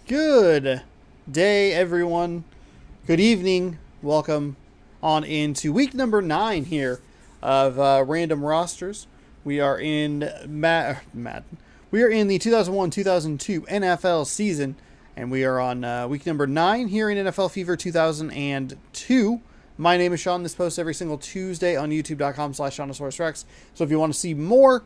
Good day, everyone. Good evening. Welcome on into week number 9 here of Random Rosters. We are in We are in the 2001-2002 NFL season, and we are on week number 9 here in NFL Fever 2002. My name is Sean. This posts every single Tuesday on youtube.com/SeanOsaurusRex. So if you want to see more,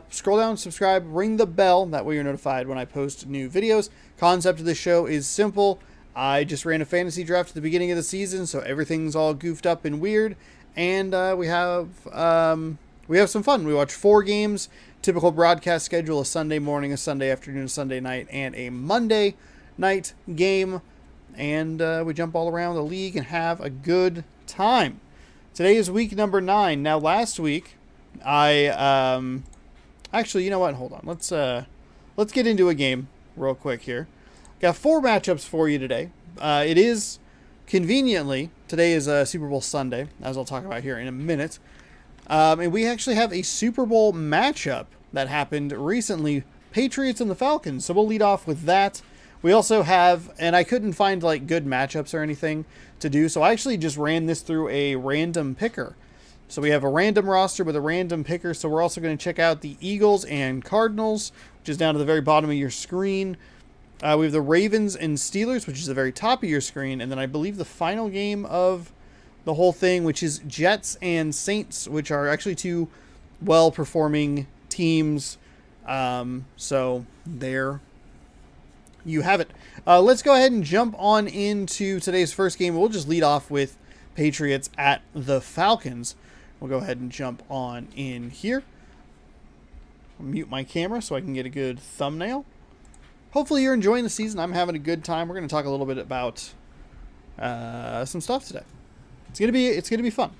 scroll down, subscribe, ring the bell. That way you're notified when I post new videos. Concept of this show is simple. I just ran a fantasy draft at the beginning of the season, so everything's all goofed up and weird. And we have some fun. We watch 4 games, typical broadcast schedule: a Sunday morning, a Sunday afternoon, a Sunday night, and a Monday night game. And we jump all around the league and have a good time. Today is week number 9. Now, last week, actually, you know what? Hold on. Let's get into a game real quick here. Got 4 matchups for you today. It is conveniently, today is Super Bowl Sunday, as I'll talk about here in a minute. And we actually have a Super Bowl matchup that happened recently, Patriots and the Falcons. So we'll lead off with that. We also have, and I couldn't find like good matchups or anything to do, so I actually just ran this through a random picker. So we have a random roster with a random picker. So we're also going to check out the Eagles and Cardinals, which is down to the very bottom of your screen. We have the Ravens and Steelers, which is the very top of your screen. And then I believe the final game of the whole thing, which is Jets and Saints, which are actually 2 well-performing teams. So there you have it. Let's go ahead and jump on into today's first game. We'll just lead off with Patriots at the Falcons. We'll go ahead and jump on in here. I'll mute my camera so I can get a good thumbnail. Hopefully you're enjoying the season. I'm having a good time. We're going to talk a little bit about some stuff today. It's going to be fun.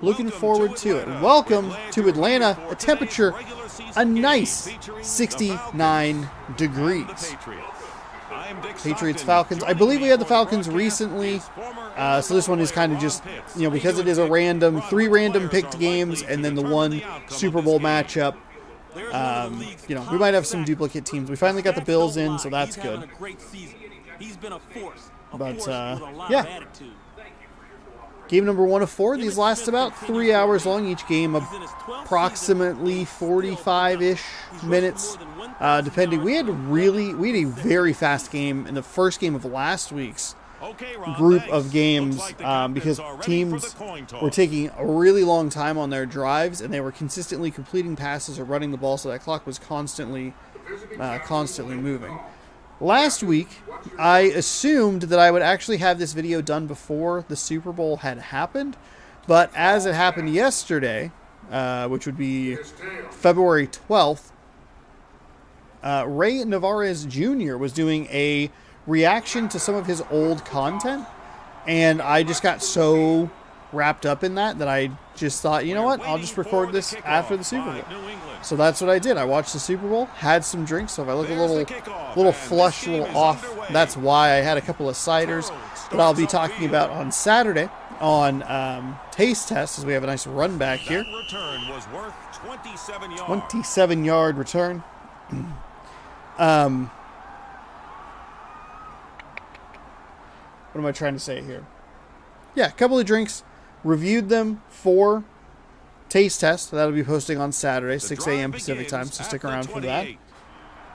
Looking forward to it. Welcome to Atlanta. A temperature, a nice 69 degrees. Patriots Falcons. I believe we had the Falcons recently, so this one is kind of just, because it is a random 3 random picked games and then the 1 Super Bowl matchup. We might have some duplicate teams. We finally got the Bills in, so that's good. But yeah, game number 1 of 4. These last about 3 hours long. Each game approximately 45-ish minutes. Depending, we had a very fast game in the first game of last week's group of games because teams were taking a really long time on their drives and they were consistently completing passes or running the ball, so that clock was constantly moving. Last week, I assumed that I would actually have this video done before the Super Bowl had happened, but as it happened yesterday, which would be February 12th, Ray Navarez Jr. was doing a reaction to some of his old content, and I just got so wrapped up in that I just thought, you know what, I'll just record this after the Super Bowl. So that's what I did. I watched the Super Bowl, had some drinks, so if I look a little flushed, a little off, that's why I had a couple of ciders that I'll be talking about on Saturday on Taste Test, as we have a nice run back here. 27-yard return. What am I trying to say here? Yeah, a couple of drinks. Reviewed them for Taste Test. That'll be posting on Saturday, 6 a.m. Pacific time, so stick around for that.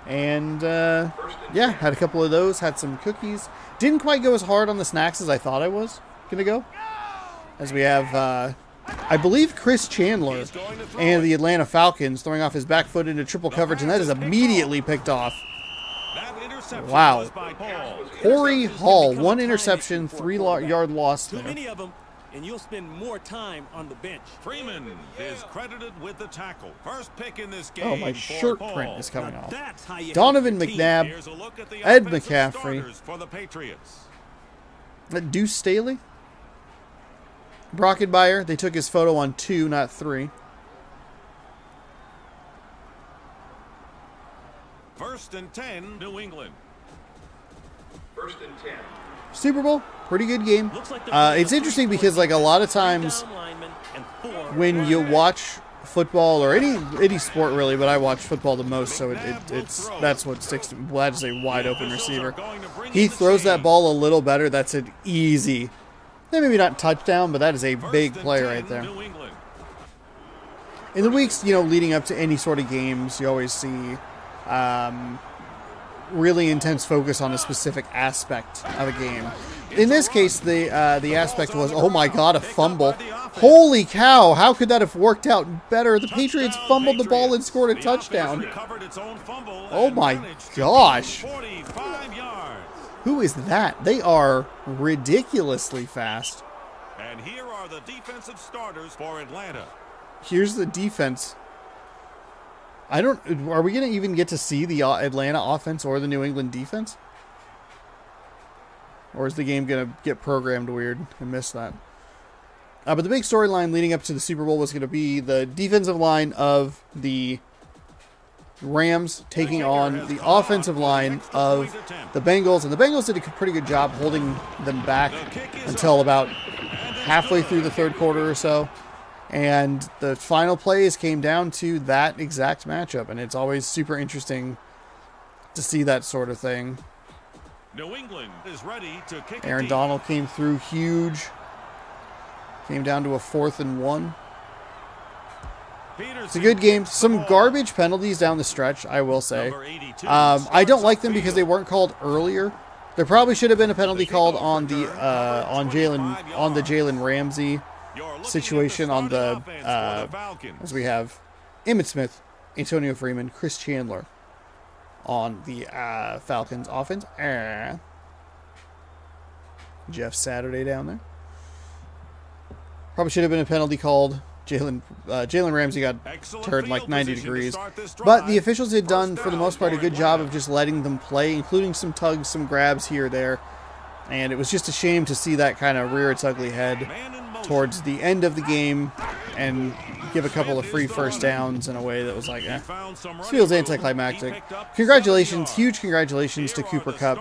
And, yeah, had a couple of those. Had some cookies. Didn't quite go as hard on the snacks as I thought I was going to go. As we have, I believe, Chris Chandler and the Atlanta Falcons throwing off his back foot into triple coverage, and that is immediately picked off. Wow. Corey Hall, 1 interception, 3-yard loss there. And you'll spend more time on the bench. Freeman is credited with the tackle. First pick in this game. Oh, my shirt print is coming off. Donovan McNabb, Ed McCaffrey, for the Patriots. Deuce Staley, Brockenmeyer. They took his photo on 2, not 3. First and 10, New England. First and 10. Super Bowl, pretty good game. It's interesting because, like, a lot of times when you watch football or any sport really, but I watch football the most, so that's what sticks to me. Well, that is a wide open receiver. He throws that ball a little better. That's an easy, maybe not touchdown, but that is a big play right there. In the weeks, leading up to any sort of games, you always see really intense focus on a specific aspect of a game. In this case, the aspect was, oh my God, a fumble. Holy cow, how could that have worked out better? The Patriots fumbled the ball and scored a touchdown. Oh my gosh. Who is that? They are ridiculously fast. And here are the defensive starters for Atlanta. Here's the defense. Are we going to even get to see the Atlanta offense or the New England defense? Or is the game going to get programmed weird and miss that? But the big storyline leading up to the Super Bowl was going to be the defensive line of the Rams taking on the offensive line of the Bengals. And the Bengals did a pretty good job holding them back until about halfway through the third quarter or so. And the final plays came down to that exact matchup. And it's always super interesting to see that sort of thing. New England is ready to kick. Aaron Donald came through huge. Came down to a 4th and 1. It's a good game. Some garbage penalties down the stretch, I will say. I don't like them because they weren't called earlier. There probably should have been a penalty called on the Jalen Ramsey situation on the as we have Emmitt Smith, Antonio Freeman, Chris Chandler on the Falcons offense. Jeff Saturday down there. Probably should have been a penalty called. Jalen Ramsey got turned like 90 degrees. But the officials had done, for the most part, a good job of just letting them play, including some tugs, some grabs here or there. And it was just a shame to see that kind of rear its ugly head towards the end of the game and give a couple of free first downs in a way that was like, this feels anticlimactic. Congratulations, huge congratulations to Cooper Kupp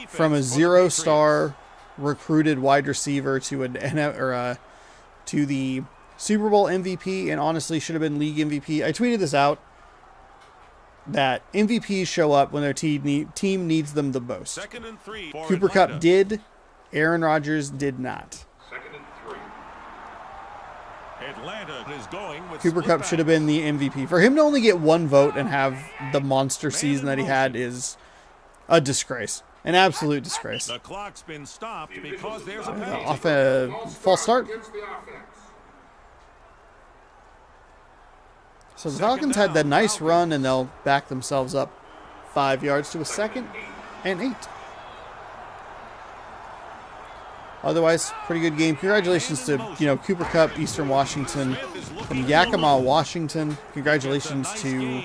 from a 0-star recruited wide receiver to to the Super Bowl MVP, and honestly should have been league MVP. I tweeted this out, that MVPs show up when their team needs them the most. Cooper Kupp did. Aaron Rodgers did not. Cooper Kupp should have been the MVP. For him to only get one vote and have the monster season that he had is a disgrace. An absolute disgrace. The clock's been stopped because there's a off a false start. So the Falcons had that nice run, and they'll back themselves up 5 yards to a 2nd and 8. Otherwise, pretty good game. Congratulations to Cooper Kupp, Eastern Washington, from Yakima, Washington. Congratulations to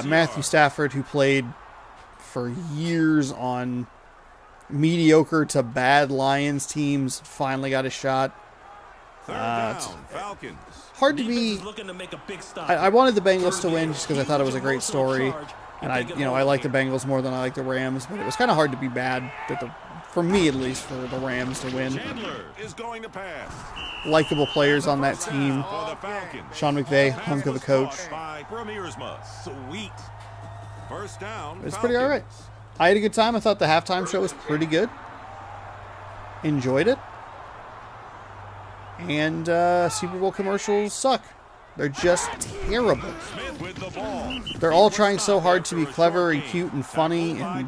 Matthew Stafford, who played for years on mediocre to bad Lions teams. Finally got a shot. Hard to be. I wanted the Bengals to win just because I thought it was a great story, and I like the Bengals more than I like the Rams. But it was kind of hard to be bad for me at least, for the Rams to win. Likable players on that team. Sean McVay, hunk of a coach. It's pretty all right. I had a good time. I thought the halftime show was pretty good. Enjoyed it. And Super Bowl commercials suck. They're just terrible. They're all trying so hard to be clever and cute and funny, and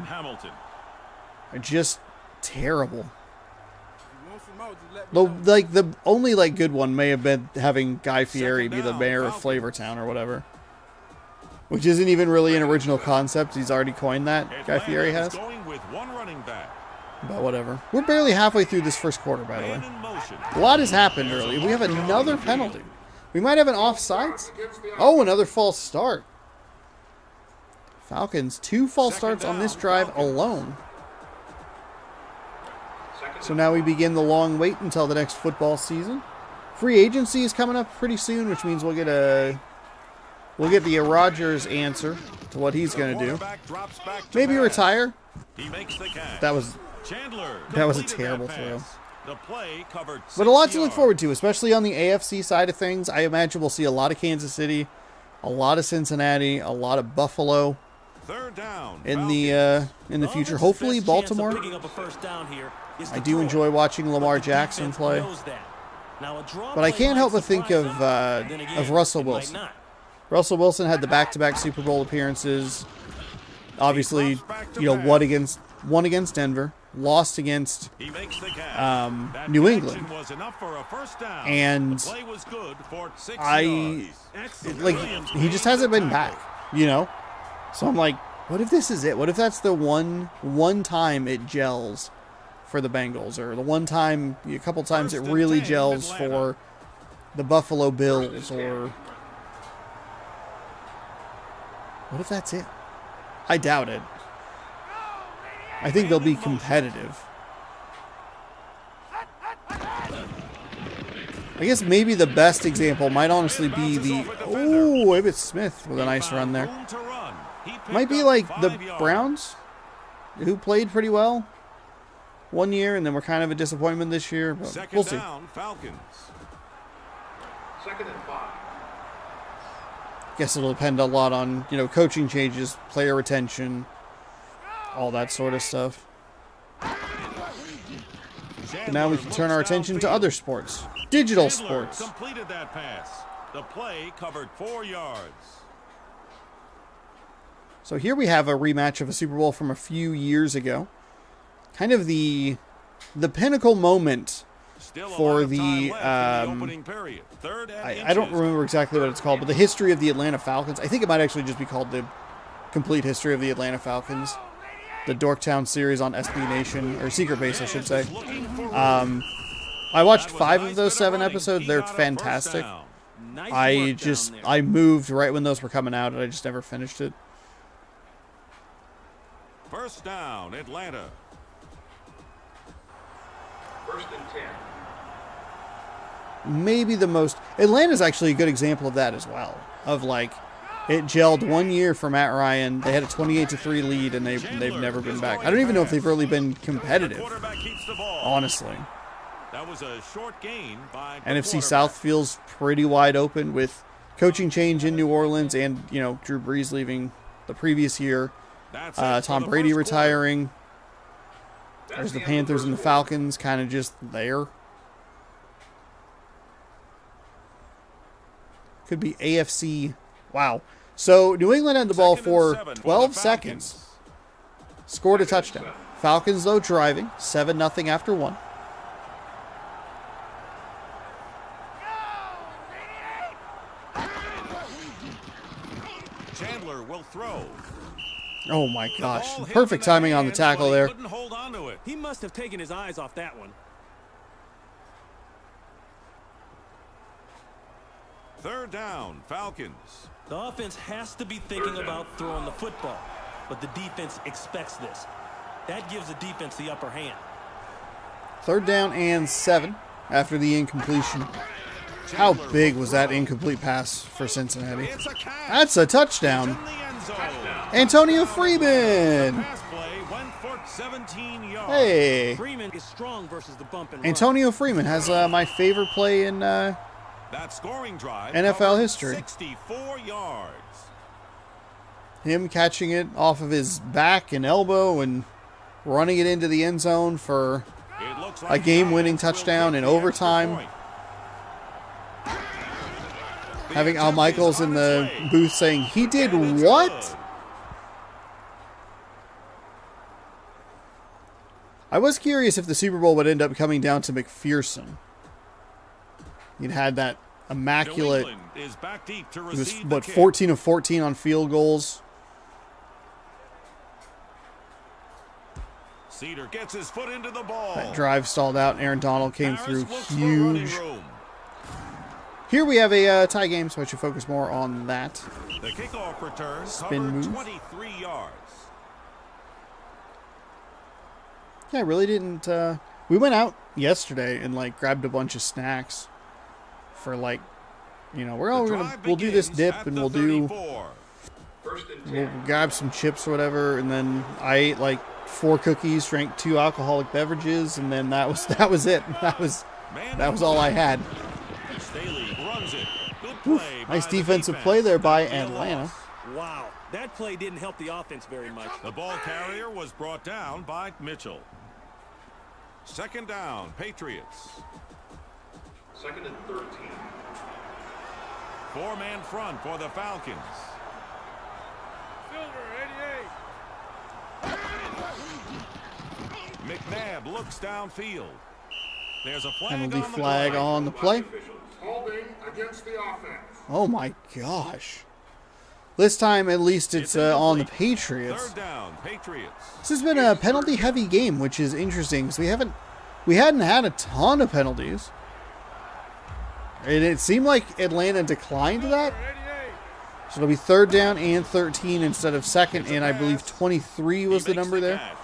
they're just terrible. The only good one may have been having Guy Fieri be the mayor of Flavortown or whatever, which isn't even really an original concept. He's already coined that. Guy Fieri has. But whatever. We're barely halfway through this first quarter, by the way. A lot has happened early. We have another penalty. We might have an offsides. Oh, another false start. Falcons, 2 false starts on this drive alone. So now we begin the long wait until the next football season. Free agency is coming up pretty soon, which means we'll get the Rodgers answer to what he's going to do. Maybe retire. That was a terrible throw. The play covered 6 But a lot to look yards. forward to, especially on the AFC side of things. I imagine we'll see a lot of Kansas City, a lot of Cincinnati, a lot of Buffalo Third down. in Falcons. the future. offense's Hopefully best chance of Baltimore. picking up a first down here is I to do throw enjoy it. watching Lamar But the Jackson defense play. knows that. Now, a draw But I play can't might help but think surprise of them. Then again, Russell it might Wilson. not. Russell Wilson had the back-to-back Super Bowl appearances. Obviously, won against Denver, lost against He makes the catch. That New connection England. was enough for a first down. And the play was good for 6 I yards. like he just hasn't been back, you know. So I'm like, what if this is it? What if that's the one time it gels for the Bengals, or the one time, a couple times it First and really 10, gels Atlanta. for the Buffalo Bills, or what if that's it? I doubt it. I think they'll be competitive. I guess maybe the best example might honestly be the Emmitt Smith with a nice run there. Room to run. He picked Might be up like the 5 yards. Browns, who played pretty well one year and then were kind of a disappointment this year. But Second we'll see. down, Falcons. 2nd and 5. Guess it'll depend a lot on, coaching changes, player retention, all that sort of stuff. But now we can turn our attention to other sports. Digital Chandler sports. completed that pass. The play covered 4 yards. So here we have a rematch of a Super Bowl from a few years ago. Kind of the pinnacle moment. Still a For lot of the, time left in the opening period. Third and I don't inches. remember exactly what it's called, but the history of the Atlanta Falcons. I think it might actually just be called the complete history of the Atlanta Falcons. The Dorktown series on SB Nation, or Secret Base, I should say. Looking for I watched That was 5 a of nice those bit 7 running. episodes. He They're got a first fantastic. down. Nice I work just, down there. I moved right when those were coming out, and I just never finished it. First down, Atlanta. 1st and 10. Maybe the most... Atlanta's actually a good example of that as well. Of, like, it gelled one year for Matt Ryan. They had a 28-3 lead, and they've never been back. I don't even know if they've really been competitive, Quarterback keeps the ball. honestly. That was a short gain by the NFC quarterback. South feels pretty wide open with coaching change in New Orleans and, Drew Brees leaving the previous year. That's it for Tom the Brady first quarter. retiring. There's the Panthers and the Falcons kind of just there. Could be AFC. Wow. So New England had the ball Second and for 7 the 12 Falcons. seconds. Scored a touchdown. Falcons, though, driving. 7-0 after 1. Chandler will throw. Oh, my The gosh. ball hit Perfect him in timing on the hands, tackle but he there. couldn't hold on to it. He must have taken his eyes off that one. Third down, Falcons. The offense has to be thinking about throwing the football, but the defense expects this. That gives the defense the upper hand. 3rd down and 7 after the incompletion. How big was that incomplete pass for Cincinnati? It's a catch. That's a It's touchdown. in the end zone. Antonio Freeman. Pass play went for 17 yards. Hey. Freeman is strong versus the bump and run. Antonio Freeman has my favorite play in That scoring drive NFL covered history. 64 yards. him catching it off of his back and elbow and running it into the end zone for It looks a like game-winning Giants will touchdown kick in the extra overtime. point. Having The Al attempt Michaels is in on the its way. booth saying, "He did And it's what?" good. I was curious if the Super Bowl would end up coming down to McPherson. He'd had that New immaculate, England is back deep to he was, receive the what, kick. 14 of 14 on field goals. Cedar gets his foot into the ball. That drive stalled out, and Aaron Donald came Harris through looks for running huge. room. Here we have a tie game, so I should focus more on that. The kickoff return Spin covered move. 23 yards. Yeah, I really didn't. We went out yesterday and grabbed a bunch of snacks for we're The gonna drive we'll do this begins dip at and the we'll 34. 1st and we'll 10. grab some chips or whatever, and then I ate 4 cookies, drank 2 alcoholic beverages, and then that was it. That was all I had. Staley runs it. Good play by Nice the defensive defense. play there by That'll be a Atlanta. loss. Wow, that play didn't help the offense very much. The ball carrier was brought down by Mitchell. Second down, Patriots. 2nd and 13. 4-man front for the Falcons. McNabb looks downfield. There's a flag Penalty on the flag play. on the play. Holding against the offense. Oh my gosh. This time, at least it's on the incomplete. Patriots. Third down, Patriots. This has been a penalty-heavy game, which is interesting because we hadn't had a ton of penalties, and it seemed like Atlanta declined that. So it'll be 3rd down and 13 instead of 2nd, and I believe 23 was the He makes number there. catch.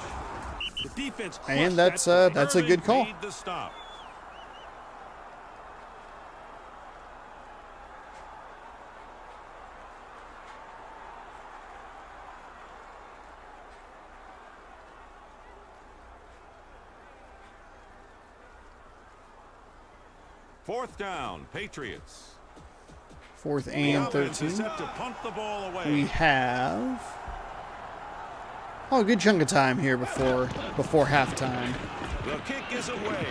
The defense And crushed that that's a Irving good call. made the stop. Fourth down, Patriots. 4th The and offense is 13. set to punt the ball away. We have a good chunk of time here before halftime. The kick is away.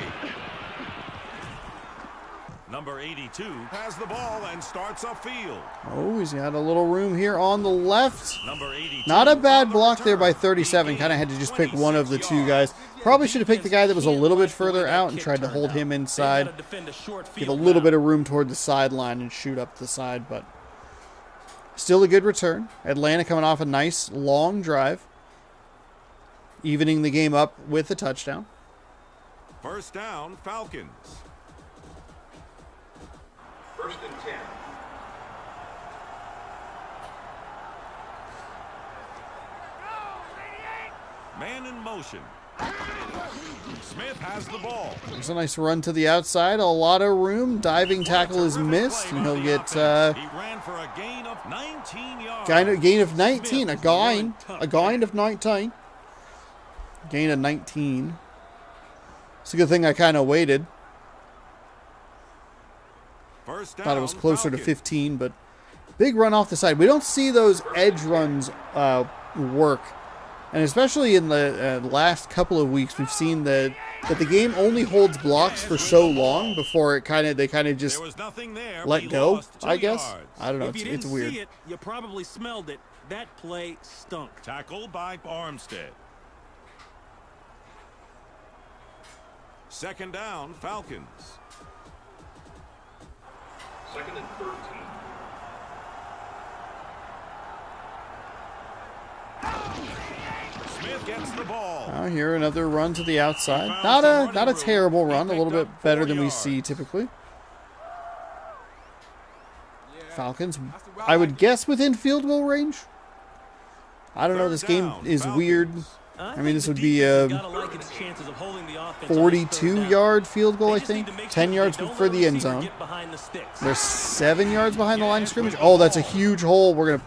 Number 82 has the ball and starts upfield. Oh, he's got a little room here on the left. Number 82. Not a bad on the block there by return. 37. He Kind of had to just pick one of the 26 two yards. guys. Probably should have picked the guy that was a little bit further out and tried to hold him inside. Give a little bit of room toward the sideline and shoot up the side, but still a good return. Atlanta coming off a nice long drive, evening the game up with a touchdown. First down, Falcons. 1st and 10. Man in motion. Smith has the ball. There's a nice run to the outside, a lot of room. Diving tackle is Terrific missed, play and by he'll the get offense. He ran for a gain of 19 yards. gain of 19, a gain of 19. Gain of 19. It's a good thing I kind of waited. First down, Thought it was closer to Falcons. 15, but big run off the side. We don't see those edge runs work, and especially in the last couple of weeks, we've seen that the game only holds blocks for so long before they kind of just There was nothing there. let He go. lost 2 I guess yards. I don't know. If you It's didn't weird. see it, you probably smelled it. That play stunk. Tackled by Armstead. Second down, Falcons. 2nd and 13. Smith gets the ball. Now here another run to the outside. Not a terrible run. A little bit better than we see typically. Falcons, I would guess within field goal range. I don't know. This game is weird. I mean, this would be a 42-yard field goal, I think. 10 yards for the end zone. They're 7 yards behind the line of scrimmage. Oh, that's a huge hole. We're going to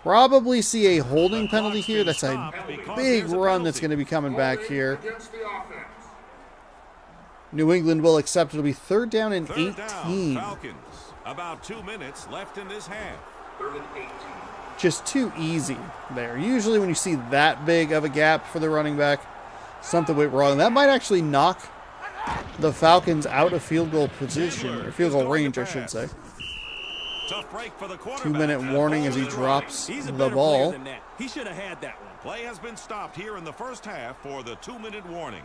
probably see a holding penalty here. That's a big run that's going to be coming back here. Against the offense. New England will accept. It'll be 3rd down and Third down, 18. Falcons. About 2 minutes left in this half. 3rd and 18. Just too easy there. Usually when you see that big of a gap for the running back, something went wrong. That might actually knock the Falcons out of field goal position, or field goal range, I should say. Tough break for the quarterback. 2-minute warning as he drops He's a the better ball. player than that. He should have had that one. Play has been stopped here in the first half for the 2-minute warning.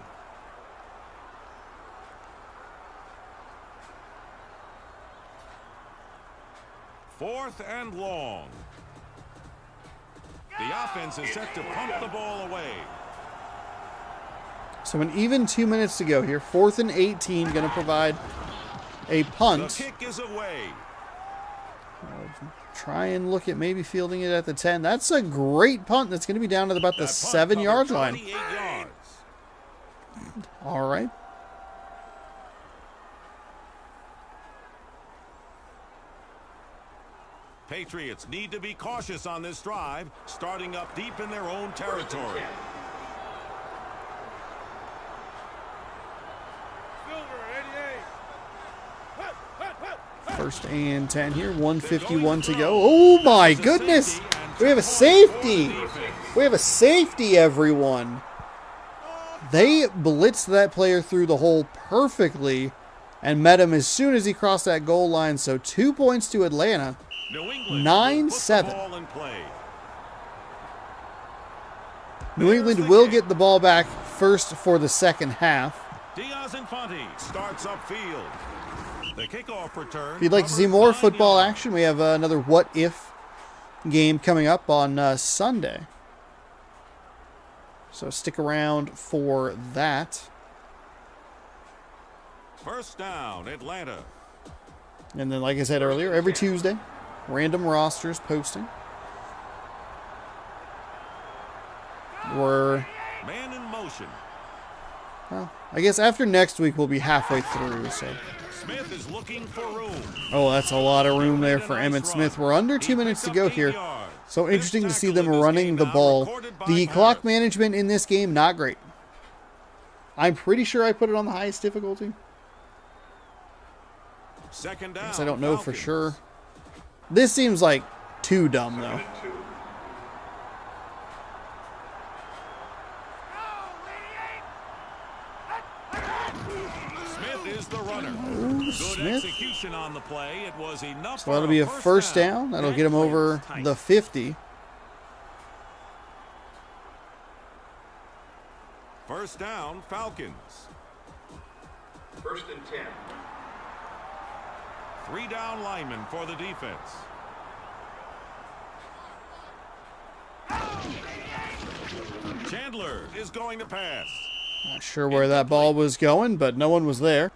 Fourth and long. The offense is set to pump the ball away. So an even 2 minutes to go here. 4th and 18, going to provide a The punt. kick is away. Try and look at maybe fielding it at the 10. That's a great punt. That's going to be down to about the That punt 7-yard covered line. 28 yards. All right. Patriots need to be cautious on this drive, starting up deep in their own territory. First and 10 here. 1:51 to go. Oh my goodness! We have a safety! We have a safety, everyone! They blitzed that player through the hole perfectly and met him as soon as he crossed that goal line. So 2 points to Atlanta. 9-7. New England will get the ball back first for the second half. Diaz Infante starts upfield. The kickoff return. If you'd like to see more football action, we have another What If game coming up on Sunday. So stick around for that. First down, Atlanta. And then, like I said earlier, every Tuesday, random rosters posting. We're, Man in motion. well, I guess after next week we'll be halfway through. So, Smith is looking for room. oh, that's a lot of room there for Emmitt Smith. We're under 2 minutes to go here. So interesting to see them running the ball. The clock management in this game, not great. I'm pretty sure I put it on the highest difficulty. Second down. Guess I don't know for sure. This seems like too dumb, though. Smith is the runner. Good Smith. execution on the play. It was enough. So that'll be a first down. That'll get him over the 50. First down, Falcons. First and 10. 3 down linemen for the defense. Chandler is going to pass. Not sure where that ball was going, but no one was there.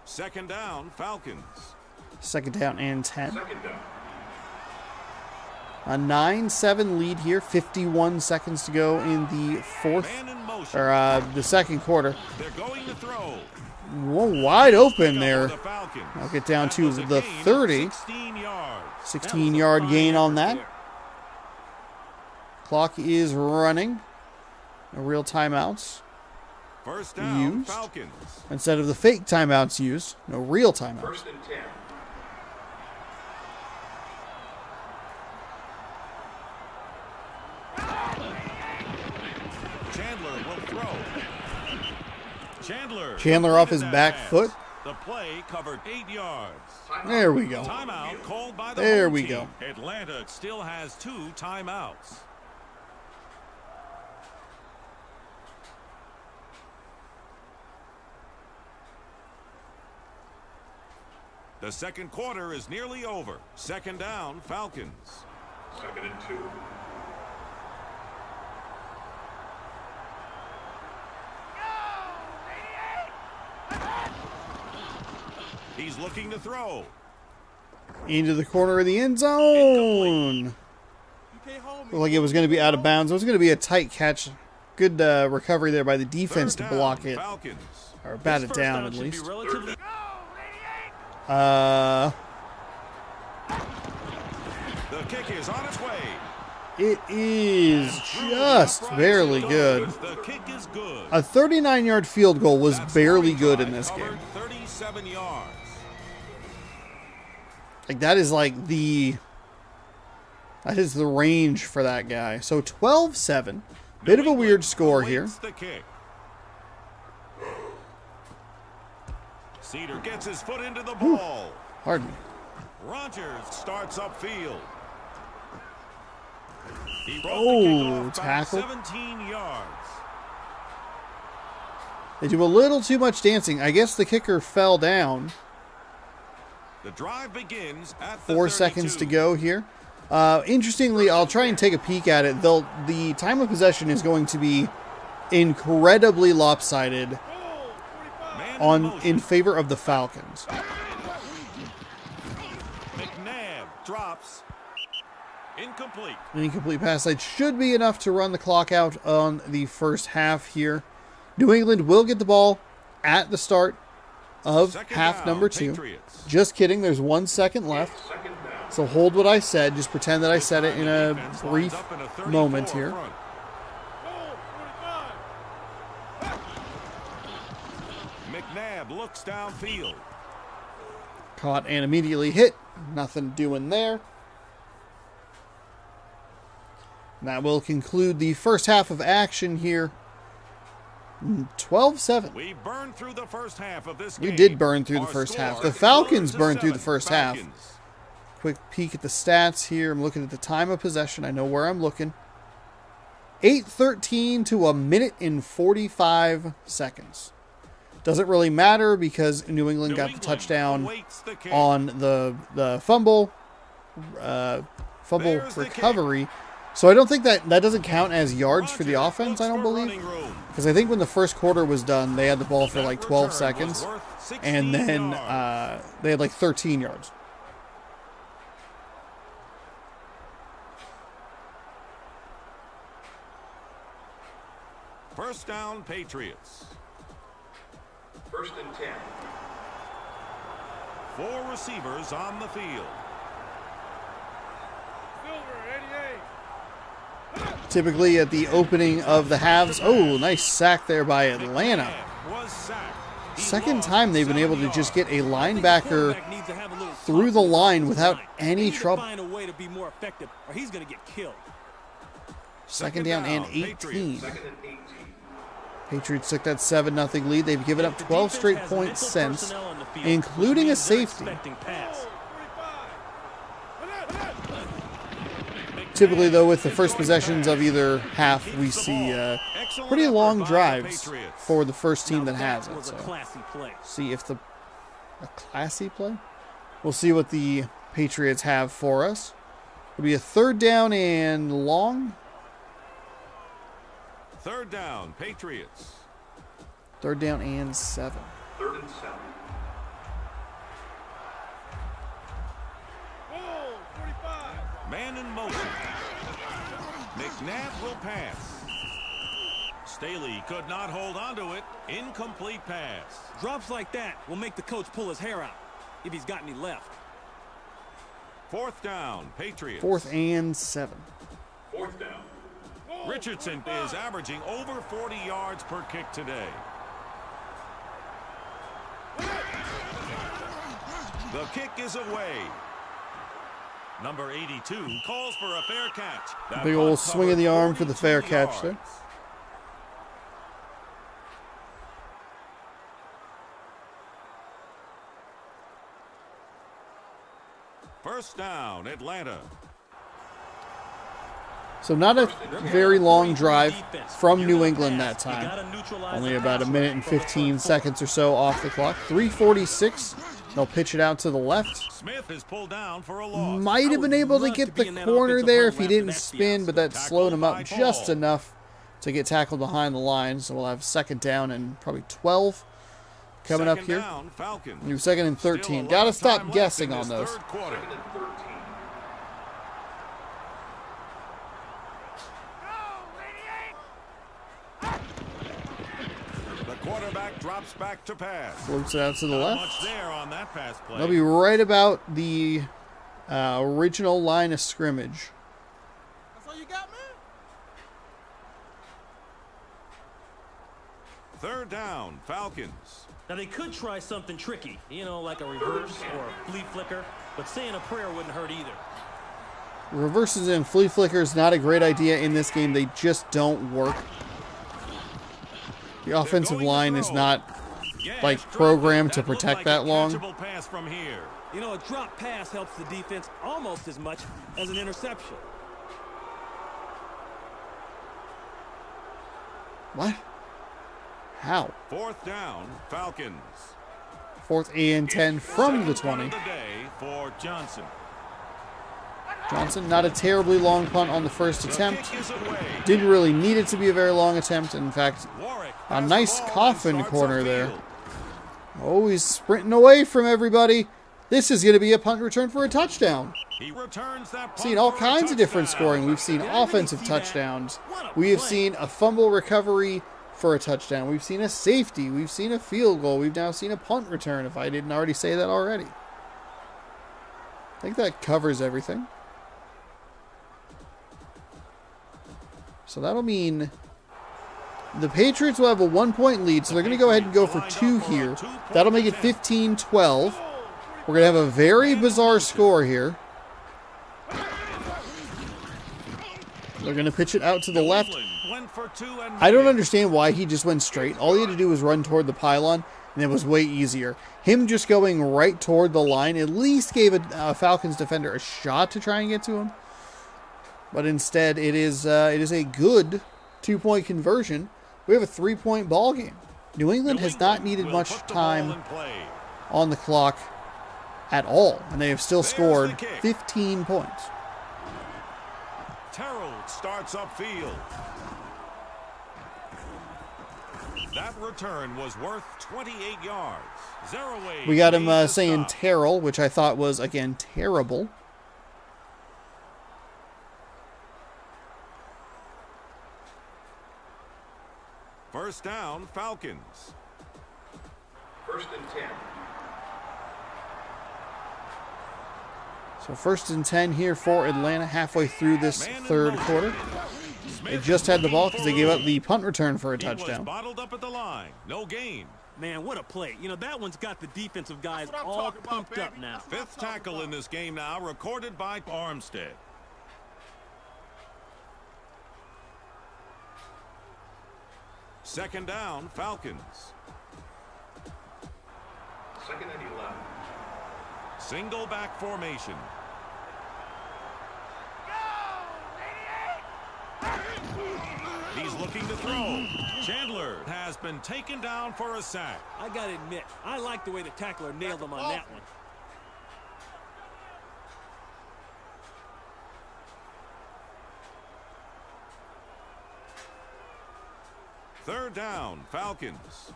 Second down, Falcons. Second down and 10. Second down. A 9-7 lead here. 51 seconds to go in the fourth, Man in motion. or the second quarter. They're going to throw. Whoa, wide open there. The Falcons. I'll get down That to was a the gain of 30. 16 yards. 16-yard gain on that. Clock is running. No real timeouts First down, used. Falcons. Instead of the fake timeouts used. No real timeouts. First and 10. Chandler will throw. Chandler off his back pass. foot. The play covered 8 yards. There we go. Timeout called by the There home we team. go. Atlanta still has 2 timeouts. The second quarter is nearly over. Second down, Falcons. Second and 2. He's looking to throw. Into the corner of the end zone. Looked like it was going to be out of bounds. It was going to be a tight catch. Good recovery there by the defense to Third down, block it. Falcons. Or bat This it first down at should be least. relatively- The kick is on its way. It is just barely good. The kick is good. A 39-yard field goal was That barely scoring good drive in this covered game. 37 yards. Like, that is like the... That is the range for that guy. So 12-7. Bit of a weird score here. Awaits the kick. Cedar gets his foot into the ball. Pardon me. Rogers starts upfield. He broke Oh, the kickoff back tackle. 17 yards. They do a little too much dancing. I guess the kicker fell down. The drive begins at the 4 seconds to 32. go here. Interestingly, I'll try and take a peek at it. The time of possession is going to be incredibly lopsided Man in motion. favor of the Falcons. McNabb drops. Incomplete. An incomplete pass. That should be enough to run the clock out on the first half here. New England will get the ball at the start of Second half down, number 2. Patriots. Just kidding. There's 1 second left. Second down. So hold what I said. Just pretend that I said it in a Defense lines brief up in a 34 moment here. front. looks downfield. Caught and immediately hit. Nothing doing there. And that will conclude the first half of action here. 12-7. We burned through the first half of this game. We did burn through the Our first half. score, The Falcons 4-7 burned through the first half. Falcons. Quick peek at the stats here. I'm looking at the time of possession. I know where I'm looking. 8:13 to a minute and 45 seconds. Doesn't really matter because New England got the touchdown awaits the kick. on the fumble There's the recovery. So I don't think that doesn't count as yards for the Roger offense, I looks don't for believe. running room. Because I think when the first quarter was done, they had the ball for That like 12 return seconds. was worth 16 And then yards. they had like 13 yards. First down, Patriots. First and 10. 4 receivers on the field. Typically at the opening of the halves. Oh, nice sack there by Atlanta. Was sacked. He Second lost time they've been 7 able to just yards. get a linebacker Quarterback needs to have a little through the confidence line in his without line. any They need to trouble. find a way to be more effective, or he's going to get killed. Second down and 18. Patriots. Second and 18. Patriots took that 7-0 lead. They've given up The 12 defense straight has points mental since, personnel on the field, including a which means they're safety. expecting pass. Typically, though, with the first possessions of either half, we see pretty long drives for the first team Now, that has it. was a So, classy play. see if a classy play. We'll see what the Patriots have for us. It'll be a third down and long. Third down, Patriots. Third down and 7. Third and 7. Man in motion. McNabb will pass. Staley could not hold on to it. Incomplete pass. Drops like that will make the coach pull his hair out, if he's got any left. Fourth down, Patriots. Fourth and 7. Fourth down. Richardson is averaging over 40 yards per kick today. The kick is away. Number 82 calls for a fair catch. That Big punt old swing of the covered arm for the fair 42 catch there. yards. First down, Atlanta. So not a very long drive from New England that time. Only about a minute and 15 seconds or so off the clock. 3:46. They'll pitch it out to the left. Smith is pulled down for a loss. Might have been able to love get to be the in that corner offensive there huddle if he after didn't that spin, fiasco. but that slowed him up Tackled by just Hall. enough to get tackled behind the line. So we'll have second down and probably 12 coming up Second here. down, Falcons. New second and Still 13. a Got lot to of stop time left guessing in on this those. third quarter. Second and 13. The quarterback drops back to pass. Floats it out to the Not left. much there on that pass play. They'll be right about the original line of scrimmage. That's all you got, man? Third down, Falcons. Now, they could try something tricky, you know, like a reverse or a flea flicker, but saying a prayer wouldn't hurt either. Reverses and flea flickers, not a great idea in this game. They just don't work. The offensive going to line is throw. not Yes, like drop it. programmed to That looked protect like that a long. catchable pass from here. You know, a drop pass helps the defense almost as much as an interception. What? How? Fourth down, Falcons. Fourth and 10 from the Second punt 20. of the day for Johnson. Johnson, not a terribly long punt on the first The attempt. kick is away. Didn't really need it to be a very long attempt. In fact, Warwick a has nice the ball coffin and starts corner there. upfield. Oh, he's sprinting away from everybody. This is going to be a punt return for a touchdown. He returns that punt Seen all for a kinds of different touchdown. scoring. We've seen Did everybody offensive see that? touchdowns. What a We have play. seen a fumble recovery for a touchdown. We've seen a safety. We've seen a field goal. We've now seen a punt return, if I didn't already say that already. I think that covers everything. So that'll mean The Patriots will have a 1-point lead, so they're going to go ahead and go for 2 here. That'll make it 15-12. We're going to have a very bizarre score here. They're going to pitch it out to the left. I don't understand why he just went straight. All he had to do was run toward the pylon, and it was way easier. Him just going right toward the line at least gave a Falcons defender a shot to try and get to him. But instead, it is a good 2-point conversion. We have a 3-point ball game. New England has not needed much time on the clock at all, and they have still scored 15 points. Terrell starts upfield. That return was worth 28 yards. Zerouay. We got him saying Terrell, which I thought was, again, terrible. First down, Falcons. 1st and 10. So 1st and 10 here for Atlanta halfway through this third quarter. They just had the ball because they gave up the punt return for a touchdown. Bottled up at the line. No gain. Man, what a play. You know, that one's got the defensive guys all pumped up now. 5th tackle in this game now, recorded by Armstead. Second down, Falcons. 2nd and 11. Single back formation. He's looking to throw. Chandler has been taken down for a sack. I got to admit, I like the way the tackler nailed him on that one. Third down, Falcons.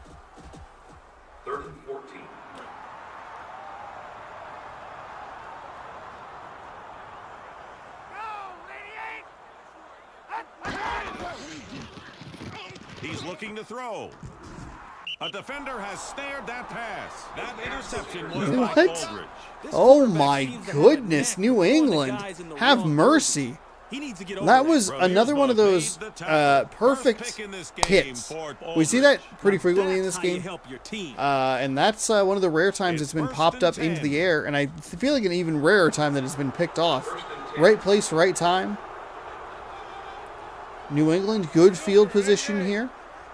3rd and 14. He's looking to throw. A defender has snared that pass. That interception was by What? Aldridge. Oh my goodness, New England. Have mercy. He needs to get over That was another one of those perfect hits. We see that pretty frequently in this game. And that's one of the rare times it's been popped up into the air. And I feel like an even rarer time that it's been picked off. Right place, right time. New England, good field position here.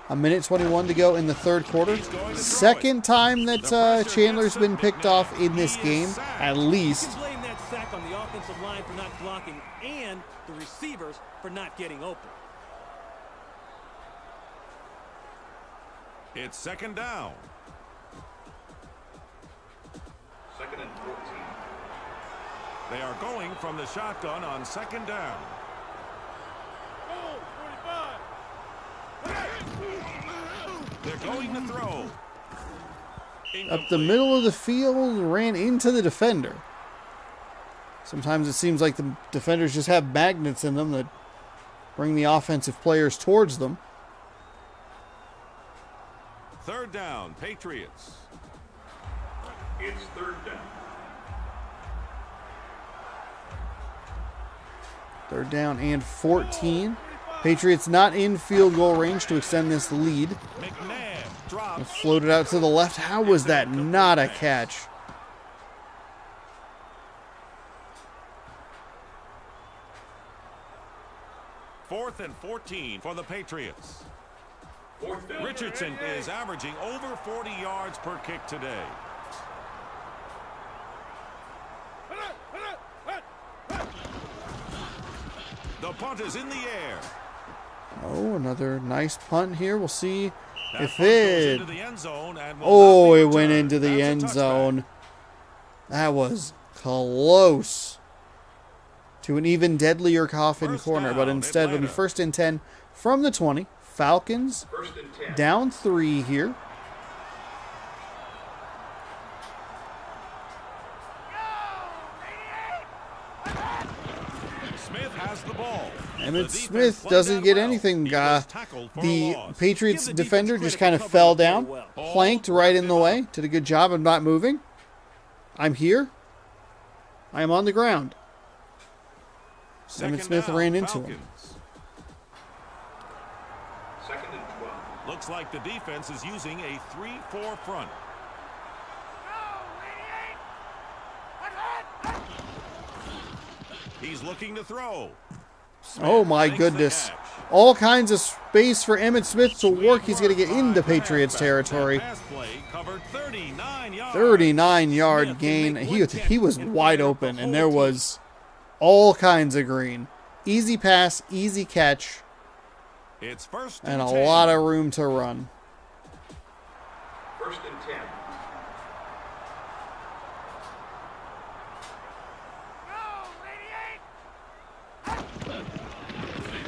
1:21 to go in the third quarter. Second time that Chandler's been picked off in this game, at least. You can blame that sack on the offensive line for not blocking and the receivers for not getting open. It's second down. 2nd and 14. They are going from the shotgun on second down. They're going to throw. Up the middle of the field, ran into the defender. Sometimes it seems like the defenders just have magnets in them that bring the offensive players towards them. Third down, Patriots. It's 3rd down. Third down and 14. Patriots not in field goal range to extend this lead. McNabb drops. Floated out to the left. How was that not a catch? Fourth and 14 for the Patriots. 4th down. Richardson is averaging over 40 yards per kick today. The punt is in the air. Oh, another nice punt here. We'll see That if punt goes it... into the end zone and will Oh, not be it went returned. into the That's a end touchback. zone. That was close to an even deadlier coffin First corner, but down, instead it'll be Atlanta. 1st and 10 from the 20. Falcons 1st and 10. down 3 here. Smith has the ball. Emmitt The defense Smith played doesn't that get well. anything. He was tackled for a The loss. Patriots Give the defender defense just credit kind of for fell covering down, very well. planked right in the way. Did a good job of not moving. I'm here. I am on the ground. Second Emmitt Smith down, ran into him. Falcons. 2nd and 12. Looks like the defense is using a 3-4 front. He's looking to throw. Oh my goodness. All kinds of space for Emmitt Smith to work. He's going to get into Patriots territory. 39-yard gain. He was wide open, and there was all kinds of green. Easy pass, easy catch, It's first and a 10. lot of room to run. First and 10.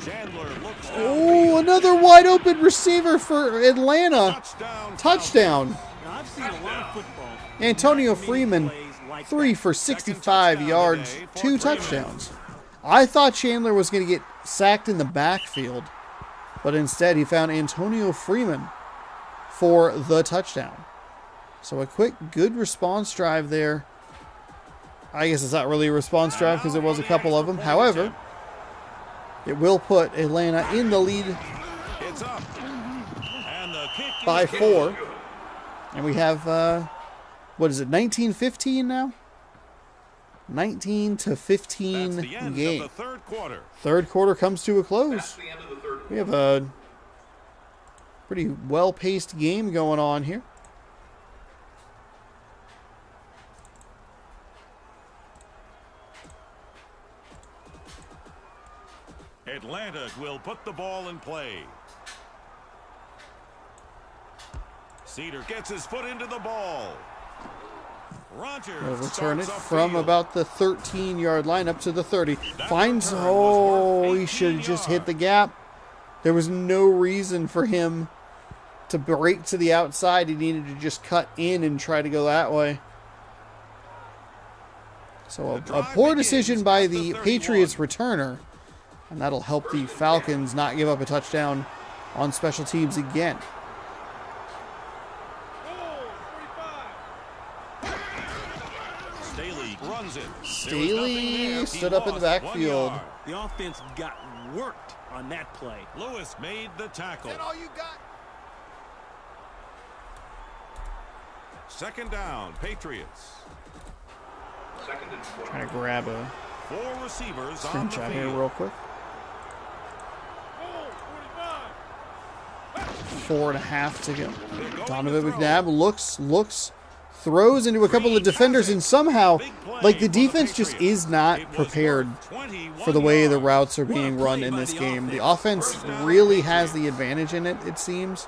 Chandler looks Oh, another wide open receiver for Atlanta. Touchdown. Now, I've seen a lot of football. Antonio Freeman, 3 for 65 yards, 2 touchdowns. I thought Chandler was going to get sacked in the backfield, but instead he found Antonio Freeman for the touchdown. So a quick, good response drive there. I guess it's not really a response drive because there was a couple of them. However, it will put Atlanta in the lead It's up. And the kick is by good. 4. And we have, what is it, 19-15 now? 19-15 That's the end game. of the third quarter. Third quarter comes to a That's close. the end of the third. We have a pretty well-paced game going on here. Atlanta will put the ball in play. Cedar gets his foot into the ball. Rogers They'll return it starts from upfield. about the 13-yard line up to the 30. Finds, return was worth he should have 18 just hit the gap. There was no reason for him to break to the outside. He needed to just cut in and try to go that way. So a poor decision by the Patriots returner. And that'll help the Falcons not give up a touchdown on special teams again. Staley runs it. There was Staley nothing there. He stood up in the lost 1 backfield. yard. The offense got worked on that play. Lewis made the tackle. That all you got? Second down, Patriots. Second and 20. Trying to grab a 4 receivers on screen the shot here field. real quick. Oh, 4.5 to go. They're going Donovan to throw. McNabb looks, throws into a couple of defenders, and somehow, Big play like, the for defense just Patriots. is not It was prepared worth 21 for the way the yards. routes are What a being run play in by this the game. The offense. offense really has the advantage in it, it seems.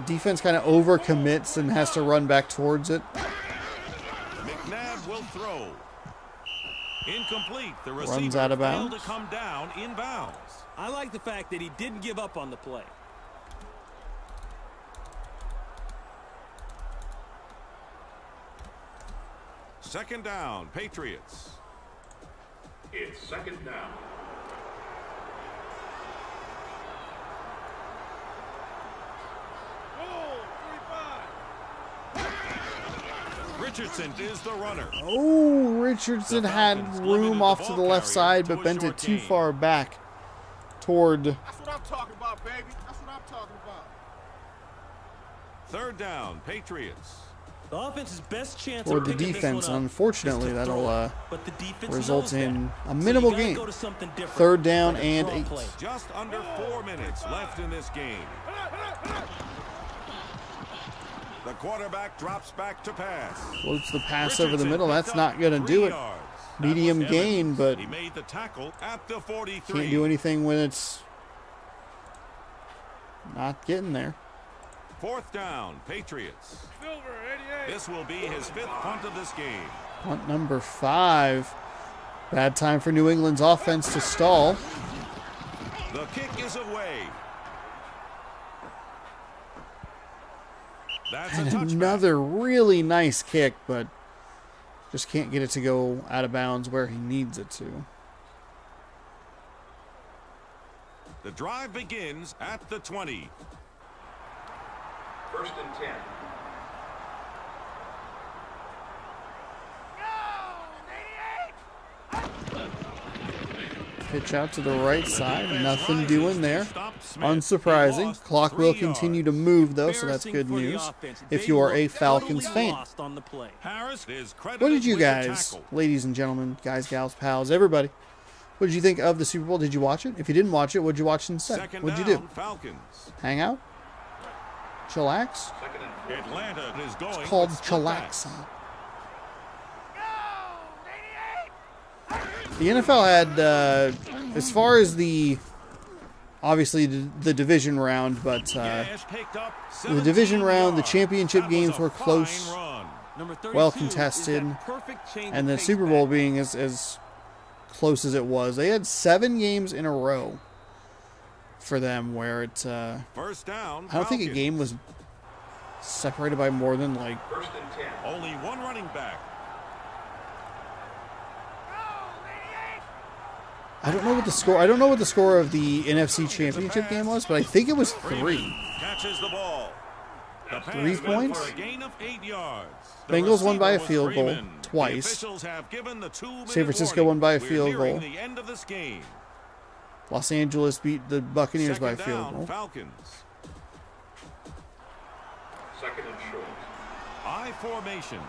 Defense kind of overcommits and has to run back towards it. McNabb will throw. Incomplete. The Runs receiver out of failed bounds. to come down inbounds. I like the fact that he didn't give up on the play. Second down, Patriots. It's second down. Richardson is the runner. Oh, Richardson The had Falcons room limited off the to the ball left carrier side, to but a bent short it too gain. far back toward That's what I'm talking about, baby. That's what I'm talking about. Third down, Patriots. The offense's best chance toward of the picking this defense. one And up unfortunately, is to that'll throw it. But the defense result knows in that. a minimal So you gotta gain. go to something different, Third down like a and draw 8. play. Just under 4 minutes left in this game. The quarterback drops back to pass. Floats the pass over the Richardson middle. picked That's up not going to 3 do it. yards. That Medium was gain, Evans. but He made the tackle at the 43. can't do anything when it's not getting there. Fourth down, Patriots. Silver, 88. This will be his 5th punt of this game. Punt number 5. Bad time for New England's offense to stall. The kick is away. That's a And touchback. another really nice kick, but just can't get it to go out of bounds where he needs it to. The drive begins at the 20. First and 10. Pitch out to the right side. Nothing doing there. Stop Smith. Unsurprising. Lost Clock 3 will continue to yards. move, though, so that's good Embarrassing for the news offense. if They you are were a Falcons totally fan. lost on the play. Harris is credited What did you with the guys, tackle. ladies and gentlemen, guys, gals, pals, everybody, what did you think of the Super Bowl? Did you watch it? If you didn't watch it, what did you watch instead? Second What did you down, do? Falcons. Hang out? Chillax? Second and 14. Atlanta is going It's called with split backs. chillaxing. The NFL had, as far as the, obviously the division round, but Gash picked up the division 17 round, the yards. championship That was games a were fine close, run. Number 32 well is that contested, perfect change and of the pace Super Bowl back. being as close as it was. They had 7 games in a row for them where it, First down, I don't think a Falcons. game was separated by more than like, First and 10. Only one running back. I don't know what the score of the NFC Championship game was, but I think it was 3. Catches the ball. The pass 3 went points? for a gain of 8 yards. The Bengals won by a receiver was field goal Freeman. twice. The officials have given the 2-minute San Francisco warning. won by a We're field nearing goal. the end of this game. Los Angeles beat the Buccaneers by a Second field down, goal. Falcons. Second and short. I formation.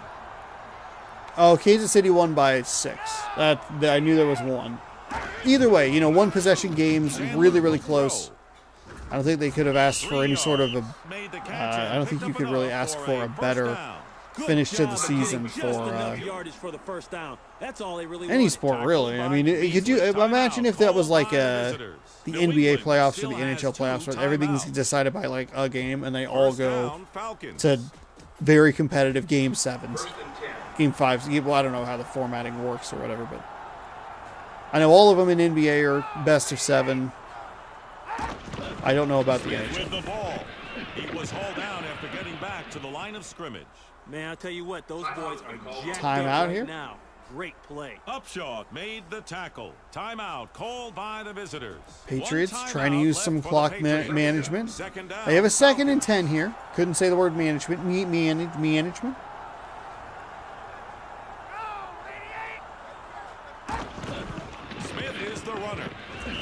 Oh, Kansas City won by 6. I knew there was one. Either way, you know, one possession games, really, really close. I don't think they could have asked for any sort of a. Made the catch I and don't think picked you up could really enough ask for for a first better down. Good finish to the job of season getting for just enough yardage for the first down. That's all they really any wanted. sport, Tackled really. I by mean, could you Beasley. imagine if that was like Called by visitors. the New NBA England playoffs or still the has NHL playoffs, 2 where everything's timeouts. decided by like a game, and they all First go down, Falcons. to very competitive game 7s, First and 10. game 5s. Well, I don't know how the formatting works or whatever, but I know all of them in NBA are best of 7. I don't know about the Smith NHL. with the ball. He was hauled down after getting back to the line of scrimmage. Man, I'll tell you what, those boys are jacked Timeout up right here? now. Great play. Upshaw made the tackle. Timeout called by the visitors. Patriots One trying to timeout use left some for the clock Patriots. management. Second down, They have a second and Falcons. 10 here. Couldn't say the word management. Management. Smith is the runner.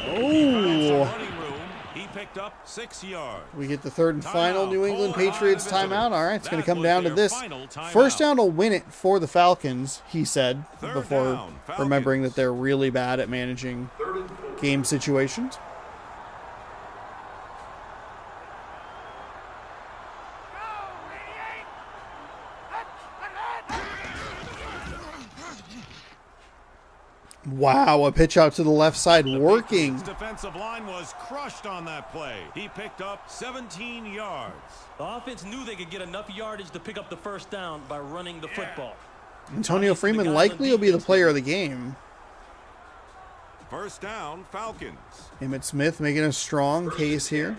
Oh, Running room. He picked up 6 yards. we get the third and final Timeout New England called by Patriots the visitors. timeout. All right, it's going to That come was down to their this. final timeout. First down will win it for the Falcons, he said, Third before down, Falcons. remembering that they're really bad at managing Third and 4. game situations. Wow, a pitch out to the left side working. His defensive line was crushed on that play. He picked up 17 yards. The offense knew they could get enough yardage to pick up the first down by running the football. Antonio Freeman likely will be the player of the game. First down, Falcons. Emmitt Smith making a strong case here.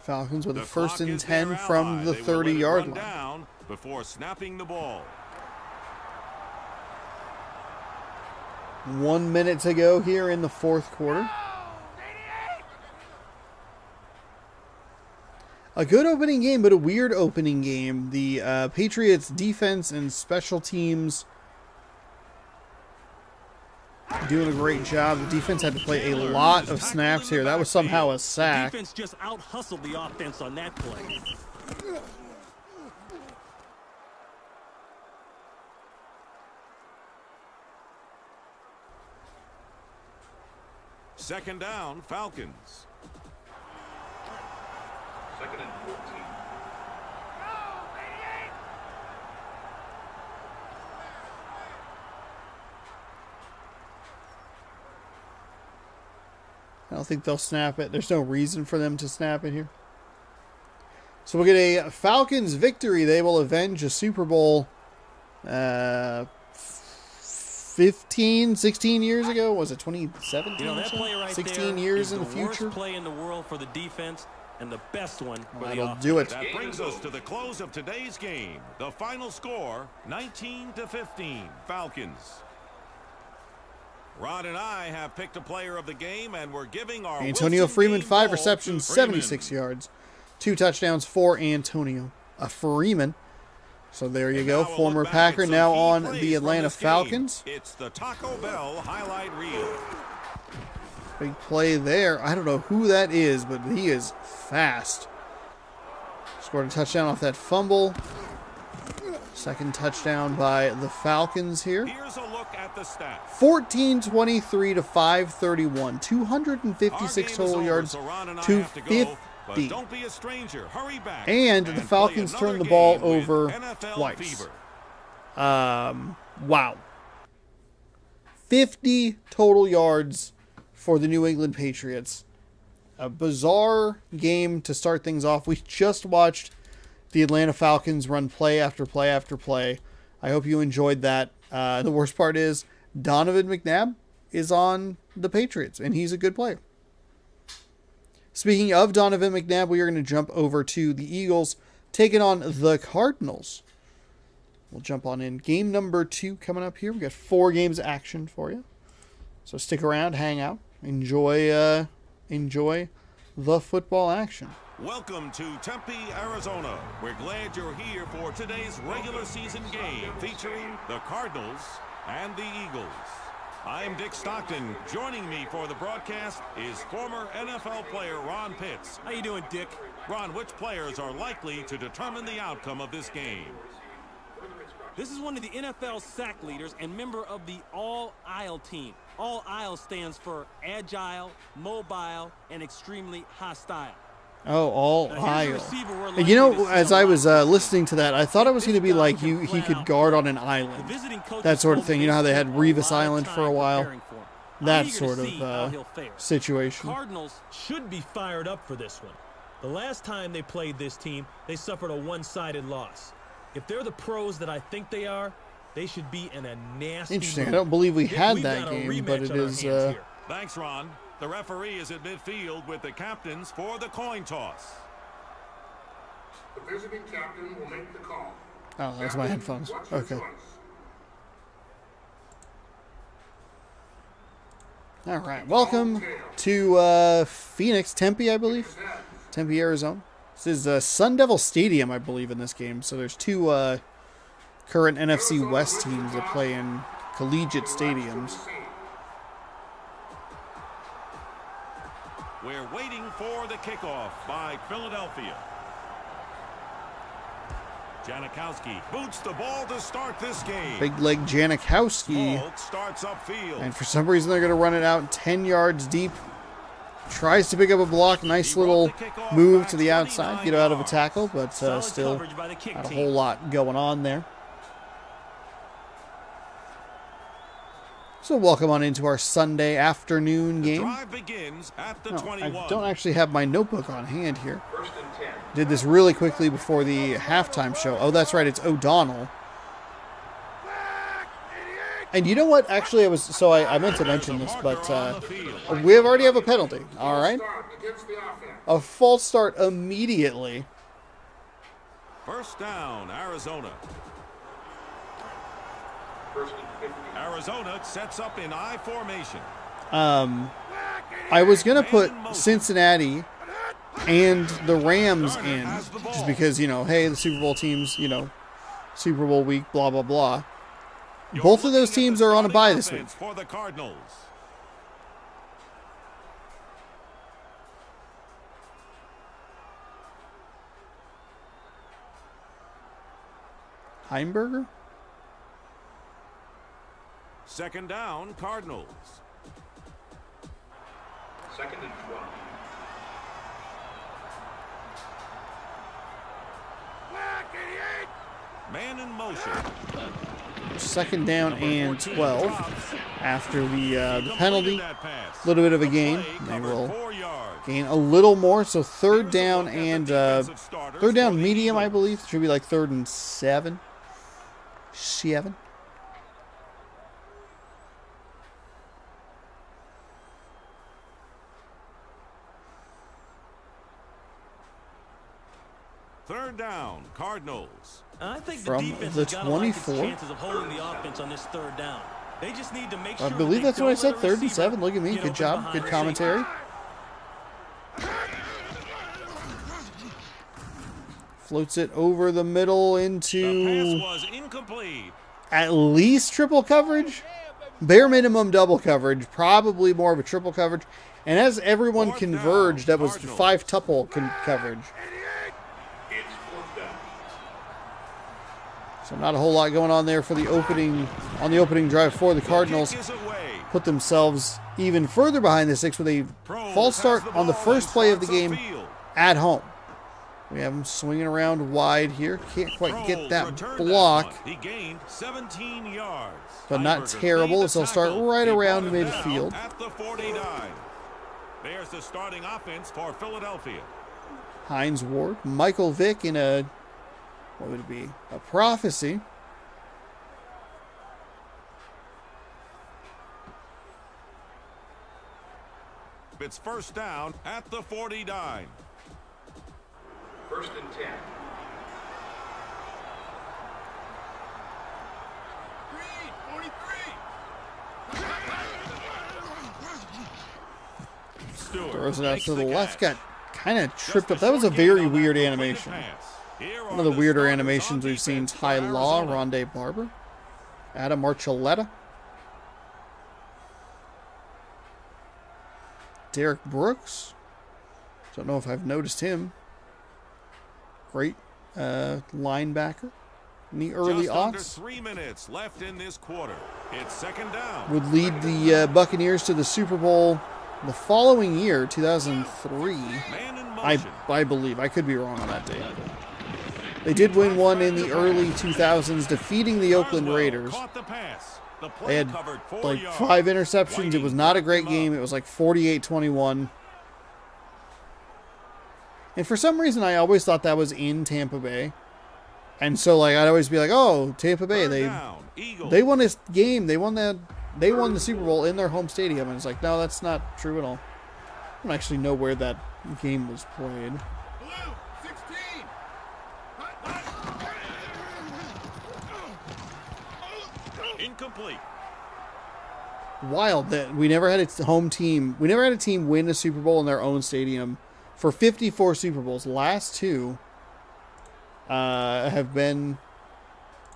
Falcons with a The first clock and is their 10 from ally. the They will let it 30-yard run line. down before snapping the ball. 1 minute to go here in the fourth quarter. A good opening game, but a weird opening game. The Patriots defense and special teams doing a great job. The defense had to play a lot of snaps here. That was somehow a The sack. defense just out-hustled the offense on that play. Second down, Falcons. Second and 14. I don't think they'll snap it. There's no reason for them to snap it here. So we'll get a Falcons victory. They will avenge a Super Bowl 15, 16 years ago. Was it 2017? You know, that play right 16 there years is in the future. worst play in the world for the defense and the best one for the That'll offense. do it. That brings us to the close of today's game. The final score, 19-15, Falcons. Rod and I have picked a player of the game, and we're giving our Antonio Wilson Freeman, game 5 ball receptions, to Freeman. 76 yards. 2 touchdowns for Antonio Freeman. So there you And go. now we'll Former look back at Packer, some now key on plays the from Atlanta this game. Falcons. It's the Taco Bell highlight reel. Big play there. I don't know who that is, but he is fast. Scored a touchdown off that fumble. Second touchdown by the Falcons here. Here's a look at the stats. 14-23 to 531. 256 total yards to 50. But don't be a stranger. Hurry back And the Falcons turned the ball over twice. Wow. 50 total yards for the New England Patriots. A bizarre game to start things off. We just watched the Atlanta Falcons run play after play after play. I hope you enjoyed that. The worst part is Donovan McNabb is on the Patriots, and he's a good player. Speaking of Donovan McNabb, we are going to jump over to the Eagles taking on the Cardinals. We'll jump on in. Game number 2 coming up here. We've got 4 games of action for you. So stick around, hang out, enjoy the football action. Welcome to Tempe, Arizona. We're glad you're here for today's regular season game featuring the Cardinals and the Eagles. I'm Dick Stockton. Joining me for the broadcast is former NFL player Ron Pitts. How you doing, Dick? Ron, which players are likely to determine the outcome of this game? This is one of the NFL sack leaders and member of the All-Isle team. All-Isle stands for agile, mobile, and extremely hostile. Oh, all Now, here's a aisle. receiver we're You know, likely to as see a I lot was of. listening to that, I thought it was going to be This guy like can he flat could out guard on an The island. visiting coaches That sort of told thing. me You know how they had spent a lot Revis of Island for a time while? preparing for him. I'm That eager to sort see how of he'll fare. situation. Cardinals should be fired up for this one. The last time they played this team, they suffered a one-sided loss. If they're the pros that I think they are, they should be in a nasty Interesting. I mood. don't believe we Dick, had we've that got a game, but rematch it on our is. hands here. Thanks, Ron. The referee is at midfield with the captains for the coin toss. The visiting captain will make the call. Oh, that's my Captain, headphones. what's your Okay. choice? All right. Welcome to Phoenix, Tempe, I believe. Tempe, Arizona. This is Sun Devil Stadium, I believe, in this game. So there's 2 current NFC West teams that play in collegiate stadiums. We're waiting for the kickoff by Philadelphia. Janikowski boots the ball to start this game. Big leg Janikowski. Ball starts upfield. And for some reason, they're going to run it out 10 yards deep. Tries to pick up a block. Nice little move to the outside. Get out of a tackle, but Solid still coverage by the kick not a team. whole lot going on there. So welcome on into our Sunday afternoon game. Drive begins at the No, 21. I don't actually have my notebook on hand here. First and 10. Did this really quickly before the halftime show. Oh, that's right. It's O'Donnell. And you know what? Actually, I meant to mention this, but we already have a penalty. All right. Start against the offense. A false start immediately. First down, Arizona. First and 50. Arizona sets up in I formation. I was going to put Cincinnati and the Rams in just because, hey, the Super Bowl teams, Super Bowl week, blah, blah, blah. Both of those teams are on a bye this week. For the Cardinals. Heimberger? Second down, Cardinals. Second and 12. Man in motion. Second down and 12 after the penalty. That pass. A little bit of a gain. Play They covered will 4 yards. gain a little more. So third down Here's a look at and the defensive starters third down for the medium, I Eagles. believe. Should be like 3rd and 7. 7. Third down, Cardinals. I think From the defense the has got to like its 24. chances of holding the offense on this third down. They just need to make sure I that believe they that's what I don't said. let a 3rd and receiver 7. Look at me. get Good open job. behind Good the commentary. Floats it over the middle The pass into was incomplete. at least triple coverage. bare minimum double coverage, probably more of a triple coverage. And as everyone converged, that was 5-tuple coverage. So not a whole lot going on there for the opening drive for the Cardinals. Put themselves even further behind the six with a false start on the first play of the game at home. We have him swinging around wide here. Can't quite get that block. He gained 17 yards. But not terrible, so he'll start right around midfield. At the 49. There's the starting offense for Philadelphia. Hines Ward, Michael Vick in a, what would it be? A prophecy. It's first down at the 49. First and 10. Green, 43. Stewart Throws it out makes to the left. catch. Got kind of Just tripped a up. That was a short gain very on that weird completed animation. pass. Here One are of the weirder starters animations on we've seen. defense Ty for Law, Arizona. Rondé Barber, Adam Archuleta, Derek Brooks. Don't know if I've noticed him. Great linebacker in the early Just under aughts. 3 minutes left in this quarter. It's second down. Would lead the Buccaneers to the Super Bowl the following year, 2003. Man in motion. I believe. I could be wrong on that date. They did win one in the early 2000s, defeating the Oakland Carswell Raiders. caught the pass. The play They had covered 4 like yards. 5 interceptions. It was not a great game. It was like 48-21. And for some reason, I always thought that was in Tampa Bay. And so, like, I'd always be like, "Oh, Tampa Bay, Third they down, Eagles. won this game. They won the Super Bowl in their home stadium." And it's like, no, that's not true at all. I don't actually know where that game was played. Blue, 16. Incomplete. Wild that we never had a home team. We never had a team win a Super Bowl in their own stadium for 54 Super Bowls. Last two have been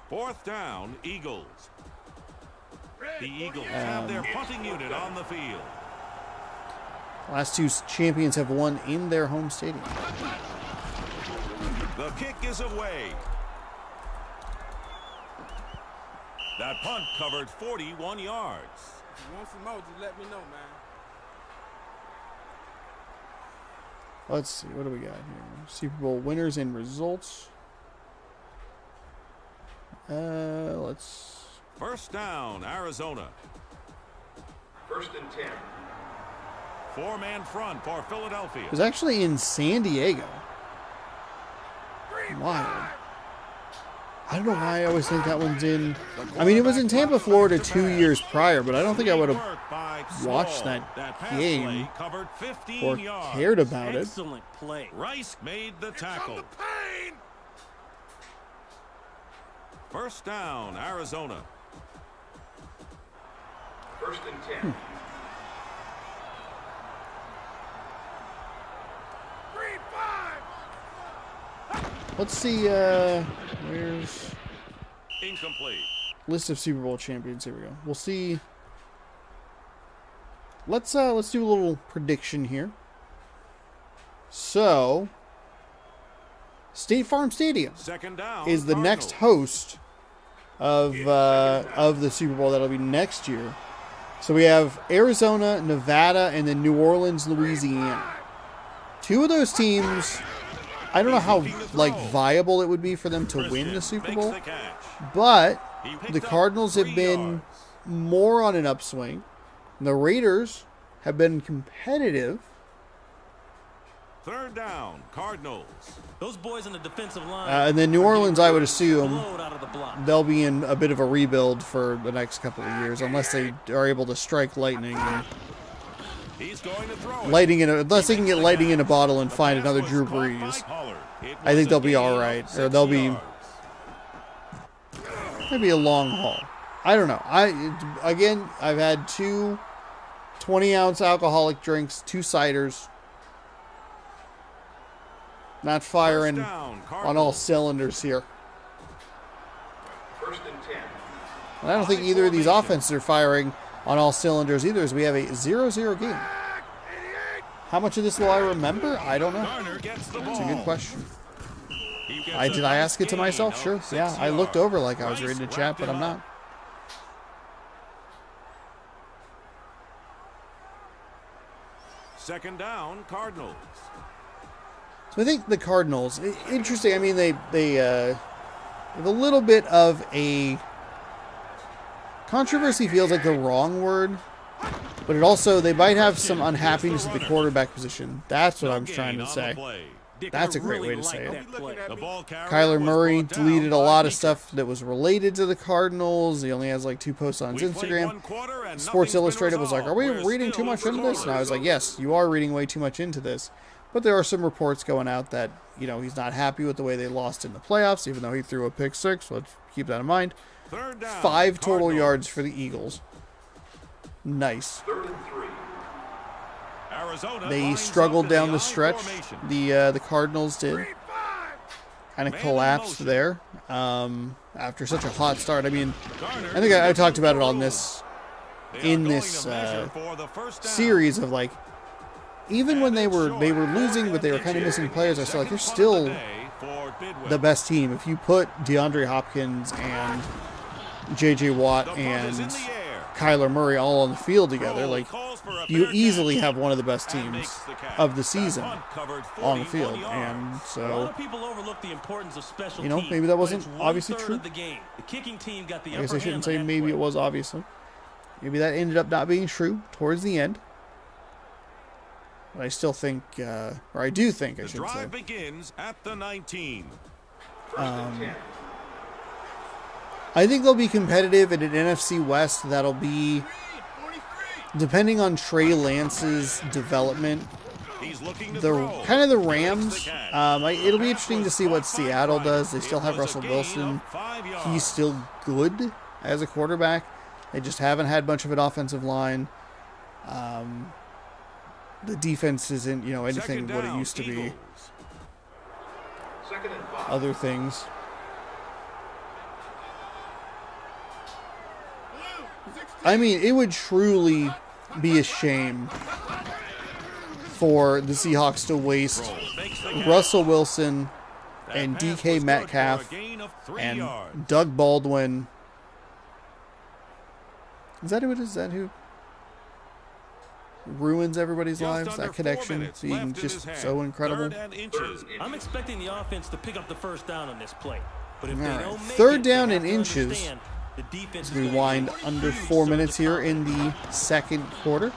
Fourth down, Eagles. The Eagles have their punting unit on the field. last two champions have won in their home stadium. The kick is away. That punt covered 41 yards. If you want some more, just let me know, man. Let's see, what do we got here? Super Bowl winners and results. Let's. First down, Arizona. First and 10. 4-man front for Philadelphia. It was actually in San Diego. Wild. I don't know why I always think that one's in. I mean, it was in Tampa, Florida 2 years prior, but I don't think I would have watched that game covered 15 or yards. cared about it. Excellent play. Rice made the tackle. First down, Arizona. First and 10. Let's see. Where's Incomplete. list of Super Bowl champions? Here we go. We'll see. Let's do a little prediction here. So, State Farm Stadium Second down is the Cardinals. next host of the Super Bowl. That'll be next year. So we have Arizona, Nevada, and then New Orleans, Louisiana. Two of those teams, I don't know how viable it would be for them to win the Super Bowl, Makes the catch. but He picked the up Cardinals have 3 been yards. more on an upswing. The Raiders have been competitive. Third down, Cardinals. Those boys in the defensive line. And then New Orleans, I would assume, Blowed out of the block. they'll be in a bit of a rebuild for the next couple of years, unless they are able to strike lightning. And He's going to throw it. unless they can get lightning in a bottle and find another Drew Brees, I think they'll be all right, or they'll be maybe a long haul. I don't know. I've had two 20-ounce alcoholic drinks, 2 ciders. Not firing on all cylinders here. First and 10. And I don't think either of these offenses are firing on all cylinders either, as we have a 0-0 game. How much of this will I remember? I don't know. Garner gets the ball. It's a good question. He gets Did a I nice ask it to gain myself? of Sure. 6 Yeah, I looked yards. over like I was Rice reading the chat, wrapped but him I'm up. not. Second down, Cardinals. So I think the Cardinals, interesting. I mean, they have a little bit of a controversy. Feels like the wrong word, but it also, they might have some unhappiness at the quarterback position. That's what I'm trying to say. Dick, That's I a great really way to say like it. that play. The ball carrier Kyler was Murray brought down deleted a by lot of Meekins. stuff that was related to the Cardinals. He only has like 2 posts on his We played Instagram. one quarter and Sports nothing's been Illustrated was like, "Are we resolved. We're reading too still much into this?" And I was like, "Yes, you are reading way too much into this." But there are some reports going out that, you know, he's not happy with the way they lost in the playoffs, even though he threw a pick 6. Let's keep that in mind. Third down, 5 total Cardinals. yards for the Eagles. Nice. 3rd and 3. Arizona They lines struggled up in down the the I stretch. formation. The Cardinals did. Kind of Man in collapsed motion. there after such a hot start. I mean, Garner I think I talked about it on this They are in going this to measure for the first down. series of like, even when they were losing, but they were kind of missing players, I feel like they're still the best team. If you put DeAndre Hopkins and J.J. Watt and Kyler Murray all on the field together, like, you easily have one of the best teams of the season on the field. And A lot so, of people overlook the importance of special You know, teams, maybe that but wasn't it's obviously 1/3 true. of the game. The kicking team got the I guess upper I shouldn't hand say on that maybe play. it was obviously. Maybe that ended up not being true towards the end. But I still think, or I do think, I The should say. drive begins at the 19. I think they'll be competitive in an NFC West that'll be, depending on Trey Lance's development, He's looking to the throw. kind of the Makes Rams. the catch. It'll be The interesting to pass see was what caught by Seattle Price. does. They still It have was a Russell gain Wilson. of 5 yards. He's still good as a quarterback. They just haven't had much of an offensive line. The defense isn't, anything Second what it down, used to be. Eagles. 2nd and 5. Other things. I mean, it would truly be a shame for the Seahawks to waste Makes the catch. Russell Wilson That and pass DK was good for a Metcalf gain of 3 and yards. Doug Baldwin. Is that who it is? Is that who ruins everybody's Just lives? under That 4 connection minutes being left in just his half. so incredible. 3rd and inches. I'm expecting the offense to pick up the first down on this play. But if All they right. don't make 3rd it, down they and have to inches. understand the defense is We gonna wind give under huge 4 surge minutes of here in the second quarter.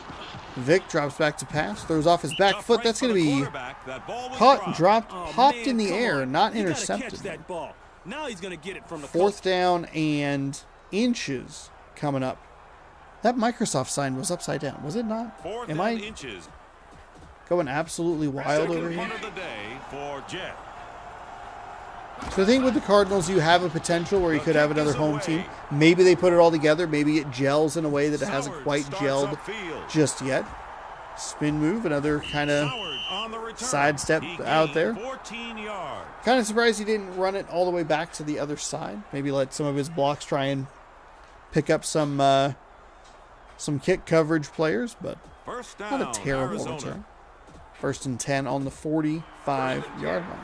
Vic drops back to pass, throws off his back Tough foot. break that's for going to the be quarterback. That ball was caught, dropped, Oh, popped man, in the come air, on. not You gotta intercepted. catch that ball. Now he's going to get it from the 4th down and inches coming up. That Microsoft sign was upside down, was it not? 4th Am and I inches. going absolutely wild over Second here? punt of the day for Jet. So I think with the Cardinals, you have a potential where you could have another home team. Maybe they put it all together. Maybe it gels in a way that it hasn't Soward quite starts gelled upfield. just yet. Spin move, another kind of Soward on the return. sidestep He out gained there. 14 yards. Kind of surprised he didn't run it all the way back to the other side. Maybe let some of his blocks try and pick up some kick coverage players, but First down, not a terrible Arizona. return. 1st and 10 on the 45-yard line.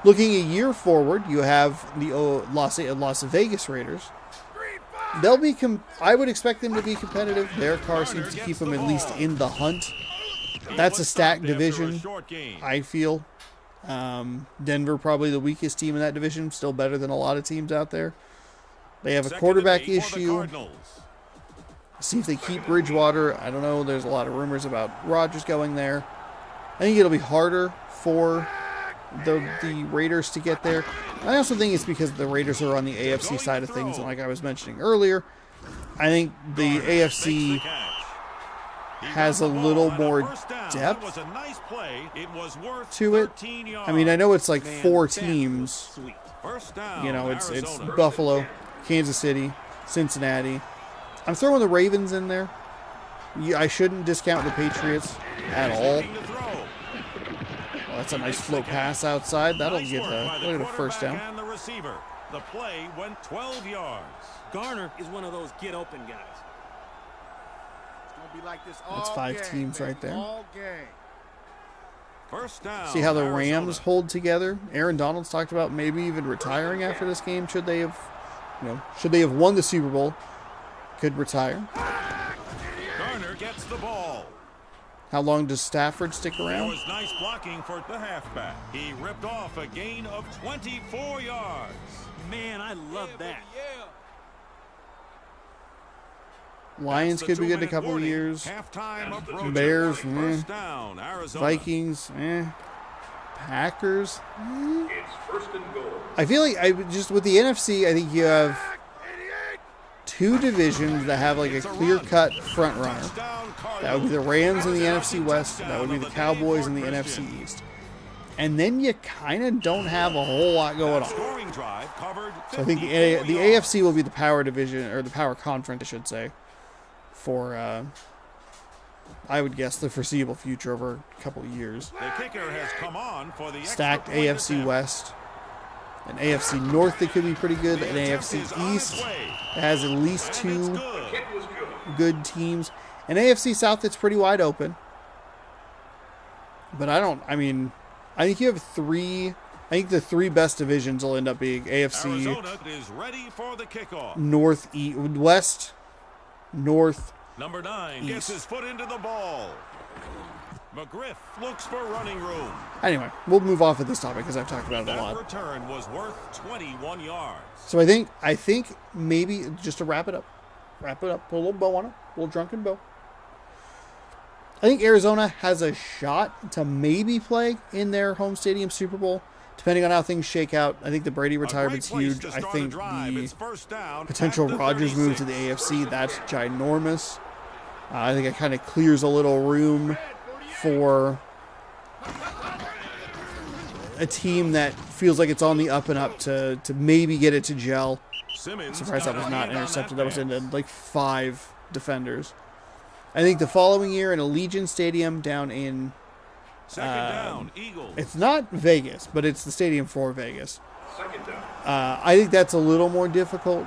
Looking a year forward, you have the Las Vegas Raiders. They'll be. I would expect them to be competitive. Their car seems to keep them at least in the hunt. That's a stacked division. I feel. Denver probably the weakest team in that division. Still better than a lot of teams out there. They have a quarterback issue. See if they keep Bridgewater. I don't know. There's a lot of rumors about Rodgers going there. I think it'll be harder for the Raiders to get there. I also think it's because the Raiders are on the AFC side of things, and like I was mentioning earlier, I think the AFC has a little more depth to it. I mean, I know it's like 4 teams. It's Buffalo, Kansas City, Cincinnati. I'm throwing the Ravens in there. I shouldn't discount the Patriots at all. That's a nice flow pass outside. That'll get a first down. The play went 12 yards. Garner is one of those get open guys. It's going to be like this all That's 5 game, teams baby, right there. all game. First down. See how the Arizona. Rams hold together. Aaron Donald's talked about maybe even retiring after this game. Should they have won the Super Bowl, could retire. Garner gets the ball. How long does Stafford stick There around? was nice blocking for the halfback. He ripped off a gain of 24 yards. Man, I love that. Lions That's the could be good in a 2-minute couple of warning. years. Halftime approaching. Bears, First down, Arizona. Vikings, Packers. It's first and goal. I feel like with the NFC, I think you have 2 divisions that have like a clear-cut front runner. Touchdown, Cardinals. That would be the Rams in the Arizona NFC West. That would be the touchdown of Cowboys day in the for NFC Christian. East. And then you kind of don't have a whole lot going on. Scoring drive covered. So I think the 54 yards. AFC will be the power division, or the power conference, I should say, for, I would guess, the foreseeable future over a couple of years. The kicker has come on for the Stacked extra point AFC attempt. West, an AFC North that could be pretty good, The an attempt AFC is on its East way. that has at least And it's 2 good. Kick was good. good teams, an AFC South that's pretty wide open. But I think you have 3. I think the 3 best divisions will end up being AFC Arizona is ready for the kickoff. North, West, North. Number 9 gets East. his foot into the ball. McGriff looks for running room. Anyway, we'll move off of this topic because I've talked about it a That lot. return was worth 21 yards. So I think maybe just to wrap it up, put a little bow on it, a little drunken bow. I think Arizona has a shot to maybe play in their home stadium Super Bowl, depending on how things shake out. I think the Brady retirement's A great place huge. to I start think a drive. the It's first down potential at the Rodgers move 36. to the AFC, that's ginormous. I think it kind of clears a little room for a team that feels like it's on the up and up to maybe get it to gel. Simmons Surprised that got was a not hand on intercepted. That was pass. into like 5 defenders. I think the following year in Allegiant Stadium down in, Second down, Eagles. it's not Vegas, but it's the stadium for Vegas. Second down. I think that's a little more difficult.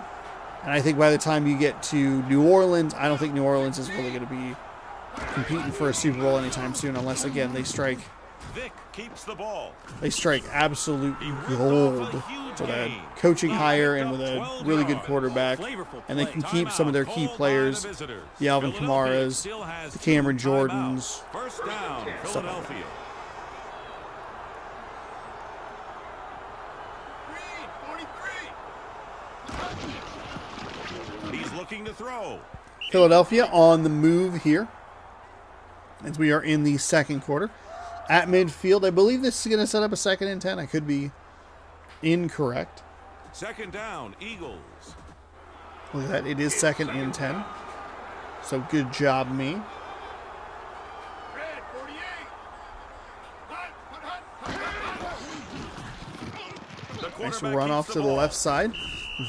And I think by the time you get to New Orleans, I don't think New Orleans is really going to be competing for a Super Bowl anytime soon, unless again they strike Vic keeps the ball. absolute He ripped gold off a huge with a gain. coaching He hire picked and up with a 12 really good yards. quarterback. Flavorful And they play. can keep some of their key Timeout players, called by the visitors. the Alvin Philadelphia Kamaras, still has the Cameron 2 timeouts. Jordans. First down, like that. Philadelphia. He's looking to throw. Philadelphia on the move here as we are in the second quarter. At midfield, I believe this is going to set up a 2nd and 10. I could be incorrect. Second down, Eagles. Look at that. It is 2nd and 10. So good job, me. Red 48. Hot, hot, hot. The Nice quarterback run keeps off the to the ball. left side.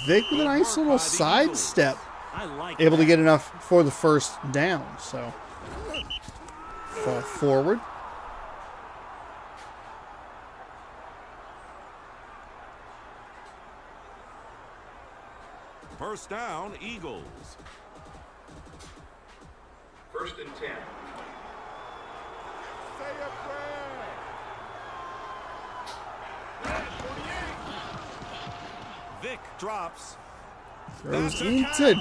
Vic with a nice little sidestep. I like Able to that. get enough for the first down. So fall forward. First down, Eagles. First and 10. Say a prayer. Red 48. Vic drops. Throws That's a into catch.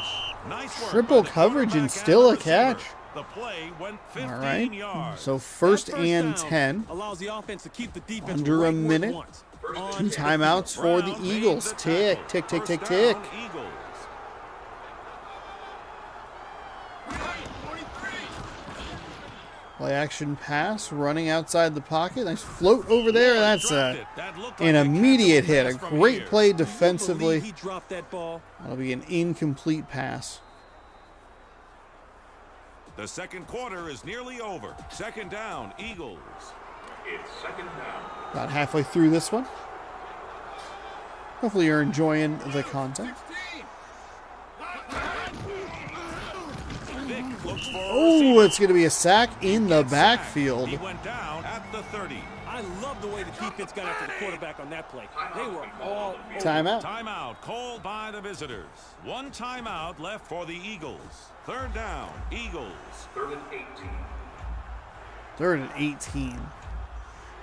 Nice work triple by the coverage and quarterback still the a catch. receiver. The play went 15 All right. yards. So That first and down 10. allows the offense to keep the defense Under a right where it minute. wants. First On 2 and 10. timeouts for the Brown made Eagles. the Tick, tackle. tick, tick, First tick, down, tick. Eagles. Play action pass, running outside the pocket. Nice float over there. That's Dropped it. That looked like an a immediate hit. A catchable pass from great here. play Believe defensively. he dropped that ball. That'll be an incomplete pass. The second quarter is nearly over. Second down, Eagles. It's second down. About halfway through this one. Hopefully you're enjoying the content. 16. Vic looks for a Oh, receiver. it's going to be a sack in the backfield. He went down at the 30. I I love the way the defense got after the quarterback on that play. They were all over. Timeout. Timeout called by the visitors. One timeout left for the Eagles. Third down, Eagles. 3rd and 18. 3rd and 18.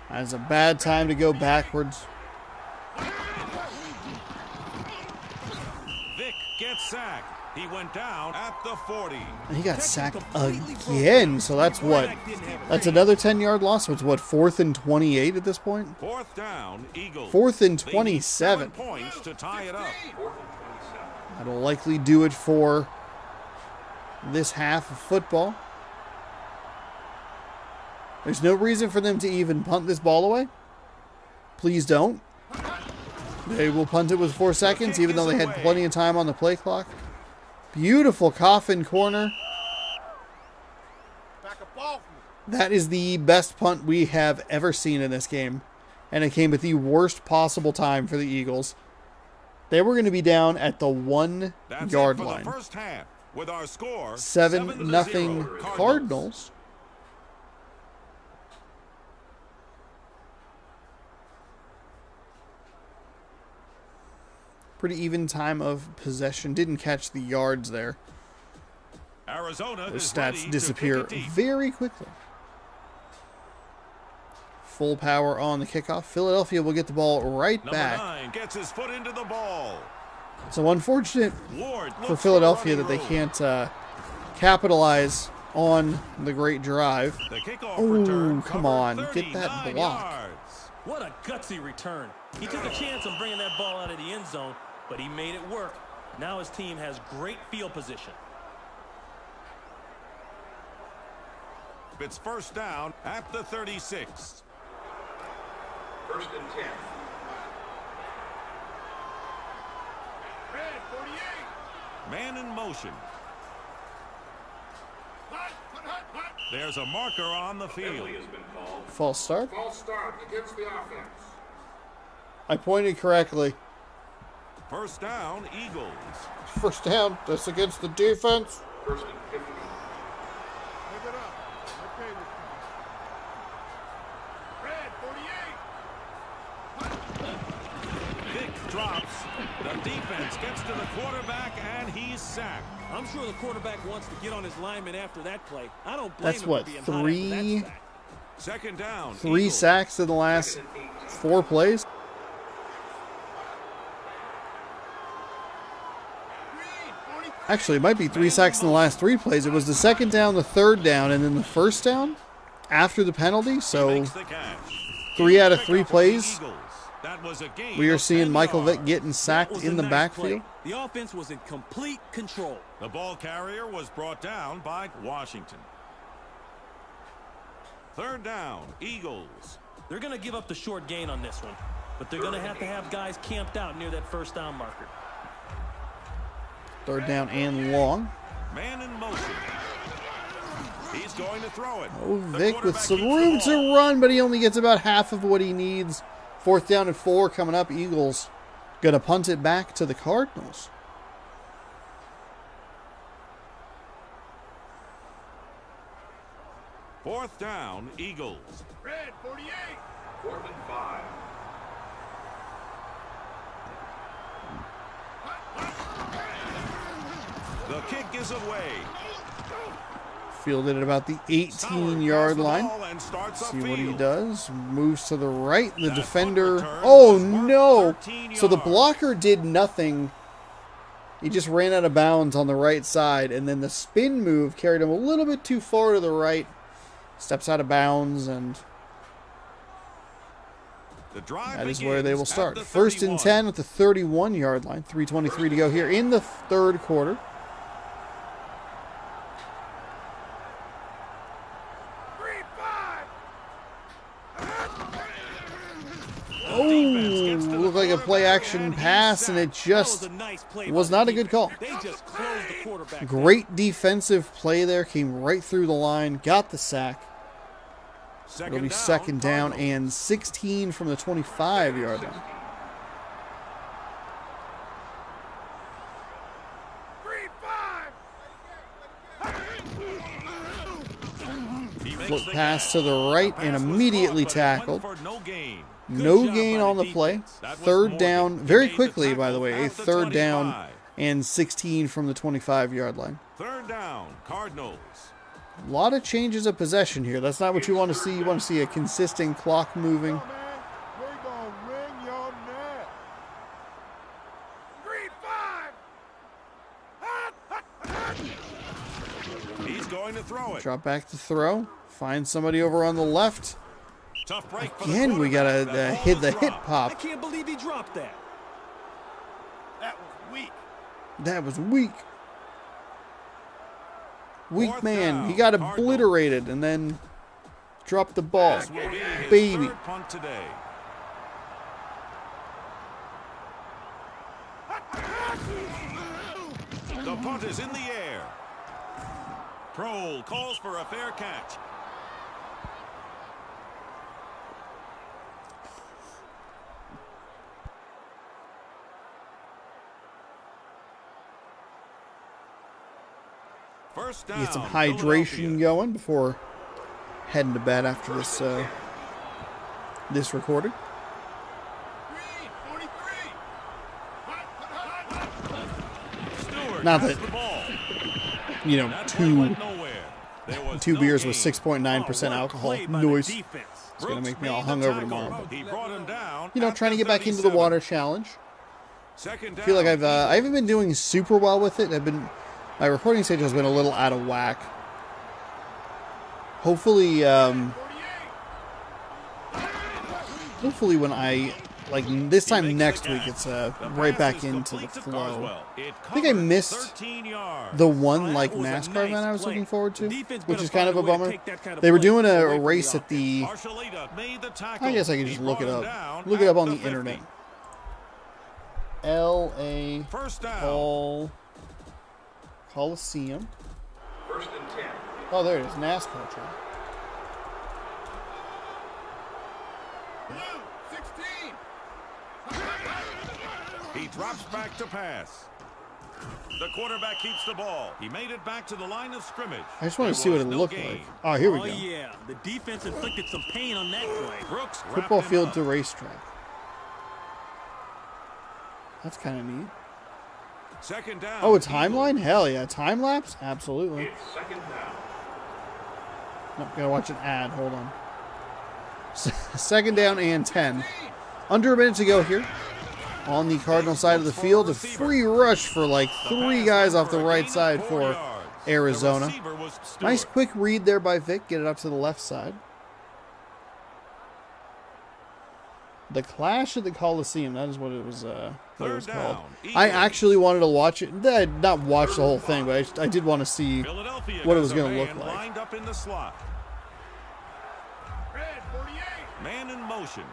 That's a bad time to go backwards. Vick gets sacked. He went down at the 40. And he got sacked again. So that's what? That's another 10-yard loss. So it's what, 4th and 28 at this point? 4th down, Eagles. 4th and They need 27. 7 points to tie it up. That'll likely do it for this half of football. There's no reason for them to even punt this ball away. Please don't. They will punt it with 4 seconds, even though they had plenty of time on the play clock. Beautiful coffin corner. Back up off me. That is the best punt we have ever seen in this game. And it came at the worst possible time for the Eagles. They were going to be down at the 1 That's yard it for line. the first half, with our score 7-0 Cardinals. Pretty even time of possession. Didn't catch the yards there. Arizona Those is ready stats to disappear kick it deep. very quickly. Full power on the kickoff. Philadelphia will get the ball right Number back. 9 gets his foot into the ball. So unfortunate Ward for looks Philadelphia a that they running can't capitalize on the great drive. room. The kickoff Ooh, return come covered on, get 39 that block. yards. What a gutsy return. He took a chance on bringing that ball out of the end zone, but he made it work. Now his team has great field position. It's first down at the 36. 1st and 10. Red 48. Man in motion. Hut, hut, hut, hut. There's a marker on the field. Penalty has been called. False start. False start against the offense. I pointed correctly. First down, Eagles. First down. That's against the defense. 1st and 15. Give it up. Okay with me. Red 48. Vick drops. The defense gets to the quarterback, and he's sacked. I'm sure the quarterback wants to get on his lineman after that play. I don't blame That's him what, for being hot after that sack. Second down, 3 Eagles. sacks in the last 4 plays. Green 43. Actually, it might be 3 sacks in the last 3 plays. It was the second down, the third down, and then the first down after the penalty. So Makes the catch. 3 out of Pick 3 up for the plays. Eagles. That was a gain We are of seeing 10 Michael yards. Vick getting That sacked was in a the nice backfield. play. The offense was in complete control. The ball carrier was brought down by Washington. Third down, Eagles. They're going to give up the short gain on this one, but they're going to have guys camped out near that first down marker. Third down and long. Man in motion. He's going to throw it. Oh, The Vic with quarterback some keeps the room ball. to run, but he only gets about half of what he needs. 4th down and 4 coming up. Eagles gonna punt it back to the Cardinals. Fourth down, Eagles. Red 48. 4th and 5. The kick is away. Fielded at about the Sauer 18-yard grabs the line. ball and starts See what he upfield. does. Moves to the right. The That defender. punt return Oh was worth no! 13 So the yards. blocker did nothing. He just ran out of bounds on the right side, and then the spin move carried him a little bit too far to the right. Steps out of bounds, and The drive that is where they will begins at start. the 1st and 31. 10 at the 31-yard line. 3:23 to go here in the third quarter. Green 5. The defense gets to the Looked like a play quarterback, action and he's pass, and sacked. it just That was a nice play was by not the a good call. They just closed the quarterback. Great defensive play there. Came right through the line. Got the sack. It'll be second down Cardinals. and 16 from the 25-yard line. Green 5. He Flip pass to the right and immediately tackled. No gain. No job gain by the on the play. defense. That was Third Morgan down, who very made the quickly, by the tackle way. A at the third down 25. and 16 from the 25-yard line. Third down, Cardinals. A lot of changes of possession here. That's not what you want to see. You want to see a consistent clock moving. We're gonna wring your neck. Green 5. He's going to throw it. Drop back to throw. Find somebody over on the left. Tough break for the Again, we got quarterback. to That hit ball the is hit dropped. I pop. can't believe he dropped that. That was weak. That was weak. Weak Fourth man. down, He got Cardinals. obliterated and then dropped the ball. This will be his Baby. third punt today. The punt is in the air. Prohl calls for a fair catch. First down. Get some hydration Philadelphia. going before heading to bed after this recording. Green 43. Hot, hot, hot, hot. Stewart Not has that- the ball. You know, That play went two nowhere. There was two no beers gain. with 6.9% Oh, what a alcohol. play by the Noise. defense. It's going to Brooks make me all made the hungover tackle. tomorrow. He brought him down. You know, at trying to the get back into the 37. water challenge. Second down. I feel like I haven't been doing super well with it. My recording schedule has been a little out of whack. Hopefully, 48. hopefully when I this He time makes next the week, catch. it's The right pass back is into the complete to flow. Carswell. It I think I covered missed 13 yards. The one That was a NASCAR nice event I was play. looking forward to, The defense which better is kind of a find a way to bummer. take that kind of They were play doing away a from the race at the. Archuleta made the tackle. I guess I could He just look it brought him up. down Look it at up on the the 50. internet. L.A. First down. Paul Coliseum. First and 10. Oh, there it is. NASCAR track. Blue 16. He drops back to pass. The quarterback keeps the ball. He made it back to the line of scrimmage. I just want to There see what was it no looked gain. like. Oh, here we Oh, go. yeah. The defense inflicted some pain on that play. Brooks Football wrapped him field up. to racetrack. That's kind of neat. Second down. Oh, a timeline? Hell yeah. Time lapse? Absolutely. It's second down. Nope, gotta watch an ad. Hold on. Second down and 10. Under a minute to go here. On the Cardinal side of the field. A free rush for like The three pass guys went off for the a right gain of side 4 for yards. Arizona. The receiver was Stewart. Nice quick read there by Vic. Get it up to the left side. The Clash of the Coliseum. That is what it was, what it was Third called. down, I Eagles. actually wanted to watch it. Not watch the whole thing, but I did want to see Philadelphia what it has was a gonna man look like. Lined up in the slot. Red 48. Man in motion.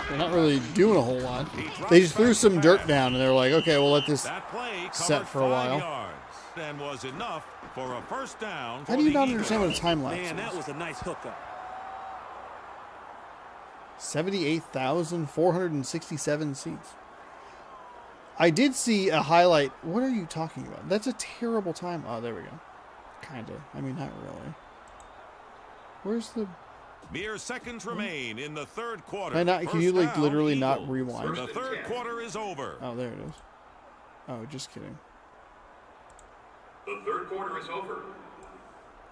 They're not really doing a whole lot. They just threw some dirt down, and they're like, okay, we'll let this. That play Set covered for a 5 while. yards and was enough for a first down. How do you not understand what a time lapse Man, that is? was a nice hookup. 78,467 seats. I did see a highlight. What are you talking about? That's a terrible time. Oh, there we go. Kind of. I mean, not really. Where's the... Mere seconds remain in the third quarter. Can I not- can First you, like, down, literally not Eagles. rewind? The third quarter is over. Oh, there it is. Oh, just kidding. The third quarter is over.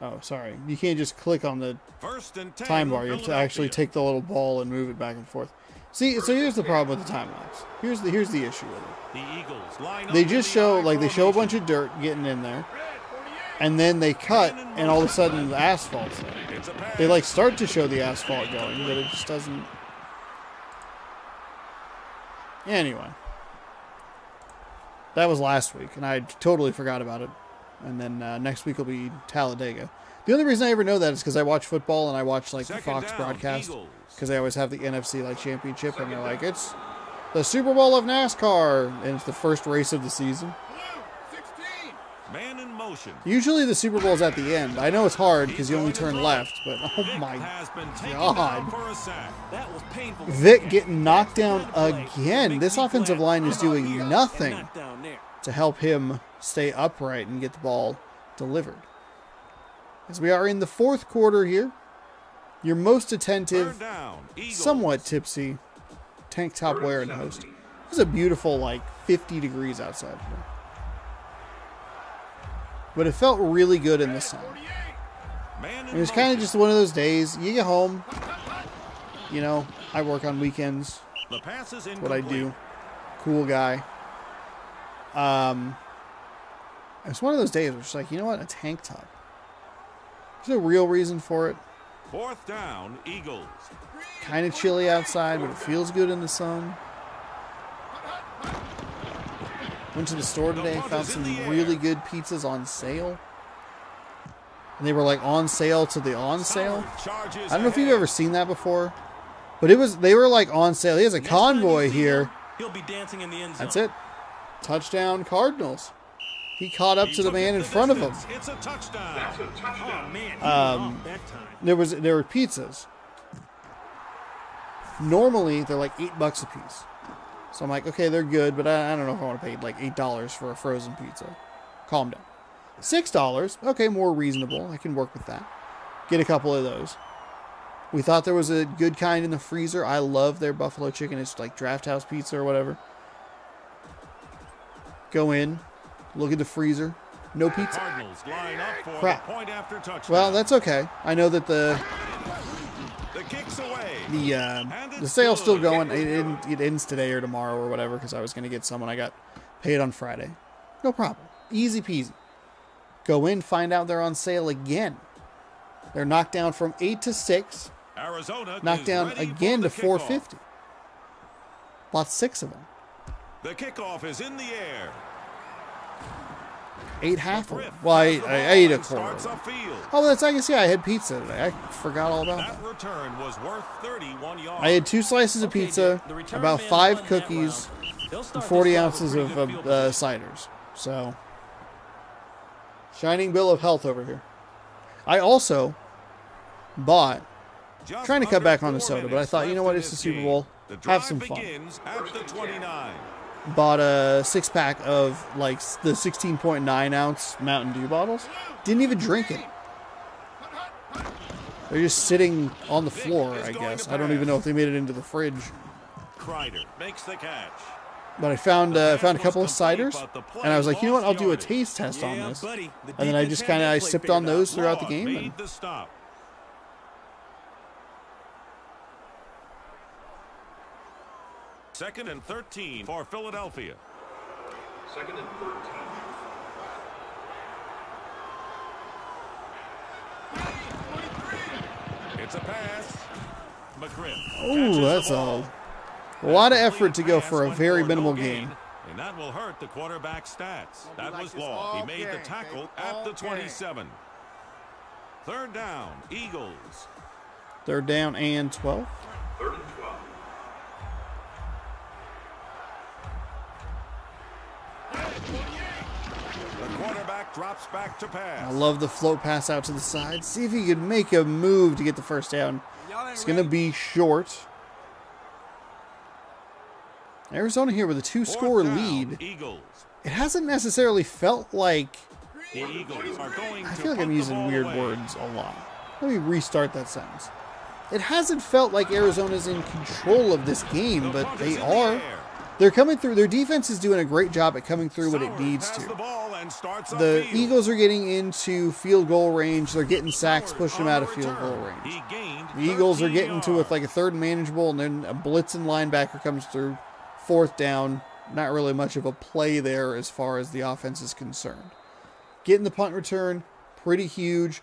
Oh, sorry. You can't just click on the First and 10. time bar. You have to actually Philadelphia. take the little ball and move it back and forth. See, so here's the problem with the time lapse. Here's the issue with it. The Eagles line up They in just the show I they show a bunch formation. of dirt getting in there, Red 48. and then they cut, and all of a sudden the asphalt's there. It's a pass. They like start to show the asphalt going, but it just doesn't. Anyway, that was last week, and I totally forgot about it. And then next week will be Talladega. The only reason I ever know that is because I watch football and I watch like the Second Fox down, broadcast Eagles. because they always have the NFC like championship, and they're like it's the Super Bowl of NASCAR, and it's the first race of the season. Blue 16. Man in motion. Usually the Super Bowl's at the end. I know it's hard because you only turn left, but oh Vic my has been taken God. down for a sack. That was painful. Vic getting knocked down That play again. makes This me offensive glad line is I'm out doing here and nothing not down there. to help him stay upright and get the ball delivered. As we are in the fourth quarter here, your most attentive, Third down, Eagles. somewhat tipsy, tank top wearing host. It's a beautiful, like, 50 degrees outside here. But it felt really good in the sun. Man in It was kind of motion. just one of those days. You get home, you know, I work on weekends. The pass is What I incomplete. do. Cool guy. It's one of those days where it's like, you know what? A tank top. There's no real reason for it. Fourth down, Eagles. Kind of chilly outside, but it feels good in the sun. Went to the store today, found some really good pizzas on sale. And they were like on sale to the on sale. Charges I don't know if you've ahead. ever seen that before, but they were like on sale. He has a Next time you convoy see here. him, he'll be dancing in the end zone. That's it. Touchdown Cardinals. He caught up He to the took man it in the front of him. distance. It's a touchdown. That's a Oh, touchdown. man. He went off that time. There were pizzas. Normally they're like $8 a piece. So I'm like, okay, they're good, but I don't know if I want to pay like $8 for a frozen pizza. Calm down. $6, okay, more reasonable. I can work with that. Get a couple of those. We thought there was a good kind in the freezer. I love their buffalo chicken. It's like Draft House pizza or whatever. Go in, look at the freezer. No pizza. Cardinals line up for Crap. the point after touchdown. Well, that's okay. I know that the kick's away. the sale's still going. It ends today or tomorrow or whatever because I was going to get someone. I got paid on Friday. No problem. Easy peasy. Go in, find out they're on sale again. They're knocked down from 8 to 6. Arizona Knocked is down ready again for to the kickoff. 450. Bought 6 of them. The kickoff is in the air. 8 half of them. Griff Well, I has the ball ate a and quarter. starts upfield. Oh, that's, I guess, yeah, I had pizza today. I forgot all about that. That return was worth 31 yards. I had 2 slices of Okay, pizza, the return about man 5 won that cookies, round. They'll and start 40 this drive ounces with of pretty good field position. ciders. So, shining bill of health over here. I also bought, Just trying to cut under back on the 4 soda, but I minutes thought, you know left what, in it's the this Super game. Bowl. The Have drive some fun. begins at the 29. Bought a 6-pack of like the 16.9 ounce Mountain Dew bottles. Didn't even drink it. They're just sitting on the floor, I guess. I don't even know if they made it into the fridge. Kreider makes the catch. But I found a couple of ciders, and I was like, you know what? I'll do a taste test on Yeah, this. buddy. The And then I defense just had kind of that I play sipped on figured out. those throughout the Law game. made And the stop. Second and 13 for Philadelphia. Second and 13. It's a pass. McGriff. oh, that's a lot of effort to go for a very minimal gain. And that will hurt the quarterback's stats. That was Law. He made the tackle at the 27. Third down, Eagles. Third down and 12. Third and 12. The quarterback drops back to pass. I love the float pass out to the side. See if he could make a move to get the first down. It's going to be short. Arizona here with a 2-score Fourth down, lead. Eagles. It hasn't necessarily felt like... The Eagles are going I to feel like put I'm the using ball weird away. words a lot. Let me restart that sentence. It hasn't felt like Arizona's in control of this game, The but punt they is in the are. air. They're coming through. Their defense is doing a great job at coming through when it Sauer needs has the to. ball and starts The upfield. Eagles are getting into field goal range. They're getting sacks, pushing them out of field goal range. He gained The Eagles are 13 getting to it yards. like a third and manageable, and then a blitzing linebacker comes through. Fourth down. Not really much of a play there as far as the offense is concerned. Getting the punt return, pretty huge.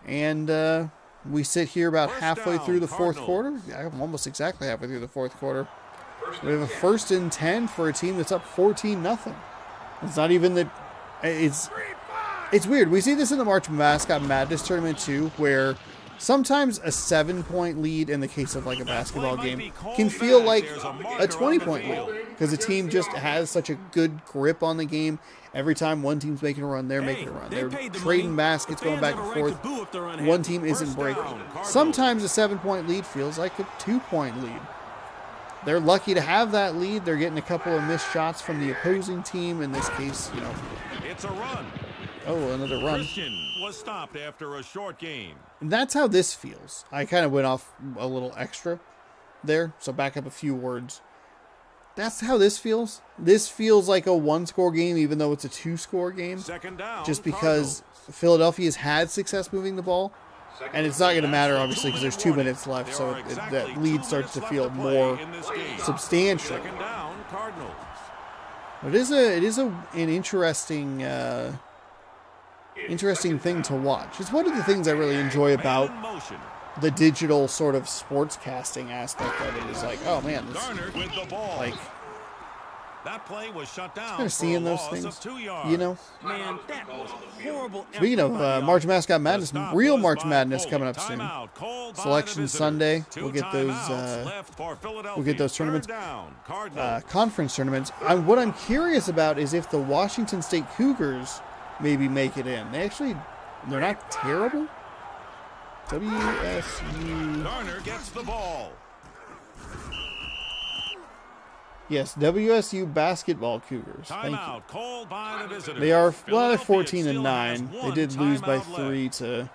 And we sit here about First halfway down, through the fourth Cardinals. quarter. Yeah, I'm almost exactly halfway through the fourth quarter. We have a 1st and 10 for a team that's up 14-0. It's not even that. It's weird. We see this in the March Mascot Madness tournament too, where sometimes a 7-point lead in the case of like a basketball game can feel like a 20-point lead because the team just has such a good grip on the game. Every time one team's making a run, they're making a run. they They're paid the trading money. baskets, The going fans back and have a right forth. to boo if they're unhappy. One team isn't First breaking. down, Cardinals. Sometimes a 7-point lead feels like a 2-point lead. They're lucky to have that lead. They're getting a couple of missed shots from the opposing team. In this case, It's a run. Oh, another run. Christian was stopped after a short game. And that's how this feels. I kind of went off a little extra there, so back up a few words. That's how this feels. This feels like a one-score game, even though it's a two-score game. Second down, Just because Philadelphia's had success moving the ball. And it's not going to matter, obviously, because there's 2 minutes left, so that lead starts to feel more substantial. Second down, Cardinals. But it is an interesting thing to watch. It's one of the things I really enjoy about Man in motion. the digital sort of sportscasting aspect of it. Is like, oh man, this, Garner with the ball. like, That play was shut down. kind of seeing for a those loss things, of 2 yards. you know. Man, that was horrible. Speaking of effort by the March Mascot The Madness, stop real was March by Madness Foley. coming up soon. Timeout called by Selection the visitors. Sunday. 2 We'll get those, timeouts left for Philadelphia. we'll get those tournaments. Third down, Cardinals. Conference tournaments. What I'm curious about is if the Washington State Cougars maybe make it in. They're not terrible. WSU. Garner gets the ball. Yes, WSU basketball Cougars. Thank you. Timeout called by the visitors. They are Philadelphia 14 and still 9. has They one did lose by timeout 3 left. to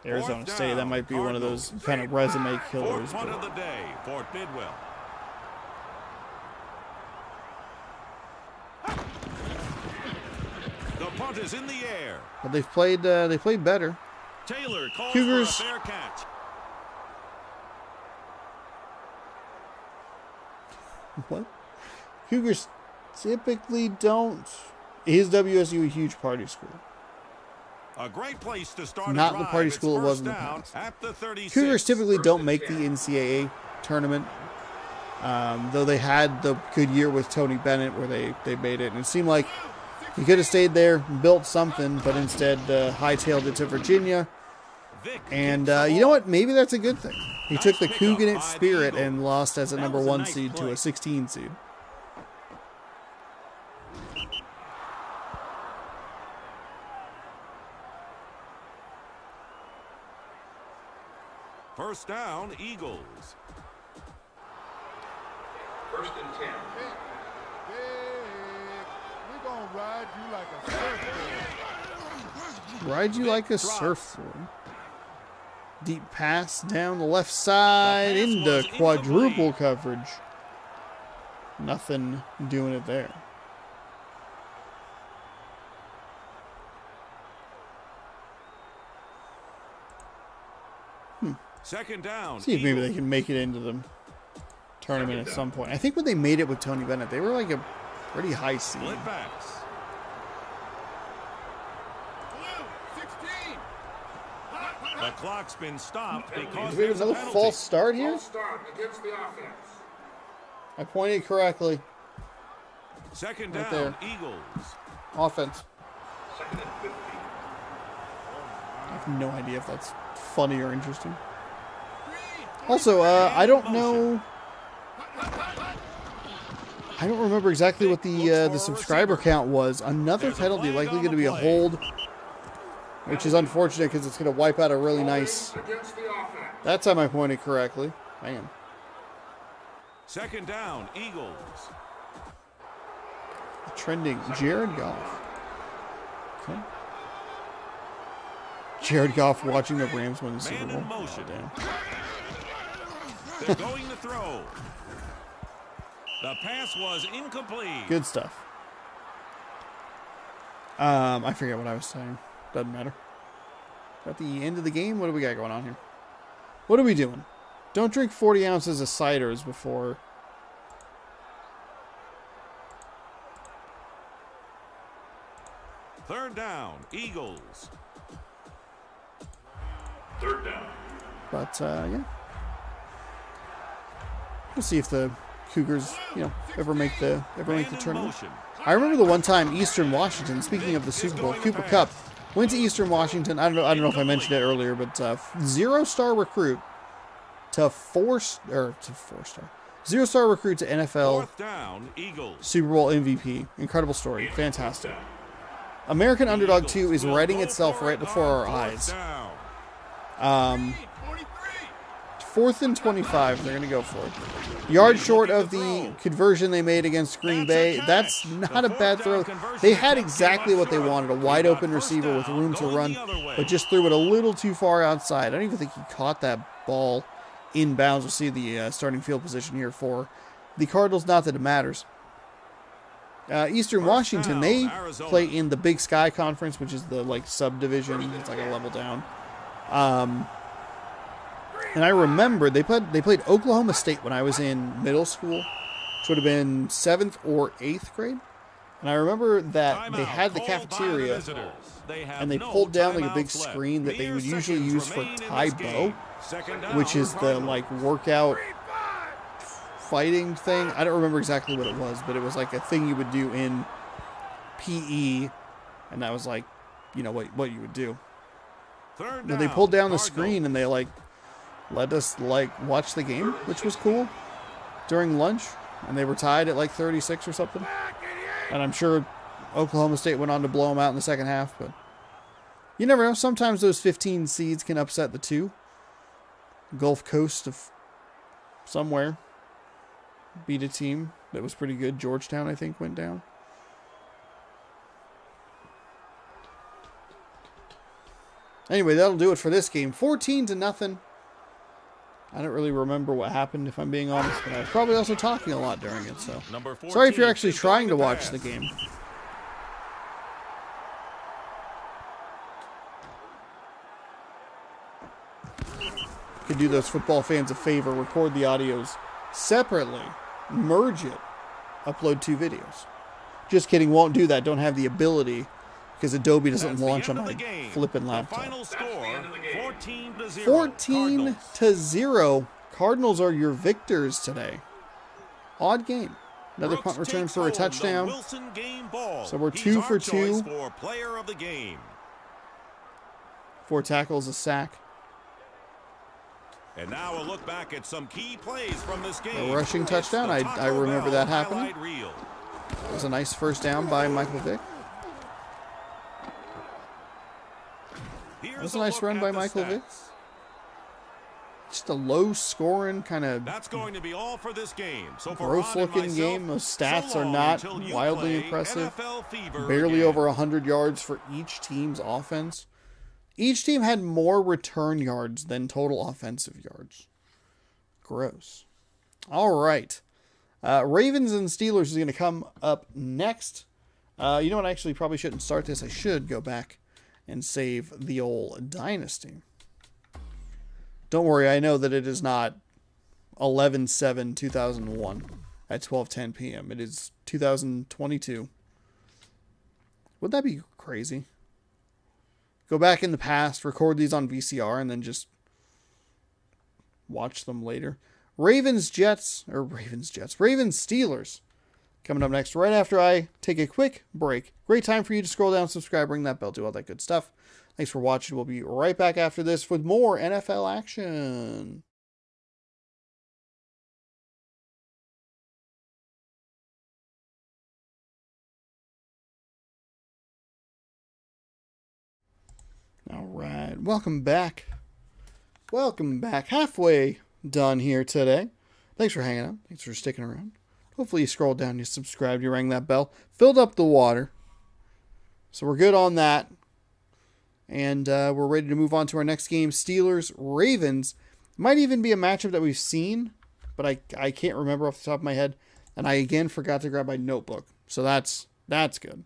Arizona Fourth State. That down, might be one of those Cardinals. kind of resume killers. Fourth punt But of the day, Fort Bidwell. The punt is in the air. they played better. Taylor calls Cougars. for a fair catch. What? Cougars typically don't. Is WSU a huge party school? A great place to start. Not a the drive. party It's school it was first in the down past. At the 36. Cougars typically don't make the NCAA tournament, though they had the good year with Tony Bennett where they made it. And it seemed like he could have stayed there, built something, but instead hightailed it to Virginia. Vic And kicks the you know ball. what? Maybe that's a good thing. He Nice took the pickup Couganate by the spirit Eagles. and lost as a That number was a 1 nice seed to play. a 16 seed. First down, Eagles. First and 10. Big. We're going to ride you like a surfboard. Ride you like a surfboard. Deep pass down the left side The pass into was quadruple incomplete. coverage. Nothing doing it there. Second down. See if maybe they Eagles. can make it into the tournament at some point. I think when they made it with Tony Bennett, they were like a pretty high seed. Split backs. Blue, 16. The clock's been stopped because Do we have there's a another penalty. false start here? False start against the offense. I pointed correctly. Second Right down, there. Eagles. Offense. Second and 15. I have no idea if that's funny or interesting. Green, Also, I don't know. I don't remember exactly what the subscriber count was. Another There's a penalty, flag likely on going to the be a play. hold, which is unfortunate because it's going to wipe out a really nice. Against the offense. That time I pointed correctly. Man, Second down, Eagles. trending. Jared Goff. Okay. Jared Goff watching the Rams win the Super Man Bowl. in motion. Damn. They're going to throw. The pass was incomplete. Good stuff. I forget what I was saying. Doesn't matter. At the end of the game, what do we got going on here? What are we doing? Don't drink 40 ounces of ciders before. Third down, Eagles. Third down. But yeah, we'll see if the Cougars, ever make the Man in tournament. motion. I remember the one time Eastern Washington. Speaking of the Super Bowl, Cooper Kupp went to Eastern Washington. I don't know if I mentioned it earlier, but 0-star recruit to 4-star, 0-star recruit to NFL Fourth down, Eagles. Super Bowl MVP. Incredible story. Fantastic. American Underdog 2 is Will writing go itself for right it before on our fourth eyes. down. Green, 43. 4th and 25. They're going to go for it. Yard short of the conversion they made against Green Bay. That's not a bad throw. They had exactly what they wanted, a wide open receiver with room to run, but just threw it a little too far outside. I don't even think he caught that ball inbounds. We'll see the starting field position here for the Cardinals. Not that it matters. Eastern Washington, they play in the Big Sky Conference, which is the subdivision. It's like a level down. And I remember they played Oklahoma State when I was in middle school, which would have been 7th or 8th grade. And I remember that they had the cafeteria, and they pulled down like a big screen that they would usually use for Tai Bo, which is the workout fighting thing. I don't remember exactly what it was, but it was like a thing you would do in PE, and that was what you would do. They pulled down the screen and they let us watch the game, which was cool, during lunch, and they were tied at 36 or something. And I'm sure Oklahoma State went on to blow them out in the second half, but you never know. Sometimes those 15 seeds can upset the 2. Gulf Coast of somewhere beat a team that was pretty good. Georgetown, I think, went down. Anyway, that'll do it for this game. 14-0. I don't really remember what happened, if I'm being honest, but I was probably also talking a lot during it, so sorry if you're actually trying to watch the game. Could do those football fans a favor, record the audios separately, merge it, upload 2 videos. Just kidding, won't do that. Don't have the ability because Adobe doesn't launch on my flippin' laptop. 14-0. Cardinals are your victors today. Odd game. Another punt return for a touchdown. So we're 2 for 2. 4 tackles, a sack. And now a look back at some key plays from this game. A rushing touchdown. I remember that happening. It was a nice first down by Michael Vick. That was a nice run by Michael Vick. Just a low-scoring kind of that's going to be all for this game. So gross-looking game. Those stats are not wildly impressive. Barely over 100 yards for each team's offense. Each team had more return yards than total offensive yards. Gross. All right. Ravens and Steelers is going to come up next. You know what? I actually probably shouldn't start this. I should go back and save the old dynasty. Don't worry. I know that it is not 11/7/2001 at 12:10 p.m. It is 2022. Would that be crazy? Go back in the past, record these on VCR, and then just watch them later. Ravens Steelers coming up next, right after I take a quick break. Great time for you to scroll down, subscribe, ring that bell, do all that good stuff. Thanks for watching. We'll be right back after this with more NFL action. All right, welcome back. Welcome back. Halfway done here today. Thanks for hanging out. Thanks for sticking around. Hopefully you scrolled down, you subscribed, you rang that bell, filled up the water. So we're good on that. And we're ready to move on to our next game, Steelers-Ravens. Might even be a matchup that we've seen, but I can't remember off the top of my head. And I again forgot to grab my notebook. So that's good.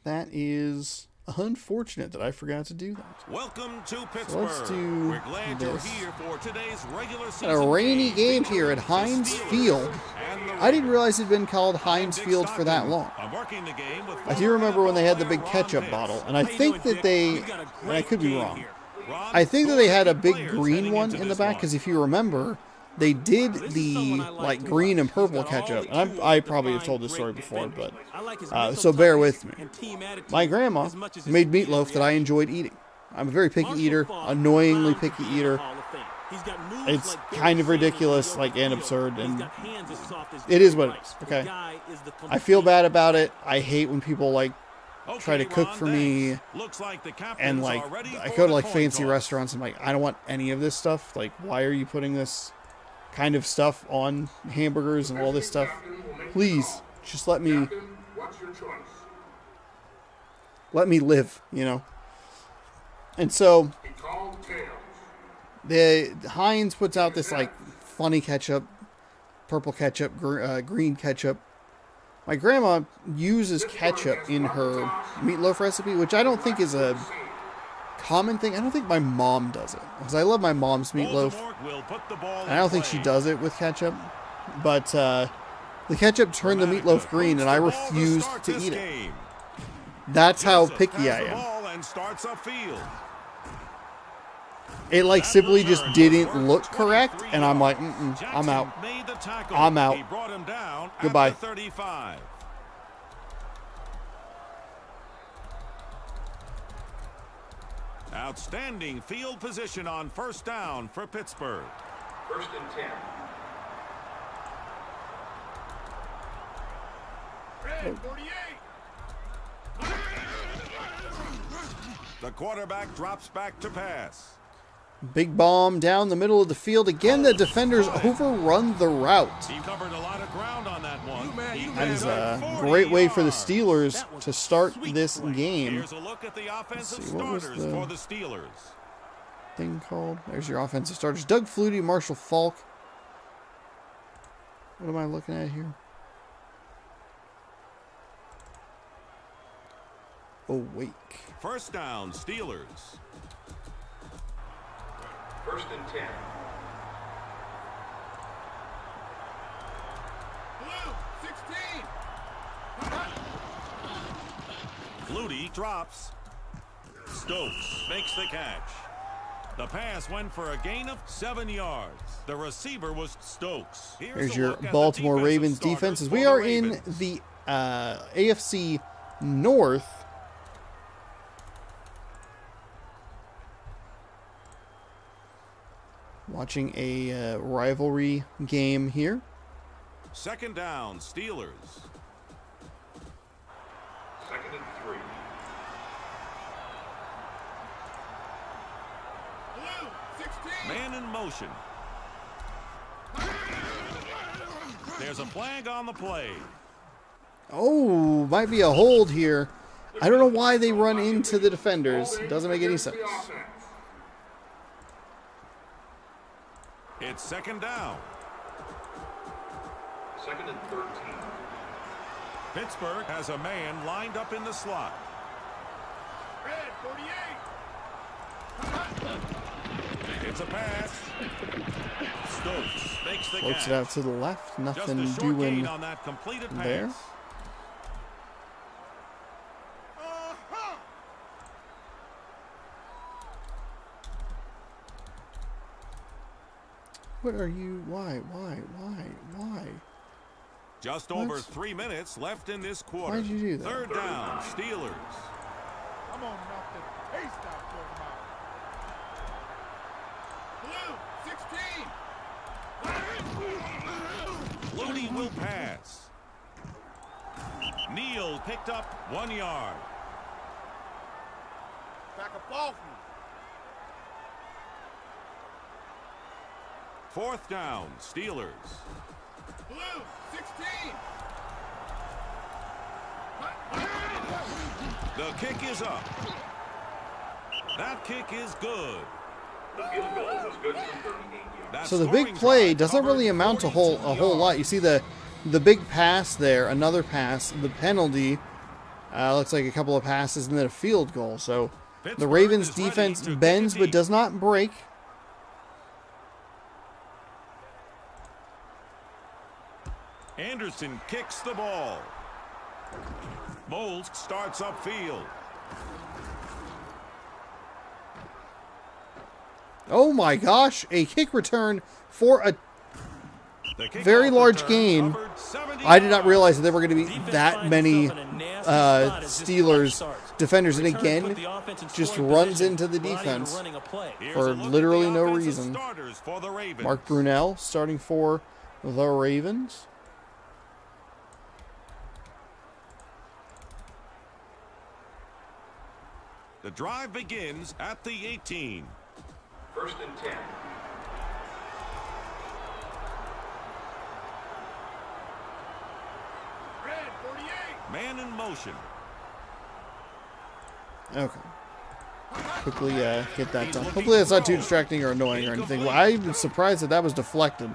That is unfortunate that I forgot to do that. Welcome to Pittsburgh. So let's do We're glad this. you're here for today's regular season A rainy game featuring here at the Heinz Steelers Field. and the I didn't Ravens. realize it'd been called Heinz Dick Field for that Stockton. long. I'm working the game with I do remember when they had the big Ron ketchup Hicks. bottle, and I How you think doing, that Dick? they, You got a and I great could be game wrong. here. Ron I think that they had a scored big players green heading one into in the this back, one. because if you remember, they did This is the someone I like to green and watch. purple He's got all ketchup, the and tools I to probably have define told this story great before, defending. but I like his so mental bear toughness with me. and team attitude My grandma as much as his made speed meatloaf and that I reaction. enjoyed eating. I'm a very picky Marshall eater, Faulk annoyingly is bound to picky be in the eater. Hall of Fame. He's got moves It's like kind of Barry ridiculous, Sanders like, on the and field. absurd, He's and got hands as soft as it is Jerry what it Rice. is, The okay? guy is the I feel complete bad about it. I hate when people try to cook for me, Looks like the captains and like are ready I for go to the like coin fancy toss. restaurants. I'm like, I don't want any of this stuff. Like, why are you putting this kind of stuff on hamburgers and all this stuff? Please, just let me Captain, what's your choice? live, you know. And so He called tails. the Heinz puts out this like funny ketchup, purple ketchup, green ketchup. My grandma uses ketchup in her meatloaf recipe, which I don't think is a common thing. I don't think my mom does it, because I love my mom's meatloaf, Voldemort will put the ball and I don't think she does it with ketchup. But the ketchup turned the meatloaf green, and I refused to eat it. That's how picky I am. And starts upfield. It like simply just didn't look correct, and I'm like, I'm out. Made the tackle. I'm out. He brought him down Goodbye. at the 35. Outstanding field position on first down for Pittsburgh. 1st and 10. Red 48. The quarterback drops back to pass. Big bomb down the middle of the field. Again, the defenders overrun the route. He covered a lot of ground on that one. That is a great way for the Steelers to start this game. Here's a look at the offensive see, what was starters the- for the Steelers. Thing called. There's your offensive starters: Doug Flutie, Marshall Falk. What am I looking at here? Awake. First down, Steelers. 1st and 10. Blue 16. Flutie drops. Stokes makes the catch. The pass went for a gain of 7 yards. The receiver was Stokes. Here's a your look at the Baltimore defensive Ravens starters defense. As for we the are in Ravens. the AFC North. Watching a rivalry game here. Second down, Steelers. 2nd and 3. Blue 16. Man in motion. There's a flag on the play. Oh, might be a hold here. I don't know why they run into the defenders. It doesn't make any sense. The offense. It's second down. 2nd and 13. Pittsburgh has a man lined up in the slot. Red 48. It's a pass. Stokes makes the Floats catch. it out to the left. Just Nothing a short doing gain on that completed pass. there. What are you? Why? Just What? over 3 minutes left in this quarter. Why'd you do that? Third down, Steelers. I'm gonna knock the taste out your mouth. Blue 16. Looney will pass. Neal picked up 1 yard. Back up off me. Fourth down, Steelers. Blue 16. The kick is up. That kick is good. The field goal is as good as 38 yards. That So the scoring big play drive doesn't really covered amount to 42 a whole lot. You see the big pass there, another pass, the penalty. Looks like a couple of passes and then a field goal. So the Pittsburgh Ravens is ready defense to kick bends a but deep. does not break. Anderson kicks the ball. Moles starts upfield. Oh my gosh, a kick return for a The kickoff very large return gain. covered 70 I did not yards. realize that there were going to be Defense that finds many itself in a nasty spot as this play Steelers starts. defenders. And Return again, put the offense in just scoring runs position into the without even defense running a play. Here's for a look at literally the no offensive reason. starters for the Ravens. Mark Brunell starting for the Ravens. The drive begins at the 18. First and 10. Red 48. Man in motion. Okay. Quickly get that done. Hopefully that's not too distracting or annoying or anything. Well, I'm surprised that that was deflected.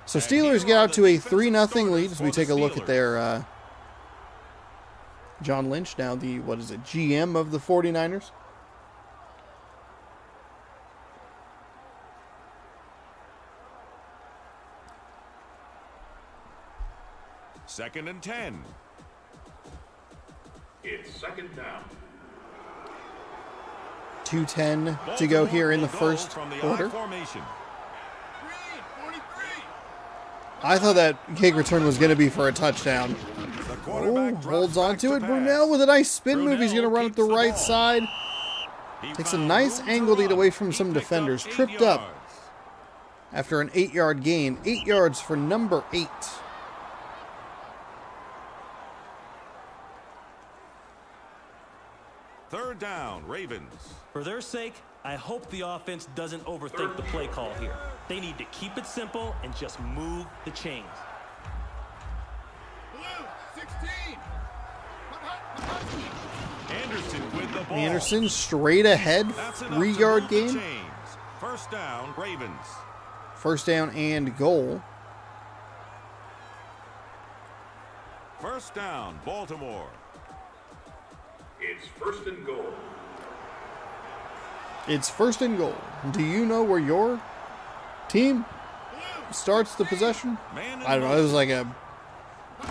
So Steelers get out to a 3-0 lead as we take a look at their John Lynch, now the, GM of the 49ers. Second and 10. It's second down. 2:10 to go here in the first quarter. Formation. Green 43. I thought that kick return was going to be for a touchdown. The Oh, quarterback drops holds on back to it. pass. Brunell with a nice spin move. He's going to Brunell run up the keeps right ball. side. He Takes a found nice room to angle to get run. away from He some picked up defenders. 8 Tripped up yards. after an 8-yard gain. 8 yards for number 8. Third down, Ravens. For their sake, I hope the offense doesn't overthink the play call here. They need to keep it simple and just move the chains. Blue 16. Anderson with the ball. Anderson straight ahead. That's enough to 3-yard move the gain. chains. First down, Ravens. First down and goal. First down, Baltimore. It's first and goal. It's first and goal. Do you know where your team starts the possession? Man in I don't know. It was like a...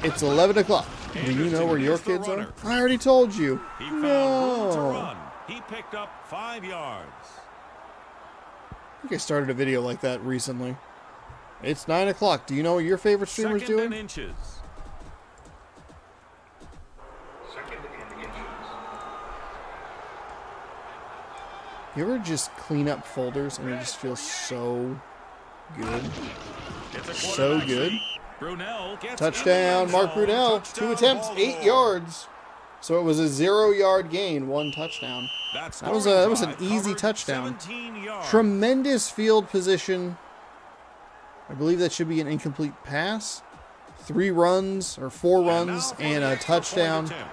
It's 11 o'clock. Do you know where your Anderson is kids the are? runner. I already told you. He found room to No. run. He picked up 5 yards. I think I started a video like that recently. It's 9 o'clock. Do you know what your favorite streamer's Second and doing? inches. Second and inches. You ever just clean up folders and it just feels so good? It's a So quarterback good. sneak. Brunell gets Touchdown, in the Mark end zone. Brunell. Touchdown, 2 attempts, Baltimore. 8 yards. So it was a 0-yard gain, 1 touchdown. That That was an easy touchdown. 17 yards. Tremendous field position. I believe that should be an incomplete pass. 3 runs or 4 And now runs for and the a extra point touchdown. attempt.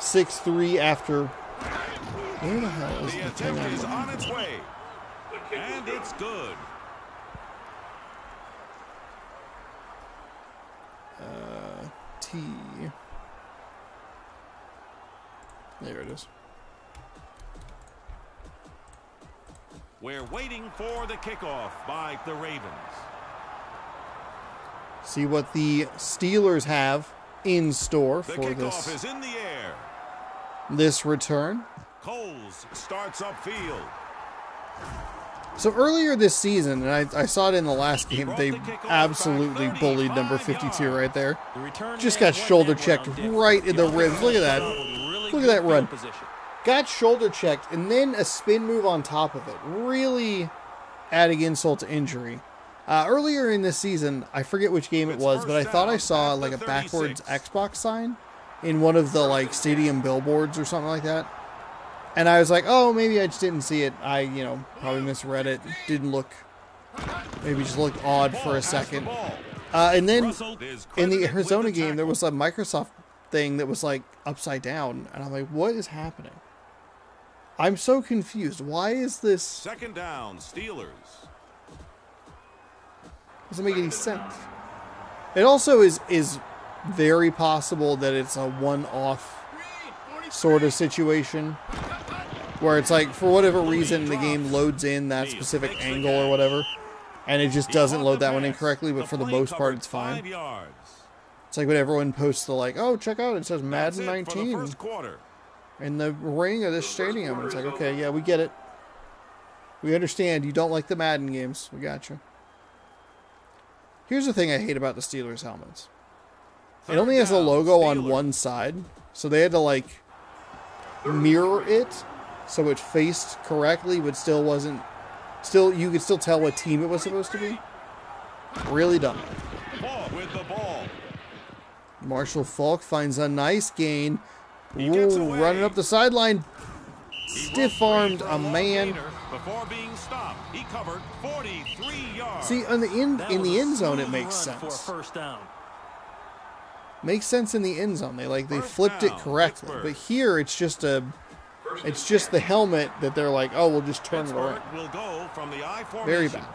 6-3 after. Where the hell is The the thing? attempt is on its way. The kick is And good. it's good. T. There it is. We're waiting for the kickoff by the Ravens. See what the Steelers have in store The for kickoff this is in the air. return. Coles starts upfield. So earlier this season, and I saw it in the last game, brought they the kickoff absolutely back bullied 35 number 52 yards. right there. The return Just man got won shoulder that one checked on defense. right in the ribs. Look at that. Really Look at good that run. field position. Got shoulder checked and then a spin move on top of it. Really adding insult to injury. Earlier in this season, I forget which game it It's was, but I first thought I down saw at like the a backwards 36. Xbox sign in one of the like stadium billboards or something like that. And I was like, oh, maybe I just didn't see it. I, probably misread it. Didn't look, maybe just looked odd for a second. And then Russell is in the credited with Arizona the game, there tackle. was a Microsoft thing that was like upside down. And I'm like, what is happening? I'm so confused. Why is this? Second down, Steelers. Doesn't make any sense. It also is very possible that it's a one-off sort of situation where it's like, for whatever reason, the game loads in that specific angle or whatever, and it just doesn't load that one incorrectly, but for the most part, it's fine. 5 yards. It's like when everyone posts the like, oh, check out, it says That's Madden it for the 19 first quarter. in the ring of this stadium. It's like, okay, yeah, we get it. We understand you don't like the Madden games. We got you. Here's the thing I hate about the Steelers helmets. It only has a down, logo on Steelers. one side, so they had to like mirror it so it faced correctly, but still you could still tell what team it was supposed to be. Really dumb. Ball with the ball. Marshall Falk finds a nice gain. He gets Ooh, away. running up the sideline. He Stiff-armed broke free a for man. gainer before being stopped. He covered 43 yards. See, in the That in was the a end zone, it smooth makes run for a sense. first down. Makes sense in the end zone. They First flipped it down, correctly. Pittsburgh. But here, it's just the helmet that they're like, oh, we'll just turn it Pittsburgh around. will go from the I formation. Very bad.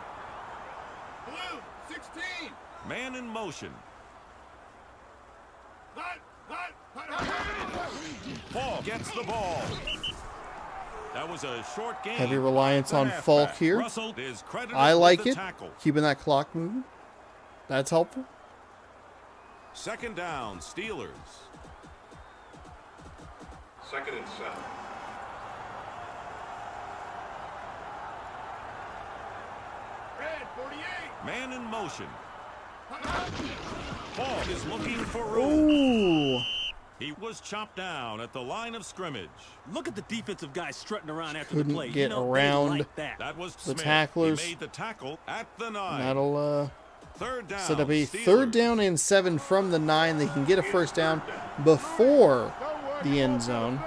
Blue, 16. Man in motion. Hut, hut, hut, hut, hut. Falk gets the ball. That was a short game. Heavy reliance The on halfback. Falk here. Russell is credited I with like the it. tackle. Keeping that clock moving. That's helpful. Second down, Steelers. 2nd and 7. Red, 48. Man in motion. Falk is looking for room. Ooh. He was chopped down at the line of scrimmage. Look at the defensive guys strutting around after Couldn't the play. get They around like that. That was the Smith. tacklers. He made the tackle at the 9. That'll Third down. set up a Steelers. 3rd down and 7 from the 9. They can get a first down before the end zone.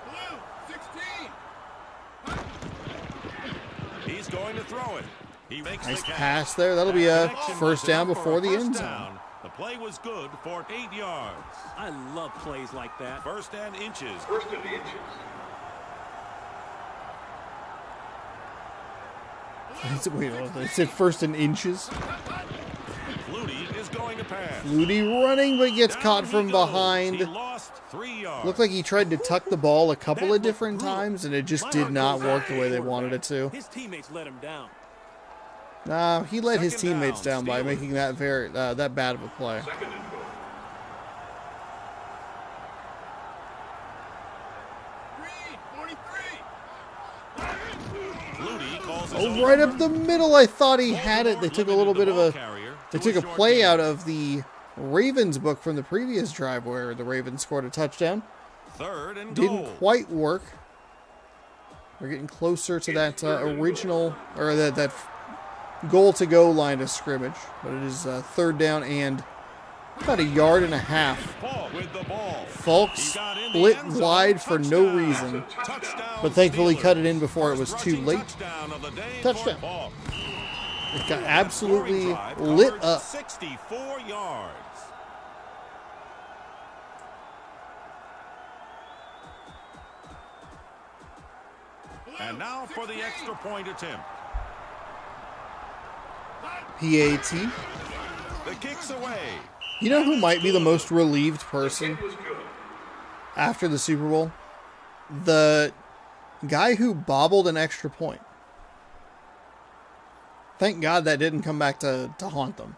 Blue, 16. He's going to throw it. He makes Nice the catch. pass there. That'll be That a connection first was down enough for before a the first end zone. down. The play was good for 8 yards. I love plays like that. First and inches. 1st and inches. Wait, they said 1st and inches. Flutie is going to pass. Flutie running, but gets Down caught he from goes. behind. He lost 3 yards. Looked like he tried to tuck the ball a couple That of different looked brutal. times, and it just My did heart not goes work out the to way the they wanted it to. His teammates let him down. Nah, he let his Second teammates down, down by Steelers. making that that bad of a play. 2nd and goal. Green, 43. Flutie calls his Oh, own right number. up the middle. I thought he had it. They took a little bit of a they took a short play gain. out of the Ravens book from the previous drive where the Ravens scored a touchdown. 3rd and Didn't goal. quite work. We're getting closer to that original or that goal to go line of scrimmage, but it is 3rd down and about 1.5 yards. Falk with the ball. Falk He got in the split end zone. wide for no Touchdown. reason, Touchdown, but thankfully Steelers. cut it in before it was First too rushing late. Touchdown of the day Touchdown. for Falk. It got That absolutely scoring drive lit covered up. 64 yards. And now for the extra point attempt. PAT. The kick's away. You know who might be the most relieved person after the Super Bowl? The guy who bobbled an extra point. Thank God that didn't come back to haunt them.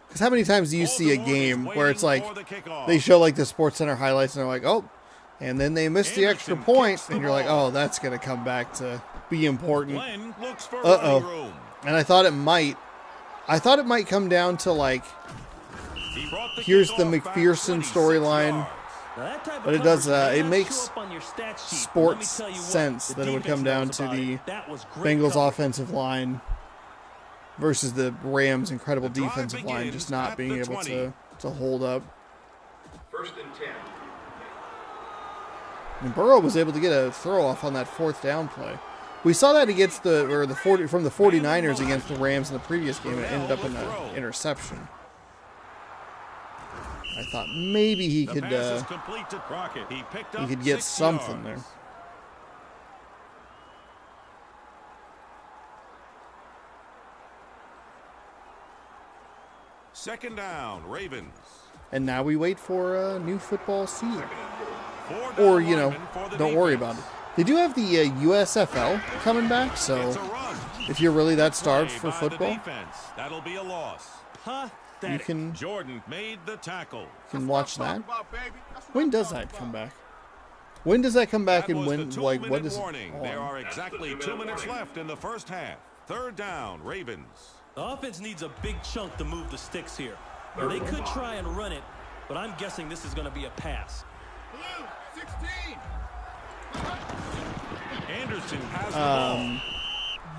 Because how many times do you see a Baltimore is game where it's waiting like for the kickoff. they show like the Sports Center highlights and they're like, oh, and then they missed the extra Anderson point, kicks the and you're like, ball. oh, that's going to come back to be important. Glenn looks for Uh-oh. running room. And I thought it might come down to like, He brought the here's the kickoff back McPherson 26 storyline. yards. Now, that type of But it does, coverage may it not makes show up on your stat sheet, but sports let me tell you what, sense the that it would defense come down knows to about the it. That was great Bengals coverage. offensive line versus the Rams' incredible The drive defensive line begins just not at being the able 20. to hold up. 1st and 10. And Burrow was able to get a throw off on that 4th down play. We saw that against the 49ers against the Rams in the previous game. It ended up in an interception. I thought maybe he The could pass is complete to Crockett. He picked up get 6 something yards. there. Second down, Ravens. And now we wait for a new football season. 4 down Or, you know, linemen for the don't worry defense. about it. They do have the USFL coming back, so It's a run. if you're really that starved Play for by the football, defense. That'll be a loss. you can Jordan made the tackle. watch that. About, baby. That's what When I'm does talking that come about. back? When does that come back, That and was when, the like, 2-minute what is warning. it There on? are exactly 2 minutes left in the first half. Third down, Ravens. The offense needs a big chunk to move the sticks here. Now, they could try and run it, but I'm guessing this is going to be a pass. Blue, 16. Anderson has the ball.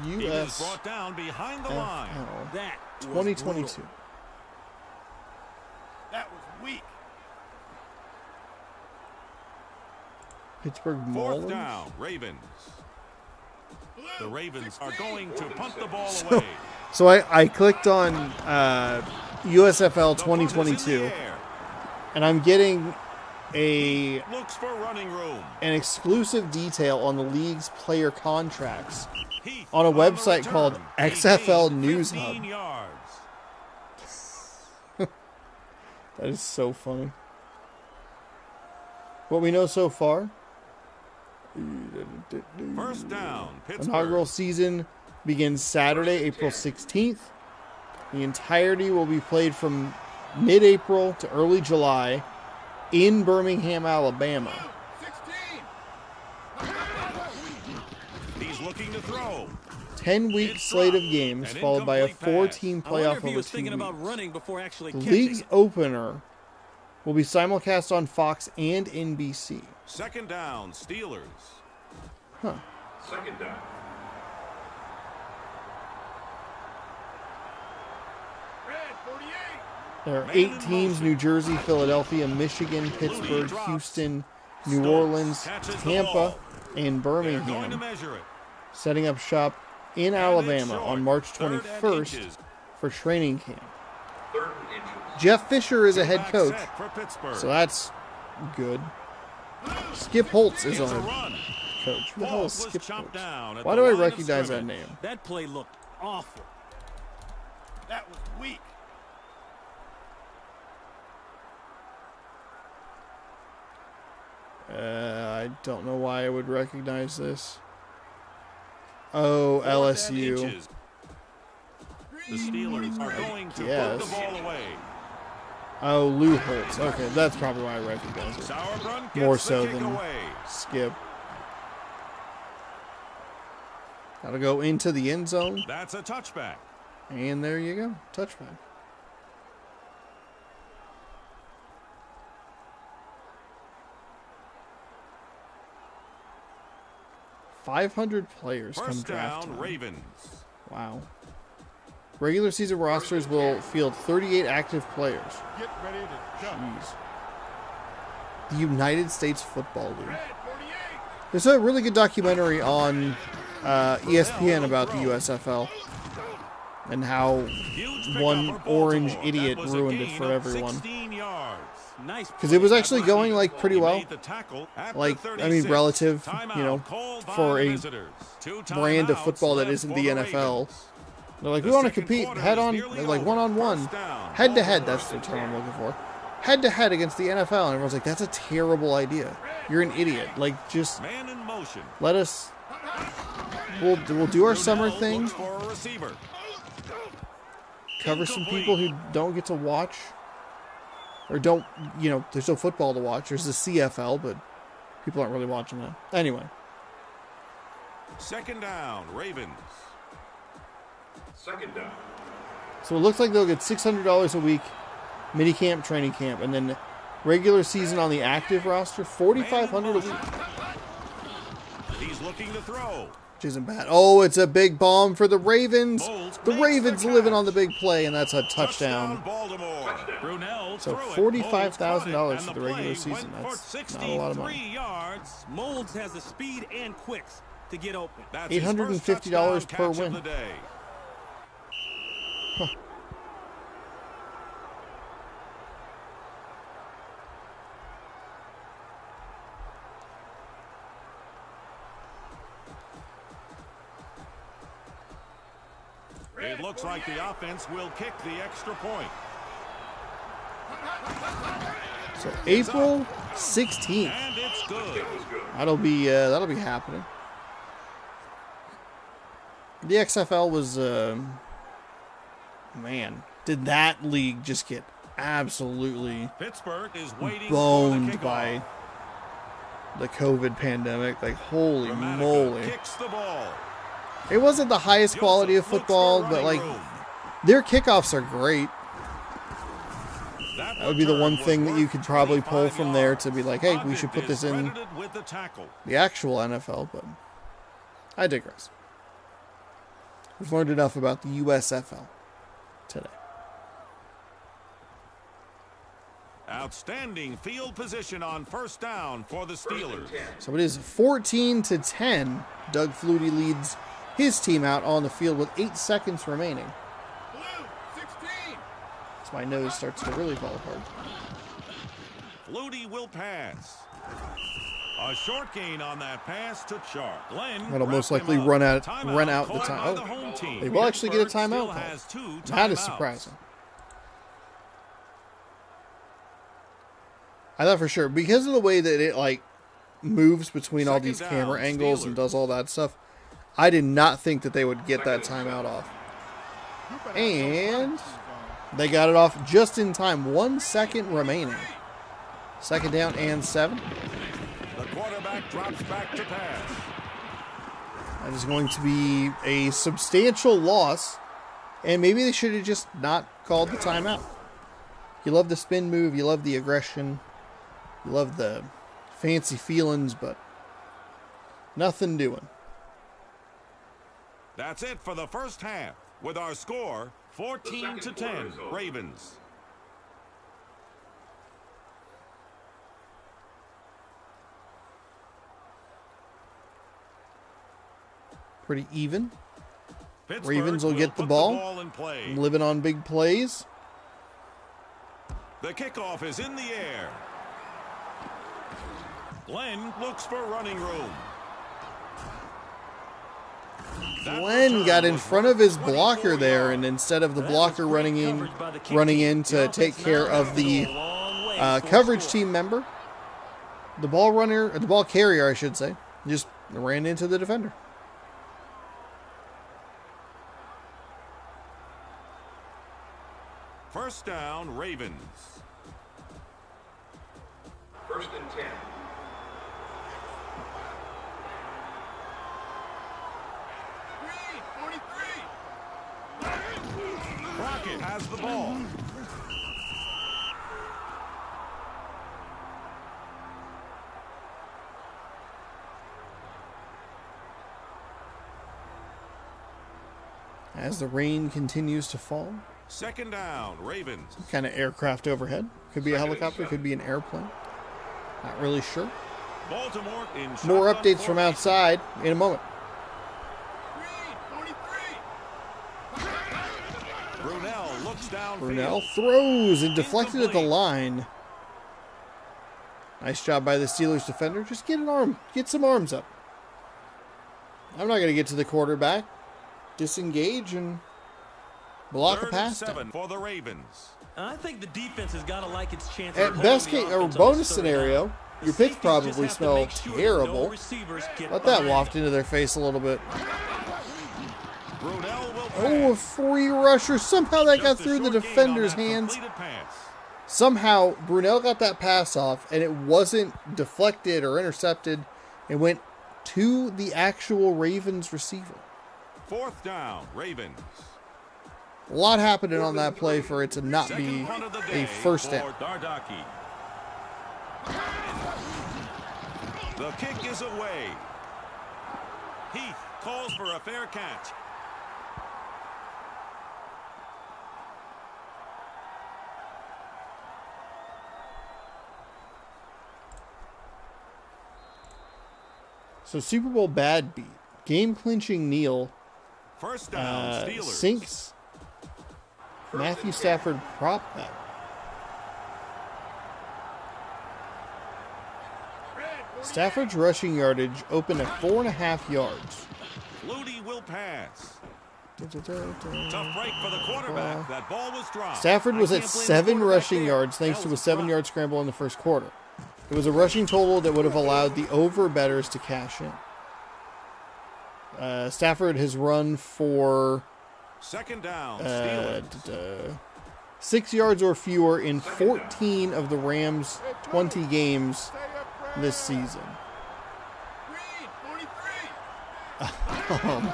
He was US brought down behind the line. That was 2022. brutal. That was weak. Pittsburgh Fourth Maulers. down, Ravens. The Ravens are going to punt the ball So, away. so I clicked on USFL The punt is in 2022, the air. and I'm getting an Looks for running room. exclusive detail on the league's player contracts Heath on a the website return. called He XFL gained News 15 Hub. yards. That is so funny. What we know so far, First down, Pittsburgh. inaugural season begins Saturday, April 16th. The entirety will be played from mid-April to early July in Birmingham, Alabama. 16. He's looking to throw. 10-week slate of games An followed by a incomplete pass. 4-team I wonder playoff if he over was 2 thinking weeks. about running before actually The catching league's it. opener will be simulcast on Fox and NBC. Second down, Steelers. Second down. Red 48. There are Man 8 in teams: motion. New Jersey, Philadelphia, Michigan, Pittsburgh, drops. Houston, New Stokes Orleans, catches the Tampa, ball. and They're going to Birmingham, measure it. setting up shop in And it's Alabama short. on March Third and 21st inches. for training camp. 3rd and inches. Jeff Fisher is a head Back coach, set for Pittsburgh. so that's good. Skip Holtz is It's a our run. coach. Who the hell Ball is was Skip chopped Holtz? down at Why the do I line of recognize that scrimmage. name? That play looked awful. That was weak. I don't know why I would recognize this. Oh, Fourth and LSU. inches. The Steelers are going to Yes. put the ball away. Oh, Lou Holtz. Okay, that's probably why I recognize it. Sauerbrunn gets More the so kick than away. Skip. Gotta go into the end zone, That's a touchback. and there you go. Touchback. .500 players come First draft down, time. Ravens. Wow. Regular season rosters will field 38 active players. Get ready to jump. Jeez. The United States Football League. Red 48. There's a really good documentary on ESPN about the USFL and how Huge pickup one for orange Baltimore. idiot That was a ruined it gain for of everyone. 16 yards. Nice. Because it was play. actually going like pretty He well. made the tackle at the Like, I mean, 36. relative, Timeout you know, called by for the a visitors. Two brand of timeouts football that left isn't for the the NFL. Ravens. They're like, The we want to second compete quarter head is on, nearly like over. one-on-one, First down, head-to-head. Baltimore. That's the term I'm looking for. Head-to-head against the NFL, and everyone's like, that's a terrible idea. You're an idiot. Like, just Man in motion. let us. We'll do our summer Brunell thing. looks for a receiver. Cover some Incomplete. people who don't get to watch, or don't, you know, there's no football to watch. There's the CFL, but people aren't really watching that. Anyway, Second down, Ravens. Second down. so it looks like they'll get $600 a week, mini camp, training camp, and then regular season on the active roster, $4,500 a week, He's looking to throw. which isn't bad. Oh, it's a big bomb for the Ravens. Moles The makes Ravens the living catch. on the big play, and that's a touchdown. Baltimore. Brunell So threw it. $45,000 Moles for caught the it, regular and the season. play went That's for not a lot of money. 63 yards. Molds has the speed and quicks to get open. That's his $850 first per touchdown catch win. of the day. It looks like the offense will kick the extra point. So April 16th. And it's good. That'll be happening. The XFL was man, did that league just get absolutely Pittsburgh is waiting boned for the by kickoff. the COVID pandemic? Like, holy Gramatica moly. kicks the ball. It wasn't the highest quality of Joseph looks football, for but like running room. their kickoffs are great. That That would be the return one was thing that you worth could probably pull 25 from there yards. to be like, hey, we Condit should put is this in credited with the tackle. the actual NFL, but I digress. We've learned enough about the USFL today. outstanding field position on first down for the Steelers. So it is 14-10. Doug Flutie leads his team out on the field with 8 seconds remaining. Blue, 16. As my nose starts to really fall apart. Flutie will pass. A short gain on that pass to Chark. Glenn That'll most wrapped likely him up. run out Timeout the called time. by the Oh, home team. they will actually get a Pittsburgh timeout still call. has 2 That is timeouts. surprising. I thought for sure, because of the way that it like moves between all Second these down, camera angles and Steelers. does all that stuff, I did not think that they would get that timeout off. You better have And those on. they got it off just in time. 1 second remaining. Second down and 7. The quarterback drops back to pass. That is going to be a substantial loss. And maybe they should have just not called the timeout. You love the spin move. You love the aggression. You love the fancy feelings, but nothing doing. That's it for the first half with our score 14-10 Ravens. Pretty even. Pittsburgh Ravens will get the put ball. in play. Living on big plays. The kickoff is in the air. Glenn looks for running room. That Glenn return got in was front of his 24 blocker there, yards. and instead of the That was blocker great running coverage by the kick in team. to The take offense care now of has the to go a long way for a coverage score. team member, the ball carrier, I should say, just ran into the defender. First down, Ravens. 1st and 10. Green, 43. Crockett has the ball. As the rain continues to fall, Second down, Ravens. kind of aircraft overhead. Could be a helicopter, could be an airplane. Not really sure. Baltimore in More shotgun updates from formation. outside in a moment. Green, 43. Brunell looks downfield. Brunell throws and deflected at the line. Nice job by the Steelers defender. Just get some arms up. I'm not going to get to the quarterback. Disengage and block a 3rd and pass 7 down. for the Ravens. I think the defense has got to like its chances. At of best holding case the or offense on bonus this third scenario, down. The your pits safeties probably just have to smell make sure that terrible. no receivers get Let that behind waft them. into their face a little bit. Brunell will Oh, a pass. free rusher. Somehow that got Just a through the short gain on defender's that hands. completed pass. Somehow Brunell got that pass off and it wasn't deflected or intercepted. It went to the actual Ravens receiver. 4th down, Ravens. A lot happening on that play for it to not be Second punt of the day a first for down. Dardaki. The kick is away. Heath calls for a fair catch. So Super Bowl bad beat. Game clinching kneel First down, Steelers. sinks Matthew Stafford prop bet. Stafford's rushing yardage opened at 4.5 yards. Flutie will pass. Tough break for the quarterback. That ball was dropped. Stafford was I at can't blame the 7 quarterback rushing there. yards thanks That to a was 7-yard scramble in the first quarter. It was a rushing total that would have allowed the over bettors to cash in. Stafford has run for Second down, Steelers. 6 yards or fewer in 14 of the Rams' 20 games Stay up, Brad. this season. Green, 43.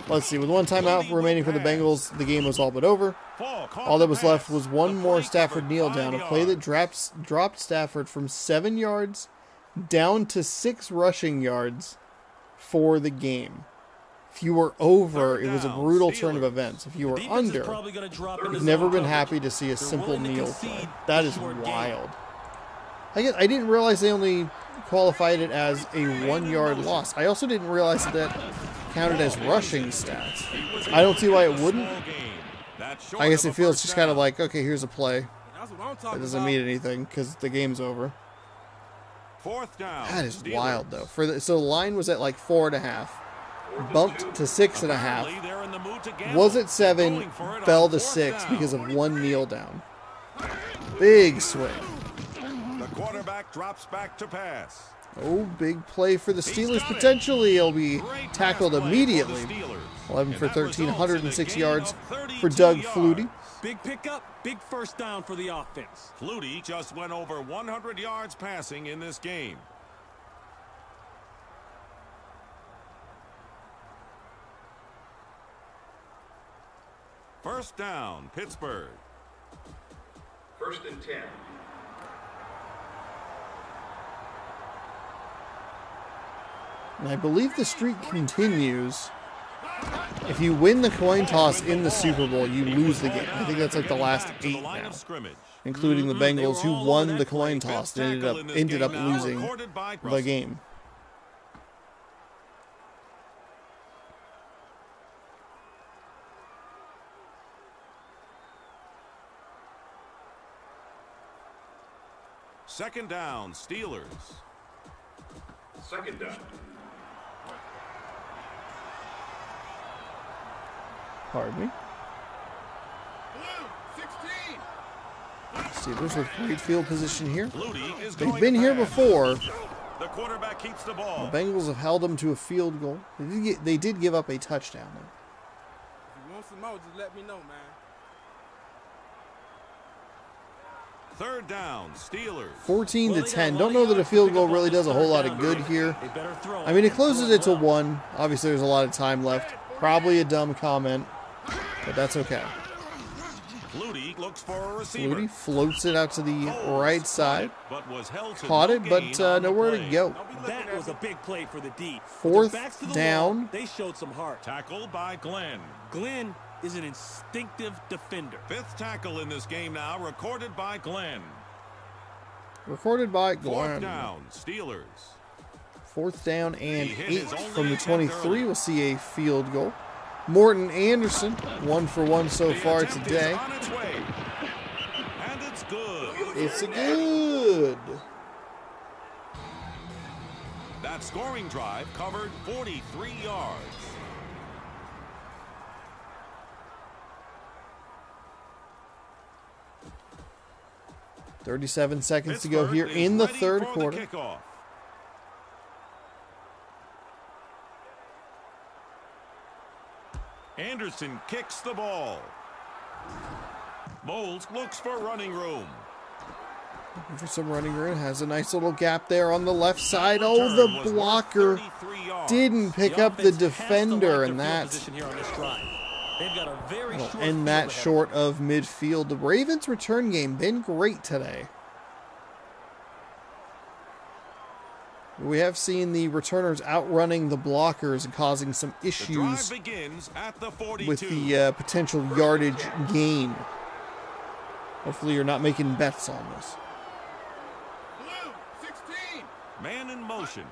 Let's see, with one timeout remaining for the Bengals, the game was all but over. Fall caught All the that was left pass. was one The more play Stafford covered kneel 5 down, a play that yards. dropped Stafford from 7 yards down to 6 rushing yards for the game. If you were over, it was a down, brutal Steelers. turn of events. If you were Defense is under, probably gonna drop into I've zone never been coverage. happy to see a They're simple willing to kneel concede play. That a is short gain. wild. I didn't realize they only qualified it as a 1-yard loss. I also didn't realize that counted as rushing stats. I don't see why it wouldn't. I guess it feels just kind of like, okay, here's a play. That's what I'm That talking doesn't about. mean anything because the game's over. Fourth down. That is Steelers. wild though. So the line was at like 4.5, bumped to 6.5. Apparently, they're in the mood to gamble. Was at 7, Going for it fell on to fourth 6 down. because of one kneel down. Big swing. The quarterback drops back to pass. Oh, big play for the Steelers. Potentially, he'll be Great tackled pass play immediately. for the Steelers. 11 for And that 13, results in a 106 gain yards of for 32 Doug yards. Flutie. Big pickup, big first down for the offense. Flutie just went over 100 yards passing in this game. First down, Pittsburgh. 1st and 10. And I believe the streak continues. If you win the coin toss in the Super Bowl, you lose the game. I think that's like the last Back to the 8 line now, of scrimmage. including the They were Bengals, who all won over the that coin play. toss Fifth and tackle in this ended up game now, losing recorded by the Russell. game. Second down, Steelers. 2nd down. Pardon me. Blue, 16. Steelers with great field position here. Flutie is They've going been to here pass. before. The quarterback keeps the ball. The Bengals have held them to a field goal. They did give up a touchdown, though. If you want some more, just let me know, man. Third down, Steelers. 14 Well, to they got 10. a Don't lot know of that a yards to field pick goal up really on does a this whole third lot of down. good here. They better throw. I mean, it closes Throw it to well. 1. Obviously, there's a lot of time left. Probably a dumb comment, but that's okay. Flutie looks for a receiver. Flutie floats it out to the Coles right caught side. it, but was held to Caught no it, but gain on the nowhere to play. go. That was a big play for the D. With Fourth their backs to the down. wall, they showed some heart. Tackled by Glenn. Glenn is an instinctive defender. Fifth tackle in this game now, recorded by Glenn. Recorded by Fourth Glenn. down, Steelers. 4th down and He hit 8 his only from the attempt 23. early. We'll see a field goal. Morton Anderson, 1 for 1 so The far attempt today. is on its way. And it's good. It's a good. That scoring drive covered 43 yards. .37 seconds to go Pittsburgh here is in the ready third for quarter. The kickoff. Anderson kicks the ball. Bowles looks for running room. For some running room, has a nice little gap there on the left side. Oh, Return the was worth blocker 33 yards. didn't pick The up the offense has to defender, like and their field that position here on this drive. They've got a very will short end field that ahead. short of midfield. The Ravens' return game been great today. We have seen the returners outrunning the blockers and causing some The drive issues begins at the 42. with the potential yardage gain. Hopefully you're not making bets on this. Blue, 16. Man in motion.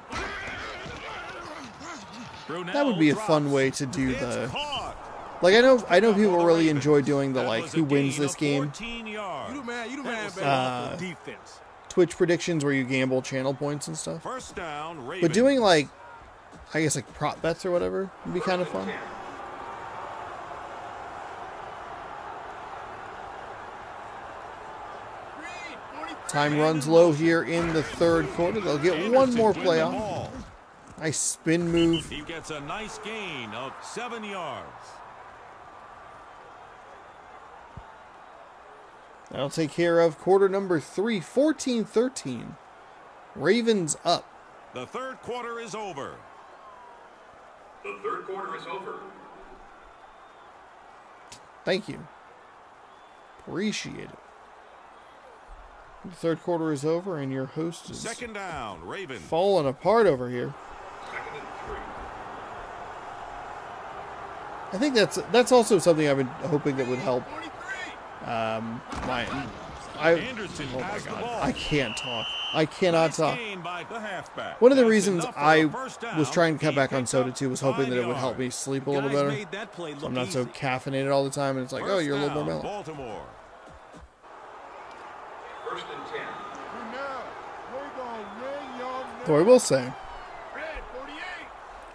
That would be a Brunell fun drops. way to do It's the... caught. Like, I know people For the really Ravens. enjoy doing the, That like, was a who wins gain this of game. 14 yards. You the man, That was baby. awful defense. Twitch predictions where you gamble channel points and stuff. First down, Ravens. But doing, like, I guess, like, prop bets or whatever would be kind of fun. Green, 43. Time runs low here in the third quarter. They'll get one Anderson more win play the off. ball. Nice spin move. He gets a nice gain of 7 yards. That'll take care of quarter number 3, 14-13. Ravens up. The third quarter is over. The 3rd quarter is over. Thank you. Appreciate it. The third quarter is over, and your host is Second down, Ravens. falling apart over here. 2nd and 3. I think that's also something I've been hoping that would help. Anderson Oh my has the God, ball. I can't talk. I cannot Nice talk. gain by the halfback. One of the That's reasons enough for I a first down. was trying to cut He back on picked soda up too was hoping 5 that it would help me yards. sleep a little Guys better. made that play So look I'm not so easy. caffeinated all the time, and it's like, oh, First you're a little more down, mellow. Baltimore. First and 10. Now, we're going to ring your name. Though I will say, Red 48.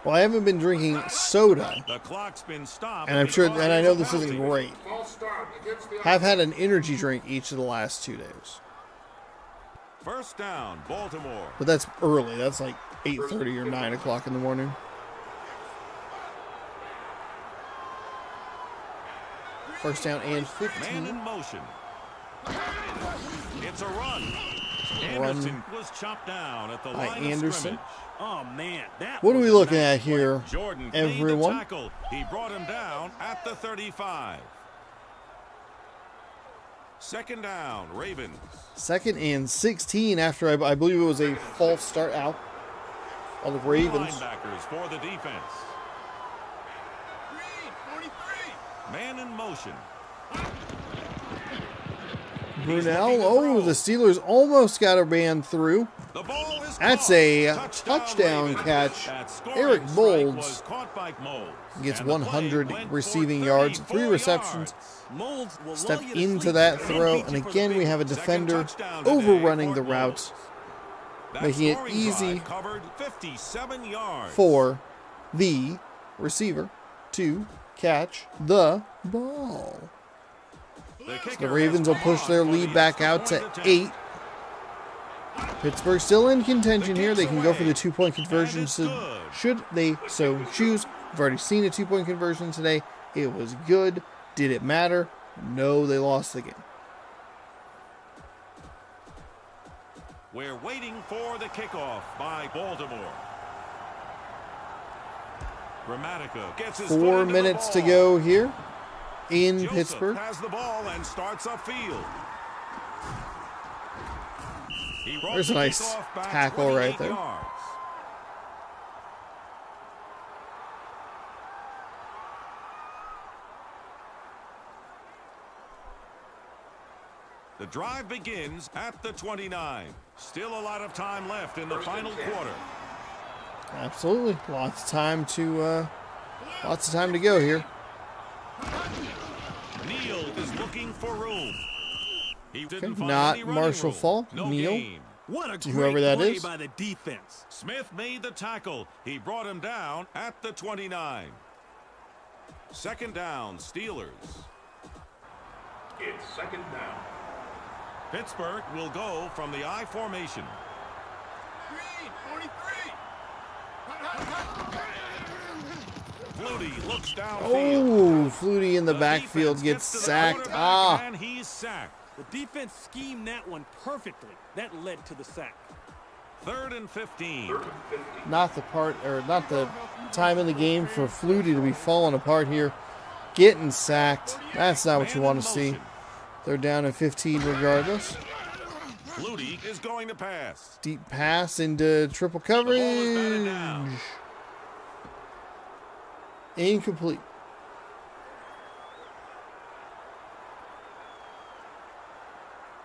well, I haven't been drinking soda, The clock's been stopped. and I'm sure, because and I of know a this isn't penalty. great. False start against the I've had an energy drink each of the last 2 days, First down, Baltimore. but that's early. That's like 8:30 or 9 o'clock in the morning. First down and Man 15. in motion. It's a run. Anderson was chopped down at the by line Anderson. of scrimmage. Oh, man. That What are was we a looking nice at play. here, Jordan made the everyone? tackle. He brought him down at the 35. Second down, Ravens. Second and 16 after I believe it was a false start out on the Ravens. Linebackers for the defense. Green 43. Man in motion. Brunel. Oh, the Steelers almost got a man through. The ball is That's caught. a touchdown Ravens. catch. That scoring Eric strike Moulds was caught by Moulds. gets And the play 100 went for receiving yards, 3 34 receptions. yards. Molds will Step lull you to into sleep that and throw, beat and you for the again we big have a one. defender touchdown today overrunning for the route, That making it scoring easy drive covered 57 yards. for the receiver to catch the ball. The Ravens will push their lead back out to 8. Pittsburgh still in contention here. They can go for the 2-point conversion should they so choose. We've already seen a 2-point conversion today. It was good. Did it matter? No, they lost the game. We're waiting for the kickoff by Baltimore. Gramatica gets his 4 foot into minutes the to ball. go here in Joseph Pittsburgh. has the ball and starts upfield. He brought There's a the nice kickoff back tackle 28 right there. yards. The drive begins at the 29. Still a lot of time left in the final quarter. Absolutely, lots of time to go here. Neal is looking for room. He didn't Okay, find not any running Marshall room. Falk, No Neal. gain. What a great whoever that play is. by the defense. Smith made the tackle. He brought him down at the 29. Second down, Steelers. It's second down. Pittsburgh will go from the I formation. Green 43. Flutie looks downfield. Oh, Flutie in the The backfield defense gets to the sacked. quarterback, and he's sacked. The defense schemed that one perfectly. That led to the sack. Third and 15. Not the time in the game for Flutie to be falling apart here. Getting sacked. That's not what you Man want in to see. motion. They're down at 15 regardless. Flutie is going to pass. Deep pass into triple ball is batted coverage. down. Incomplete.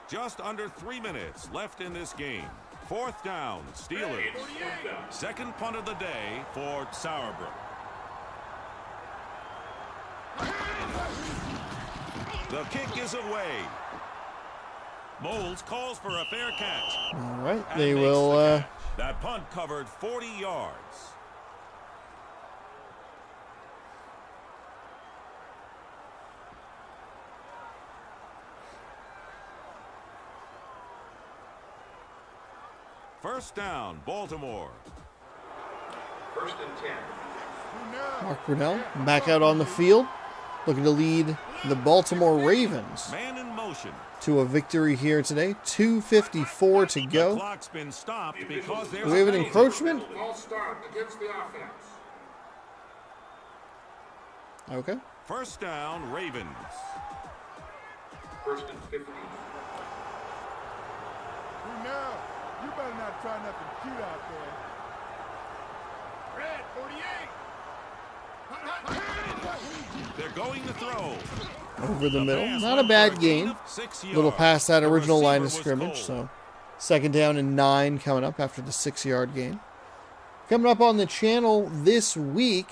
Just under 3 minutes left in this game. Fourth down, Steelers. Second punt of the day for Sauerbruch. The kick is away. Moulds calls for a fair catch. All right, and they makes will. the catch. That punt covered 40 yards. First down, Baltimore. First and 10. Mark Brunell back out on the field, looking to lead the Baltimore Ravens Man in motion. to a victory here today. 2:54 to The go. clock's been stopped because there's Do we have an a encroachment? False start against the offense. Okay. First down, Ravens. First and 15. Now, you better not try nothing cute out there. Red 48. They're going to throw. Over the middle. Not a bad gain. Little past that original line of scrimmage. So 2nd down and 9 coming up after the 6-yard gain. Coming up on the channel this week,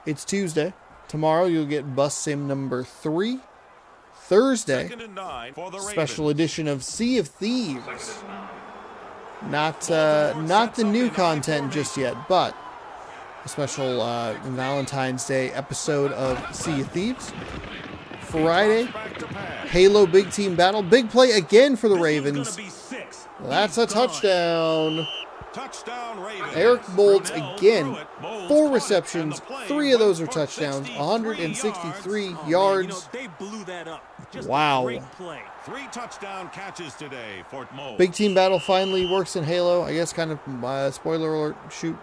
it's Tuesday. Tomorrow you'll get Bus Sim number 3. Thursday, 2nd and 9 for the special Ravens. edition of Sea of Thieves. Not the new content just yet, but a special Valentine's Day episode of Sea of Thieves. Friday, Halo Big Team Battle. Big play again for the Ravens. That's a touchdown. Touchdown Ravens. Eric Bolt again. 4 receptions. 3 of those are touchdowns. 163 yards. They blew that up. Just Wow. a great play. 3 touchdown catches today for Mo. Big Team Battle finally works in Halo. I guess kind of spoiler alert, shoot.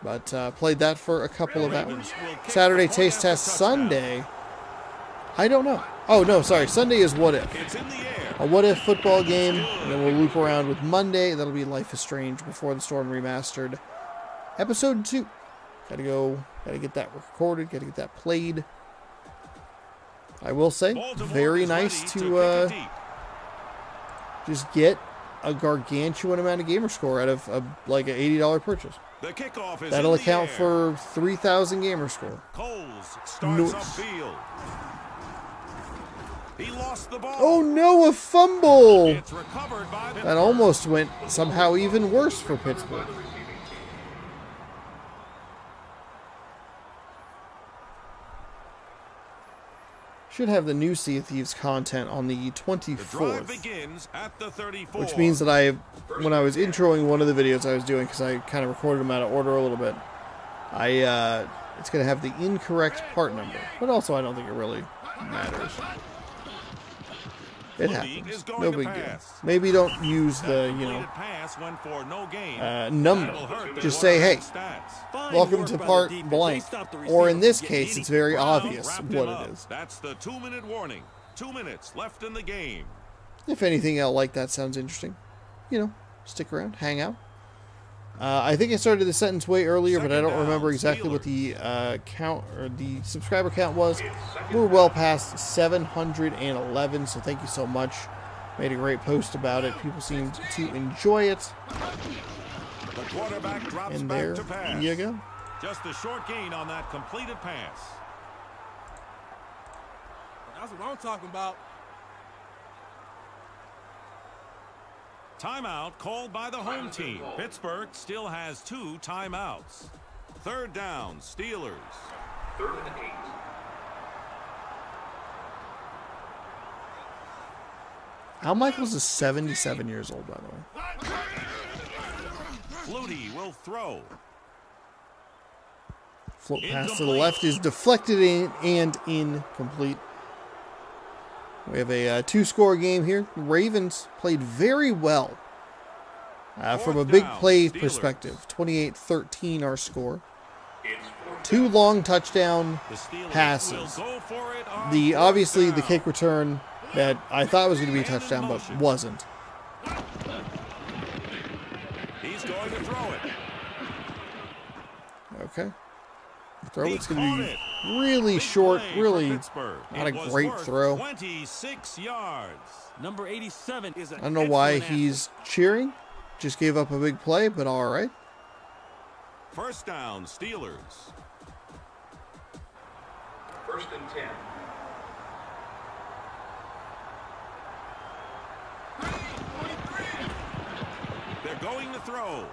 But played that for a couple of hours. Saturday Taste Test. Sunday, I don't know. Oh, no, sorry. Sunday is What If. It's in the air. A What If football game. And then we'll loop around with Monday. That'll be Life is Strange Before the Storm Remastered. Episode 2. Gotta get that recorded. Gotta get that played. I will say, Baltimore very is nice ready to kick it deep. just get a gargantuan amount of gamer score out of like an $80 purchase. The kickoff is That'll in the account air. for 3,000 gamer score. Coles starts Nice. upfield. He lost the ball. Oh no, a fumble! It's recovered by the That almost went somehow even worse for Pittsburgh. Should have the new Sea of Thieves content on the The drive 24th. begins at the 34. Which means that when I was introing one of the videos I was doing, because I kind of recorded them out of order a little bit, it's going to have the incorrect part number. But also, I don't think it really matters. It happens. No big deal. Maybe don't use the, Completed pass went for no gain. number. That'll hurt the Just say, hey, stats. Fine welcome work to by the part defense. blank. They stopped the Or in receiver this from case, getting it's very Brown obvious wrapped what him up. it is. That's the 2-minute warning. 2 minutes left in the game. If anything else like that sounds interesting, stick around, hang out. I think I started the sentence way earlier, but I don't remember exactly what the count or the subscriber count was. We're well past 711, so thank you so much. Made a great post about it. People seemed to enjoy it. The quarterback drops And back there to pass. you go. Just a short gain on that completed pass. That's what I'm talking about. Timeout called by the home team. Pittsburgh still has 2 timeouts. 3rd down, Steelers. 3rd and 8. Al Michaels is 77 years old, by the way. Flutie will throw. Float pass to the left is deflected and incomplete. We have a 2-score game here. Ravens played very well from a big play perspective. 28-13 our score. 2 long touchdown The Steelers passes. will go for it on Obviously 4th the down. kick return that I thought was going to be a touchdown, but wasn't. He's going to throw it. Okay. Throw He it's going caught to it. be really Big short, play for really Pittsburgh. not It a was great worth throw. 26 yards. Number 87 is an I don't know why excellent he's cheering. Just gave up a big play, but all right. 1st down, Steelers. 1st and 10. They're going to throw.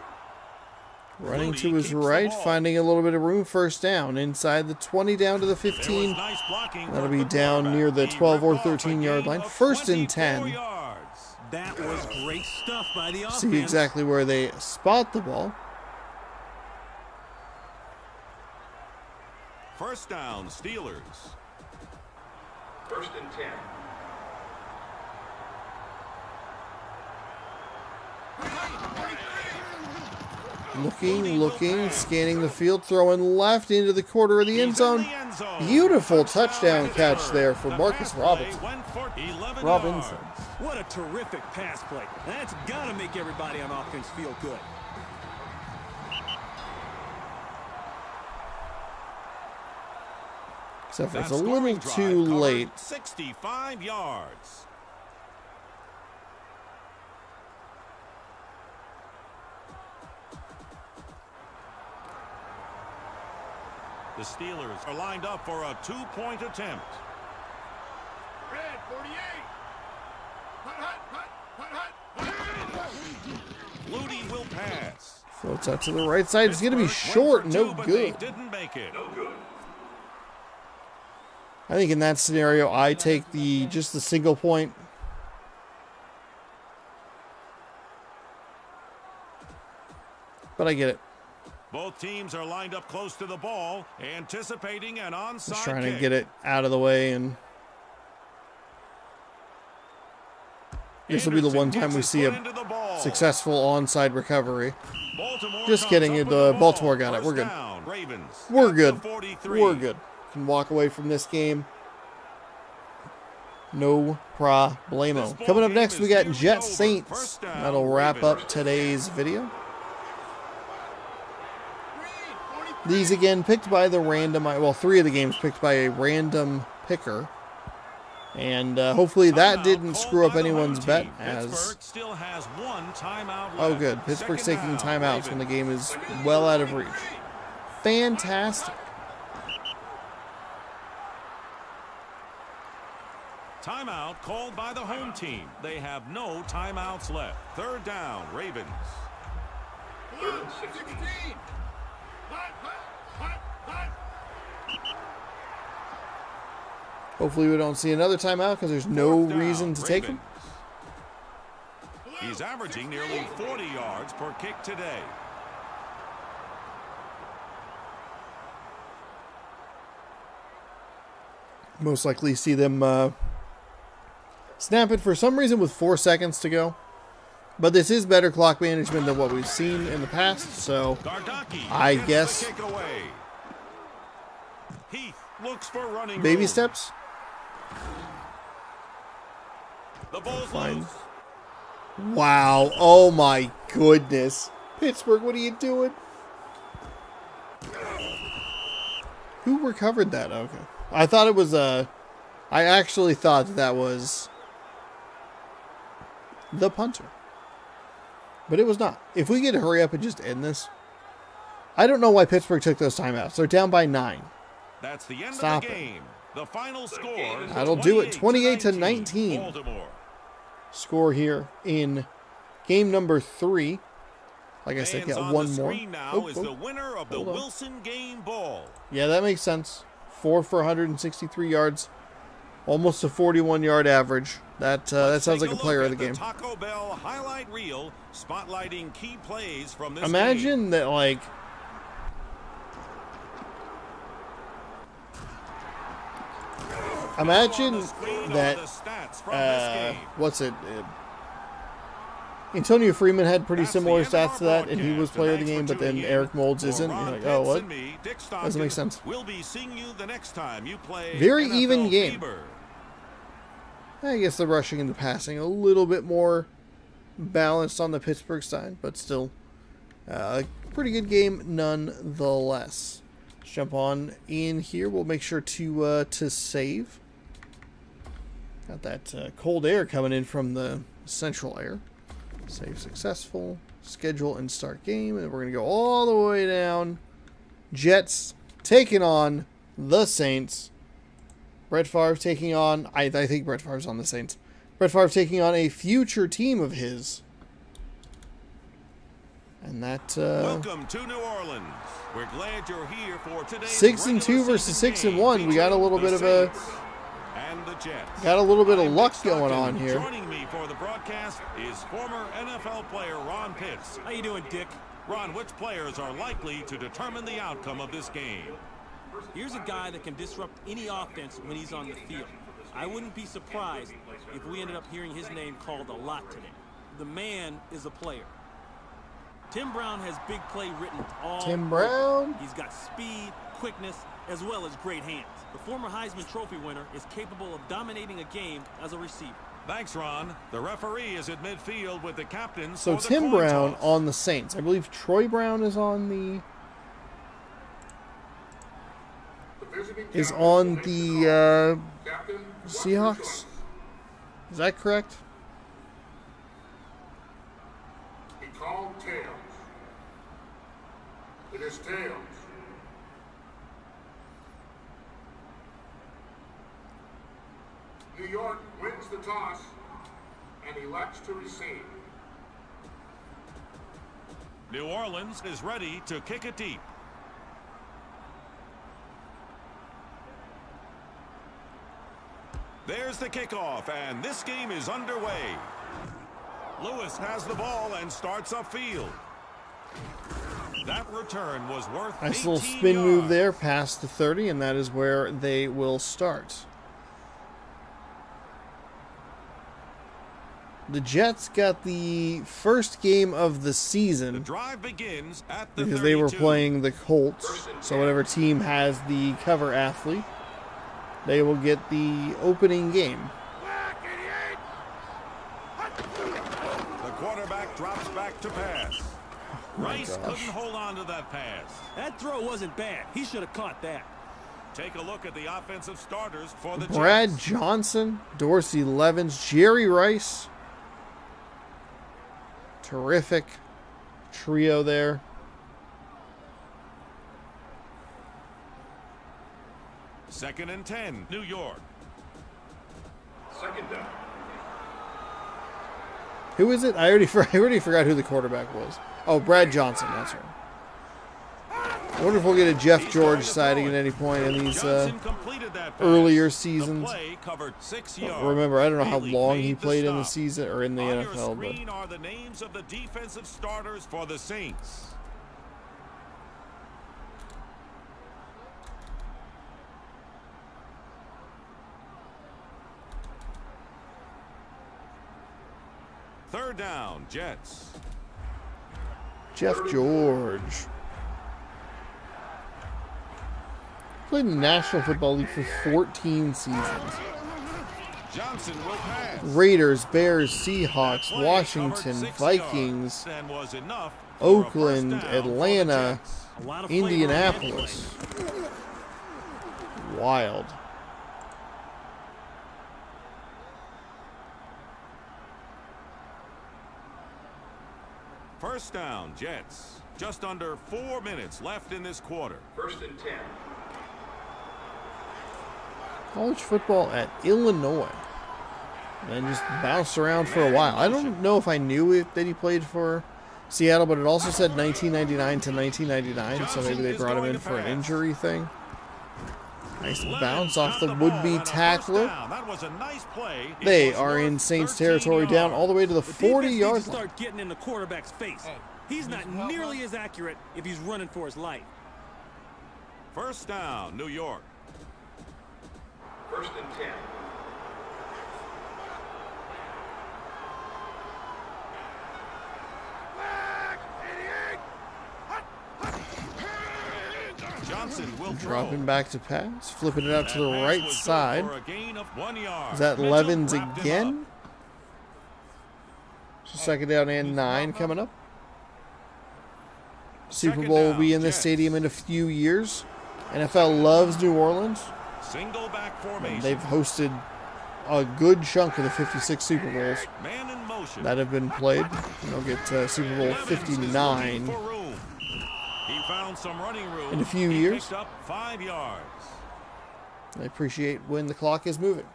Running Flutie to his keeps the right, ball. finding a little bit of room. 1st down. Inside the 20 down to the There was 15. nice blocking That'll from be the down quarterback. near the He 12 or ripped off a 13-yard gain line. of 1st and 24 10. yards. That was great stuff by the offense. See exactly where they spot the ball. 1st down, Steelers. 1st and 10. Looking, scanning the field, throwing left into the corner of the end He's in zone. the end zone. Beautiful touchdown catch there for The Marcus pass Robinson. play went for 11 Robinson. yards. What a terrific pass play. That's got to make everybody on offense feel good. Except for That it's a scoring little drive too covered late. 65 yards. The Steelers are lined up for a two-point attempt. Red 48. Hut, hut, hut, hut, hut. Flutie will pass. Floats out to the right side. It's going to be Pittsburgh short. went for No two, but good. they didn't make it. I think in that scenario, I take just the single point. But I get it. Both teams are lined up close to the ball, anticipating an onside Just trying kick. to get it out of the way, and this will be the one Anderson time we gets see his foot a into the ball. successful onside recovery. Baltimore Just comes kidding, up with the ball. Baltimore got it. We're First good. down, Ravens We're at good. the 43. We're good. Can walk away from this game. No problemo. ball Coming up game next, we is got nearly Jets over. Saints. First down, That'll wrap up Ravens. today's video. These again picked by the random, well, 3 of the games picked by a random picker. And hopefully that Timeout didn't called screw up by the anyone's home bet team. as... Pittsburgh still has one timeout Oh, left. good. Pittsburgh's Second taking down, timeouts when the Ravens. game is well out of reach. Fantastic. Timeout called by the home team. They have no timeouts left. Third down, Ravens. Blue 16. Hut, hut, hut, hut. Hopefully we don't see another timeout because there's no Fourth down, reason to take them. Ravens. He's averaging nearly 40 yards per kick today. Most likely see them snap it for some reason with 4 seconds to go. But this is better clock management than what we've seen in the past, so Gardocki I gets guess the kick away. Heath looks for running baby room. steps. The ball's Fine. loose. Wow. Oh my goodness. Pittsburgh, what are you doing? Who recovered that? Okay. I thought it was I actually thought that was the punter. But it was not. If we could hurry up and just end this. I don't know why Pittsburgh took those timeouts. They're down by 9. That's the end Stop of the it. game. The final score. That'll do it. 28-19. Baltimore. Score here in game number 3. Like I said, Fans got on one the more. screen now Oh, is oh. the winner of the Hold on. Wilson game ball. Yeah, that makes sense. 4 for 163 yards. Almost a 41-yard average. That sounds like a player of the game. Taco Bell highlight reel spotlighting key plays from this game. Imagine that, like... Imagine On the screen are that... the stats from this game. What's it? Antonio Freeman had pretty That's the similar end of our stats to that, and he was broadcast. player of the Thanks game, for but then tuning in. Eric Moulds For isn't. Ron You're like, Pitts oh, what? and me, Dick Doesn't make Stockton, sense. We'll be seeing you the next time you play Very NFL even game. Fever. I guess the rushing and the passing a little bit more balanced on the Pittsburgh side, but still a pretty good game nonetheless. Let's jump on in here. We'll make sure to save. Got that cold air coming in from the central air. Save successful. Schedule and start game, and we're gonna go all the way down. Jets taking on the Saints. Brett Favre taking on, I think Brett Favre's on the Saints. Brett Favre taking on a future team of his. And that, Welcome to New Orleans. We're glad you're here for today's 6-2 regular versus season 6-1. game We got a little featuring bit of the a, Saints and the Jets. got a little bit of I'm luck Dick going Stockton. on here. Joining me for the broadcast is former NFL player Ron Pitts. How you doing, Dick? Ron, which players are likely to determine the outcome of this game? Here's a guy that can disrupt any offense when he's on the field. I wouldn't be surprised if we ended up hearing his name called a lot today. The man is a player. Tim Brown has big play written all Tim over. Brown. He's got speed, quickness, as well as great hands. The former Heisman Trophy winner is capable of dominating a game as a receiver. Thanks, Ron. The referee is at midfield with the captains. So for the Tim coin Brown toss. on the Saints. I believe Troy Brown is on the visiting is captain on will make the call. Captain, what's your Seahawks. choice? Is that correct? He called tails. It is tails. New York wins the toss and elects to receive. New Orleans is ready to kick it deep. There's the kickoff, and this game is underway. Lewis has the ball and starts upfield. That return was worth Nice little 18 spin move yards. there past the 30, and that is where they will start. The Jets got the first game of the The season drive begins at the because 32. they were playing the Colts. So whatever team has the cover athlete, they will get the opening game. The quarterback drops back to pass. Rice gosh. couldn't hold on to that pass. That throw wasn't bad. He should have caught that. Take a look at the offensive starters for the Brad Jets. Johnson, Dorsey Levens, Jerry Rice. Terrific trio there. Second and 10, New York. Second down. Who is it? I already forgot who the quarterback was. Oh, Brad Johnson. That's right. I wonder if we'll get a Jeff He's going George to sighting throw at it. any point in these Johnson completed that pass. earlier The seasons. play covered 6 yards. Remember, I don't know how Bailey long made he the played in the stop. season or in the On your NFL, but screen are the names of the defensive starters for the Saints. Third down, Jets. Jeff George played in the National Football League for 14 seasons. Johnson will pass. Raiders, Bears, Seahawks, Play Washington, covered 6 Vikings, yards and was enough for a first Oakland, down for the Atlanta, Jets. A lot of flavor on that Indianapolis. Wild. First down, Jets. Just under 4 minutes left in this quarter. First and 10. College football at Illinois. And just bounced around for a while. I don't know if I knew that he played for Seattle, but it also said 1999 to 1999, so maybe they brought him in for an injury thing. Nice bounce off the would-be tackler. That was a nice play. It They was are worth in Saints 13 territory, down yards. all the way to the The defense needs 40-yard to line. start getting in the quarterback's face. He's not nearly as accurate if he's running for his life. First down, New York. First and 10. Johnson will Dropping throw. back to pass, flipping it out to the That pass right was good side. for a gain of 1 yard. Is that Mitchell Levens wrapped him again? up. So second down and 9 coming up. Super Second Bowl will be down, in this Jets. stadium in a few years. NFL loves New Orleans. Single back formation. They've hosted a good chunk of the 56 Super Bowls Man in motion. that have been played. And they'll get Super Bowl Levens is looking 59 for room. He found some running room. in a few He years. picked up 5 yards. I appreciate when the clock is moving.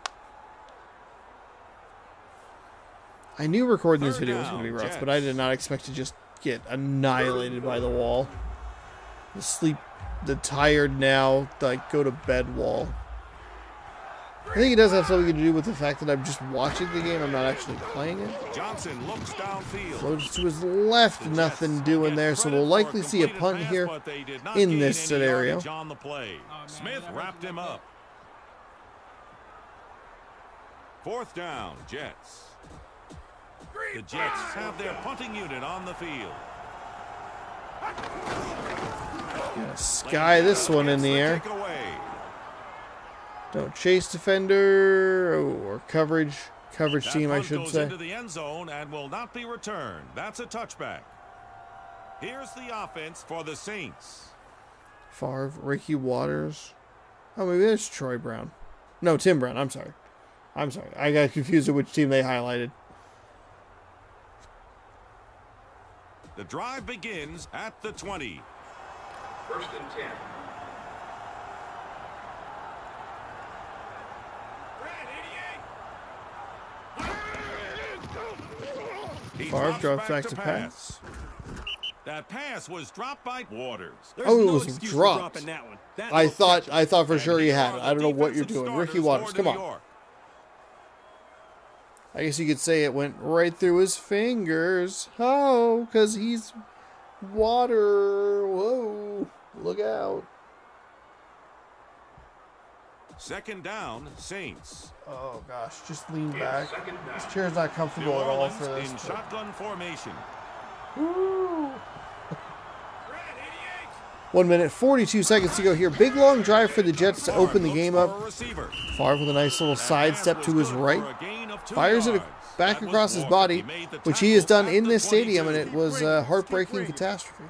I knew recording this Third video was going to be down, rough, Jets. but I did not expect to just get annihilated by the wall. The tired now, like, go to bed wall. I think it does have something to do with the fact that I'm just watching the game. I'm not actually playing it. Johnson looks downfield. Floats to his left, The nothing Jets doing get there, so credit we'll for likely see a completed punt pass, here but they did not in gain this any scenario. yardage on the play. Smith wrapped him up. Fourth down, Jets. The Jets have their punting unit on the field. Sky this one in the air. Takeaway. Don't chase defender, or coverage That team, I punt should goes say. into the end zone and will not be returned. That's a touchback. Here's the offense for the Saints. Favre, Ricky Waters. Oh, maybe it's Troy Brown. No, Tim Brown. I'm sorry. I got confused with which team they highlighted. The drive begins at the 20. 1st and 10. Favre drops back to pass. That pass was dropped by Waters. There's Oh, it no was excuse for dropped. dropping that one. That I was thought catchable. for sure he had it. And I don't know what here you're are the doing. Ricky defensive Waters, starters come for New on. York. I guess you could say it went right through his fingers. Oh, because he's water. Whoa, look out. 2nd down, Saints. Oh, gosh, just lean back. 2nd down. This chair's not New comfortable at all Orleans for this. in but- shotgun formation. Woo. 1 minute, 42 seconds to go here. Big long drive for the Jets to open the game up. Favre with a nice little sidestep to his right. Fires it back across his body, which he has done in this stadium, and it was a heartbreaking catastrophe.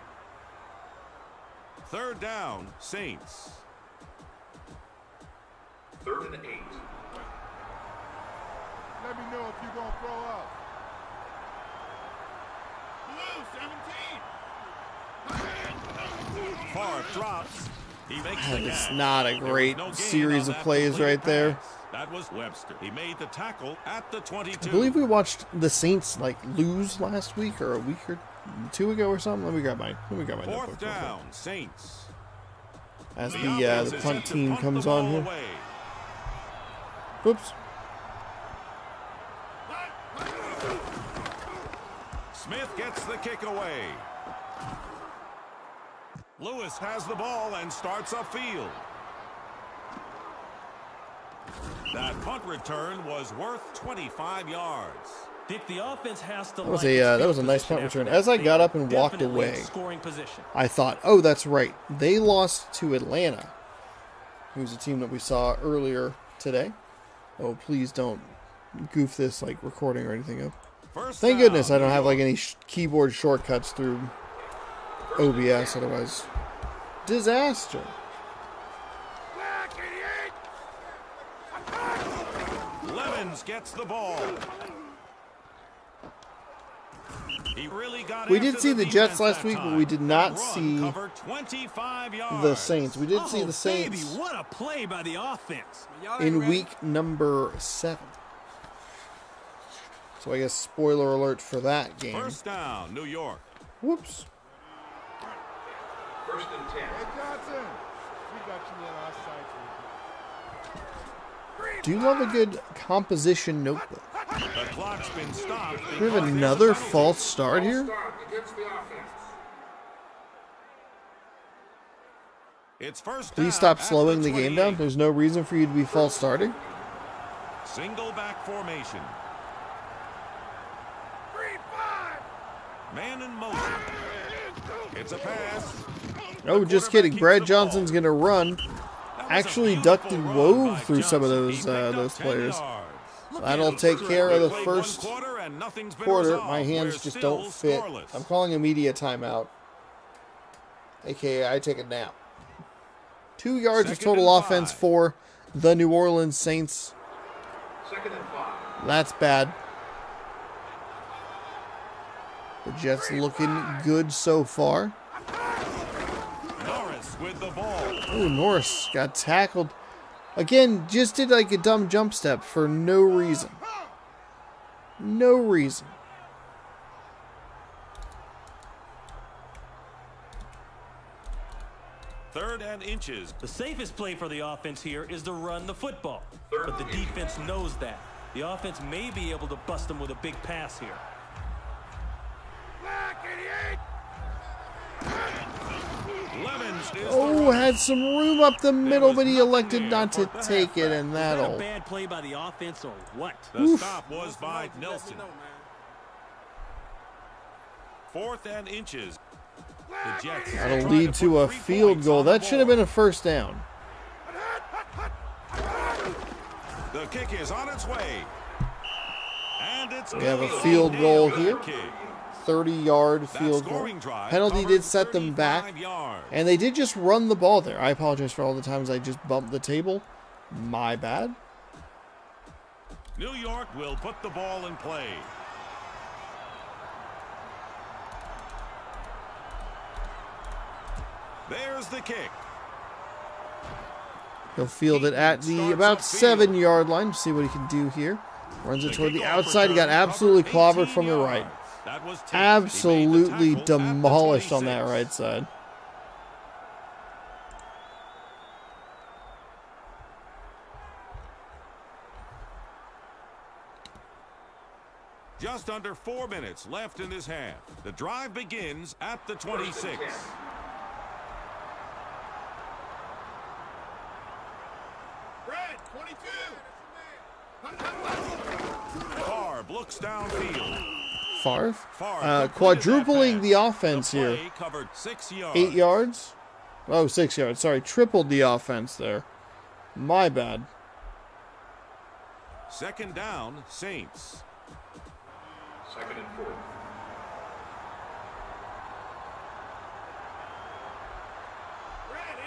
3rd down, Saints. 3rd and 8. Let me know if you're going to throw up. Favre drops. He makes the It's catch. not a There was great no gain series on of that plays completed right there. pass. That was Webster. He made the tackle at the 22. I believe we watched the Saints lose last week or a week or two ago or something. Let me grab my 4th notebook real quick. down, Saints. As The the offense is punt set to team punt comes the on ball here. away. Whoops. Smith gets the kick away. Lewis has the ball and starts upfield. That punt return was worth 25 yards. Dick, the offense has to That was a nice punt return. As I got up and walked away, scoring position. I thought, oh, that's right. They lost to Atlanta, who's a team that we saw earlier today. Oh, please don't goof this recording or anything up. First Thank down, goodness I don't New have York. any keyboard shortcuts through OBS, otherwise disaster. Levens gets the ball. He really got We did after see the Jets defense last that week, but time. we did That not run see covered 25 yards. the Saints. We did see the Baby, Saints what a play by the offense. Y'all ain't in ready. week number 7. So I guess spoiler alert for that game. First down, New York. Whoops. 1st and 10. Hey, Johnson, we got you in our sights. Do you love a good composition notebook? The clock's been stopped. We have because there's a another penalty. false start here? Start against the offense. It's first Please down stop at slowing the game down. 28. There's no reason for you to be false starting. Single back formation. Man in motion. It's a pass. Oh, just kidding. Brad Johnson's going to run. That was a Actually beautiful ducked and run wove by through some of Johnson. those He picked up those 10 players. yards. That'll take care of the Played first one quarter and nothing's been quarter. resolved. My hands We're just still don't fit. scoreless. I'm calling a media timeout. AKA I take a nap. 2 yards of Second total and offense 5. for the New Orleans Saints. 2nd and 5. That's bad. The Jets looking good so far. Norris with the ball. Oh, Norris got tackled. Again, just did a dumb jump step for no reason. No reason. Third and inches. The safest play for the offense here is to run the football. But the defense knows that. The offense may be able to bust them with a big pass here. Levens is Oh, the had some room up the middle, but he nothing elected there not to for the take it, halfback. and Is that a that'll... bad play by the offense or what? The stop was by Nelson. No, man. 4th and inches. The Jets That'll try lead to put a 3 field points goal. on the That should have board. been a first down. The kick is on its way. And it's We have a good. field goal Good here. kick. 30-yard That field goal. scoring drive Penalty covered did set them 35 back, yards. and they did just run the ball there. I apologize for all the times I just bumped the table. My bad. New York will put the ball in play. There's the kick. He'll field it at the about 7-yard line. See what he can do here. Runs it toward the outside. He got absolutely clobbered from the right. That was tipped. Absolutely He made the tackle at the demolished on that 26. right side. Just under 4 minutes left in this half. The drive begins at the 26. Brad, 22. Favre looks downfield. Favre. Favre Quadrupling completed the that offense pass. The here. play covered 6 yards. 8 yards? Oh, 6 yards. Sorry, tripled the offense there. My bad. Second down, Saints. 2nd and 4. Brad,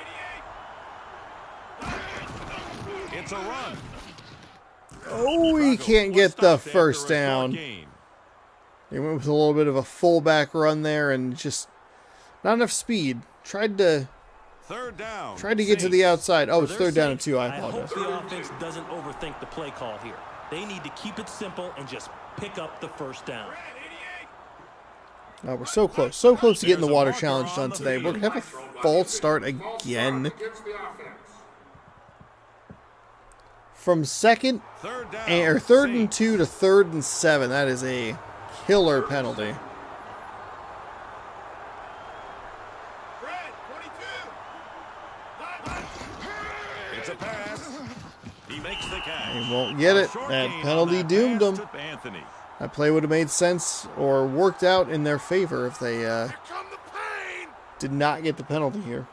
88. It's a run. Oh, he can't get the first down. He went with a little bit of a fullback run there and just not enough speed. Tried to Third down. get to the outside. Oh, it's For their third down and sake, 2. I I hope apologize. the offense doesn't overthink the play call here. They need to keep it simple and just pick up the first down. Brad, 88. Oh, we're so close. So close to getting the There's a water marker challenge on done the today. We're field. going to have a false start again. Against the offense. From second Third down. or third and Saints. 2 to 3rd and 7. That is a killer penalty. Brad, 22. It's a pass. He makes the catch. He won't get A it. short That gain on penalty that doomed pass them. to Anthony. That play would have made sense or worked out in their favor if they Come the pain. did not get the penalty here.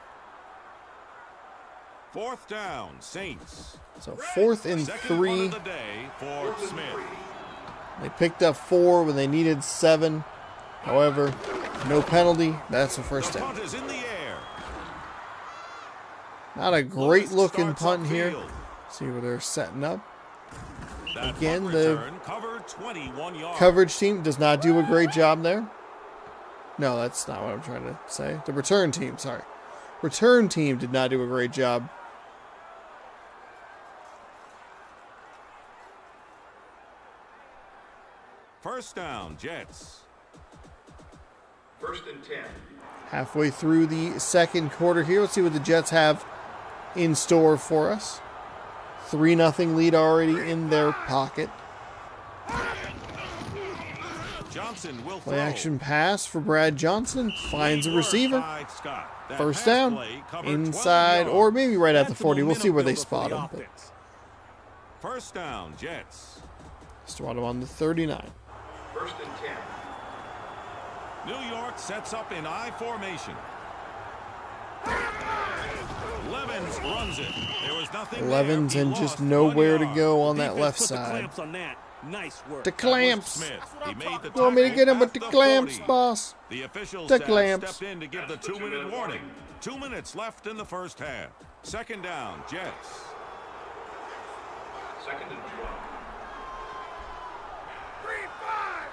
Fourth down, Saints. So 4th and Second punt 3. of the day for Smith. They picked up 4 when they needed 7. However, no penalty. That's a first The down. punt is in the air. Not a great looking Starts punt here. upfield. See where they're setting up. That Again, punt the return covered 21 yards. Coverage team does not do a great job there. No, that's not what I'm trying to say. The return team, sorry. Return team did not do a great job. First down, Jets. 1st and 10. Halfway through the second quarter here. Let's see what the Jets have in store for us. 3-0 lead already in their pocket. Johnson will Play throw. action pass for Brad Johnson. Finds a Great work receiver. by Scott. That First pass down. play covered 12 Inside yards. or maybe right at the That's a 40. We'll see where they momentum spot builder him. for the But offense. First down, Jets. spot him on the 39. 1st and 10. New York sets up in I formation. Levens runs it. There was nothing Levens there. He and just lost nowhere 1 to yard. go on that Defense left put the side. clamps on that. Nice work. The That was clamps. Smith. He made the You want me to tackle get him with at the the clamps, 40. boss? The officials The have clamps. stepped in to give the 2-minute warning. 2 minutes left in the first half. Second down, Jets. 2nd and 12. 3-5.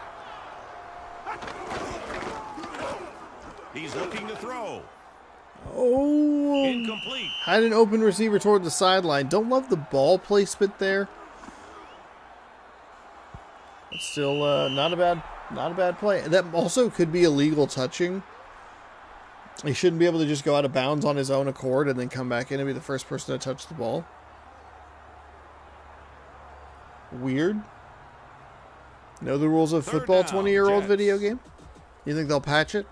He's looking to throw. Oh, Incomplete. had an open receiver toward the sideline. Don't love the ball placement there. But still, not a bad play. That also could be illegal touching. He shouldn't be able to just go out of bounds on his own accord and then come back in and be the first person to touch the ball. Weird. Know the rules of Third football, down, 20-year-old Jets. video game? You think they'll patch it?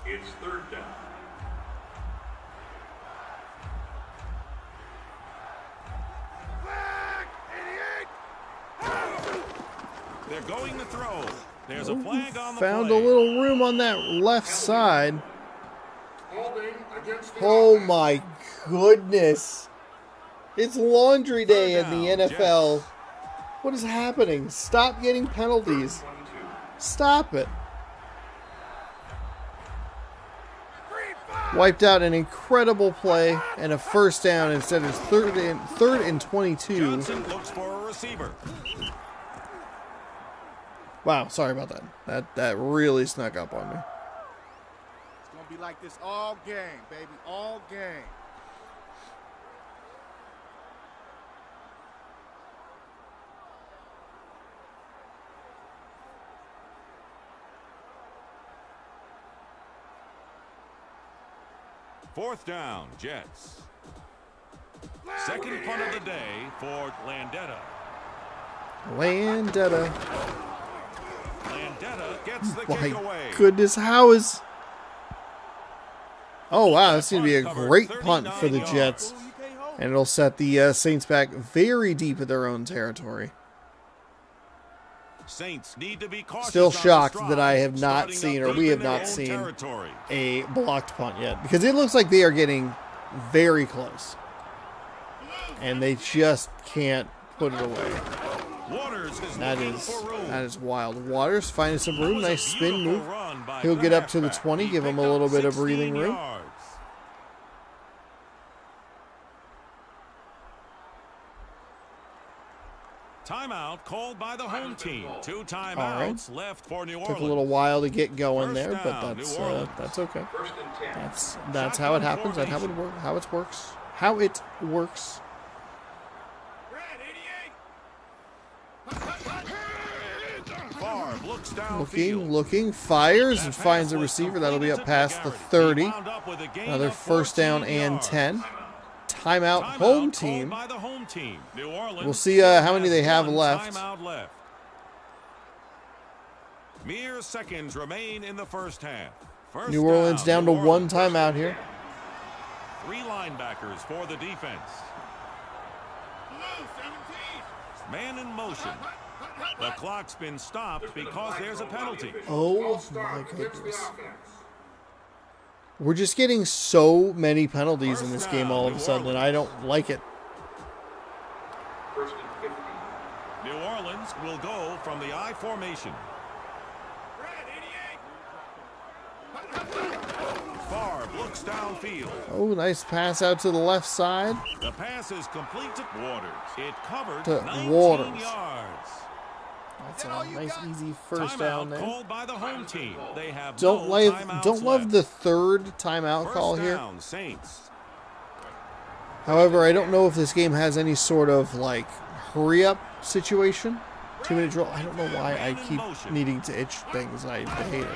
It's 3rd down. Flag, 88. They're going to throw. There's a flag on the Found play. a little room on that left side. Holding against the Oh offense. my goodness. It's laundry day in Third the down, NFL. Jets. What is happening? Stop getting penalties. 22. Stop it. wiped out an incredible play and a first down instead of third and 22. Johnson looks for a receiver. Wow, sorry about that. That really snuck up on me. It's going to be like this all game, baby, all game. Fourth down, Jets. Second punt of the day for Landeta. Landeta. Landeta gets the My kick away. goodness, how is... Oh, wow, this is going to be a great punt for the Jets. And it'll set the Saints back very deep in their own territory. Saints need to be cautious. Still shocked on the that I stride, have not starting seen, up or deep we have in their not own seen, territory. a blocked punt yet. Because it looks like they are getting very close. And they just can't put it away. Waters is That looking is for room. that is wild. Waters finding some That room. was a Nice spin beautiful move. run by He'll the get up to the halfback. 20, He give him a picked up little bit of 16 breathing room. yards. Timeout called by the home team. 2 timeouts left for New Orleans. Took a little while to get going First there, but down, that's New Orleans. that's okay. First and 10. That's how it happens. That's how it works. How it works. How it works. Red 88. Favre looks downfield. Looking, fires and finds a receiver. That'll be up past the 30. Another first down and 10. Timeout, home team. By the home team. New Orleans We'll see how many they have one left. Timeout left. Mere seconds remain in the first half. First New Orleans down to New one Orleans. timeout here. 3 linebackers for the defense. Blue 17. Man in motion. The clock's been stopped because there's a penalty. Oh False my start against the goodness. offense. We're just getting so many penalties in this game all of a sudden, and I don't like it. First and 15. New Orleans will go from the I formation. Red 88. Favre looks downfield. Oh, nice pass out to the left side. The pass is complete to Waters. It covered To 19 Waters. yards. That's a nice, easy first down Timeout there. called by the home team. They have Don't no love, timeouts don't love left. the third timeout First call here. down, Saints. However, I don't know if this game has any sort of like hurry up situation. 2-minute drill. I don't know why I keep needing to itch things. I hate it.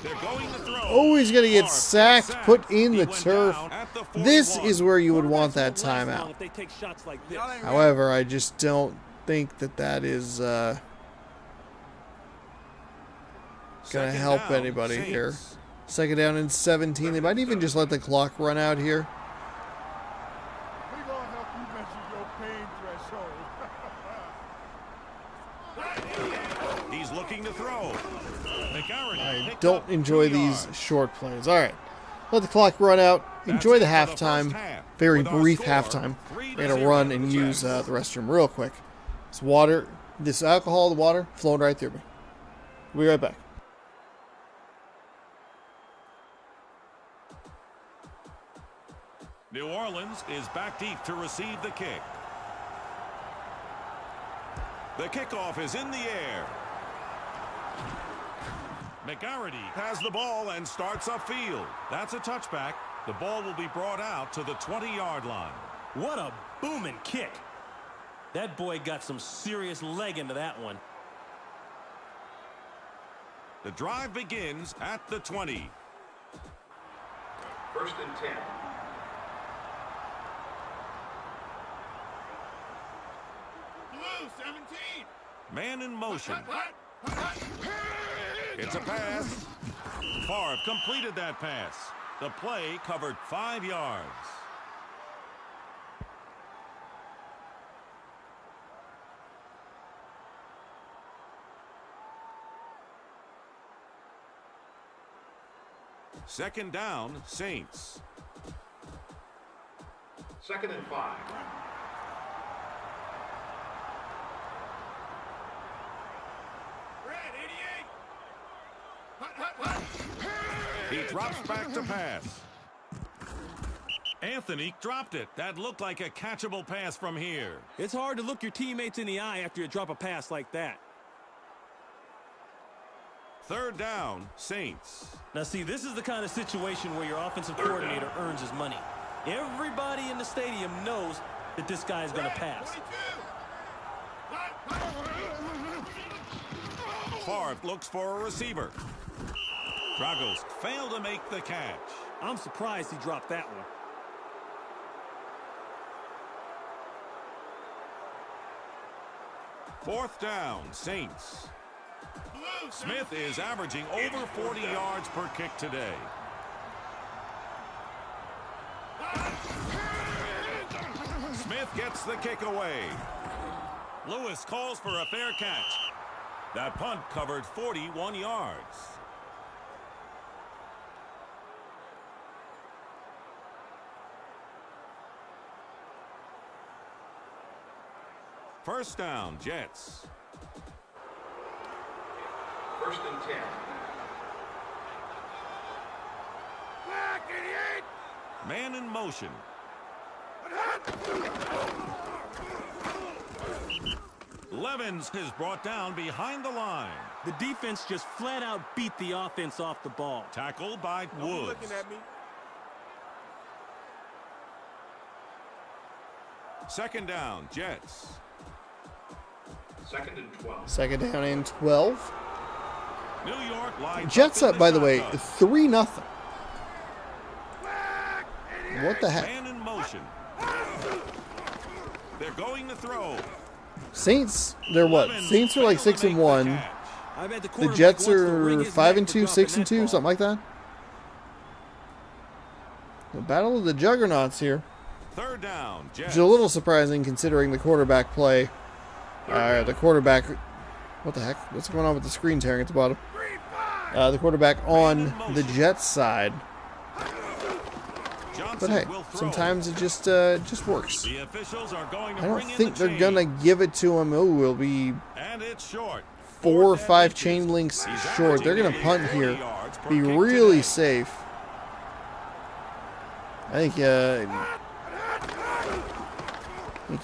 They're going to throw. Oh, he's gonna get Favre sacked, sacked. put in He the went turf. down at the This 41. is where you would want that Quarterbacks won't last long timeout. if they take shots like this. However, I just don't think that is gonna Second help down, anybody here. Saints. Second down and 17. They might even just let the clock run out here. We gonna help you measure your pain threshold. He's looking to throw. McGarity I picked don't up enjoy 3 these yards. short plays. All right, let the clock run out. Enjoy the That's it for the halftime. first half. Very With our brief score, halftime. 3-0 We're gonna run and use Jets. the restroom real quick. This water, this alcohol, the water flowing right through me. We'll be right back. New Orleans is back deep to receive the kick. The kickoff is in the air. McGarity has the ball and starts upfield. That's a touchback. The ball will be brought out to the 20-yard line. What a booming kick. That boy got some serious leg into that one. The drive begins at the 20. First and 10. Blue 17. Man in motion. It's a pass. Favre completed that pass. The play covered 5 yards. Second down, Saints. Second and 5. Red He drops back to pass. Anthony dropped it. That looked like a catchable pass from here. It's hard to look your teammates in the eye after you drop a pass like that. Third down, Saints. Now see, this is the kind of situation where your offensive coordinator earns his money. Everybody in the stadium knows that this guy is going to pass. Favre looks for a receiver. Dragos failed to make the catch. I'm surprised he dropped that one. Fourth down, Saints. Smith is averaging over 40 yards per kick today. Smith gets the kick away. Lewis calls for a fair catch. That punt covered 41 yards. First down, Jets. First and 10. Back, idiot! Man in motion. Levens is brought down behind the line. The defense just flat out beat the offense off the ball. Tackled by Don't be Woods. looking at me. Second down, Jets. Second and 12. Second down and 12. New York lines Jets in up, by the way, shotgun. 3-0. What the heck? Man in motion. They're going to throw. Saints, they're what? Levens Saints are like failed to 6-1. make the catch. I bet the The quarterback Jets wants to wring are his 5 neck and for 2, dropping 6 and that 2, ball. something like that. The battle of the juggernauts here, Third down, which Jets. is a little surprising considering the quarterback play. The quarterback, what the heck? What's going on with the screen tearing at the bottom? The quarterback on the Jets side. Johnson But hey, will throw. sometimes it just works. The officials are going to I don't bring in think the they're gonna chains. give it to him. Oh, it'll be And it's short. 4 or Fourth 5 and chain inches. links He's short. They're gonna averaging punt 40 here. yards per Be kick really today. safe. I think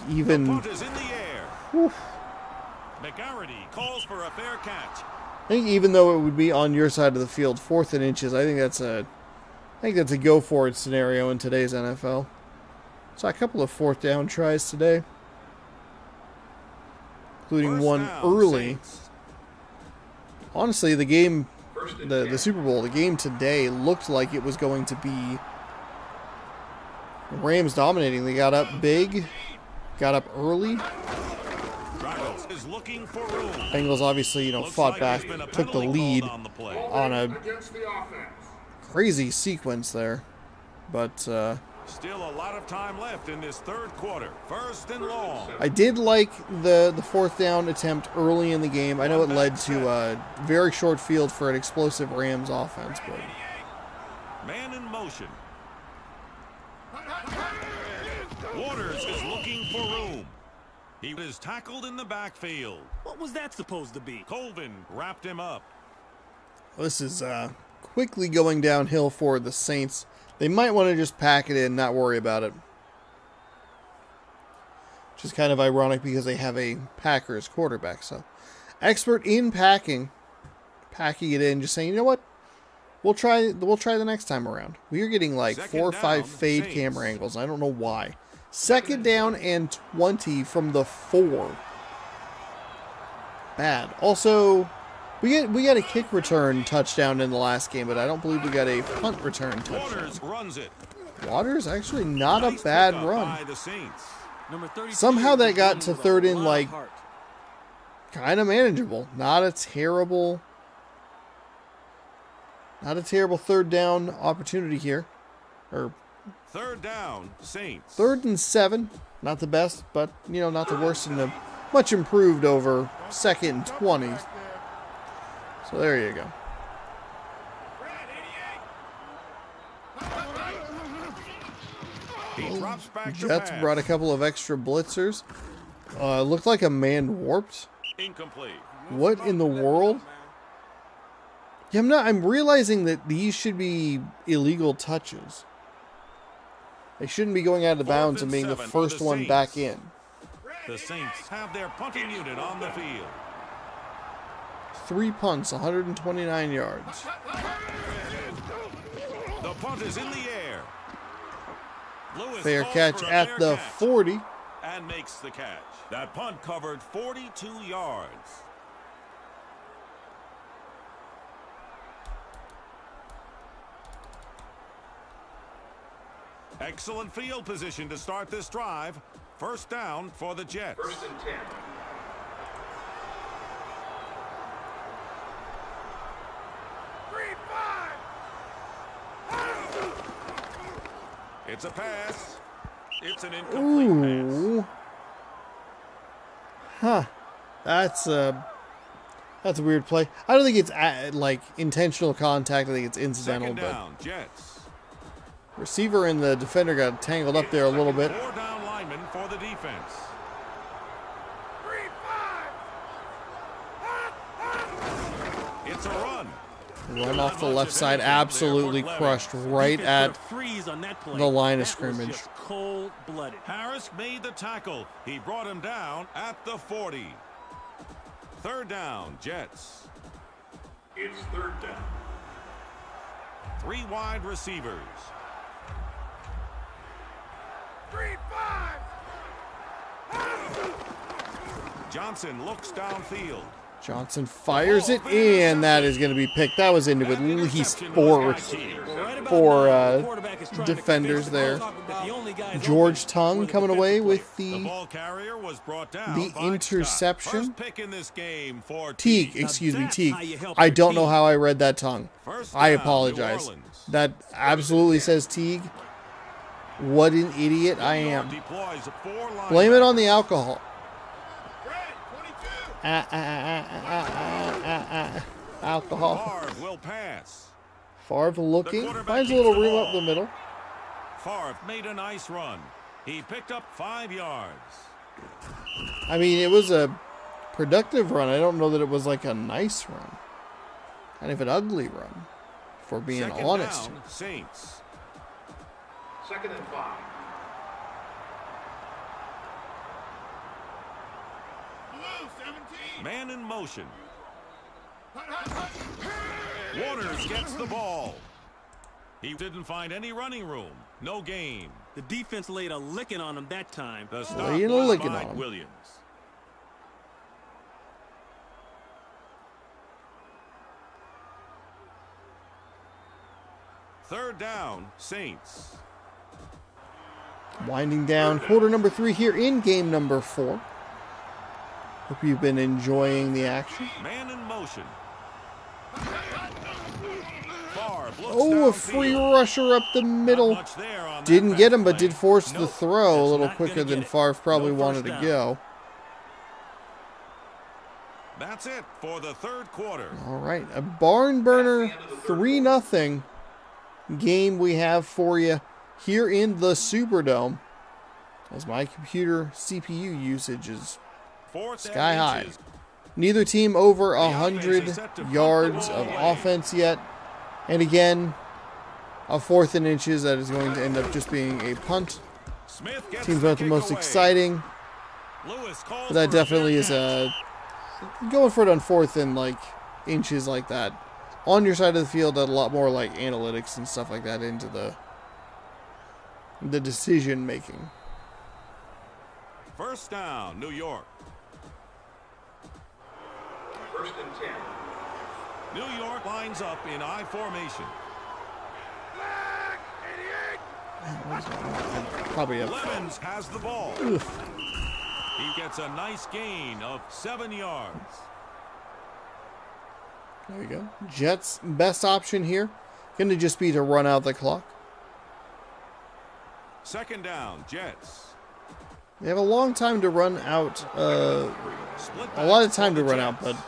even Punt is in the air. whew, McGarity calls for a fair catch. I think even though it would be on your side of the field, 4th and inches, I think that's a go for it scenario in today's NFL. Saw a couple of 4th down tries today, including First one down, early. Saints. Honestly, the game, First and the 10. Super Bowl, the game today looked like it was going to be Rams dominating. They got up big, got up early. Dragos is looking for room. Bengals obviously, Looks fought like back, there's been a took the penalty lead called on the play. on a Against the offense. crazy sequence there. But Still a lot of time left in this third quarter. First and long. I did like the 4th down attempt early in the game. I know it led to a very short field for an explosive Rams offense, but Man in motion. Waters is looking for room. He is tackled in the backfield. What was that supposed to be? Colvin wrapped him up. this is quickly going downhill for the Saints. They might want to just pack it in, not worry about it. Which is kind of ironic because they have a Packers quarterback. So, expert in packing it in, just saying, you know what? We'll try the next time around. We are getting like Second 4 or 5 down, fade Saints. camera angles. I don't know why. Second down and 20 from the 4. Bad. Also, we got a kick return touchdown in the last game, but I don't believe we got a punt return touchdown. Waters runs it. Waters actually not a Nice bad pickup run. by the Saints. Number 32 Somehow that is got running to with a third and, lot of like, heart. Kind of manageable. Not a terrible 3rd down opportunity here. Or Third down, Saints. 3rd and 7. Not the best, but, not the worst, and much improved over 2nd and 20. So there you go. He drops back to Jets pass. brought a couple of extra blitzers. Looked like a man warped. Incomplete. What in the world? Yeah, I'm realizing that these should be illegal touches. They shouldn't be going out of bounds and being the first one back in. The Saints have their punting unit on the field. 3 punts, 129 yards. The punt is in the air. Lewis Fair calls catch for a at fair the catch 40. and makes the catch. That punt covered 42 yards. Excellent field position to start this drive. First down for the Jets. 1st and 10. It's a pass. It's an incomplete Ooh. Huh. That's a weird play. I don't think it's like intentional contact. I think it's pass. incidental. Second down, Jets. But receiver and the defender got tangled up there a little bit. 4 down linemen for the defense. 3-5. It's a run. Run off the left side, absolutely crushed right at the line of scrimmage. Cold-blooded. Harris made the tackle. He brought him down at the 40. Third down, Jets. It's 3rd down. 3 wide receivers. 3-5. Johnson looks downfield. Johnson fires it, and that is going to be picked. That was into at least four defenders there. George Tongue coming away with The ball carrier was brought down the by interception. Scott. First pick in this game for Teague, excuse me, Teague. I don't know how I read that Tongue. First I down, apologize. New Orleans. That absolutely says Teague. What an idiot I am. Deploys 4 Blame it on the alcohol. Alcohol. Favre will pass. Favre looking. Finds a little room up the middle. Favre made a nice run. He picked up 5 yards. I mean, it was a productive run. I don't know that it was like a nice run. Kind of an ugly run, for being Second honest. down, Saints. 2nd and 5. Man in motion. Waters gets the ball. He didn't find any running room. No gain. The defense laid a licking on him that time. The stop Laying a was licking by on him. Williams. Third down, Saints. Winding down quarter number 3 here in game number 4. Hope you've been enjoying the action. Man in motion. Favre looks Oh, a free downfield. rusher up the middle. Not much there on that Didn't get him, pass but play. did force the Nope, throw a that's little not quicker gonna than get it. Favre probably No wanted first to down. go. That's it for the third quarter. All right, a barn burner 3-0 game we have for you here in the Superdome. As my computer CPU usage is Fourth sky and high. inches. Neither team over offense 100 is set to punt yards the of ball away. offense yet. And again, a 4th and inches that is going to end up just being a punt. Smith gets Team's the not the kick most away. exciting, Lewis calls but that for a definitely fair is catch. going for it on 4th and like inches like that. On your side of the field, a lot more like analytics and stuff like that into the decision making. First down, New York. 1st and 10. New York lines up in I formation. Probably a Levens has the ball. He gets a nice gain of 7 yards. There you go. Jets' best option here going to just be to run out the clock. Second down, Jets. They have a long time to run out. Split A lot of back time for to the run out, Jets. but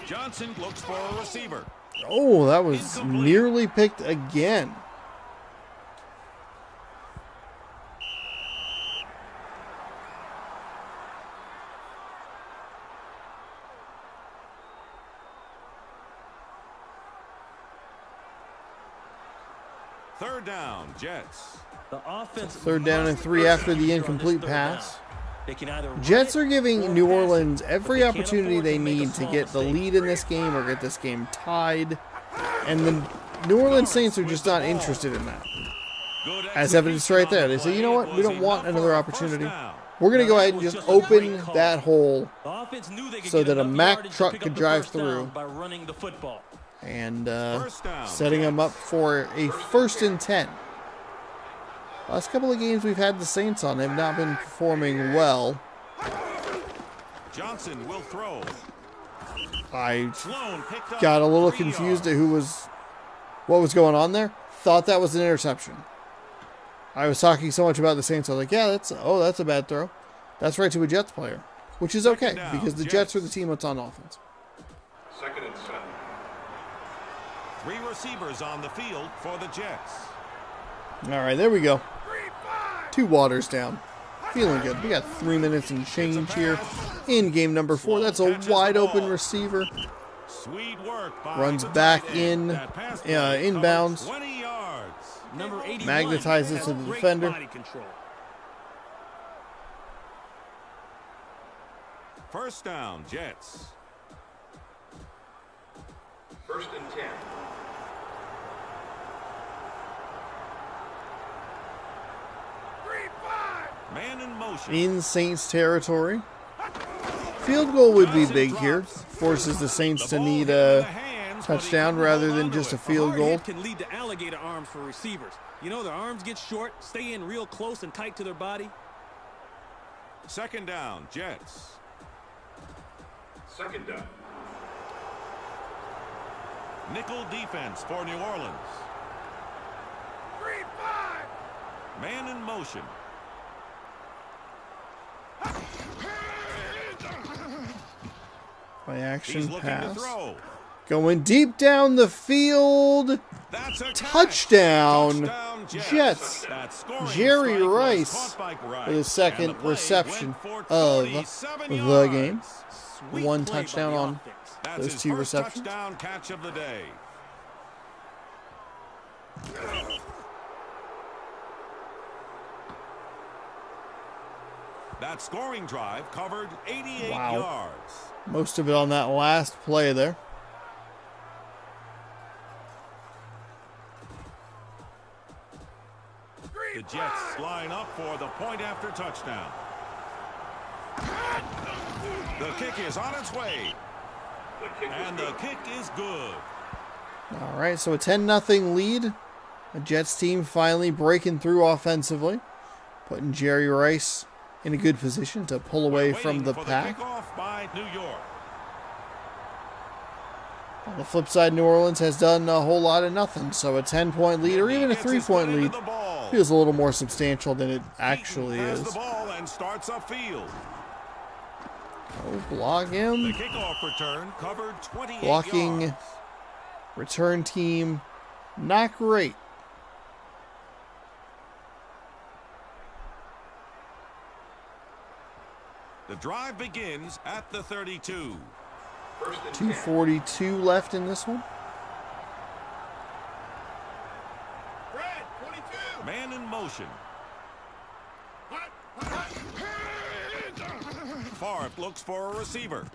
Johnson looks for a receiver. oh, that was Incomplete. nearly picked again. Third down, Jets. The offense Third down and 3 must after the execute on this incomplete third pass. down. They can either run Jets it are giving or New pass it, Orleans but every they can't opportunity afford they to make a need to small get the mistake. lead in this game or get this game tied. And the New Orleans Saints are just not interested in that. Good As evidenced right there. They say, you know what? We don't want another opportunity. We're going to go ahead and just open that hole The offense knew they could so get that a enough Mack yardage to truck pick could up the drive first down through. by running the football. And First down, setting them up for a 1st and 10. Last couple of games we've had the Saints on have not been performing well. Johnson will throw. I Sloan picked up got a little 3 confused yards. at what was going on there. Thought that was an interception. I was talking so much about the Saints. I was like, yeah, that's a bad throw. That's right to a Jets player, which is okay Second down, because the Jets. Jets are the team that's on offense. 2nd and 7. 3 receivers on the field for the Jets. All right, there we go. 3-5. 2 waters down. Feeling good. We got 3 minutes and change here in game number 4. That's a wide open receiver. Sweet work by Runs the back tight in, end. That pass play covered inbounds. 20 yards. Number 81 Magnetizes has to the great defender. body control. First down, Jets. 1st and 10. Man in motion. In Saints territory. Field goal would be big here. Forces the Saints to ball need hit him in a the hands, but he touchdown couldn't rather hold than onto just a it. field Hard goal. hit can lead to alligator arms for receivers. You know, their arms get short, stay in real close and tight to their body. Second down, Jets. 2nd down. Nickel defense for New Orleans. 3-5. Man in motion. Play He's action looking to pass. throw. Going deep down the field. That's a catch. Touchdown, Touchdown, Jets. That scoring Jerry strike was Rice caught by Rice. with his second And the play reception went for of 47 the yards. game. Sweet One play by touchdown the on offense. That's those his 2 first receptions. touchdown catch of the day. That scoring drive covered 88 Wow. yards. Most of it on that last play there. The Jets line up for the point after touchdown. The kick is on its way. The kick is And good. the kick is good. All right, so a 10-0 lead. The Jets team finally breaking through offensively, putting Jerry Rice in a good position to pull away Waiting from the for pack. The kickoff by New York. On the flip side, New Orleans has done a whole lot of nothing, so a 10-point lead or even a Gets his 3-point foot into lead the ball. feels a little more substantial than it actually Has is. the ball and starts upfield. Oh, block The him. kickoff return covered 28 Blocking yards. return team, not great. The drive begins at the 32. 1st and 10. 2:42 left in this one. Fred, 22. Man in motion. Favre looks for a receiver.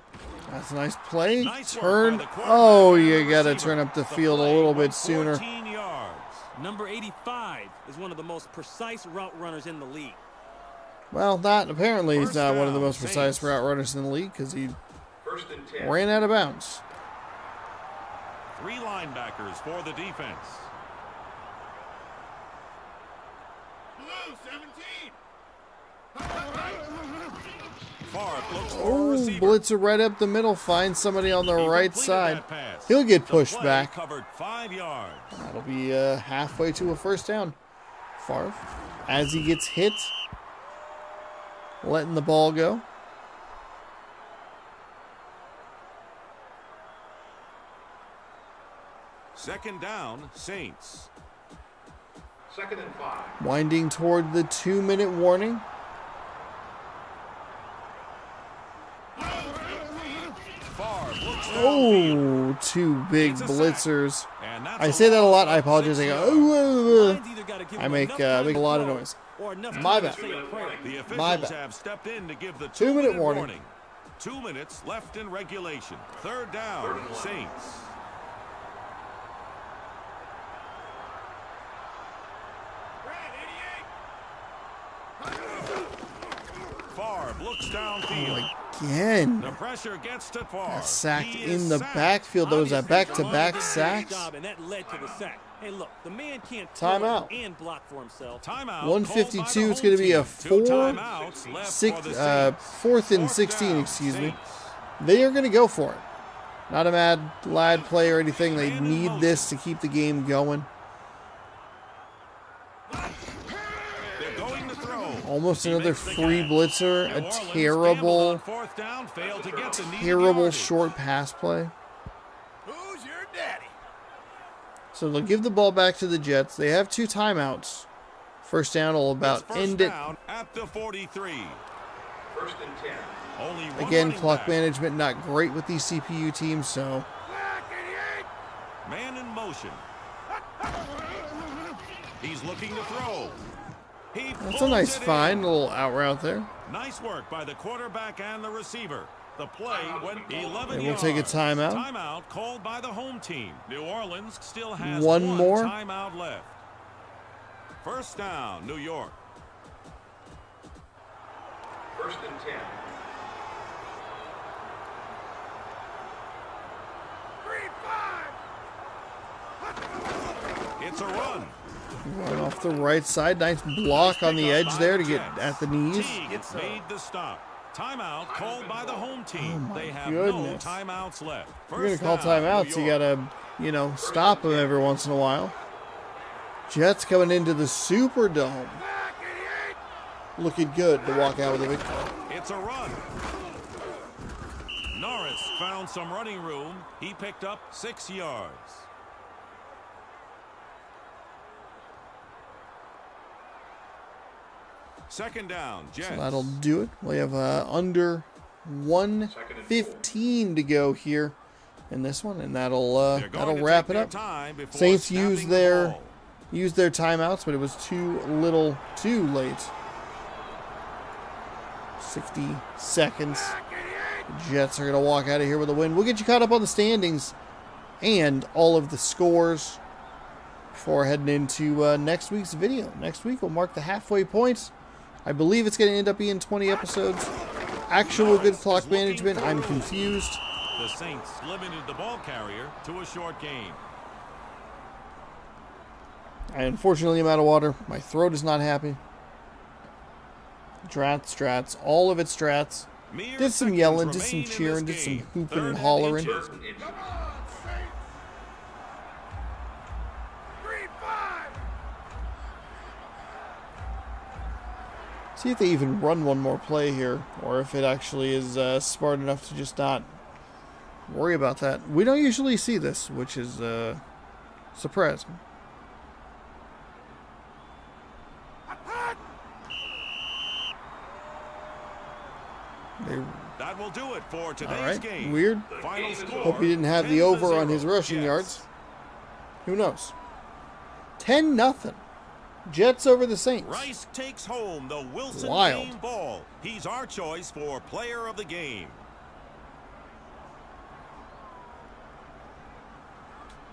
That's a nice play. Nice work Turn. by the quarterback Oh, and you the got to receiver. turn up the The field a play little bit went sooner. 14 yards. Number 85 is one of the most precise route runners in the league. Well, not apparently he's First not one of the down, most precise Saints. route runners in the league because he 1st and 10. ran out of bounds. 3 linebackers for the defense. Blue, 17. Favre looks for a Oh, receiver. blitzer right up the middle. Finds somebody on the He right completed side. that pass. He'll get The pushed play back. Covered 5 yards. That'll be halfway to a first down. Favre, as he gets hit, letting the ball go. Second down, Saints. 2nd and 5. Winding toward the 2-minute warning. Favre looks for Oh, two big It's a sack. blitzers. And that's I a say that a loss lot. I of apologize. 6 I yards. go, Lions either gotta give I him make enough time a to lot of throw noise. or enough My time bad. to say a prayer. The My officials bad. have stepped in to give the 2-minute 2-minute warning. 2 minutes left in regulation. Third down, Saints. Brad, 88. Favre looks downfield. Again. The pressure gets to Favre. Sacked He is in the sacked. backfield. Those are Obviously, back-to-back Javon did a great sacks. job, and that led to the sack. Hey, look, the man can't Timeout. throw and block for himself. Timeout 152. called by the It's going to be home a team. Two timeouts left for the Saints. fourth and Fourth 16. down, Excuse me. Saints. They are going to go for it. Not a mad lad play or anything. They need this to keep the game going. They're going to throw. Almost He another makes the free catch. blitzer. New A Orleans gambled terrible, on fourth down, failed to get the needed terrible yardage. short pass play. Who's your daddy? So they'll give the ball back to the Jets. They have 2 timeouts. First down will about It's first end it. down at the 43. First and 10. Only one Again, running clock back. management not great with these CPU teams, so Black, 88. Man in motion. He's looking to throw. He that's a pulls nice it in. find. A little out route there. Nice work by the quarterback and the receiver. The play went 11 And we'll take a yards. timeout. Timeout called by the home team. New Orleans still has One more. timeout left. First down, New York. First and 10. 3-5. It's a run. Run off the right side. Nice block on the Pick up edge by there to the get Jets. at the knees. Teague made the stop. Timeout called by the home team. Oh, my They have goodness. no timeouts left. If you're going to call First down, timeouts, New you York. got to, stop them every once in a while. Jets coming into the Superdome. Black, 88. Looking good to walk out with a victory. It's a run. Norris found some running room. He picked up 6 yards. Second down, Jets. So that'll do it. We have under 1:15 to go here in this one, and that'll They're going that'll to wrap take it their up. time before Saints snapping used the their ball. timeouts, but it was too late. 60 seconds. The Jets are going to walk out of here with a win. We'll get you caught up on the standings and all of the scores before heading into next week's video. Next week will mark the halfway point. I believe it's going to end up being 20 episodes. Actual good clock management, I'm confused. The Saints limited the ball carrier to a short game. I unfortunately am out of water. My throat is not happy. Strats, all of it strats. Mere Did some seconds yelling, did some remain in cheering, this did some game. hooping Third and hollering. inches. First and inches. Come on, Saints. 3-5. See if they even run one more play here, or if it actually is smart enough to just not worry about that. We don't usually see this, which is surprising. They, That will do it for all today's right, game. weird. Final score. Hope he didn't have the 10-0 over on his rushing Jets. yards. Who knows? 10-0. Jets over the Saints. Rice takes home the Wilson Wild. game ball. He's our choice for player of the game.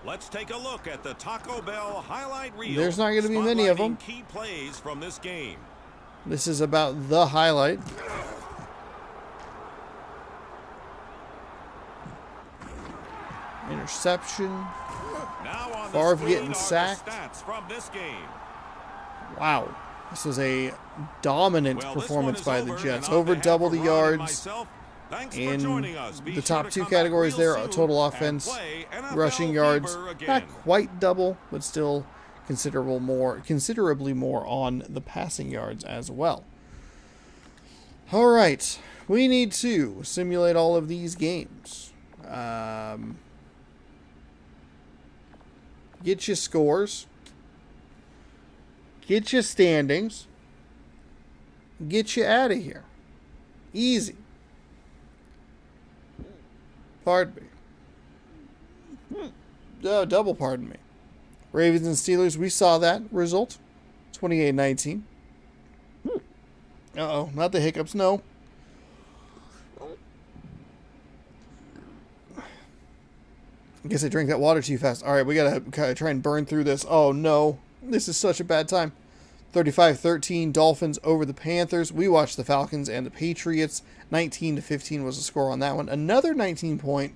Let's take a look at the Taco Bell highlight reel. There's not going to be many of them. spotlighting key plays from this game. This is about the highlight. Interception. Now on Favre the screen getting are the sacked. stats from this game. Wow. This was a dominant Well, this performance one by is the over, Jets. and on Over behalf double of the Ron and yards. myself, thanks for In joining us. Be the sure top to two come back categories real there, soon total and offense, play NFL rushing yards. Fever again. Not quite double, but still considerably more on the passing yards as well. All right. We need to simulate all of these games. Get your scores. Get your standings. Get you out of here. Easy. Pardon me. double, pardon me. Ravens and Steelers, we saw that result. 28-19. Uh-oh, not the hiccups, no. I guess I drank that water too fast. All right, we got to try and burn through this. Oh, no. This is such a bad time. 35-13, Dolphins over the Panthers. We watched the Falcons and the Patriots. 19-15 was the score on that one. Another 19-point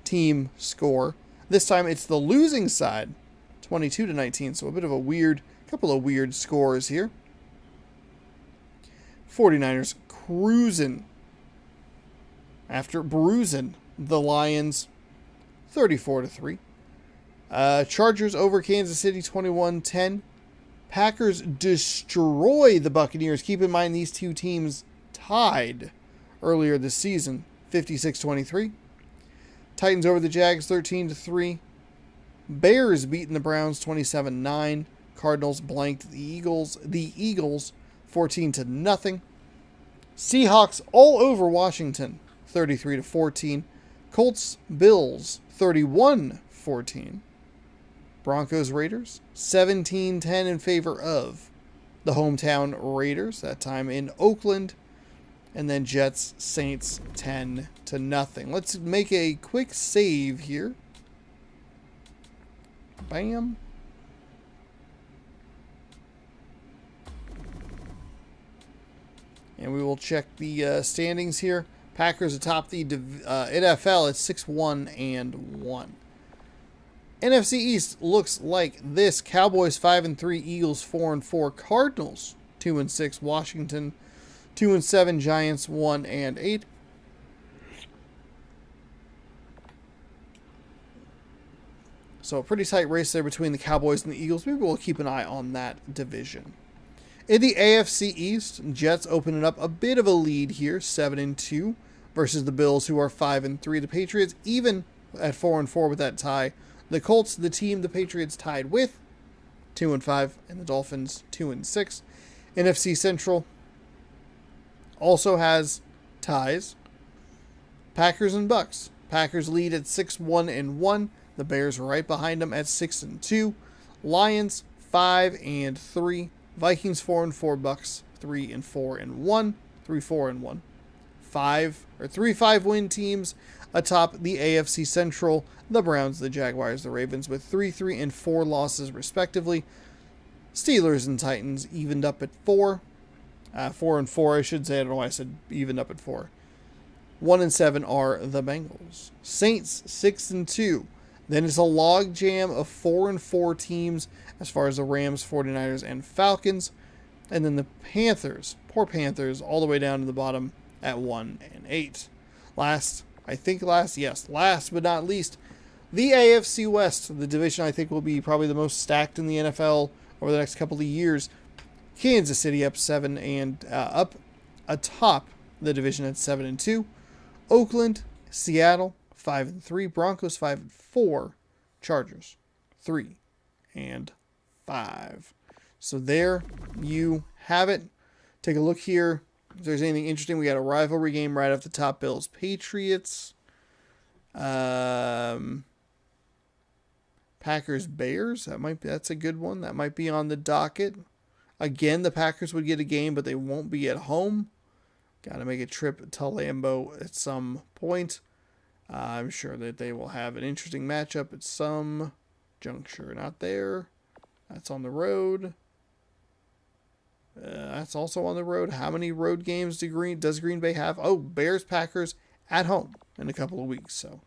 team score. This time it's the losing side. 22-19, so a bit of a couple of weird scores here. 49ers cruising after bruising the Lions 34-3. Chargers over Kansas City 21-10. Packers destroy the Buccaneers. Keep in mind these two teams tied earlier this season 56-23. Titans over the Jags 13-3. Bears beating the Browns 27-9. Cardinals blanked the Eagles. The Eagles 14-0. Seahawks all over Washington 33-14. Colts Bills 31-14. Broncos Raiders 17-10 in favor of the hometown Raiders, that time in Oakland. And then Jets Saints 10-0. Let's make a quick save here. Bam. And we will check the standings here. Packers atop the NFL at 6-1-1. NFC East looks like this: Cowboys 5-3, Eagles 4-4, Cardinals 2-6, Washington 2-7, Giants 1-8. So a pretty tight race there between the Cowboys and the Eagles. Maybe we'll keep an eye on that division. In the AFC East, Jets opening up a bit of a lead here, 7-2 versus the Bills, who are 5-3. The Patriots even at 4-4 with that tie. The Colts, the team the Patriots tied with, 2-5, and the Dolphins 2-6. NFC Central also has ties. Packers and Bucks. Packers lead at 6-1-1. The Bears are right behind them at 6-2. Lions 5-3. Vikings 4-4. Bucks 3-4-1. 3-4-1. 3-5 win teams atop the AFC Central. The Browns, the Jaguars, the Ravens with 3-3 and 4 losses respectively. Steelers and Titans evened up at 4. 4-4, I should say. I don't know why I said evened up at 4. 1-7 are the Bengals. Saints 6-2. Then it's a log jam of 4-4 teams as far as the Rams, 49ers, and Falcons. And then the Panthers, poor Panthers, all the way down to the bottom at 1-8. Last but not least, the AFC West, the division I think will be probably the most stacked in the NFL over the next couple of years. Kansas City up up atop the division at 7-2. Oakland, Seattle 5-3. Broncos 5-4. Chargers 3-5. So there you have it. Take a look here. If there's anything interesting, we got a rivalry game right off the top. Bills Patriots. Packers Bears. That's a good one. That might be on the docket. Again, the Packers would get a game, but they won't be at home. Got to make a trip to Lambeau at some point. I'm sure that they will have an interesting matchup at some juncture. Not there. That's on the road. That's also on the road. How many road games does Green Bay have? Oh, Bears, Packers at home in a couple of weeks. So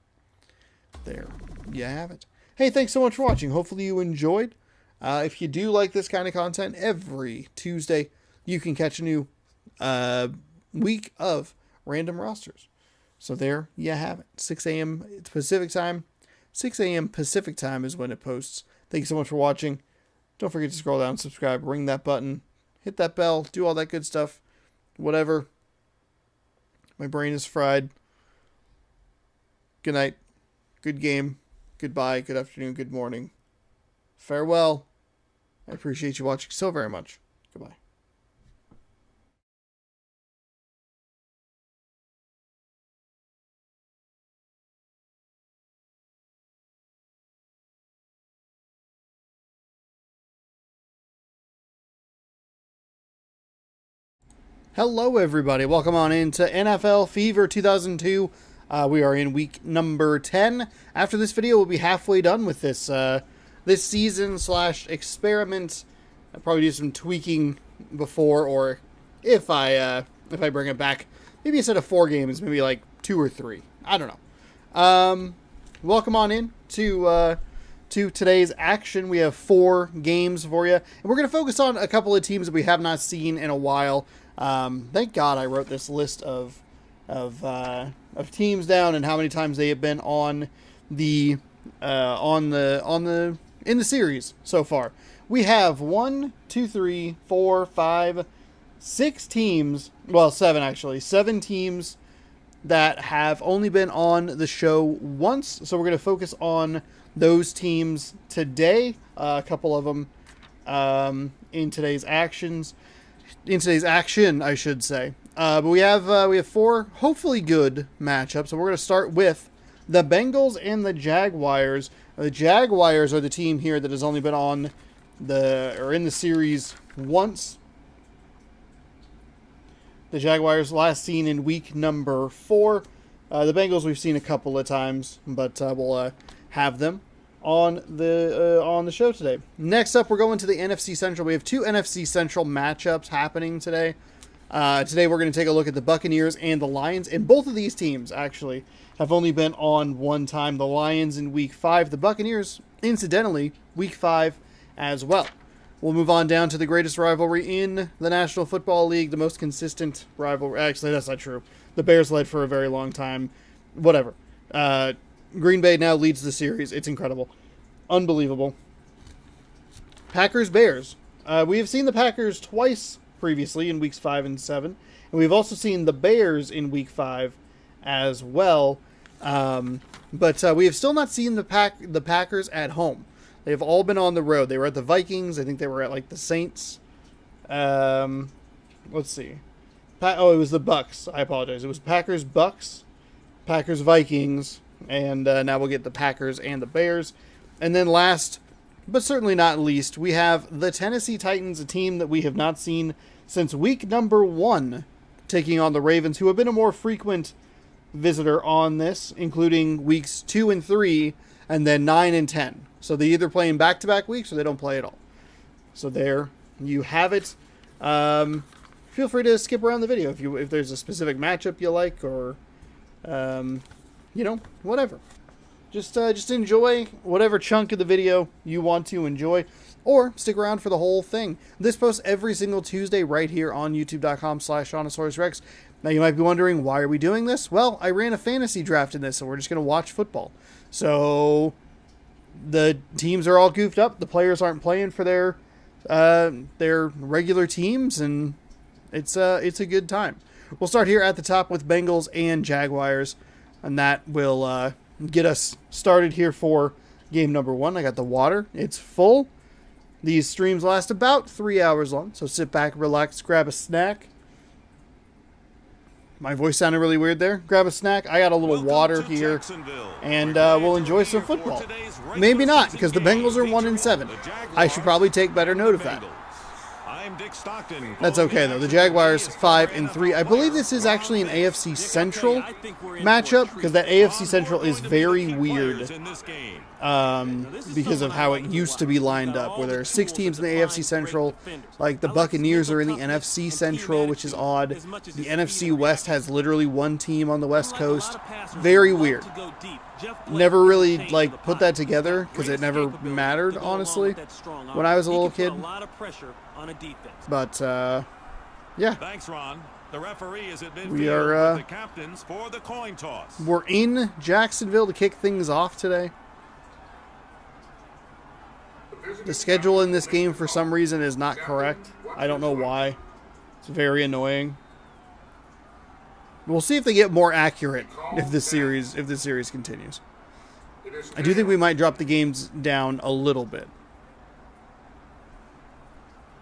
there you have it. Hey, thanks so much for watching. Hopefully you enjoyed. If you do like this kind of content, every Tuesday you can catch a new week of random rosters. So there you have it. 6 a.m. Pacific time. 6 a.m. Pacific time is when it posts. Thank you so much for watching. Don't forget to scroll down, subscribe, ring that button, hit that bell, do all that good stuff. Whatever. My brain is fried. Good night. Good game. Goodbye. Good afternoon. Good morning. Farewell. I appreciate you watching so very much. Goodbye. Hello, everybody. Welcome on into NFL Fever 2002. We are in week number 10. After this video, we'll be halfway done with this this season / experiment. I'll probably do some tweaking before, or if I bring it back, maybe instead of 4 games, maybe like 2 or 3. I don't know. Welcome on in to today's action. We have 4 games for you, and we're going to focus on a couple of teams that we have not seen in a while. Thank God I wrote this list of teams down and how many times they have been on the in the series so far. We have 1, 2, 3, 4, 5, 6 teams. Well, 7 actually. 7 teams that have only been on the show once. So we're going to focus on those teams today. A couple of them in today's action, I should say. But we have 4 hopefully good matchups. So we're going to start with the Bengals and the Jaguars. The Jaguars are the team here that has only been on in the series once. The Jaguars last seen in week number 4. The Bengals we've seen a couple of times, but we'll have them on the show today. Next up, we're going to the NFC Central. We have 2 NFC Central matchups happening today. Today we're going to take a look at the Buccaneers and the Lions, and both of these teams actually have only been on one time. The Lions in week 5, the Buccaneers, incidentally, week 5 as well. We'll move on down to the greatest rivalry in the National Football League, the most consistent rivalry. Actually, that's not true. The Bears led for a very long time. Whatever. Green Bay now leads the series. It's incredible. Unbelievable. Packers-Bears. We have seen the Packers twice previously in weeks 5 and 7. And we've also seen the Bears in week 5 as well. But we have still not seen the Packers at home. They've all been on the road. They were at the Vikings. I think they were at like the Saints. Let's see. It was the Bucks. I apologize. It was Packers, Bucks, Packers, Vikings, and now we'll get the Packers and the Bears. And then last, but certainly not least, we have the Tennessee Titans, a team that we have not seen since week number 1, taking on the Ravens, who have been a more frequent visitor on this, including weeks 2 and 3, and then 9 and 10. So they either play in back-to-back weeks or they don't play at all. So there you have it. Feel free to skip around the video if there's a specific matchup you like, or whatever. Just enjoy whatever chunk of the video you want to enjoy, or stick around for the whole thing. This posts every single Tuesday right here on youtube.com/SeanOsaurusRex. Now you might be wondering, why are we doing this? Well, I ran a fantasy draft in this, so we're just going to watch football. So the teams are all goofed up. The players aren't playing for their regular teams, and it's a good time. We'll start here at the top with Bengals and Jaguars, and that will get us started here for game number 1. I got the water. It's full. These streams last about 3 hours long, so sit back, relax, grab a snack. My voice sounded really weird there. Grab a snack. I got a little water here, and we'll enjoy some football. Maybe not, because the Bengals are 1 and 7. I should probably take better note of that. That's okay, though. The Jaguars 5 and 3. I believe this is actually an AFC Central matchup, because that AFC Central is very weird because of how it used to be lined up, where there are 6 teams in the AFC Central. Like the Buccaneers are in the NFC Central, which is odd. The NFC West has literally 1 team on the West Coast. Very weird. Never really put that together, because it never mattered, honestly, when I was a little kid. But yeah. Thanks, Ron. The referee is at midfield we are with the captains for the coin toss. We're in Jacksonville to kick things off today. The schedule in this game for some reason is not correct. I don't know why. It's very annoying. We'll see if they get more accurate if this series continues. I do think we might drop the games down a little bit.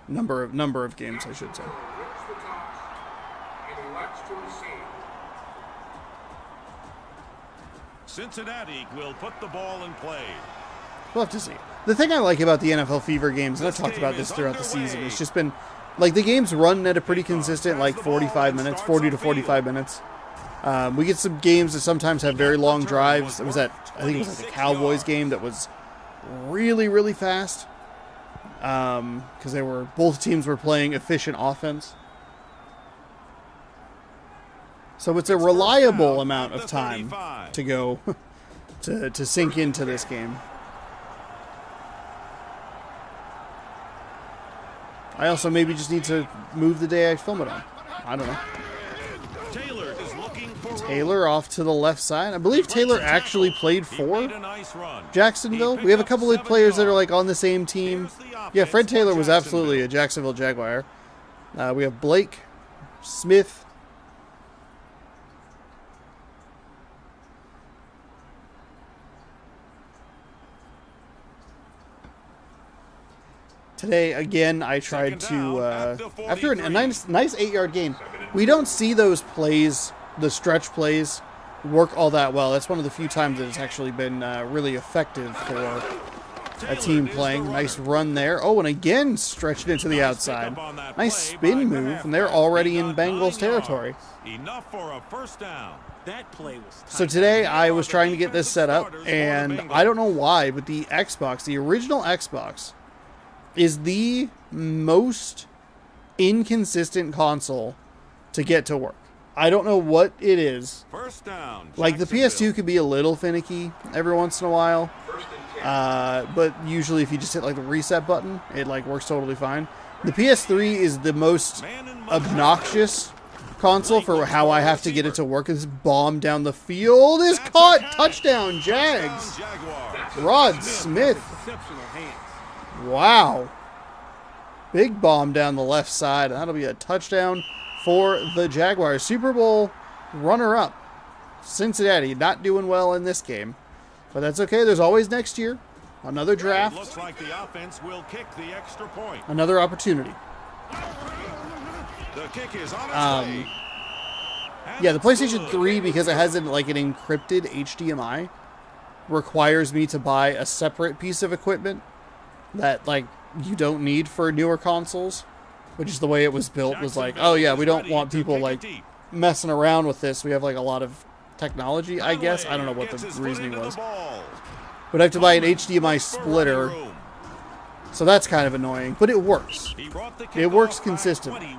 Number of games, I should say. Cincinnati will put the ball in play. We'll have to see. The thing I like about the NFL Fever games, and I've talked about this throughout the season, it's just been like the games run at a pretty consistent like 45 minutes, 40 to 45 minutes. We get some games that sometimes have very long drives. It was I think it was like a Cowboys game that was really, really fast. Because both teams were playing efficient offense. So it's a reliable amount of time to go to sink into this game. I also maybe just need to move the day I film it on. I don't know. Taylor off to the left side. I believe Taylor actually played for Jacksonville. We have a couple of players that are like on the same team. Yeah, Fred Taylor was absolutely a Jacksonville Jaguar. We have Blake, Smith. Today, again, I tried to, after a nice 8-yard gain, we don't see those plays, the stretch plays, work all that well. That's one of the few times that it's actually been really effective for a team playing. Nice run there. Oh, and again, stretched into the outside. Nice spin move, and they're already in Bengals territory. Enough for a first down. That play was So today, I was trying to get this set up, and I don't know why, but the Xbox, the original Xbox, is the most inconsistent console to get to work. I don't know what it is. First down. Like the PS2 could be a little finicky every once in a while, but usually if you just hit like the reset button, it like works totally fine. The PS3 is the most obnoxious console for how I have to get it to work. This bomb down the field is caught. Touchdown, Jags. Rod Smith. exceptional hands. Wow. Big bomb down the left side. That'll be a touchdown for the Jaguars. Super Bowl runner-up. Cincinnati not doing well in this game. But that's okay. There's always next year. Another draft. Looks like the offense will kick the extra point. Another opportunity. The kick is on its way. Yeah, the PlayStation 3, because it has like an encrypted HDMI, requires me to buy a separate piece of equipment that like you don't need for newer consoles, which is the way it was built. Was like, oh yeah, we don't want people like messing around with this. We have like a lot of technology, I guess. I don't know what the reasoning was, but I have to buy an HDMI splitter, so that's kind of annoying. But it works. It works consistently.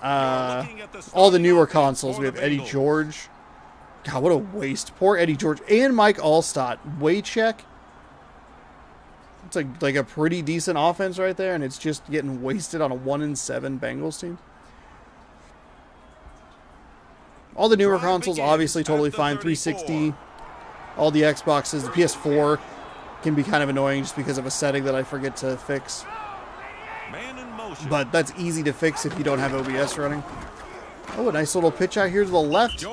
All the newer consoles, we have Eddie George. God, what a waste. Poor Eddie George and Mike Allstott. Waycheck. It's like a pretty decent offense right there, and it's just getting wasted on a 1-7 Bengals team. All the newer consoles, obviously, totally fine. 360, all the Xboxes, the PS4 can be kind of annoying just because of a setting that I forget to fix. But that's easy to fix if you don't have OBS running. Oh, a nice little pitch out here to the left.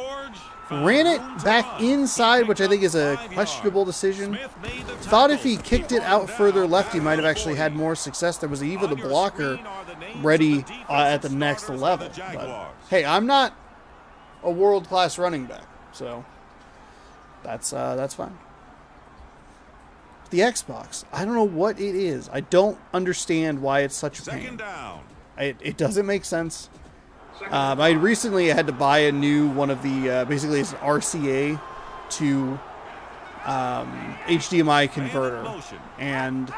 Ran it back inside, which I think is a questionable decision. Thought if he kicked it out further left, he might have actually had more success. There was even the blocker ready at the next level. But, hey, I'm not a world-class running back, so that's fine. The Xbox, I don't know what it is. I don't understand why it's such a pain. It doesn't make sense. I recently had to buy a new one of the, basically it's an RCA to HDMI converter. And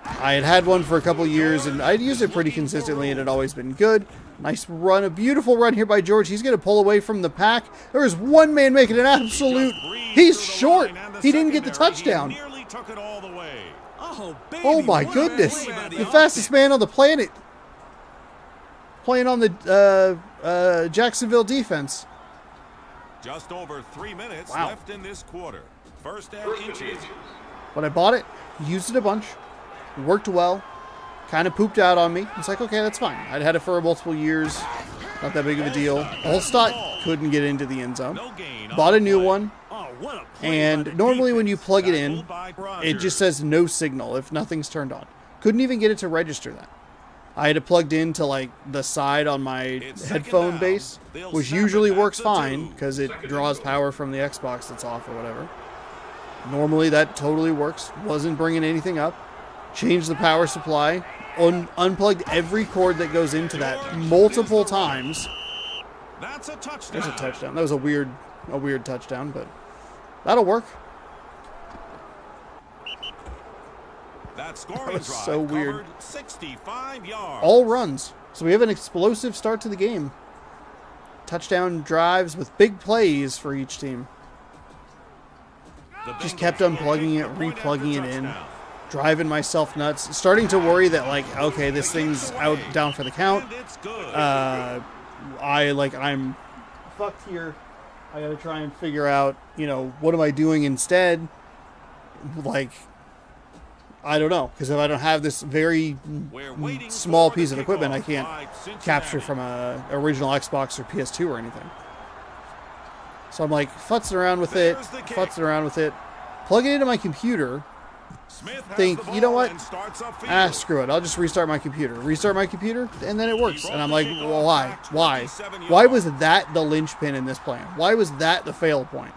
I had one for a couple years, and I'd used it pretty consistently, and it had always been good. Nice run, a beautiful run here by George. He's going to pull away from the pack. There is one man making an absolute... He's short. He didn't get the touchdown. Oh my goodness. The fastest man on the planet. Playing on the Jacksonville defense. Just over 3 minutes left in this quarter. First and inches. When I bought it, used it a bunch, worked well, kind of pooped out on me. It's like, okay, that's fine. I'd had it for multiple years. Not that big of a deal. Allstott couldn't get into the end zone. Bought a new one. And normally when you plug it in, it just says no signal if nothing's turned on. Couldn't even get it to register that. I had it plugged into like the side on my headphone base, which usually works fine because it draws power from the Xbox that's off or whatever. Normally that totally works. Wasn't bringing anything up. Changed the power supply. unplugged every cord that goes into that multiple times. That's a touchdown. There's a touchdown. That was a weird touchdown, but that'll work. That scoring was drive so weird. covered 65 yards. All runs. So we have an explosive start to the game. Touchdown drives with big plays for each team. The Just Bengals kept unplugging it, take the point replugging after it in. touchdown. Driving myself nuts. Starting to worry that, like, okay, this thing's down for the count. And it's good. I'm fucked here. I gotta try and figure out, what am I doing instead? Like, I don't know, because if I don't have this very We're waiting small for piece the of equipment, I kickoff can't by Cincinnati. capture from a original Xbox or PS2 or anything. So I'm like futzing around with it, There's the kick. plug it into my computer. Smith has Think, the you know ball what? and starts upfield. Screw it. I'll just restart my computer. And then it works. And I'm like, well, why? Why was that the linchpin in this plan? Why was that the fail point?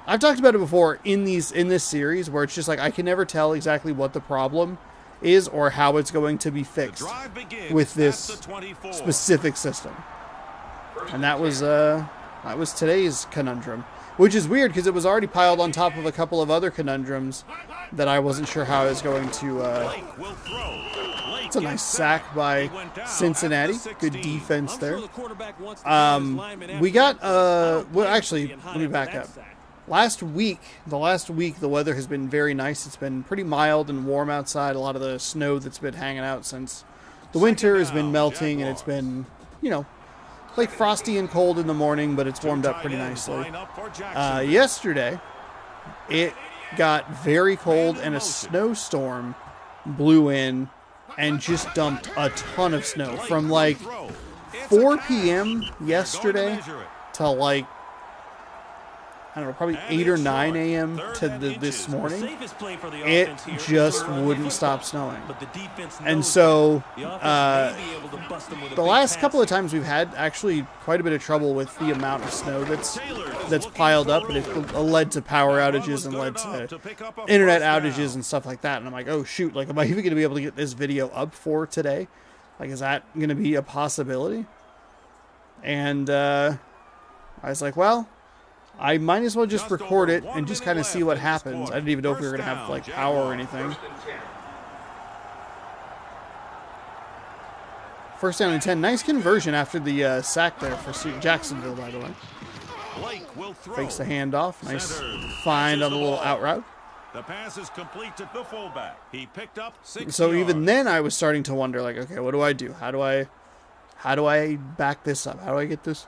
I've talked about it before in this series where it's just like I can never tell exactly what the problem is or how it's going to be fixed Drive begins with at this the 24. specific system. And that was today's conundrum, which is weird because it was already piled on top of a couple of other conundrums that I wasn't sure how I was going to. Blake will throw. Blake It's a nice gets sack sacked. by He went down Cincinnati. at the Good 16. defense I'm there. sure the quarterback wants to get his lineman after We got that. I don't well blame him actually, for being let hot me after back that up. sack. The last week the weather has been very nice. It's been pretty mild and warm outside. A lot of the snow that's been hanging out since the winter has been down, melting, and it's been, like frosty and cold in the morning, but it's warmed up pretty Tight ends nicely. line up for Jackson. Yesterday, it got very cold and a snowstorm blew in and just dumped a ton of snow Blake from will like throw. It's a 4 catch. p.m. They're yesterday going to measure it. till like, I don't know, probably And 8 or it's 9 short. a.m. Third to and this inches. The morning. safest play for the It offense here is just to run the wouldn't stop football. snowing. But the defense And knows so, that. The offense may be able to bust them with a the big last pass couple of here. times we've had actually quite a bit of trouble with the amount of snow that's Taylor is looking piled for up, and it's led to power That run outages was and good led enough to pick up a internet first outages down. and stuff like that. And I'm like, oh shoot, like am I even going to be able to get this video up for today? Like, is that going to be a possibility? And I was like, well, I might as well just Just record over it 1 and just minute kind of see left what in this happens. quarter. I didn't even know if we were First going to have down, like power or Jaguars. anything. First down and 10. Nice conversion after the sack there for Jacksonville, by the way. Blake will throw. Fakes the handoff. Nice Centers. find Catches on the the little ball. out route. The pass is complete to the fullback. He picked up 6 So yards. even then, I was starting to wonder, like, okay, what do I do? How do I back this up? How do I get this?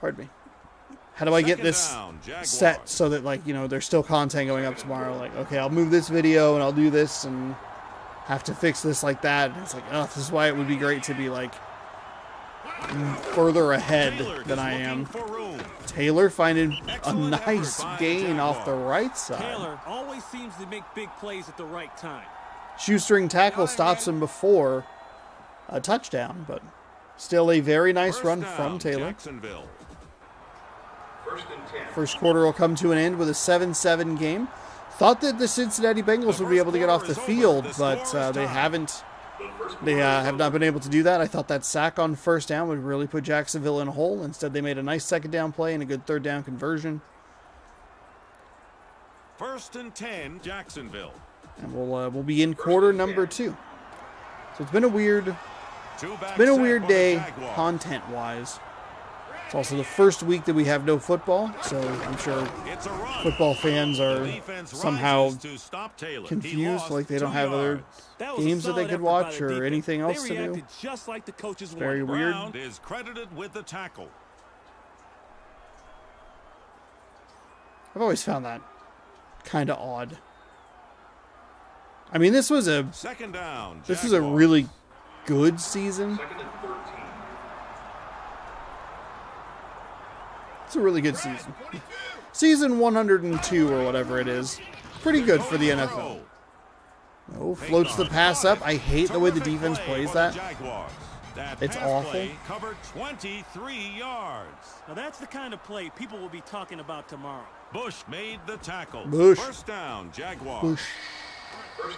Pardon me. How do I get Second this down, Jaguars. set so that, like, there's still content going up tomorrow? Like, okay, I'll move this video and I'll do this and have to fix this like that. And it's like, oh, this is why it would be great to be like further ahead Taylor than is I looking am. for room. Taylor finding a Excellent nice effort by gain off the Jaguars. right side. Taylor always seems to make big plays at the right time. Shoestring tackle stops him before a touchdown, but still a very nice First run down, from Taylor. Jacksonville. First quarter will come to an end with a 7-7 game. Thought that the Cincinnati Bengals would be able to get off the field, but they haven't. They have not been able to do that. I thought that sack on first down would really put Jacksonville in a hole. Instead, they made a nice second down play and a good third down conversion. First and 10, Jacksonville. And we'll be in quarter number 2. So it's been a weird day Jaguars. content-wise. It's also the first week that we have no football, so I'm sure It's a run. football fans The are defense somehow rises to stop Taylor. He confused, lost like they don't 2 have other yards. That was a games that they solid could effort by watch the or defense. anything else They to do. reacted just like the coaches Very wanted. weird. Brown is credited with the tackle. I've always found that kind of odd. I mean, this was a Second down. a Jaguars. really good season. It's a really good season. Season 102 or whatever it is. Pretty good for the NFL. Oh, floats the pass up. I hate the way the Terrific defense play plays for the that. Jaguars. That It's pass awful. play covered 23 yards. Now that's the kind of play people will be talking about tomorrow. Bush made the tackle. Bush. First down, Jaguars. Bush.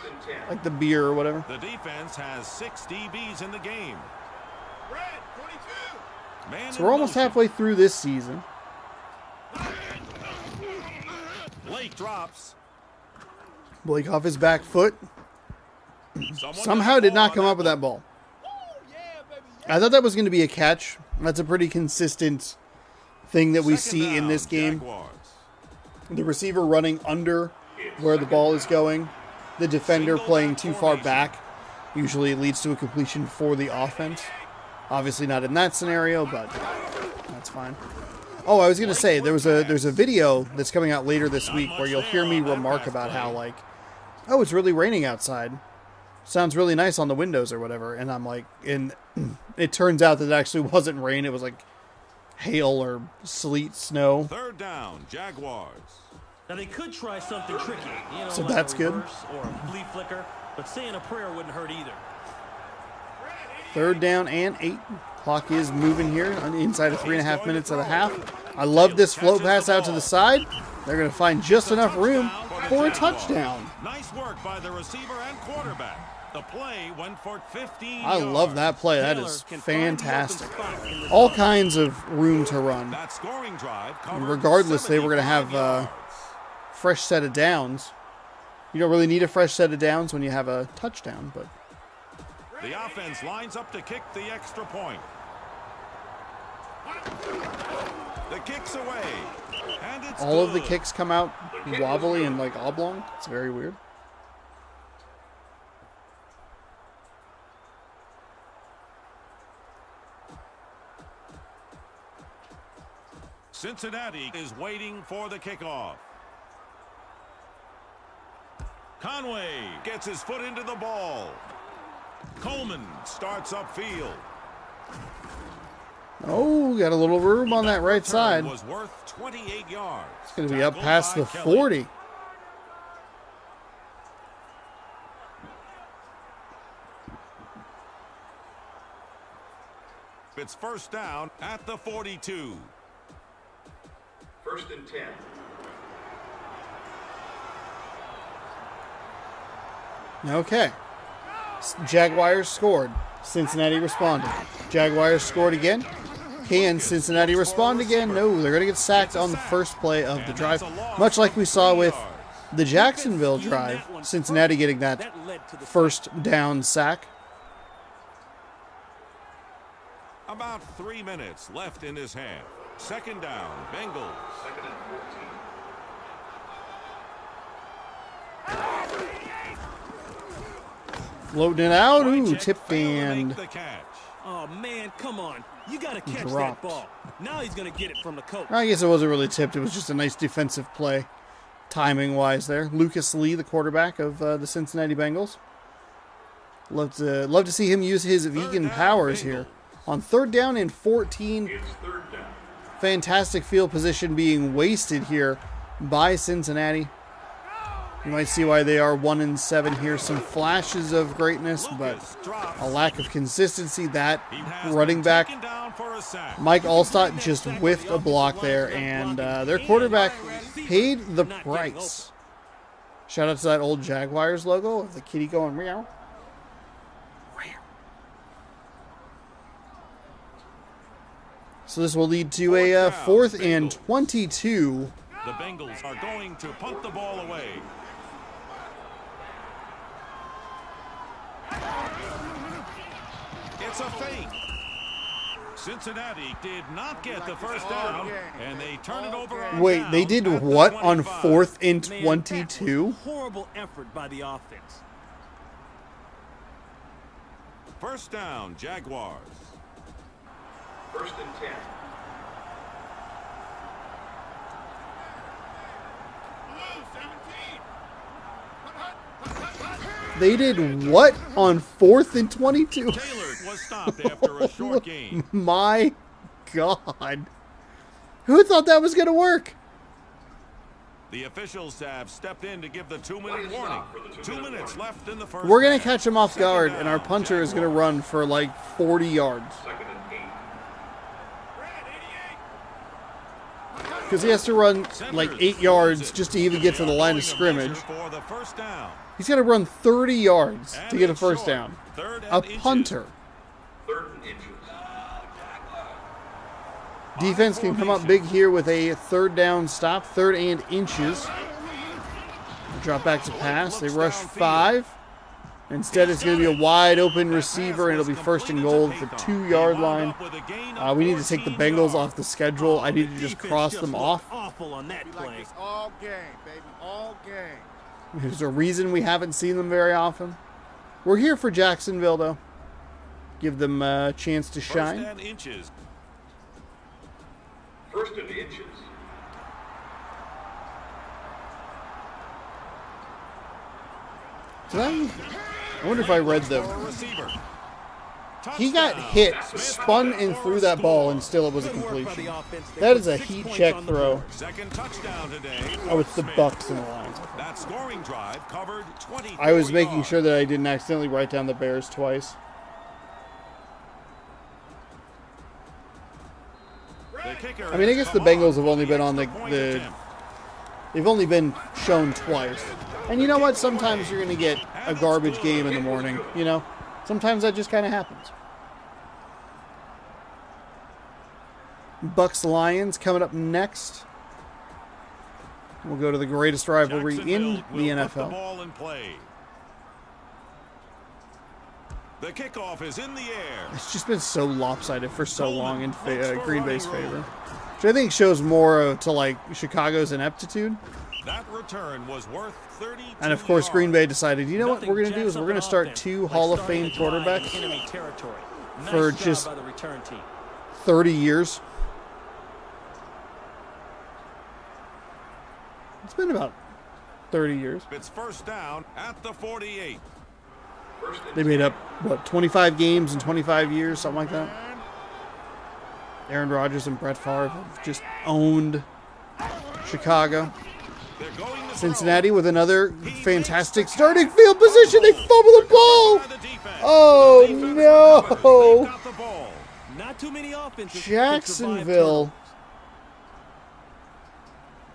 and 10. like the beer or whatever. The defense has 6 DBs in the game. Red, 22. Man So in we're almost motion. halfway through this season. Blake drops. Blake off his back foot. Someone Somehow got did the not ball come on up with that ball. I thought that was going to be a catch. That's a pretty consistent thing that we Second see in down, this game. Jaguars. The receiver running under where the ball is going. The defender playing too far back. Usually it leads to a completion for the offense. Obviously not in that scenario, but that's fine. Oh, I was going to say, there's a video that's coming out later this week where you'll hear me remark about how, like, oh, it's really raining outside. Sounds really nice on the windows or whatever. And I'm like, and it turns out that it actually wasn't rain. It was like hail or sleet, snow. Third down, Jaguars. Now they could try something tricky, you know, So like that's a good. reverse or a flea flicker, but saying a prayer wouldn't hurt either. Third down and 8. Clock is moving here inside of 3.5 minutes of the half. I love this float pass out to the side. They're going to find just enough room for a touchdown. Nice work by the receiver and quarterback. The play went for 15 I love that play. That Taylor is can find the open fantastic. spot in the All zone. kinds of room to run. That scoring drive And covered regardless, they were going to have 75 yards. fresh set of downs. You don't really need a fresh set of downs when you have a touchdown, but The offense lines up to kick the extra point. The kick's away. And it's all of the good. kicks come out wobbly and like oblong. It's very weird. Cincinnati is waiting for the kickoff. Conway gets his foot into the ball. Coleman starts upfield. Oh, got a little room on that right side. Was worth 28 yards. It's going to be up Tackled past by the Kelly. 40. It's first down at the 42. First and 10. Okay. Jaguars scored. Cincinnati responded. Jaguars scored again. Can Cincinnati respond again? No, they're going to get sacked on the first play of the drive. Much like we saw with the Jacksonville drive. Cincinnati getting that That led to the first down sack. About 3 minutes left in this half. Second down, Bengals. Second and 14. Floating it out. Ooh, Wycheck tip failed to and make the catch. Oh man, come on. You gotta catch Dropped. that ball. Now he's gonna get it from the coach. I guess it wasn't really tipped. It was just a nice defensive play, timing-wise there. Lucas Lee, the quarterback of the Cincinnati Bengals. Love to see him use his vegan down, powers Bengals. here. On third down and 14, It's third down. fantastic field position being wasted here by Cincinnati. You might see why they are 1-7 here. Some flashes of greatness, but Lucas drops. a lack of consistency. That He has running been back, taken down for a sack. Mike Allstott, just whiffed a block there, and their quarterback paid the price. Shout out to that old Jaguars logo of the kitty going meow. So this will lead to a fourth and 22. The Bengals are going to punt the ball away. It's a fake. Cincinnati did not get the first down, and they turn it over on Wait, they downs did at the what on 25. fourth and Man, 22? that was a horrible effort by the offense. First down, Jaguars. First and 10. Blue, 17. They did what on fourth and 22? Taylor was stopped after a short gain. My God. Who thought that was going to work? The officials have stepped in to give the 2-minute warning. 2 minutes left in the first We're going to half. catch him off Second guard, down, and our punter is going to Jaguars. run for like 40 yards. Second and 8. Red, 88. because he has to run like 8 yards just to even get to the line of scrimmage. For the first down. He's got to run 30 yards And to get a it's first short. down. Third A and inches. punter. 3rd and inches. Defense can come up big here with a 3rd down stop, 3rd and inches. Drop back to pass. They rush 5. Instead, it's going to be a wide open receiver, and it'll be 1st and goal at the 2-yard line. We need to take the Bengals off the schedule. I need to just cross them off. Awful on that Be like play. this all game, baby. All game. There's a reason we haven't seen them very often. We're here for Jacksonville, though. Give them a chance to shine. 1st and inches. 1st and inches. Did I wonder if I read them. For a receiver. He got Touchdown. hit, spun and threw that ball, and still it was a Good work by completion. the offense. They That put is a 6 heat points check on the throw. board. Second touchdown today. Oh, it's the Smith. Bucks and the Lions. That scoring drive covered 20. I was making sure that I didn't accidentally write down the Bears twice. The kicker I mean, I has guess the come Bengals on have only for been on the extra point attempt. they've only been shown twice. And you know what? Sometimes you're going to get a garbage game in the morning, you know? Sometimes that just kind of happens. Bucks Lions coming up next. We'll go to the greatest rivalry in Jacksonville the will put the NFL. ball in play. The kickoff is in the air. It's just been so lopsided for so long in Green Bay's favor, which I think shows more to like Chicago's ineptitude. That return was worth 32 And of course, Green yards. Bay decided, you know what Nothing we're going to do jacks is we're up going an to start offense 2 like Hall of starting Fame a drive in quarterbacks enemy territory. Nice for job just by the return team. 30 years. It's been about 30 years. It's first down at the 48. They made up, what, 25 games in 25 years, something like that. Aaron Rodgers and Brett Favre have just owned Chicago. They're going to throw. Cincinnati with another fantastic starting field position. They fumble the ball. By the defense. Oh, The defense no. recovered. They've got the ball. Not too many offenses. can survive Jacksonville. turnovers.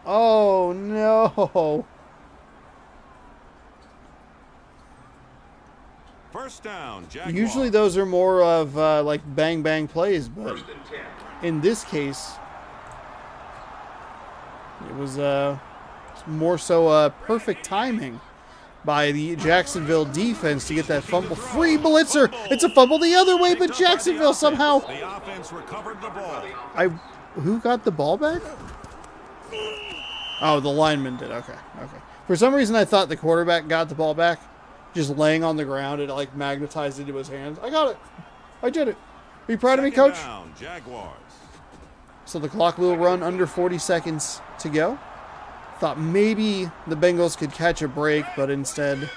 Oh, no. First down, Jaguars. Usually those are more of like bang bang plays, but 1st and 10. in this case, it was more so perfect timing by the Jacksonville defense to get that fumble. Free blitzer. It's a fumble the other way, but Jacksonville somehow. The offense recovered the ball. Who got the ball back? Oh, the lineman did. Okay. For some reason, I thought the quarterback got the ball back. Just laying on the ground, it like magnetized into his hands. I got it. I did it. Are you proud of me, Second Coach? down, Jaguars. So the clock will run under 40 seconds to go. Thought maybe the Bengals could catch a break, but instead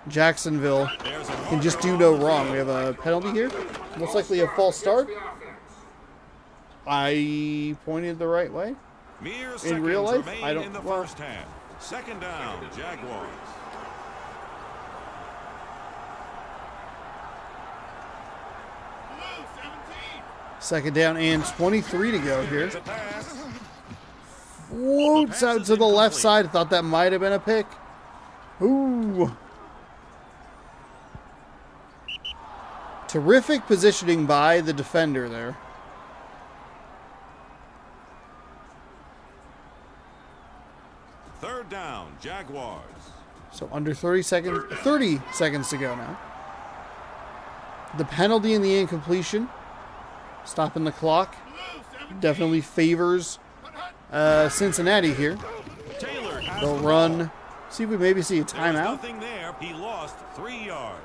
Jacksonville There's a can just do no wrong. We have a penalty here. Most likely a false start. The offense. I pointed the right way. mere In real life, seconds I remain don't- in the well- first half. Second down, Jaguars. Blue 17. Second down and 23 to go here. It's a pass. Whoops, out to the left side. Thought that might have been a pick. Ooh. Terrific positioning by the defender there. Third down, Jaguars. So under 30 seconds to go now. The penalty and the incompletion, stopping the clock, definitely favors Cincinnati here. Taylor has They'll the run. ball. See if we maybe see a There's timeout. nothing there. He lost 3 yards.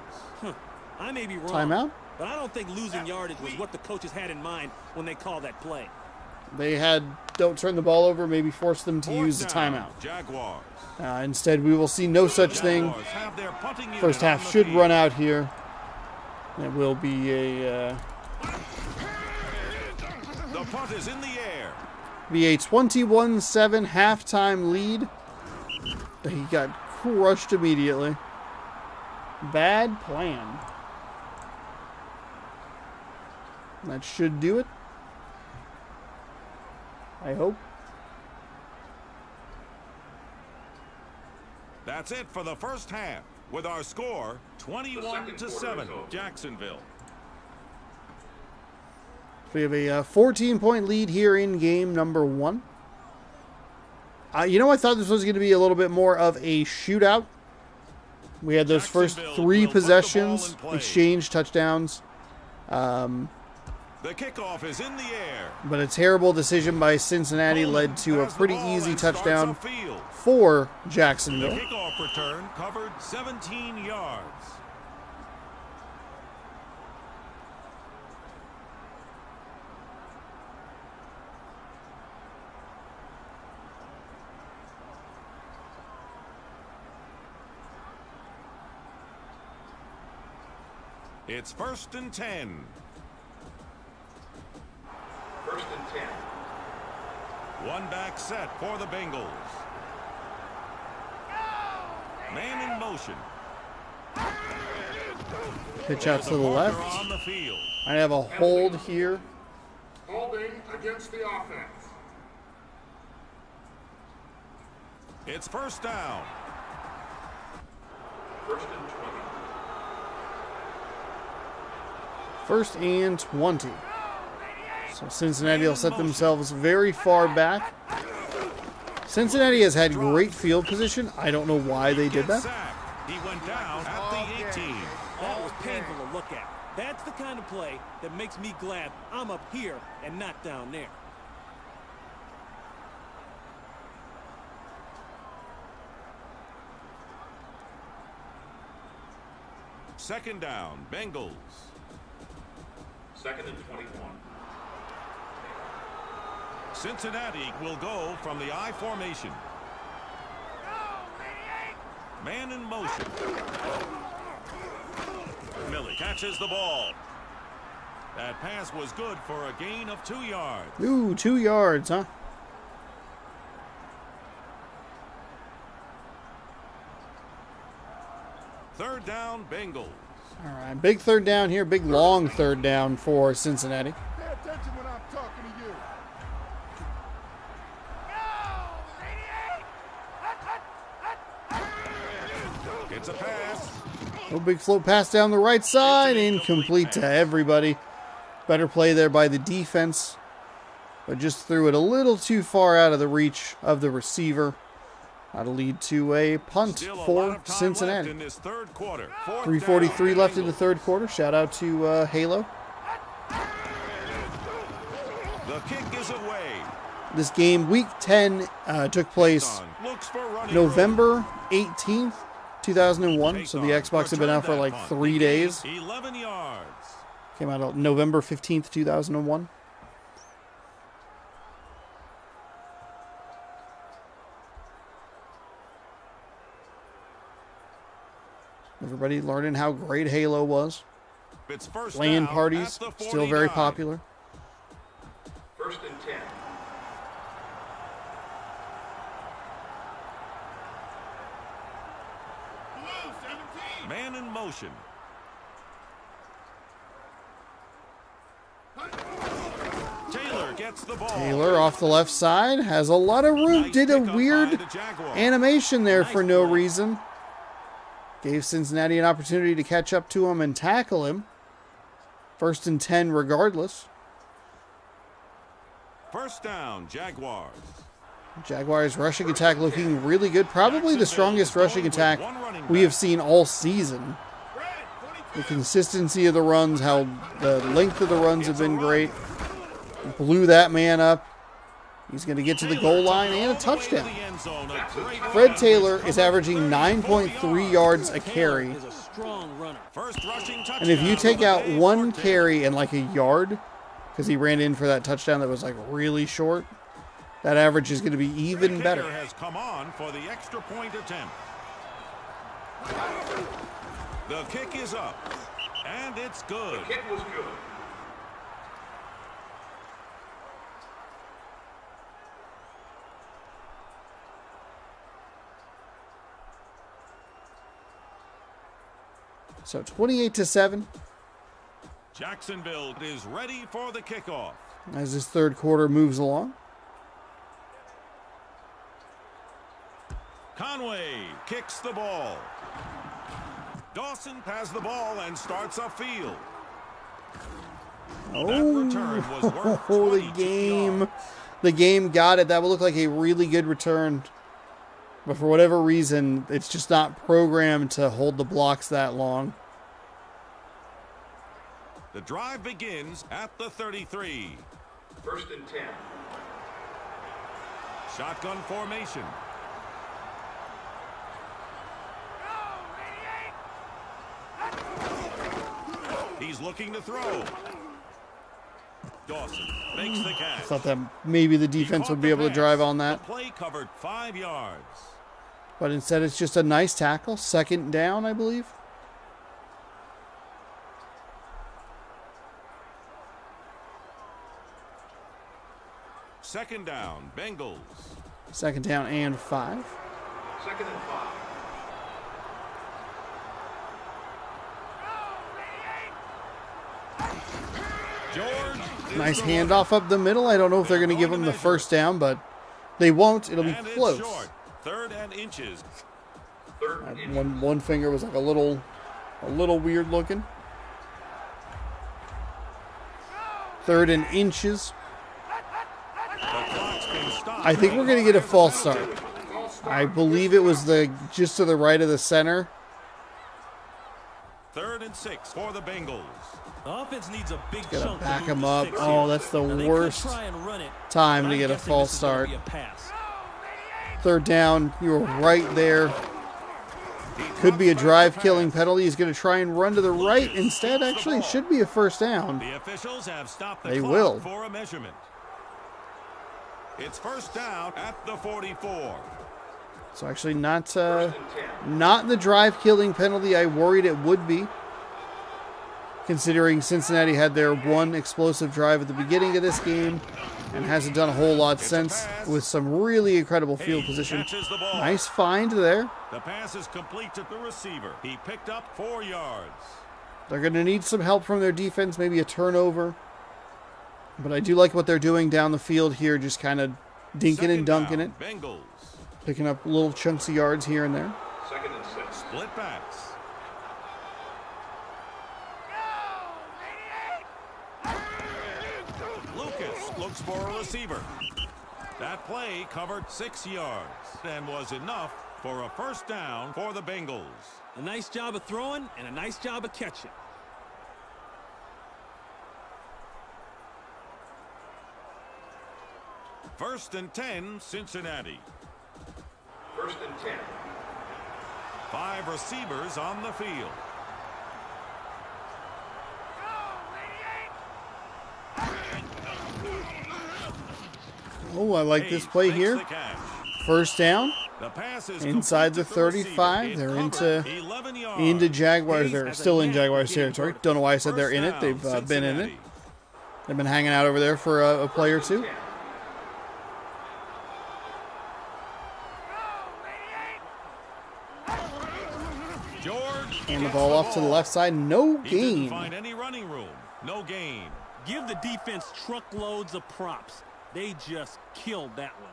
I may be wrong. Timeout? But I don't think losing yardage was what the coaches had in mind when they called that play. They had don't turn the ball over, maybe force them to Fourth use the down, timeout. Jaguars. Instead, we will see no such thing. Jaguars have their punting unit First on half the should field. run out here. It will be a The punt is in the air. 21-7 halftime lead. He got crushed immediately. Bad plan. That should do it. I hope. That's it for the first half, with our score 21-7, Jacksonville. We have a 14-point lead here in game number 1. You know, I thought this was going to be a little bit more of a shootout. We had those first 3 possessions, exchange touchdowns. The kickoff is in the air. But a terrible decision by Cincinnati led to a pretty easy touchdown for Jacksonville. The kickoff return covered 17 yards. It's 1st and 10. 1st and 10. One back set for the Bengals. Man in motion. Pitch out to the left. On the field. I have a hold here. Holding against the offense. It's 1st down. 1st and 20. 1st and 20. So Cincinnati will set themselves very far back. Cincinnati has had great field position. I don't know why they did that. He went down at the 18. That was painful to look at. That's the kind of play that makes me glad I'm up here and not down there. Second down, Bengals. 2nd and 21. Cincinnati will go from the I formation. Man in motion. Millie catches the ball. That pass was good for a gain of 2 yards. Ooh, 2 yards, huh? Third down, Bengals. All right, big 3rd down here, big long 3rd down for Cincinnati. Pay attention when I'm talking to you. It's a pass. No big float pass down the right side, incomplete to everybody. Better play there by the defense, but just threw it a little too far out of the reach of the receiver. That'll lead to a punt Still a lot for of time Cincinnati. left in this third quarter. 3:43 left in the 3rd quarter. Shout out to Halo. The kick is away. This game, Week 10, took place Looks for running November 18th, 2001. So the Xbox had been out for like 3 days. 11 yards. Came out on November 15th, 2001. Everybody learning how great Halo was. It's first LAN down parties, at the still very 49. popular. 1st and 10. Blue 17. Man in motion. Taylor gets the ball. Taylor off the left side, has a lot of room. Nice Did a pickup by weird the Jaguars. animation there for Nice no play. reason. Gave Cincinnati an opportunity to catch up to him and tackle him. 1st and 10 regardless. First down, Jaguars. Jaguars rushing attack looking really good. Probably the strongest rushing attack we have seen all season. Red 22. The consistency of the runs, how the length of the runs have been great. Blew that man up. He's going to get to the goal line and a touchdown. Fred Taylor is averaging 9.3 yards a carry. Is a strong runner. First rushing touchdown. And if you take out of the day one for carry and like a yard, because he ran in for that touchdown that was like really short, that average is going to be even Kicker better. has come on for the extra point attempt. The kick is up, and it's good. Kick was good. So 28-7 Jacksonville is ready for the kickoff. as this 3rd quarter moves along. Conway kicks the ball. Dawson has the ball and starts upfield. That return was worth Oh, the 22 game. yards. The game got it. That would look like a really good return. But for whatever reason, it's just not programmed to hold the blocks that long. The drive begins at the 33. 1st and 10. Shotgun formation. He's looking to throw. Dawson makes the catch. I thought that maybe the defense would be able to drive on that. The play covered 5 yards. But instead, it's just a nice tackle. 2nd down, I believe. Second down, Bengals. 2nd down and 5. 2nd and 5. George. Nice handoff up the middle. I don't know if they're going to give him the 1st down, but they won't. It'll be And it's close. short. 3rd and inches. 3rd and inches. One finger was like a little weird looking. 3rd and inches. The clock's been stopped. I think we're going to get a false start. I believe it was just to the right of the center. 3rd and 6 for the Bengals. The offense needs a big Gotta chunk to back move him the up. sticks Oh, here. that's the Now, they could worst try and run it, time but to I'm get a guessing false this is gonna start. be a pass. 3rd down. You were right there. Could be a drive-killing penalty. He's going to try and run to the right. Instead, actually, it should be a 1st down. The officials have stopped the They clock will. for a measurement. It's 1st down at the 44. So actually not the drive-killing penalty I worried it would be, considering Cincinnati had their one explosive drive at the beginning of this game and hasn't done a whole lot since with some really incredible field position. Catches the ball. Nice find there. The pass is complete to the receiver. He picked up 4 yards. They're going to need some help from their defense, maybe a turnover. But I do like what they're doing down the field here, just kind of dinking and dunking it, Bengals. picking up little chunks of yards here and there. 2nd and 6. Split backs. Lucas looks for a receiver. That play covered 6 yards and was enough for a 1st down for the Bengals. A nice job of throwing and a nice job of catching. First and 10, Cincinnati. 1st and 10. 5 receivers on the field. Oh, I like this play Makes here. the catch. 1st down. The pass is Inside complete the to receiver. 35. It They're covered into 11 yards. into Jaguars. They're Has a still in knack Jaguars of getting territory. vertical. Don't know why I said they're First in it. down, They've been in it. Cincinnati. They've been hanging out over there for a play or two. 10. George And the gets ball off to the left side. No He didn't gain. find any running room. No gain. Give the defense truckloads of props. They just killed that one.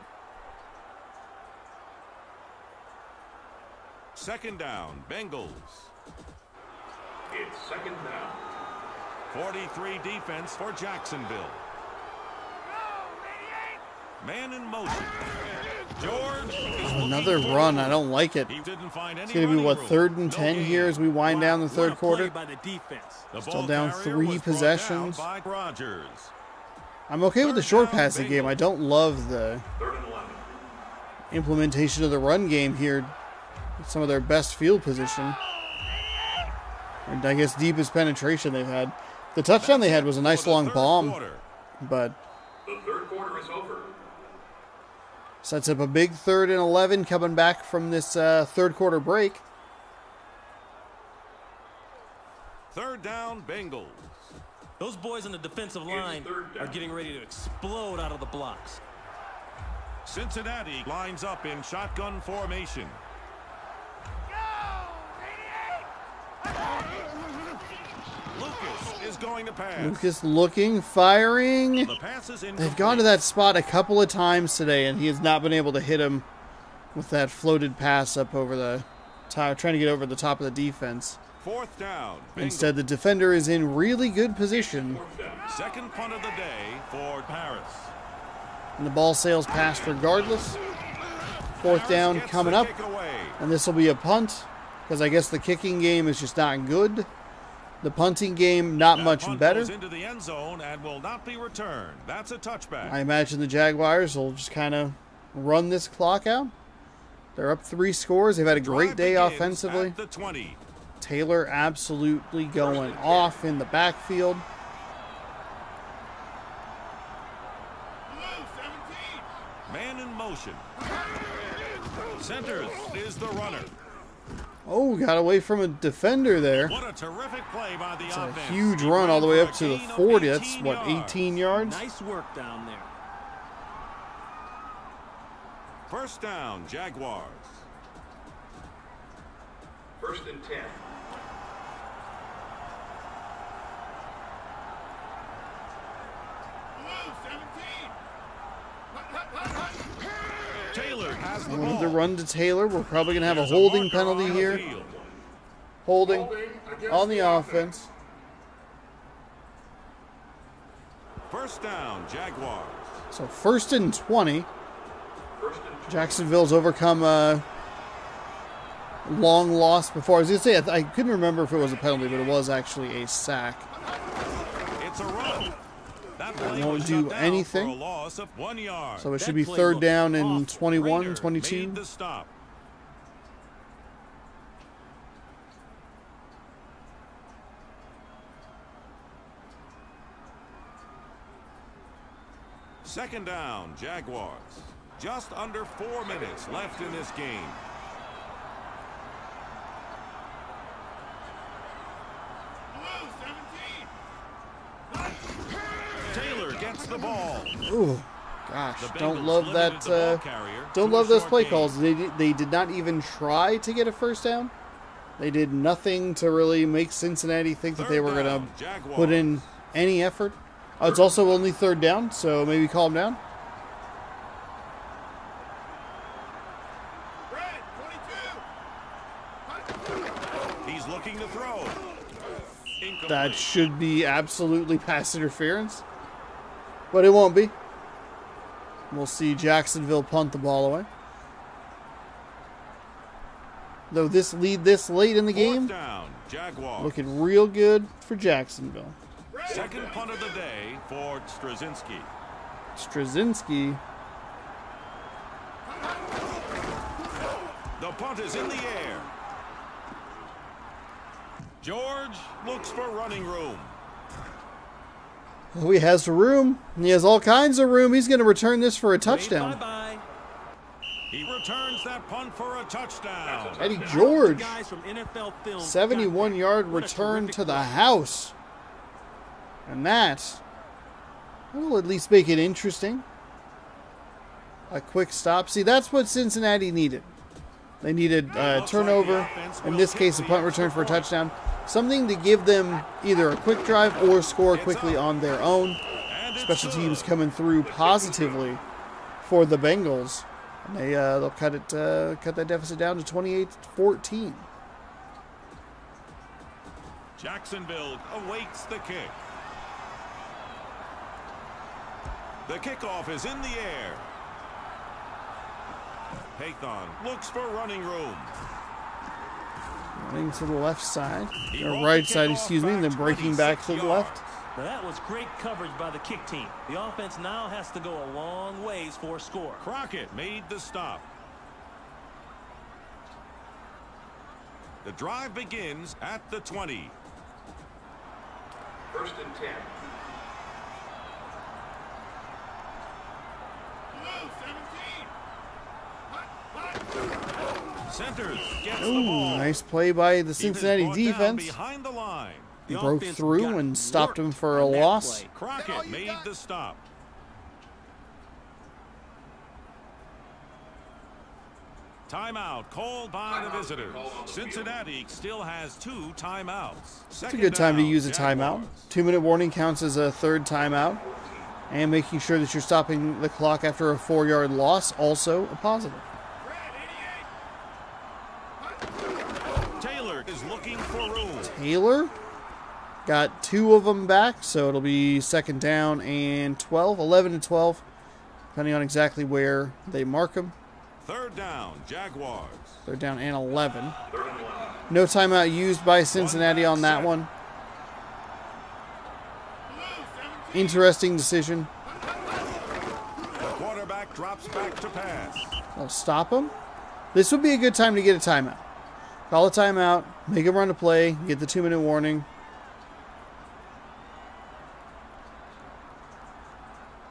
2nd down, Bengals. It's 2nd down. 43 defense for Jacksonville. Man in motion. George is Another looking run. forward. I don't like it. He didn't find any It's going to be, running what, room. 3rd and No 10 gain. here as we wind down the What 3rd a play quarter. by the defense. The Still ball down carrier 3 was brought possessions. down by Rodgers. I'm okay with the 3rd short down, passing game. I Bengals. don't love the 3rd and 11. implementation of the run game here. Some of their best field position. And I guess deepest penetration they've had. The touchdown they had was a nice For the long third bomb, quarter. but The 3rd quarter is over. sets up a big 3rd and 11 coming back from this 3rd quarter break. 3rd down, Bengals. Those boys on the defensive line 3rd down. are getting ready to explode out of the blocks. Cincinnati lines up in shotgun formation. Lucas is going to pass. Lucas looking, firing. The pass is They've gone to that spot a couple of times today, and he has not been able to hit him with that floated pass up over the top, trying to get over the top of the defense. 4th down. Bengals. Instead, the defender is in really good position, Second punt of the day for Paris. and the ball sails past regardless. 4th down Gets coming the up, kick away. and this will be a punt, because I guess the kicking game is just not good. The punting game, not That much punt better. goes into the end zone and will not be returned. That's a touchback. I imagine the Jaguars will just kind of run this clock out. They're up 3 scores. They've had a great Drive day begins offensively. at the 20. Taylor absolutely going off in the backfield. Blue 17. Man in motion. Centers is the runner. Oh, got away from a defender there. What a terrific play by the It's a offense. huge He run all the ran way for up a to the gain of 40. That's, 18 what, yards. 18 yards? Nice work down there. First down, Jaguars. 1st and 10. Blue 17. Hut, hut, hut, hut. Taylor has the Wanted ball. to run to Taylor. We're probably going to have a There's holding marker penalty on the here. field. Holding Against on the offense. First down, Jaguars. So 1st and 20. 1st and Jacksonville's overcome a long loss before. I was going to say, I couldn't remember if it was a penalty, but it was actually a sack. It's a run. That play won't was do shut down anything. for a loss of 1 yard. So it That should be play 3rd looked down and awful. 21, Rader 22. made the stop. Second down, Jaguars. Just under 4 minutes left in this game. Blue 17. Taylor gets the ball. Ooh, gosh, The don't Bengals love limited that. the ball carrier Don't to a love those short play gain. calls. They did not even try to get a first down. They did nothing to really make Cincinnati think that they were going Third to down, Jaguars. put in any effort. It's also only 3rd down, so maybe calm down. Red 22. He's looking to throw. Incomplete. That should be absolutely pass interference, but it won't be. We'll see Jacksonville punt the ball away. Though this lead this late in the Fourth game, down, Jaguars. looking real good for Jacksonville. Second punt of the day for Straczynski. Straczynski, The punt is in the air. George looks for running room. oh, he has room. He has all kinds of room. He's going to return this for a touchdown. Bye-bye. He returns that punt for a touchdown. Eddie George, Guys from NFL film 71-yard What a return terrific to the play. house. And that will at least make it interesting. A quick stop. See, that's what Cincinnati needed. They needed a turnover, in this case a punt return for a touchdown. Something to give them either a quick drive or score quickly on their own. And it's Special good. teams coming through positively for the Bengals. And they'll cut that deficit down to 28-14. Jacksonville awaits the kick. The kickoff is in the air. Haython looks for running room. Running to the left side, He or rolled right the side, kickoff excuse me, and then back breaking back to 26 the left. Now that was great coverage by the kick team. The offense now has to go a long ways for a score. Crockett made the stop. The drive begins at the 20. 1st and 10. Blue 17. Hut, hut. Centers gets the Ooh, ball. nice play by the He was Cincinnati brought down defense. behind the line. He The broke offense through got and stopped him worked for a on that loss. play. Crockett made the stop. Timeout called by the visitors. Cincinnati still has 2 timeouts. It's a good time to use a timeout. 2-minute warning counts as a 3rd timeout. And making sure that you're stopping the clock after a 4-yard loss, also a positive. Red Boom. Taylor got 2 of them back, so it'll be 2nd down and 12, 11 and 12, depending on exactly where they mark them. 3rd down, Jaguars. 3rd down and 11. No timeout used by Cincinnati on that one. Interesting decision. The quarterback drops back to pass. I'll stop him. This would be a good time to get a timeout. Call a timeout, make him run a play, get the 2-minute warning.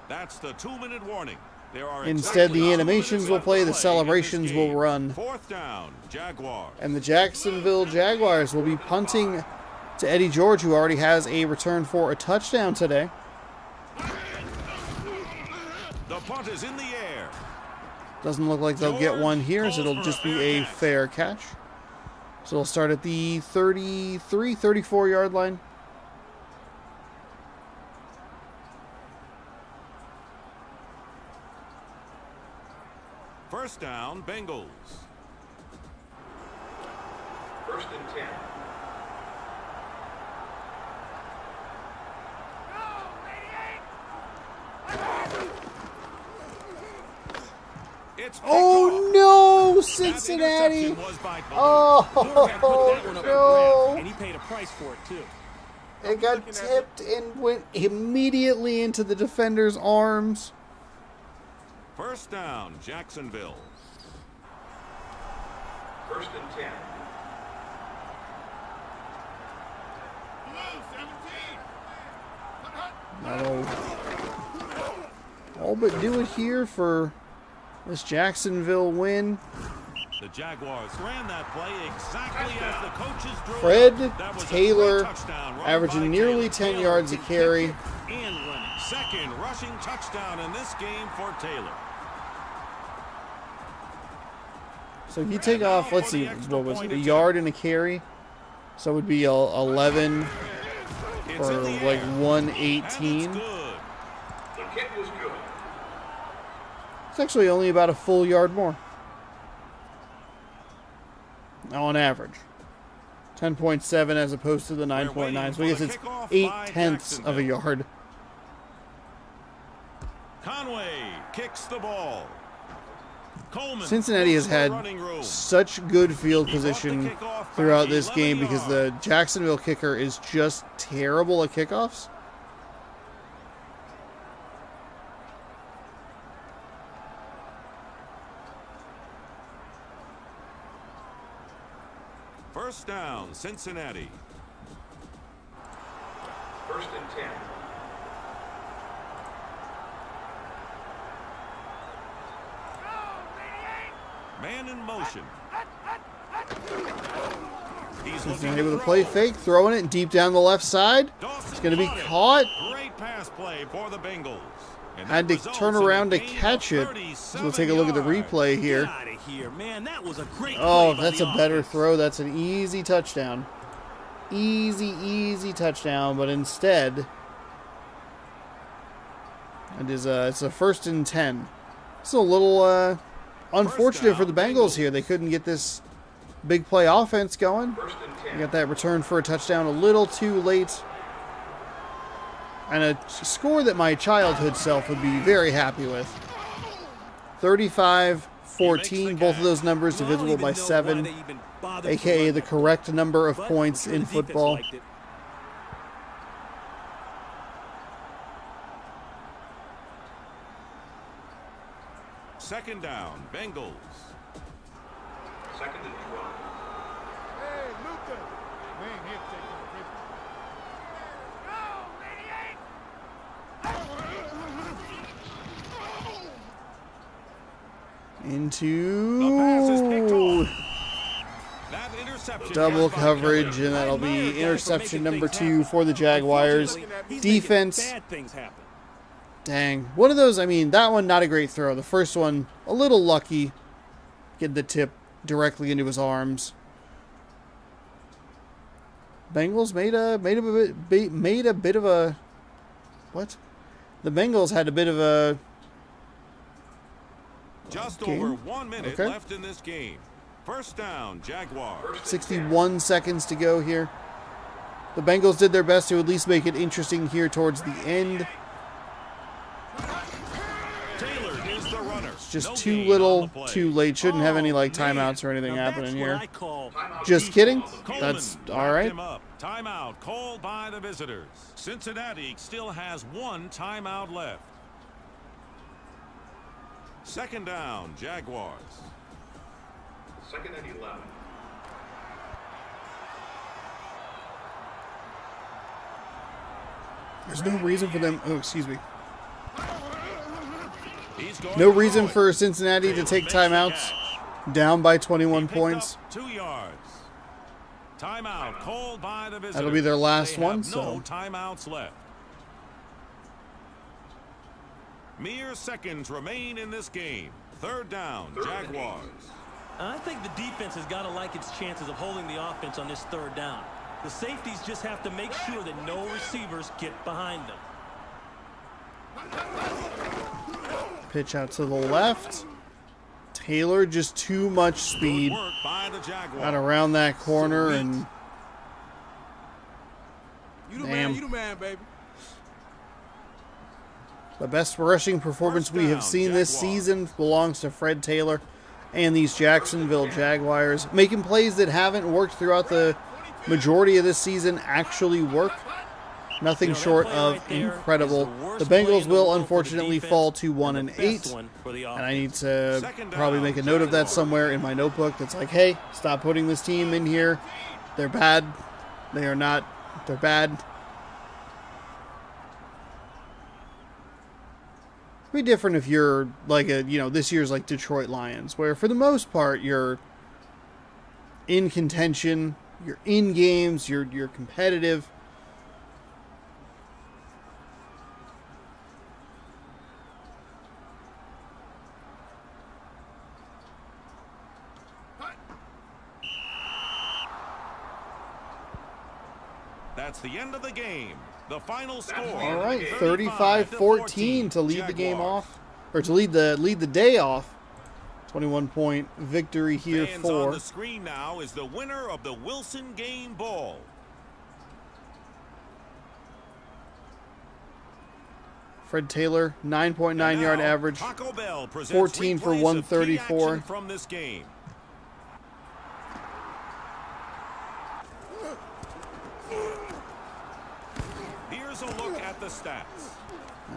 That's the 2-minute warning. There are Instead, exactly the 2 animations minutes will left play, to the play celebrations in this will game. run. 4th down, Jaguars. And the Jacksonville Jaguars will be punting to Eddie George, who already has a return for a touchdown today. The punt is in the air. Doesn't look like they'll get one here, so it'll just be a fair catch. So we'll start at the 33, 34-yard line. First down, Bengals. 1st and 10. It's Oh no, Cincinnati! That interception was by Quarterback put Oh that one up for grabs, no! and he paid a price for it too. It got tipped and went immediately into the defender's arms. First down, Jacksonville. 1st and 10. That'll all but do it here for this Jacksonville win. The Jaguars ran that play exactly as the coaches drew Fred it up. That was a Taylor great touchdown run averaging by nearly Taylor. 10 yards a carry. And running. 2nd rushing touchdown in this game for Taylor. So if you take off, let's see, what was it, a yard and a carry? So it would be 11 It's or in the like air. And 118. it's good. The kick was good. It's actually only about a full yard more. On average. 10.7 as opposed to the 9.9. So I guess it's 0.8 of a yard. Conway kicks the ball. Coleman Cincinnati has goes for had running room. such good field position throughout this game because the Jacksonville kicker is just terrible at kickoffs. First down, Cincinnati. 1st and 10. Man in motion. He's Cincinnati with a play fake, throwing it deep down the left side. It's going to be caught. Great pass play for the Bengals. And Had that to results turn in a around to gain of catch it. 37 So we'll take a look at the yards. replay here. Get out of here, man. That was a great Oh, play if by that's the a better offense. throw, that's an easy touchdown. Easy touchdown, but instead it's a 1st and 10. It's a little unfortunate for the Bengals here. They couldn't get this big play offense going. 1st and 10. They got that return for a touchdown a little too late. And a score that my childhood self would be very happy with. 35-14, both of those numbers Well, I don't divisible even by know 7. why they even bothered AKA to the run correct number of that. points But I'm in sure the defense football. liked it. Second down, Bengals. 2nd and 12. Hey, Luther. We ain't here to take no prisoners. The pass is picked Into off. That interception double was by coverage, Taylor. and that'll I admire a be guy for interception making number things 2 happen. for the Jaguars. Unfortunately, he's Defense, making bad things happen. dang. One of those, I mean, that one, not a great throw. The first one, a little lucky. Get the tip directly into his arms. Bengals made a bit of a what? The Bengals had a bit of a Just game? over 1 minute Okay. left in this game. First down, Jaguars. 61 seconds to go here. The Bengals did their best to at least make it interesting here towards the end. Taylor is the runner. It's just No too gain on little, the play. too late. Shouldn't have any like Man, timeouts or anything now happening that's what here. I call Just kidding. Coleman That's all wrapped right. him up. Timeout called by the visitors. Cincinnati still has one timeout left. Second down, Jaguars. Second and 11. There's no reason for them. Oh, excuse me. He's going No to reason throw it. for Cincinnati to Taylor take makes the timeouts. catch. Down by He 21 picked points. up 2 yards. Timeout called by the visitors. That'll be their last They one, have so. no timeouts left. Mere seconds remain in this game. Third down, Jaguars. I think the defense has got to like its chances of holding the offense on this third down. The safeties just have to make sure that no receivers get behind them. Pitch out to the left. Taylor just too much speed. Good work by the Jaguars. Got around that corner and You the Damn. man, you the man, baby. the best rushing performance we have First seen down, this Jaguars. season belongs to Fred Taylor and these Jacksonville Jaguars. Making plays that haven't worked throughout the majority of this season actually work. Nothing That short play of right there incredible. is the worst The play in Bengals the will world for the unfortunately defense fall to and 1 the and best 8. one for the And I need to Second probably down, make a note of that Jaguars. somewhere in my notebook that's like, hey, stop putting this team in here. They're bad. They are not. They're bad. It'd be different if you're like this year's like Detroit Lions, where for the most part you're in contention, you're in games, you're competitive. That's the end of the game. The final score. All right, 35-14 35-14 to lead the game Jaguars. off, or to lead the day off. 21-point victory here Fans on for the screen now is the winner of the Wilson Game Ball. Fred Taylor, 9.9 And yard now, average. Taco Bell presents 14 for replays of key 134. action from this game. Here's a look at the stats.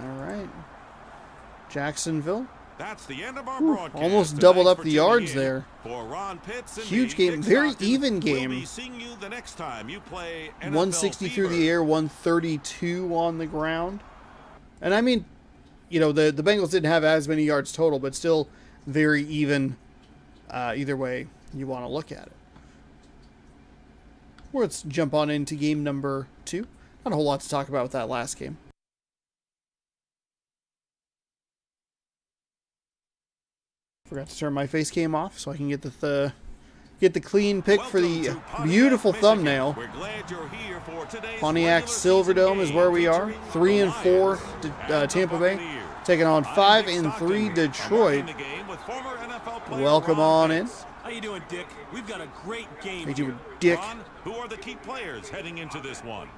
All right. Jacksonville. That's the end of our Whew, broadcast. almost Thanks doubled up for the tuning yards in. there. For Ron Pitts and Huge me, game. Dick Very Stockton, even We'll game. be seeing you the next time you play NFL 160 through the Fever. air, 132 on the ground. And I mean, the Bengals didn't have as many yards total, but still very even either way you want to look at it. Well, let's jump on into game number 2. Not a whole lot to talk about with that last game. Forgot to turn my face cam off so I can get the clean pic for Welcome the to Pontiac, beautiful Michigan. thumbnail. We're glad you're here for today's Pontiac regular season Silverdome is game where we are. featuring 3 the and 4 Lions and Tampa the Bay, Buccaneers. taking on I'm 5 Dick and Stockton, 3 Detroit. covering the game with former NFL player Welcome Ron on in. Pitts. How you doing, Dick? We've got a great game Hey, here. you dick. Ron, who are the key players heading into this one?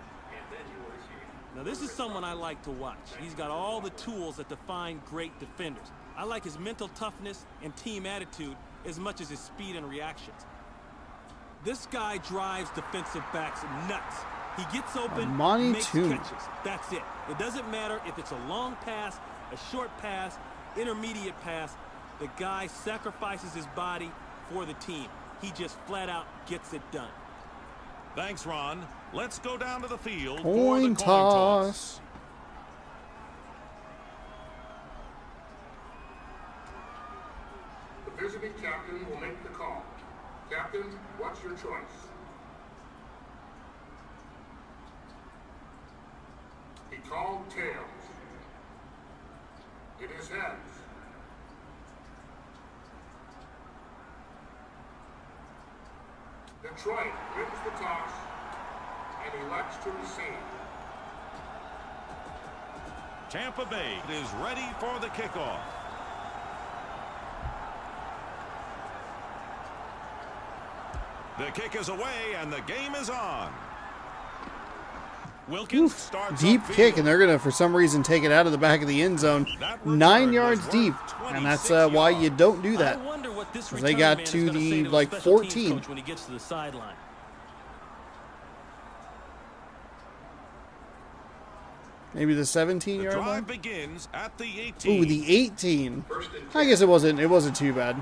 Now, this is someone I like to watch. He's got all the tools that define great defenders. I like his mental toughness and team attitude as much as his speed and reactions. This guy drives defensive backs nuts. He gets open, Amani makes Toomey. catches. That's it. It doesn't matter if it's a long pass, a short pass, intermediate pass. The guy sacrifices his body for the team. He just flat out gets it done. Thanks, Ron. Let's go down to the field for the Coin coin toss. toss. The visiting captain will make the call. Captain, what's your choice? He called tails. It is heads. Detroit wins the toss and elects to receive. Tampa Bay is ready for the kickoff. The kick is away and the game is on. Wilkins starts Deep upfield. kick, and they're going to, for some reason, take it out of the back of the end zone. That 9 return yards was deep, worth and that's 26 why yards. you don't do that. I wonder what this They return got man is to gonna the, say to his like, special teams 14. coach when he gets to the sideline. Maybe the The 17-yard line. drive begins at the 18. Ooh, the 18. I guess it wasn't too bad.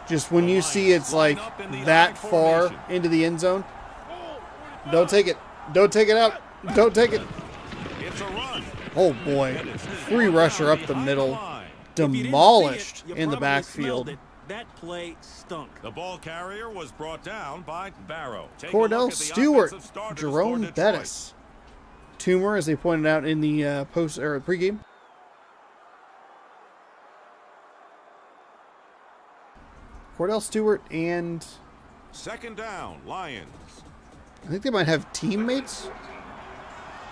Just when you see it's like that far into the end zone, don't take it. Don't take it out. Don't take it. It's a run. Oh boy, free rusher up the middle, If you didn't see it, demolished you in the probably smelled backfield. it. That play stunk. The ball carrier was brought down by Barrow. Take a Cordell look at the Stewart, offensive starters Jerome for Detroit. Bettis, Toomer, as they pointed out in the post or pregame. Cordell Stewart and Second down, Lions. I think they might have teammates.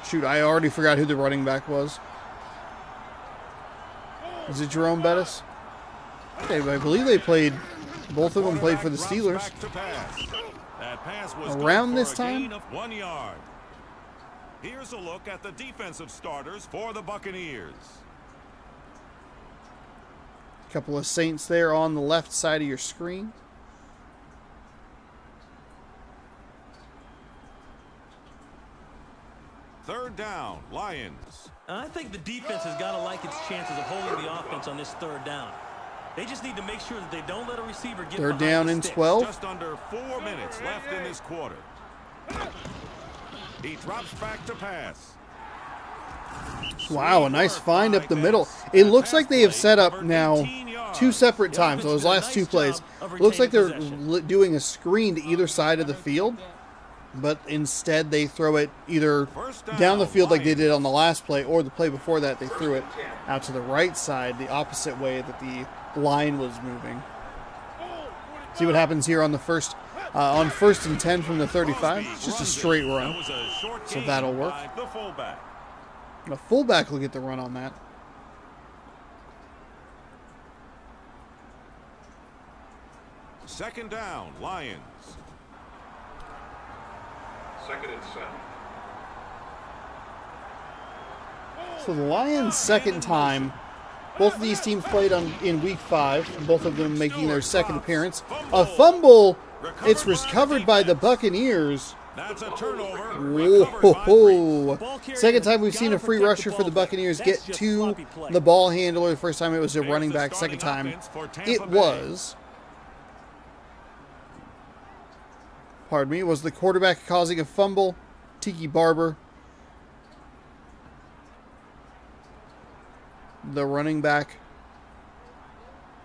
Shoot, I already forgot who the running back was. Was it Jerome Bettis? Okay, but I believe they played. Both of them played for the Quarterback Steelers. drops back to pass. That pass was Around good for this a time? gain of 1 yard. Here's a look at the defensive starters for the Buccaneers. Couple of Saints there on the left side of your screen. Third down, Lions. I think the defense has got to like its chances of holding the offense on this third down. They just need to make sure that they don't let a receiver get Third behind down the and sticks. 12. Just under 4 minutes left in this quarter. He drops back to pass. Wow, a nice find up the middle. It looks like they have set up now two separate times. Those last two plays. Looks like they're doing a screen to either side of the field, but instead they throw it either down the field like they did on the last play, or the play before that they threw it out to the right side, the opposite way that the line was moving. See what happens here on the first on 1st and 10 from the 35. It's just a straight run, so that'll work. The fullback. The fullback will get the run on that. Second down, Lions. Second and 7. So the Lions' second time. Both of these teams played in Week 5, and both of them making their second appearance. A fumble. It's recovered by the Buccaneers. That's a turnover. Whoa. Second time we've seen a free rusher for the Buccaneers get to the ball handler. The first time it was a running back. Second time it was, pardon me, was the quarterback causing a fumble. Tiki Barber. The running back,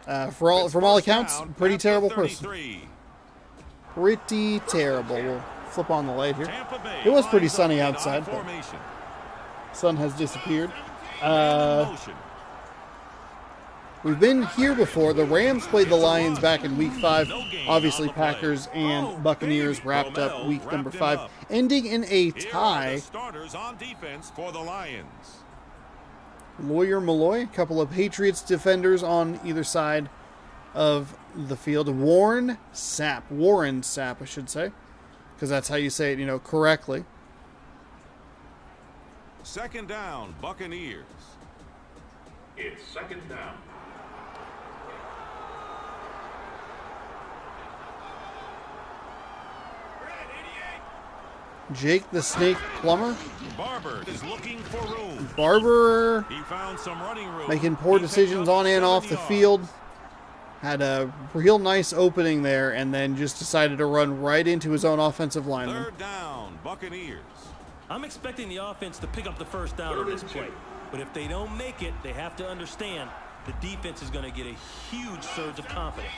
from all accounts, pretty terrible person. Pretty terrible. We'll flip on the light here. It was pretty sunny outside, but sun has disappeared. We've been here before. The Rams played the Lions back in Week 5. Obviously, Packers and Buccaneers wrapped up Week number 5, ending in a tie. Starters on defense for the Lions. Lawyer Malloy, a couple of Patriots defenders on either side of the field. Warren Sapp, I should say, because that's how you say it, correctly. Second down, Buccaneers. It's second down. Jake the Snake Plummer. Barber is looking for room. Barber He found some running room. making poor He picked decisions up on and 7 off the yards. field. Had a real nice opening there, and then just decided to run right into his own offensive lineman. Third down, Buccaneers. I'm expecting the offense to pick up the first down on this play. But if they don't make it, they have to understand the defense is going to get a huge surge of confidence.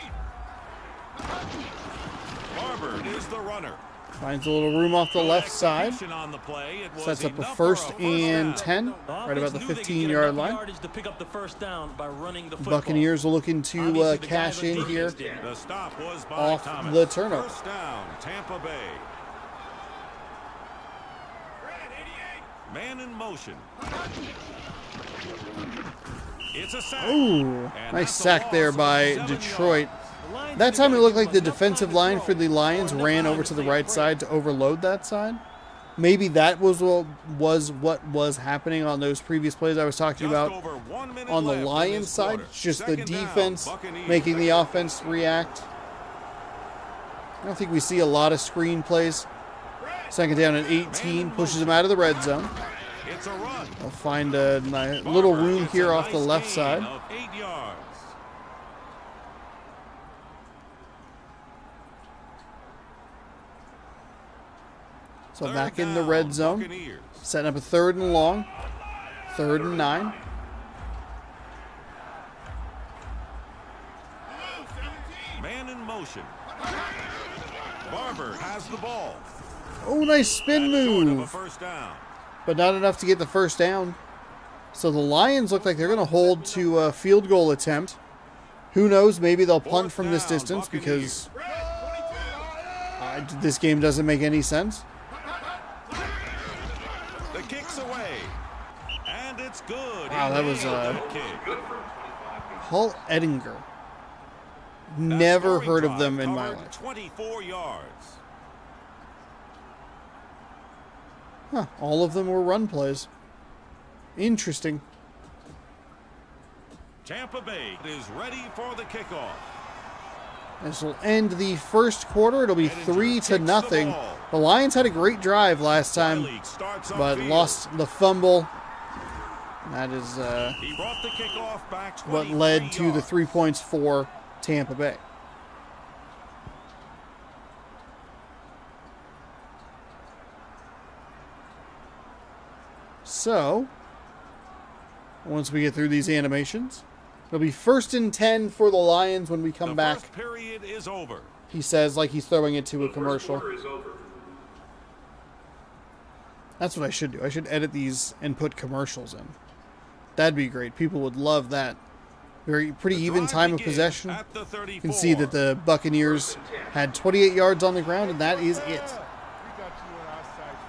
Barber is the runner. Finds a little room off the left side. Execution on the play. It was Sets up a enough for first down. and 10, The right about the offense knew they could get 15-yard enough line. yardage to pick up the first down by running the football. Buccaneers are looking to Obviously, the cash guys on in defense here. did. The stop was by Off Thomas. the turnover. First down, Tampa Bay. Man in motion. It's a sack. Ooh, And nice that's a sack loss there of by 7 Detroit. yards. That time it looked like the defensive line for the Lions ran over to the right side to overload that side. maybe that was what was happening on those previous plays I was talking Just about over 1 minute on the left in Lions this side. quarter. It's just the Second down, defense Buccaneers. making the offense react. I don't think we see a lot of screen plays. Second down at 18, pushes them out of the red zone. It's a run. I'll find a nice little room It's here a off the nice left gain side. of 8 yards. So Third back in the down, red zone, Buccaneers. setting up a 3rd and long, 3rd and 9. Man in motion. Barber has the ball. Oh, nice spin That's short of a move, first down. but not enough to get the first down. So the Lions look like they're going to hold to a field goal attempt. Who knows? Maybe they'll punt Fourth from this down, distance Buccaneers. because this game doesn't make any sense. The kick's away. And it's good. Wow, He that was, nailed that kick. Hull Edinger. That Never scoring heard of drive them in my covered life. 24 yards. Huh, all of them were run plays. Interesting. Tampa Bay is ready for the kickoff. This will end the first quarter. It'll be Edinger 3 to kicks the nothing. ball. The Lions had a great drive last time, Riley starts but upfield. lost the fumble. That is He brought the kickoff back what 23 led to the yards. 3 points for Tampa Bay. So, once we get through these animations, it'll be 1st and 10 for the Lions when we come The back. first period is over. He says like he's throwing it to a commercial. Quarter is over. That's what I should do. I should edit these and put commercials in. That'd be great. People would love that. Pretty The even drive time of begins possession. at the You 34. can see that the Buccaneers had 28 yards on the ground, and that is it. We got you in our sights,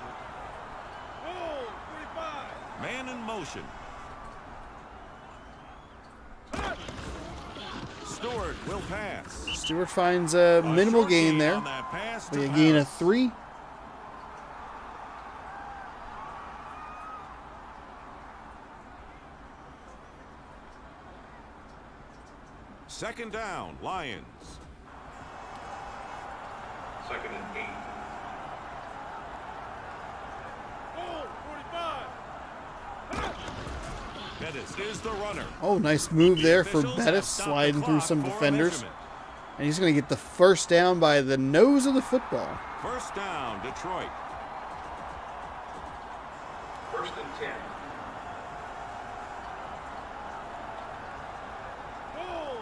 Ricky. Oh, 45. Man in motion. Stewart will pass. Stewart finds a minimal short gain there. on that pass to We gain a Harris. 3. Second down, Lions. 2nd and 8. Oh, 45. Bettis is the runner. Oh, nice move there for Officials have Bettis, stopped the sliding through clock some for a defenders. measurement. And he's going to get the first down by the nose of the football. First down, Detroit. 1st and 10. Oh,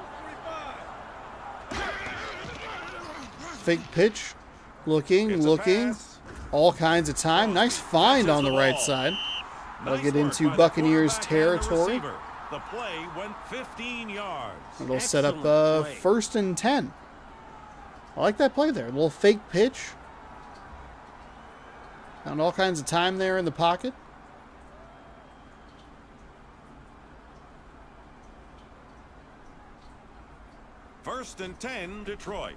45. Fake pitch. Looking, It's a looking. pass. All kinds of time. Nice find on the right side. That'll Nice get work into by the Buccaneers quarterback and the territory. receiver. The play went 15 yards. It'll set up Excellent play. 1st and 10. I like that play there. A little fake pitch. Found all kinds of time there in the pocket. First and 10, Detroit.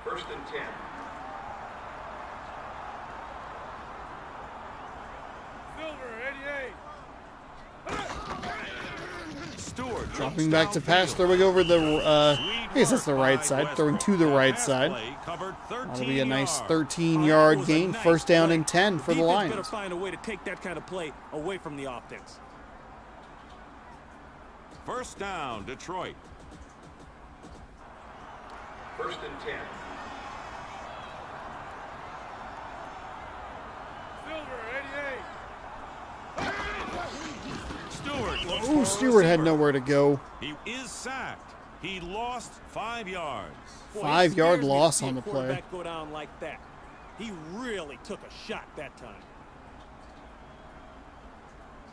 1st and 10. Silver, 88. Stewart Dropping back to pass, throwing over the, I guess that's the right side, throwing to the right side. That'll be a nice 13-yard That was a gain, nice 1st down play. and 10 for the Defense Lions. better find a way to take that kind of play away from the offense. First down, Detroit. 1st and 10. Silver, 88. Stewart looks Ooh, for a Stewart had receiver. nowhere to go. He is sacked. He lost 5 yards. Boy, it 5-yard scares me to loss see on a the play. quarterback go down like that. He really took a shot that time.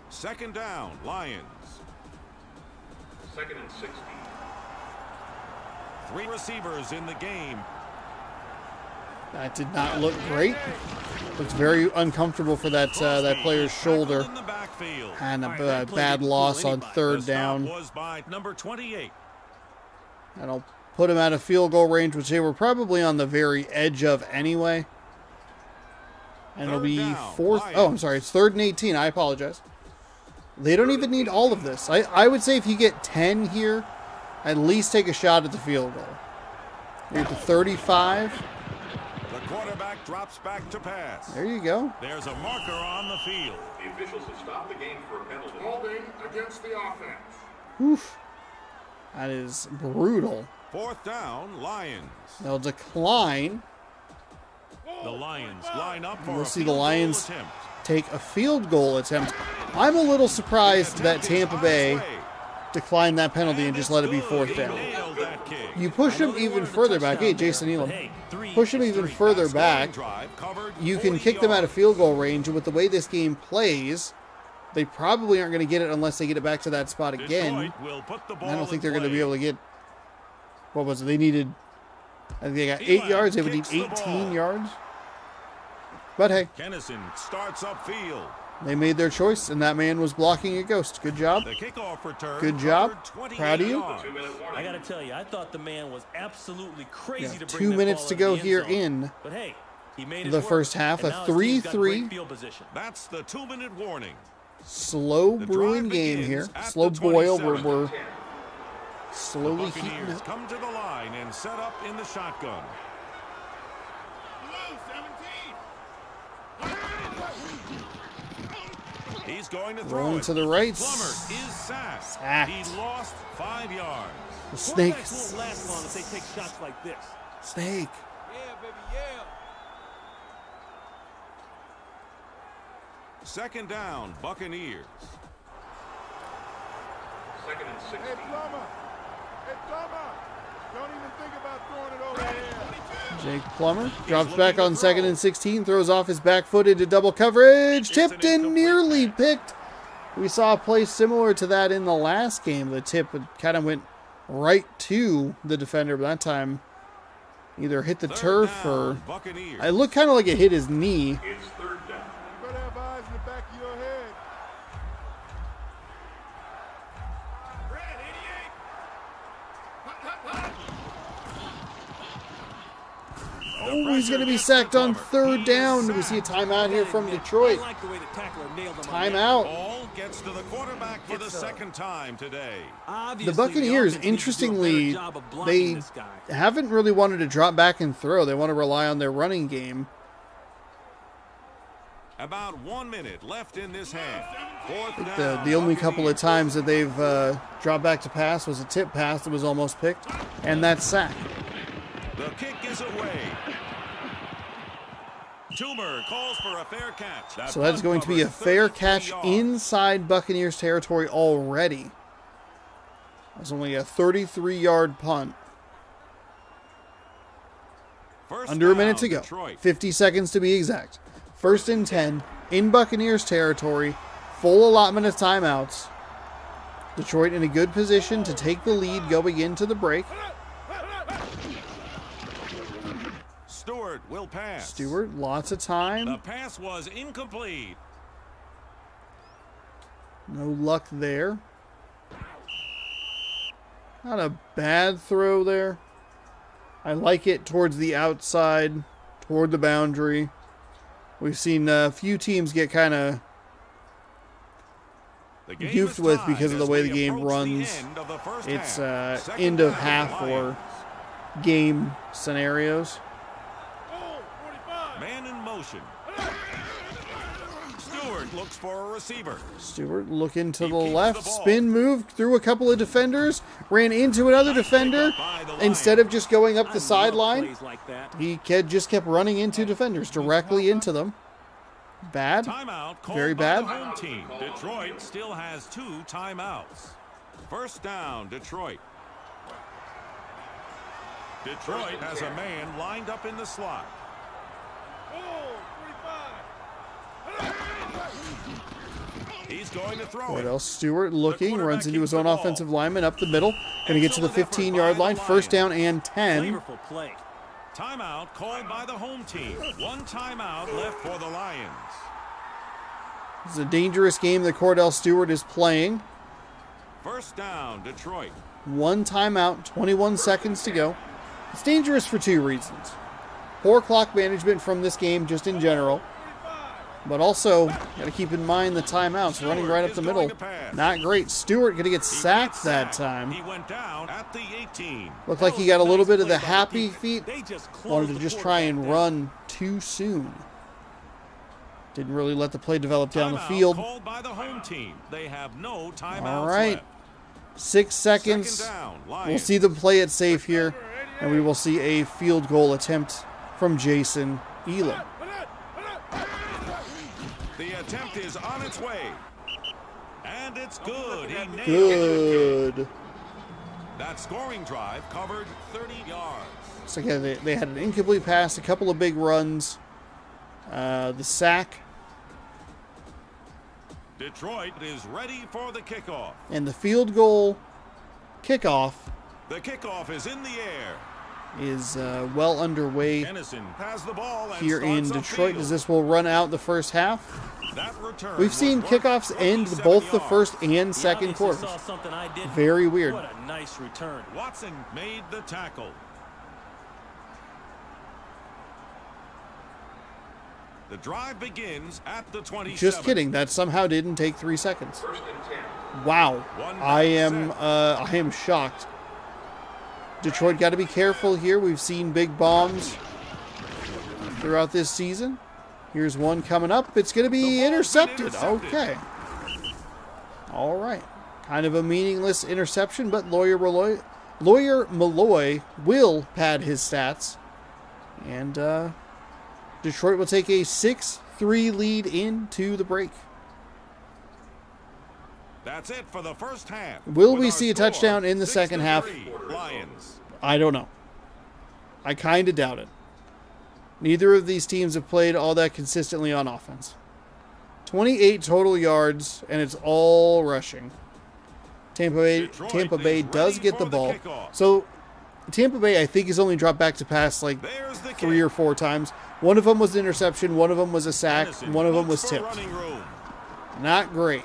Second down, Lions. 2nd and 60. 3 receivers in the game. That did not look great. Looks very uncomfortable for that that player's shoulder. Tackled in the backfield. And All right, a that play bad didn't fool loss on anybody. 3rd The stop down. was by number 28. That'll put him out of field goal range, which they were probably on the very edge of anyway. And it'll be Third down, fourth. Lions. Oh, I'm sorry. It's 3rd and 18. I apologize. They don't even need all of this. I would say if you get 10 here, at least take a shot at the field goal. You're at the 35. The quarterback drops back to pass. There you go. There's a marker on the field. The officials have stopped the game for a penalty. Holding against the offense. Oof. That is brutal. 4th down, Lions. They'll decline. The Lions line up for We'll a see the field goal Lions attempt. take a field goal attempt. I'm a little surprised that Tampa Bay declined that penalty and just let it be 4th down. Nailed that kick. You push him even further back. Hey, Jason Elam. Push him even further back. Drive covered You can 40 kick them out of yards. field goal range, and with the way this game plays, they probably aren't going to get it unless they get it back to that spot again. Detroit will put the ball I don't think in they're going to play. be able to get. What was it? They needed. I think they got 8 Elam yards. They would need kicks the 18 ball. yards. But hey, Kennison starts upfield. they made their choice, and that man was blocking a ghost. Good job. The kickoff return. Good job. covered 28 Proud of you. yards. I got to tell you, I thought the man was absolutely crazy Yeah, to 2 bring that minutes ball to into go the end here zone. in But hey, he made it the work, first half. and A now his team's got great 3-3. field position. That's the 2-minute warning. slow The brewing drive game begins here. at Slow the boil. 27. We're slowly heating Buccaneers up. come to the line and set up in the shotgun. Blue 17. He's going to throw Rolling it. to the right. Plummer is sacked. Sacked. He lost 5 yards. The Quarterbacks snakes. won't last long if they take shots like this. Snake. Yeah, baby, yeah. 2nd down, Buccaneers. 2nd and 16. Hey, Plummer. Hey, Plummer. Don't even think about throwing it over here. Jake Plummer drops back on 2nd and 16, throws off his back foot into double coverage, tipped an and incomplete nearly picked. We saw a play similar to that in the last game. The tip kind of went right to the defender, but that time either hit the 3rd turf down, or Buccaneers. it looked kind of like it hit his knee. It's 3rd down. You better have eyes in the back of your head. Red 88. Hut, hut, hut. Oh, he's going to be sacked on 3rd down. Do we see a timeout here from Detroit? I like the way the tackler nailed him. Timeout. Ball gets to the quarterback for the 2nd time today. The Buccaneers, interestingly, they haven't really wanted to drop back and throw. They want to rely on their running game. About 1 minute left in this half. 4th The down, only couple of Buccaneers. times that they've dropped back to pass was a tip pass that was almost picked, and that sack. The kick is away. Toomer calls for a fair catch. That So that's punt going to be a covers fair 33 catch yards. inside Buccaneers territory already. That's only a 33-yard punt. First Under a minute down, to go. Detroit. 50 seconds to be exact. 1st and 10 in Buccaneers territory. Full allotment of timeouts. Detroit in a good position to take the lead going into the break. Stewart will pass. Stewart, lots of The time. pass was incomplete. No luck there. Not a bad throw there. I like it towards the outside, toward the boundary. We've seen a few teams get kind of The game goofed is with tied because of the as way we the game approach the runs. end of the first It's half. Second end of down, half or Lions. game scenarios. Oh, 45. Man in motion. Stewart looks for a receiver. Stewart looking to He the keeps left, the ball. spin move through a couple of defenders, ran into another defender. by the Instead of just going up I the love sideline, plays like that. he just kept running into defenders, directly into them. Bad. Timeout called Very by bad. the home team. Detroit still has 2 timeouts. First down, Detroit. Detroit has a man lined up in the slot. Oh, 45. He's going to throw What it. else? Stewart looking, quarterback runs into his keeps the own ball. offensive lineman up the middle. Going to get to the Excellent effort 15-yard by line. the First down Lions. and 10. Flavorful play. Timeout called by the home team. 1 timeout left for the Lions. It's a dangerous game that Cordell Stewart is playing. First down, Detroit. 1 timeout, 21 seconds to go. It's dangerous for 2 reasons. Poor clock management from this game just in general. But also, got to keep in mind the timeouts running right up the middle. Not great. Stewart going to get sacked that time. He went down at the 18. Looked like he got a little bit of the happy feet. Wanted to just try and run too soon. Didn't really let the play develop down the field. Called by the home team. They have no timeouts All right. left. 6 seconds. Second down, We'll Lions. see them play it safe here. And we will see a field goal attempt from Jason Elam. The attempt is on its way. And it's good. He nailed it. Good. That scoring drive covered 30 yards. So again, they had an incomplete pass, a couple of big runs. The sack Detroit is ready for the kickoff. and the field goal kickoff The kickoff is in the air. is well underway Kennison has the ball and here in starts Detroit upfield. as this will run out the first half. That return We've was seen worth kickoffs end 27 both the yards. first and He second obviously quarters. saw something I didn't. Very weird. What a nice return. Watson made the tackle. The drive begins at the 27. Just kidding. That somehow didn't take 3 seconds. First and 10. Wow. One I set. am shocked. Detroit got to be careful here. We've seen big bombs throughout this season. Here's one coming up. It's going to The be ball's intercepted. been intercepted. Okay. All right. Kind of a meaningless interception, but Lawyer Malloy will pad his stats. And Detroit will take a 6-3 lead into the break. That's it for the first half. Will With we our see a score, touchdown in the second half? 6-3 Lions. I don't know. I kind of doubt it. Neither of these teams have played all that consistently on offense. 28 total yards, and it's all rushing. Tampa Bay Detroit is does ready get the for the ball. kickoff. So Tampa Bay, I think, has only dropped back to pass like There's the 3 kick. or 4 times. One of them was an interception. One of them was a sack. Kennison One of them was looks for tipped. running room. Not great.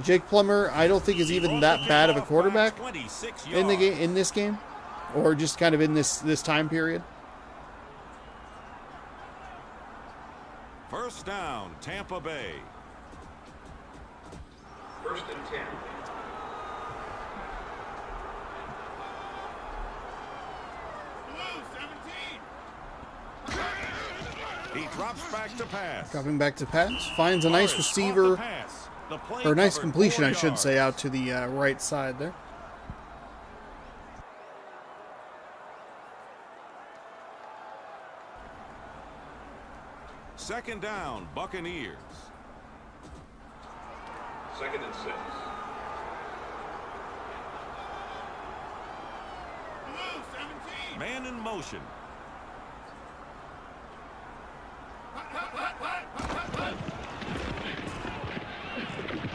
Jake Plummer, I don't think is even Throws that the bad of a kickoff by quarterback 26 in the yards. game, in this game, or just kind of in this time period. First down, Tampa Bay. First and 10. Blue 17. He drops back to pass. Dropping back to pass, finds a nice Morris caught receiver. the pass. The play Or a nice covered completion, 4 I should say, yards. out to the right side there. Second down, Buccaneers. Second and 6. Blue 17. Man in motion.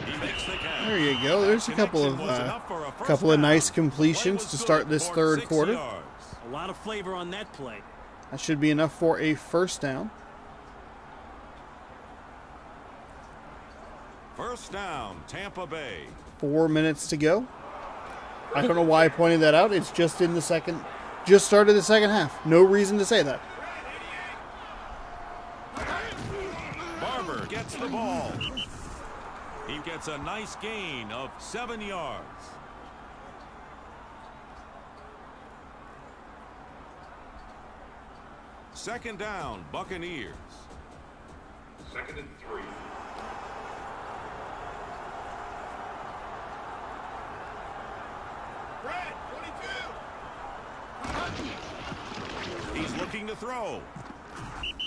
He makes the catch. There you go. There's a couple of Connection was enough for a first couple of down. nice Play completions was to good start this for third 6 quarter. yards. A lot of flavor on that play. That should be enough for a first down. First down, Tampa Bay. 4 minutes to go. I don't know why I pointed that out. It's just in the second, just started the second half. No reason to say that. Barber gets the ball. He gets a nice gain of 7 yards. Second down, Buccaneers. Second and 3. Red 22. He's looking to throw.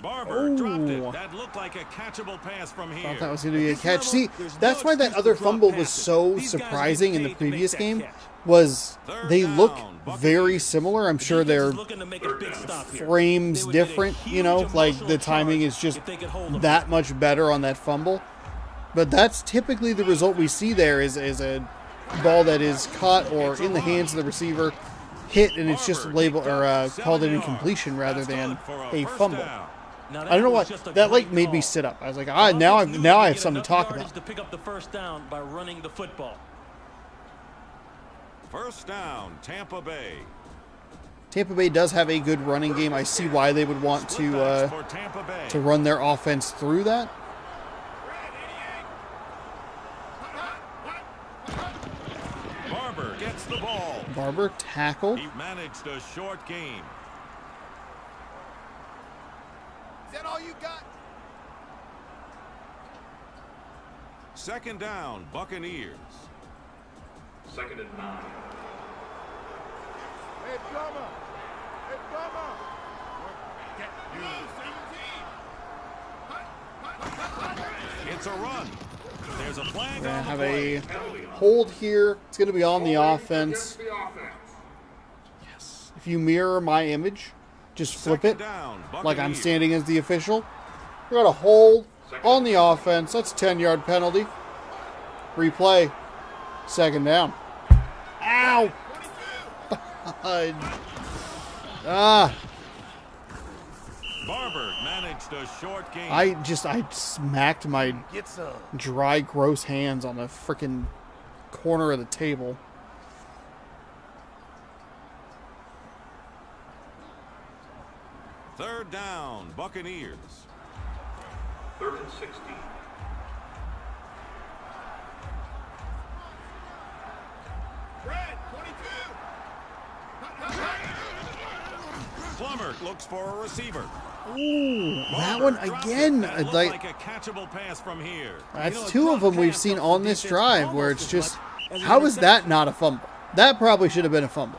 Barber dropped Ooh. it. That looked like a catchable pass from here. Thought that was going to be a this catch. level, See, there's that's no why that excuse other to drop fumble was passes. so These guys are surprising in the getting paid to make previous that game. catch. Was Third they down, look Buccaneers. very similar. I'm sure Defense they're is looking to make a big stop here. frames They would get a different, you huge know, like emotional the timing charge is just if they could hold them. that much better on that fumble. But that's typically the result we see there is a ball that is caught or in the hands of the receiver, hit, and it's just Barber labeled kicked or up 7 called an yards. incompletion rather That's than good for a first fumble. down. Now, I don't know was what just a that like great made me call. sit up. I was like, The now offense I knew now they I have could something get to talk enough about. yardage to pick up the first down by running the football. First down, Tampa Bay. Tampa Bay does have a good running game. I see why they would want Split backs to for Tampa Bay. run their offense through that. Barber tackle. He managed a short game. Is that all you got? Second down, Buccaneers. Second and 9. Hey, drummer. Hey, drummer. It's a run. There's a flag We're going on to the have play. a hold here. It's going to be on the offense. Against the offense. Yes. If you mirror my image, just flip it Second down, like I'm Buccaneers. standing as the official. We got a hold on the offense. That's a 10-yard penalty. Replay. Second down. Ow! Ah! Barber managed a short game. I smacked my dry, gross hands on the frickin' corner of the table. Third down, Buccaneers. Third and 16. Red, 22. Plummer looks for a receiver. Ooh, that Barber one dropped again. it. That looked Like, like a catchable pass from here. that's two of them we've seen on this drive where it's just, how is that not a fumble? That probably should have been a fumble.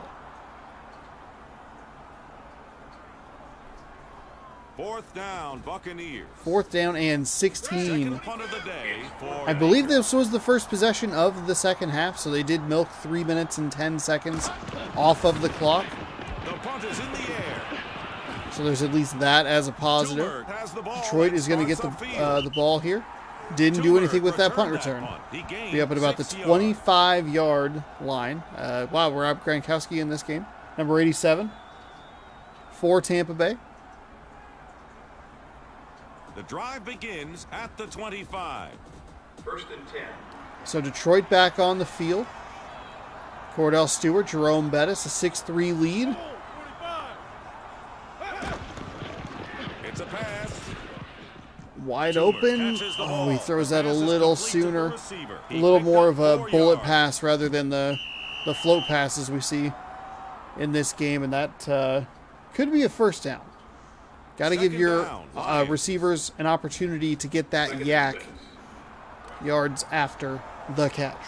Fourth down, Buccaneers. Fourth down and 16. Second punt of the day for I believe this was the first possession of the second half, so they did milk 3 minutes and 10 seconds off of the clock. The punt is in the air. So there's at least that as a positive. Schubert has the ball Detroit and is going to get starts the ball here. Didn't do anything with that punt return. He gained Be up at about the 6 yards. 25-yard line. Wow, Rob Gronkowski in this game. Number 87 for Tampa Bay. The drive begins at the 25. First and 10. So Detroit back on the field. Cordell Stewart, Jerome Bettis, a 6-3 lead. It's a pass. Wide Schumer open. catches the Oh, ball. he throws that a Pass is little complete to the sooner. receiver. A He little picked more up of a 4 bullet yards. pass rather than the float passes we see in this game, and that could be a first down. Got to give Second your down, Lions. receivers an opportunity to get that Second yak and 6. yards after the catch.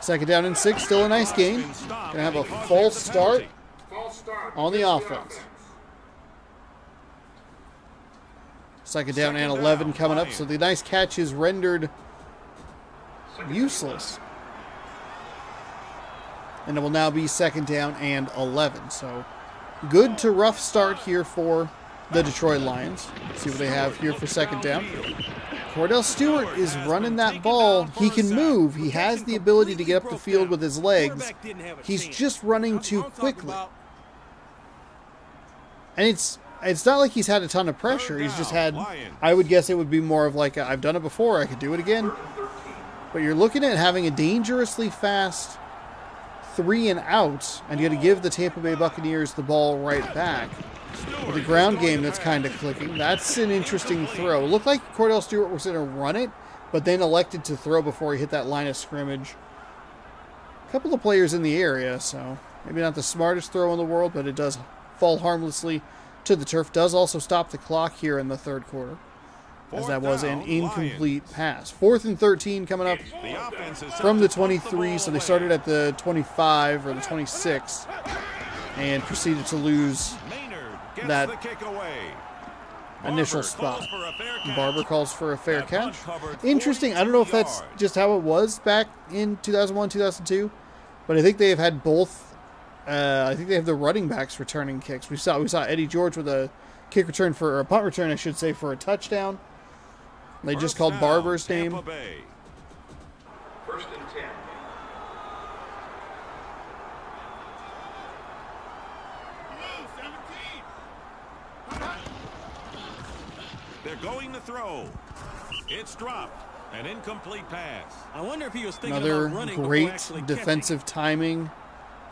Second down and 6, still a nice game. Been stopped Gonna have a because false it's a start penalty. False start on the against offense. Second down and Second 11 down, coming up, Lions. so the nice catch is rendered Second useless. And it will now be second down and 11. So good to rough start here for the Detroit Lions. See what they have here for second down. Cordell Stewart is running that ball. He can move. He has the ability to get up the field with his legs. He's just running too quickly. And it's not like he's had a ton of pressure. He's just had, I would guess it would be more of like, I've done it before, I could do it again. But you're looking at having a dangerously fast 3 and out, and you got to give the Tampa Bay Buccaneers the ball right back. With the ground game that's kind of clicking. That's an interesting throw. Looked like Cordell Stewart was going to run it, but then elected to throw before he hit that line of scrimmage. A couple of players in the area, so maybe not the smartest throw in the world, but it does fall harmlessly to the turf. Does also stop the clock here in the third quarter, as that was an incomplete pass. 4th and 13 coming up The offense is set from to the punt 23, so they away. started at the 25 or the 26 and proceeded to lose Maynard gets that the kick away. initial Barber spot. calls for a fair catch. Barber calls for a fair That punt catch. covered Interesting. I don't know if 42 that's yards. just how it was back in 2001, 2002, but I think they have had both. I think they have the running backs returning kicks. We saw Eddie George with a kick return for a punt return, I should say, for a touchdown. They just First called down, Barber's Tampa name. Bay. First and 10. They're going to throw. It's dropped. An incomplete pass. I wonder if he was thinking Another about running before great actually defensive timing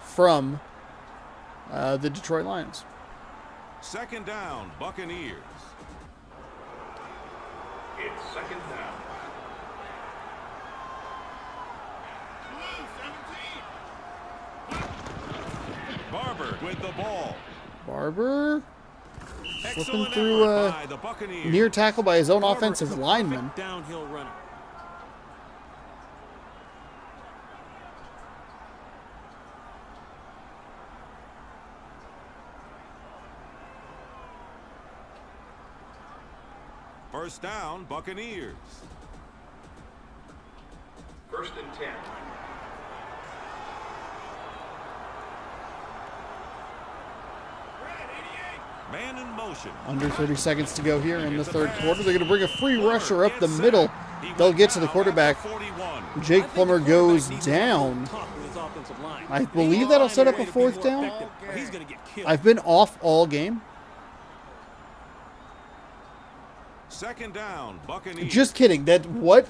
from the Detroit Lions. Second down, Buccaneers. It's second down. Barber with the ball. Barber slipping Excellent through effort by the Buccaneers. near tackle by his own Barber offensive is a lineman. perfect downhill runner. First down, Buccaneers. 1st and 10. Man in motion. Under 30 seconds to go here in the third quarter. They're going to bring a free rusher up the middle. They'll get to the quarterback. Jake Plummer goes down. I believe that'll set up a fourth down. He's going to get killed. I've been off all game. Second down, Buccaneers. Just kidding. That what?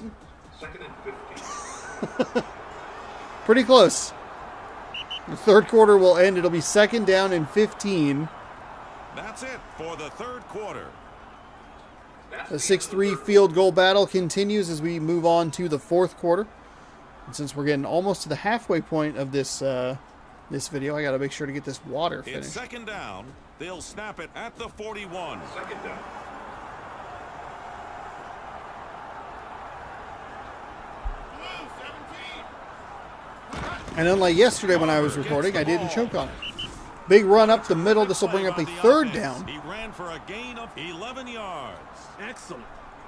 2nd and 15. Pretty close. The third quarter will end. It'll be 2nd down and 15. That's it for the third quarter. The 6-3 field goal battle continues as we move on to the fourth quarter. And since we're getting almost to the halfway point of this this video, I got to make sure to get this water It's finished. second down. They'll snap it at the 41. 2nd down. And unlike yesterday when I was recording, I didn't choke on it. Big run up the middle. This will bring up a third down. He ran for a gain of 11 yards. Excellent.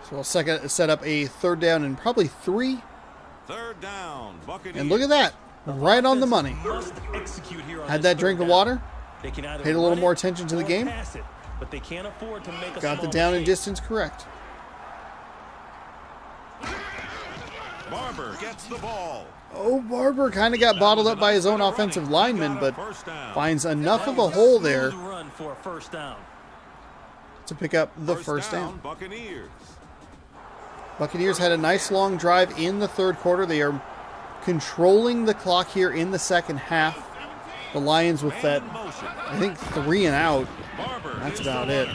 So we'll set up a third down and probably 3. Third down, Buccaneers. And look at that. Right on the money. Must execute here on Had this that third drink of down. water. They can either Paid a little run more it attention to the or game. pass it, but they can't afford to make a Got the small down and mistake. distance correct. Barber gets the ball. Oh, Barber kind of got bottled up by his own offensive lineman, but finds enough of a hole there Smooth run for a first down. to pick up the first down. Buccaneers. Buccaneers had a nice long drive in the third quarter. They are controlling the clock here in the second half. The Lions with that, I think, 3 and out. That's about it.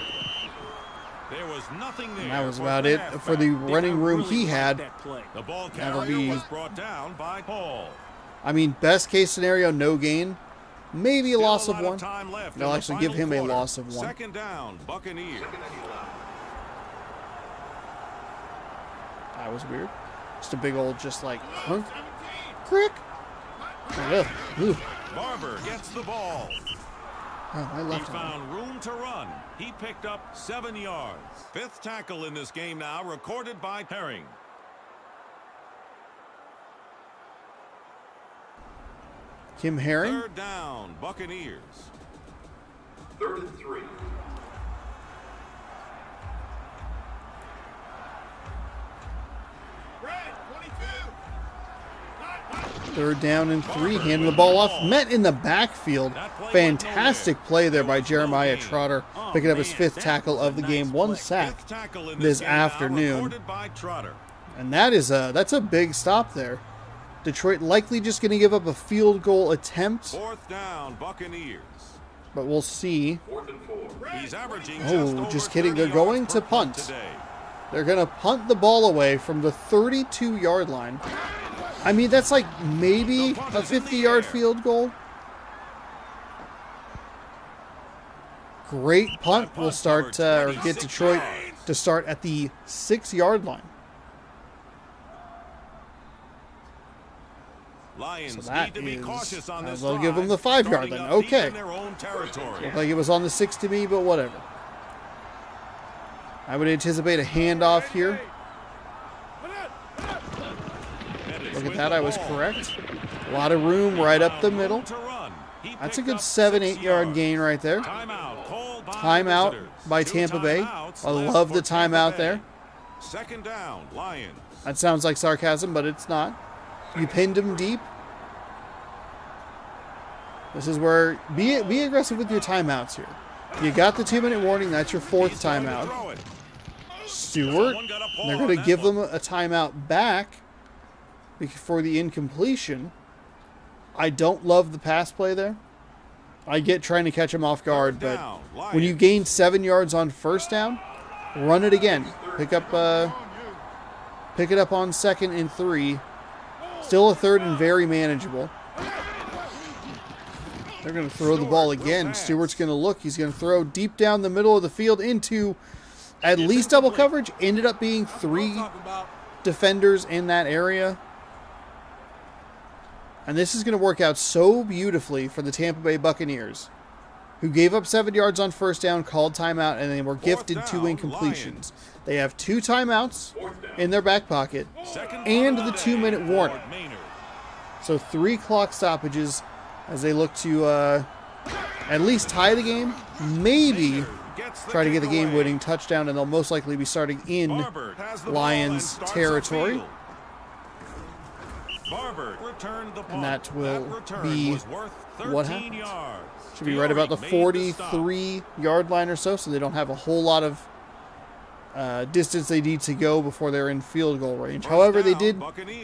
There was nothing there. And that was for about it halfback. for the running room he had. That play. The ball That'll carrier be- was brought down by Paul. I mean, best case scenario, no gain. Maybe a Still loss of lot 1. time left They'll in the actually give final him a quarter. loss of 1. Second down, Buccaneers. That was weird. Just a big old, just like, huh? Crick. Ugh. Ooh. Barber gets the ball. Oh, my He left arm. found room to run. He picked up 7 yards. Fifth tackle in this game now, recorded by Herring. Kim Herring. Third down, Buccaneers. 3rd and 3. Third down and 3. Handing the ball off. Met in the backfield. Fantastic play there by Jeremiah Trotter. Picking up his 5th tackle of the game. 1 sack. Fifth tackle in this game now, afternoon. recorded by Trotter. And that's a big stop there. Detroit likely just going to give up a field goal attempt. Fourth down, Buccaneers. But we'll see. 4th and 4. He's averaging Oh, just kidding. over 30 They're going yards to per punt. today. They're going to punt the ball away from the 32-yard line. I mean, that's like maybe a 50-yard field goal. Great punt. We'll start or get Detroit to start at the 6-yard line. Lions So that need to be is- cautious on this they'll give them drive, the 5-yard starting line. up deep Okay. in their own territory. Looked like it was on the 6 to me, but whatever. I would anticipate a handoff here. Headed Look at with that, the I was ball. correct. A lot of room right up the Found middle. room to run. He That's a picked good up 7-8 6 yard yards. gain right there. Timeout called by Timeout visitors. by 2 Tampa Bay. timeouts I left love for the Tampa timeout Bay. there. Second down, Lions. That sounds like sarcasm, but it's not. You pinned him deep. This is where be aggressive with your timeouts here. You got the 2-minute warning. That's your 4th He's going to timeout. throw it. Stewart. Someone got a paw They're on going to that give one. them a timeout back for the incompletion. I don't love the pass play there. I get trying to catch him off guard, but down, when you Lions. gain 7 yards on first down, run it again. Pick it up on 2nd and 3. Still a 3rd and very manageable. They're going to throw the ball again. Stewart's going to look. He's going to throw deep down the middle of the field into at least double coverage. Ended up being 3 defenders in that area. And this is going to work out so beautifully for the Tampa Bay Buccaneers, who gave up 7 yards on first down, called timeout, and they were gifted 2 incompletions. They have 2 timeouts in their back pocket and the 2-minute warning. So 3 clock stoppages as they look to at least tie the game, maybe try to get the game-winning touchdown, and they'll most likely be starting in Lions territory. And that will be what happens. Should be right about the 43-yard line or so they don't have a whole lot of distance they need to go before they're in field goal range. However, they did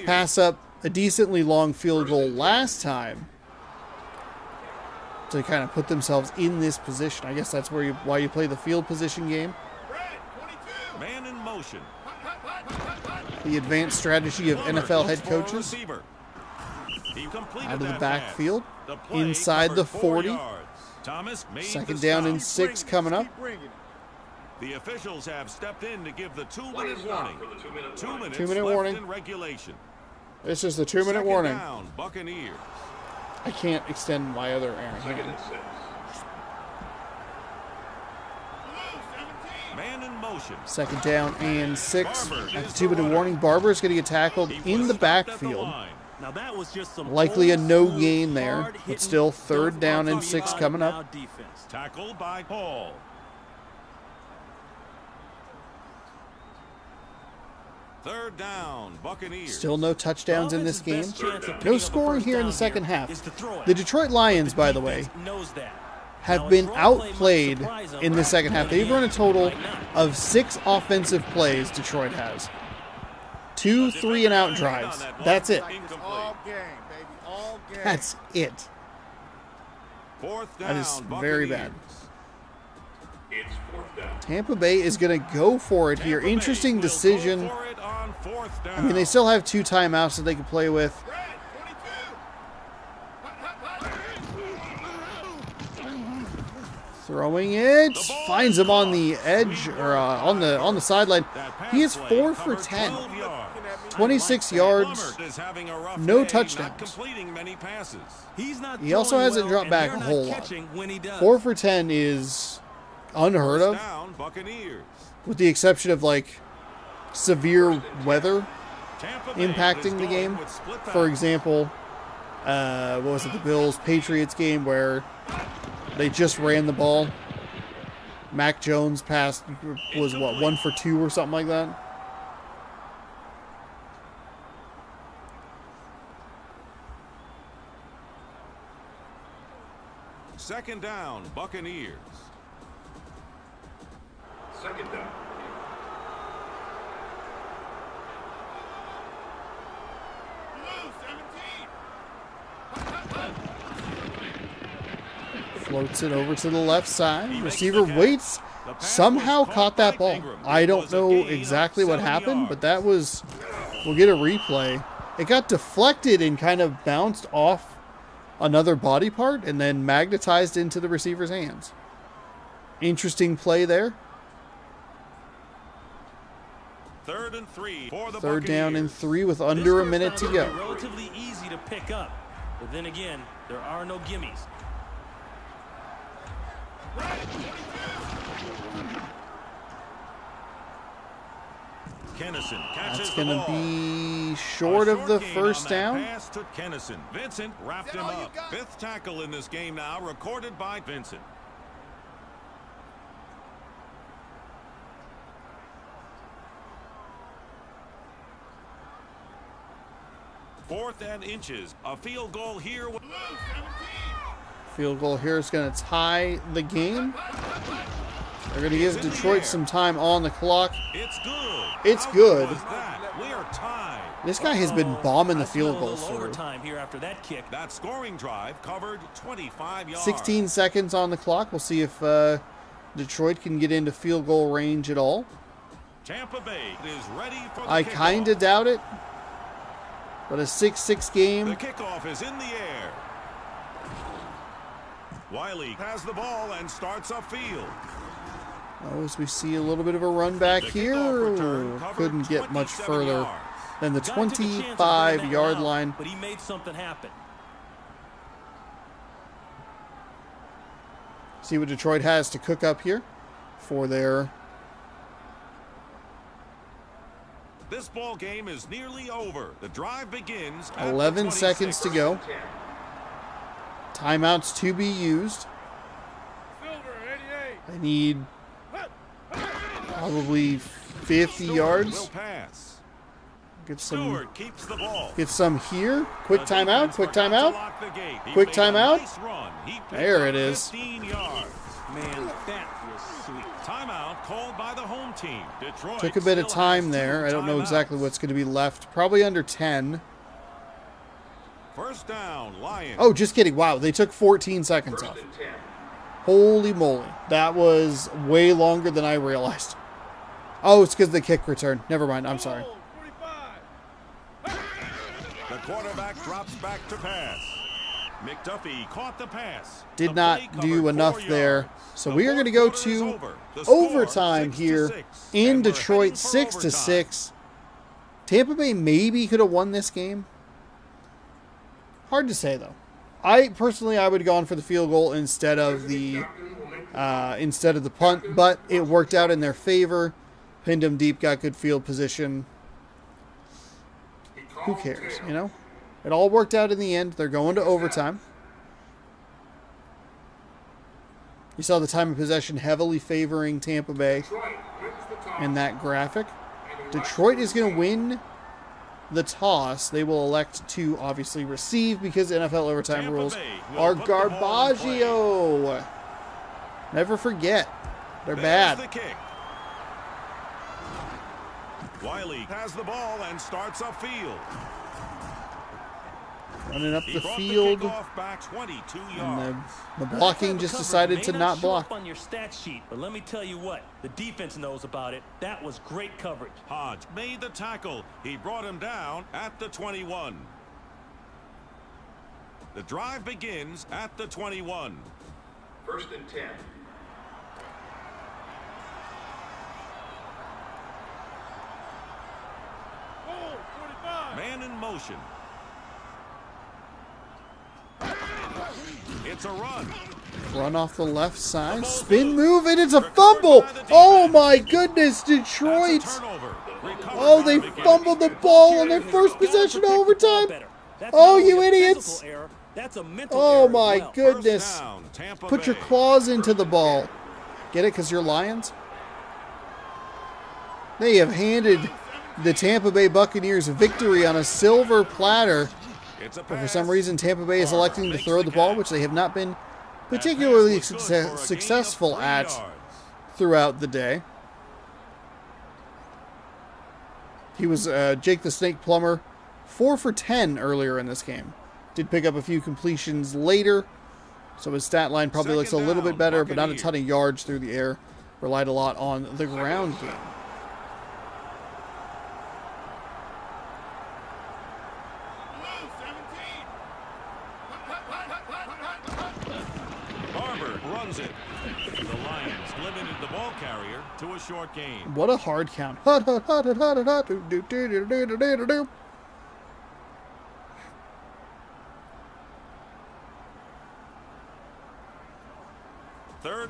pass up a decently long field goal last time to kind of put themselves in this position. I guess that's why you play the field position game. Man in motion. The advanced strategy of NFL head coaches. Out of the backfield, inside the 40. Second down and 6 coming up. The officials have stepped in to give the 2-minute warning. 2 minutes 2-minute left warning. in regulation. This is the 2-minute warning. Down, Buccaneers. I can't extend my other hand. Man in motion. Second down and 6. At the 2-minute warning, Barber is going to get tackled in the backfield. Now that was just some Likely a no old-school, gain there, but hard-hitting, still 3rd down and don't 6 talk coming about up. defense. Tackled by Paul. Third down, Buccaneers. Still no touchdowns in this game. Offense's best chance of No picking up a scoring first here in down the second here half. is to throw it. The Detroit Lions, by the way, Defense knows that. have Now, a been draw play might outplayed surprise them, in the second half. They've run a total might not. of 6 offensive plays, Detroit has. 2 3-and-out drives. That's it. All game, baby. All game. That's it. Fourth That is down, very Buccaneers. bad. It's 4th down. Tampa Bay is going to go for it here. Tampa Bay Interesting will go decision. for it on 4th down. I mean, they still have 2 timeouts that they can play with. Throwing it, finds him on the edge or on the sideline. He is 4 for 10, 26 yards, Plummert is having a rough no day, touchdowns. not completing many passes. He's not He also throwing hasn't well, dropped and back they're a not whole lot. catching when he does. 4 for 10 is unheard of, Down, Buccaneers. with the exception of like severe weather Tampa Bay is impacting the going game. with split For back. example, what was it, the Bills-Patriots game where they just ran the ball. Mac Jones passed, was what, 1 for 2 or something like that? Second down, Buccaneers. Second down. Floats it over to the left side. Receiver waits. Somehow caught that ball. I don't know exactly what happened, but that was... We'll get a replay. It got deflected and kind of bounced off another body part and then magnetized into the receiver's hands. Interesting play there. 3rd and 3 for the Third down and Buccaneers. 3 with This under a first minute down to is gonna go. be relatively easy to pick up, but then again, there are no gimmies. Kennison catches That's the going to ball. be short of the gain first on that down. Pass to Kennison. Vincent wrapped him up. 5th tackle in this game now, recorded by Vincent. Fourth and inches. A field goal here. Field goal here is going to tie the game. They're going to give Detroit some time on the clock. It's good. It's How good. was that? We are tied. This guy has been bombing the I feel field a goals little through. overtime here after that kick. That scoring drive covered 25 yards. 16 seconds on the clock. We'll see if Detroit can get into field goal range at all. Tampa Bay is ready for the I kickoff. kind of doubt it. But a 6-6 The game. kickoff is in the air. Wiley has the ball and starts upfield. Oh, as we see a little bit of a run back here. Couldn't get much further than the 25-yard line. But he made something happen. See what Detroit has to cook up here for their... This ball game is nearly over. The drive begins. 11 seconds to go. Timeouts to be used. I need probably 50 yards. Get some. Get some here. Quick timeout. Quick timeout. Quick timeout. There it is. Man, that was sweet. Timeout called by the home team. Detroit Took a bit of time there. I don't know exactly what's going to be left. Probably under 10. First down, Lions. Oh, just kidding. Wow, they took 14 seconds off. Holy moly. That was way longer than I realized. Oh, it's because of the kick return. Never mind. I'm sorry. The quarterback drops back to pass. McDuffie caught the pass. Did not do enough there. So we are going to go to overtime here in Detroit, 6-6. Tampa Bay maybe could have won this game. Hard to say, though. I would have gone for the field goal instead of the punt, but it worked out in their favor. Pinned him deep, got good field position. Who cares, you know? It all worked out in the end. They're going to overtime. You saw the time of possession heavily favoring Tampa Bay in that graphic. Detroit is going to win the toss. They will elect to obviously receive because NFL overtime rules are garbaggio. Never forget. They're bad. Wiley has the ball and starts upfield. Running up the field. And the blocking just decided to not block. On your stat sheet, but let me tell you what, the defense knows about it. That was great coverage. Hodge made the tackle. He brought him down at the 21. The drive begins at the 21. First and 10. Man in motion. It's a run. Run off the left side. Spin move, and it's a fumble. Oh my goodness, Detroit. Oh, they fumbled the ball on their first possession of overtime. Oh, you idiots. Oh my goodness. Put your claws into the ball. Get it because you're Lions? They have handed the Tampa Bay Buccaneers victory on a silver platter. But for some reason, Tampa Bay is electing to throw the ball, which they have not been particularly successful at throughout the day. He was Jake the Snake Plummer, 4 for 10 earlier in this game. Did pick up a few completions later, so his stat line probably looks a little bit better, but not a ton of yards through the air. Relied a lot on the ground game. To a short game. What a hard count. Third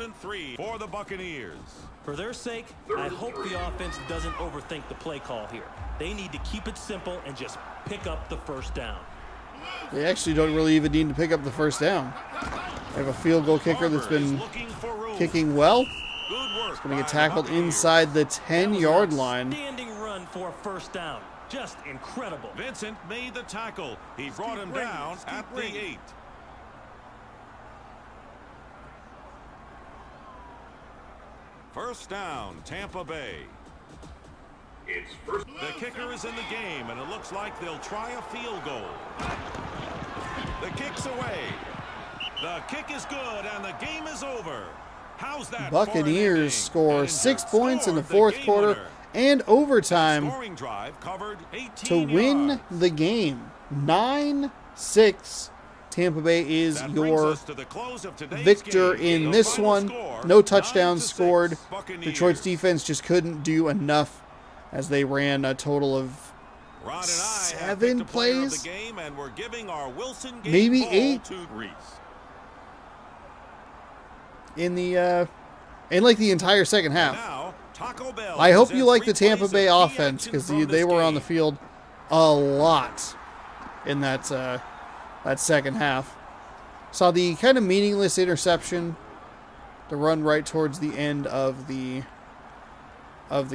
and 3 for the Buccaneers. For their sake, I hope the offense doesn't overthink the play call here. They need to keep it simple and just pick up the first down. They actually don't really even need to pick up the first down. They have a field goal kicker that's been kicking well. He's going to get tackled inside the 10-yard line. Standing run for a first down. Just incredible. Vincent made the tackle. He brought him down at the 8. First down, Tampa Bay. The kicker is in the game, and it looks like they'll try a field goal. The kick's away. The kick is good, and the game is over. How's that? Buccaneers score 6 points in the fourth quarter and overtime to win the game. 9-6 Tampa Bay is That brings your us to the close of today's victor game. in The this final one. score, No touchdowns 9-6 scored. Buccaneers. Detroit's defense just couldn't do enough as they ran a total of Ron and I have 7 picked a player of plays? the game, and we're giving our Wilson game Maybe ball 8? to Reese. in the entire second half. Now, Taco Bell I hope you presents like the replays Tampa of Bay key offense action because from they this were on the game. field a lot in that second half. Saw the kind of meaningless interception, the run right towards the end of the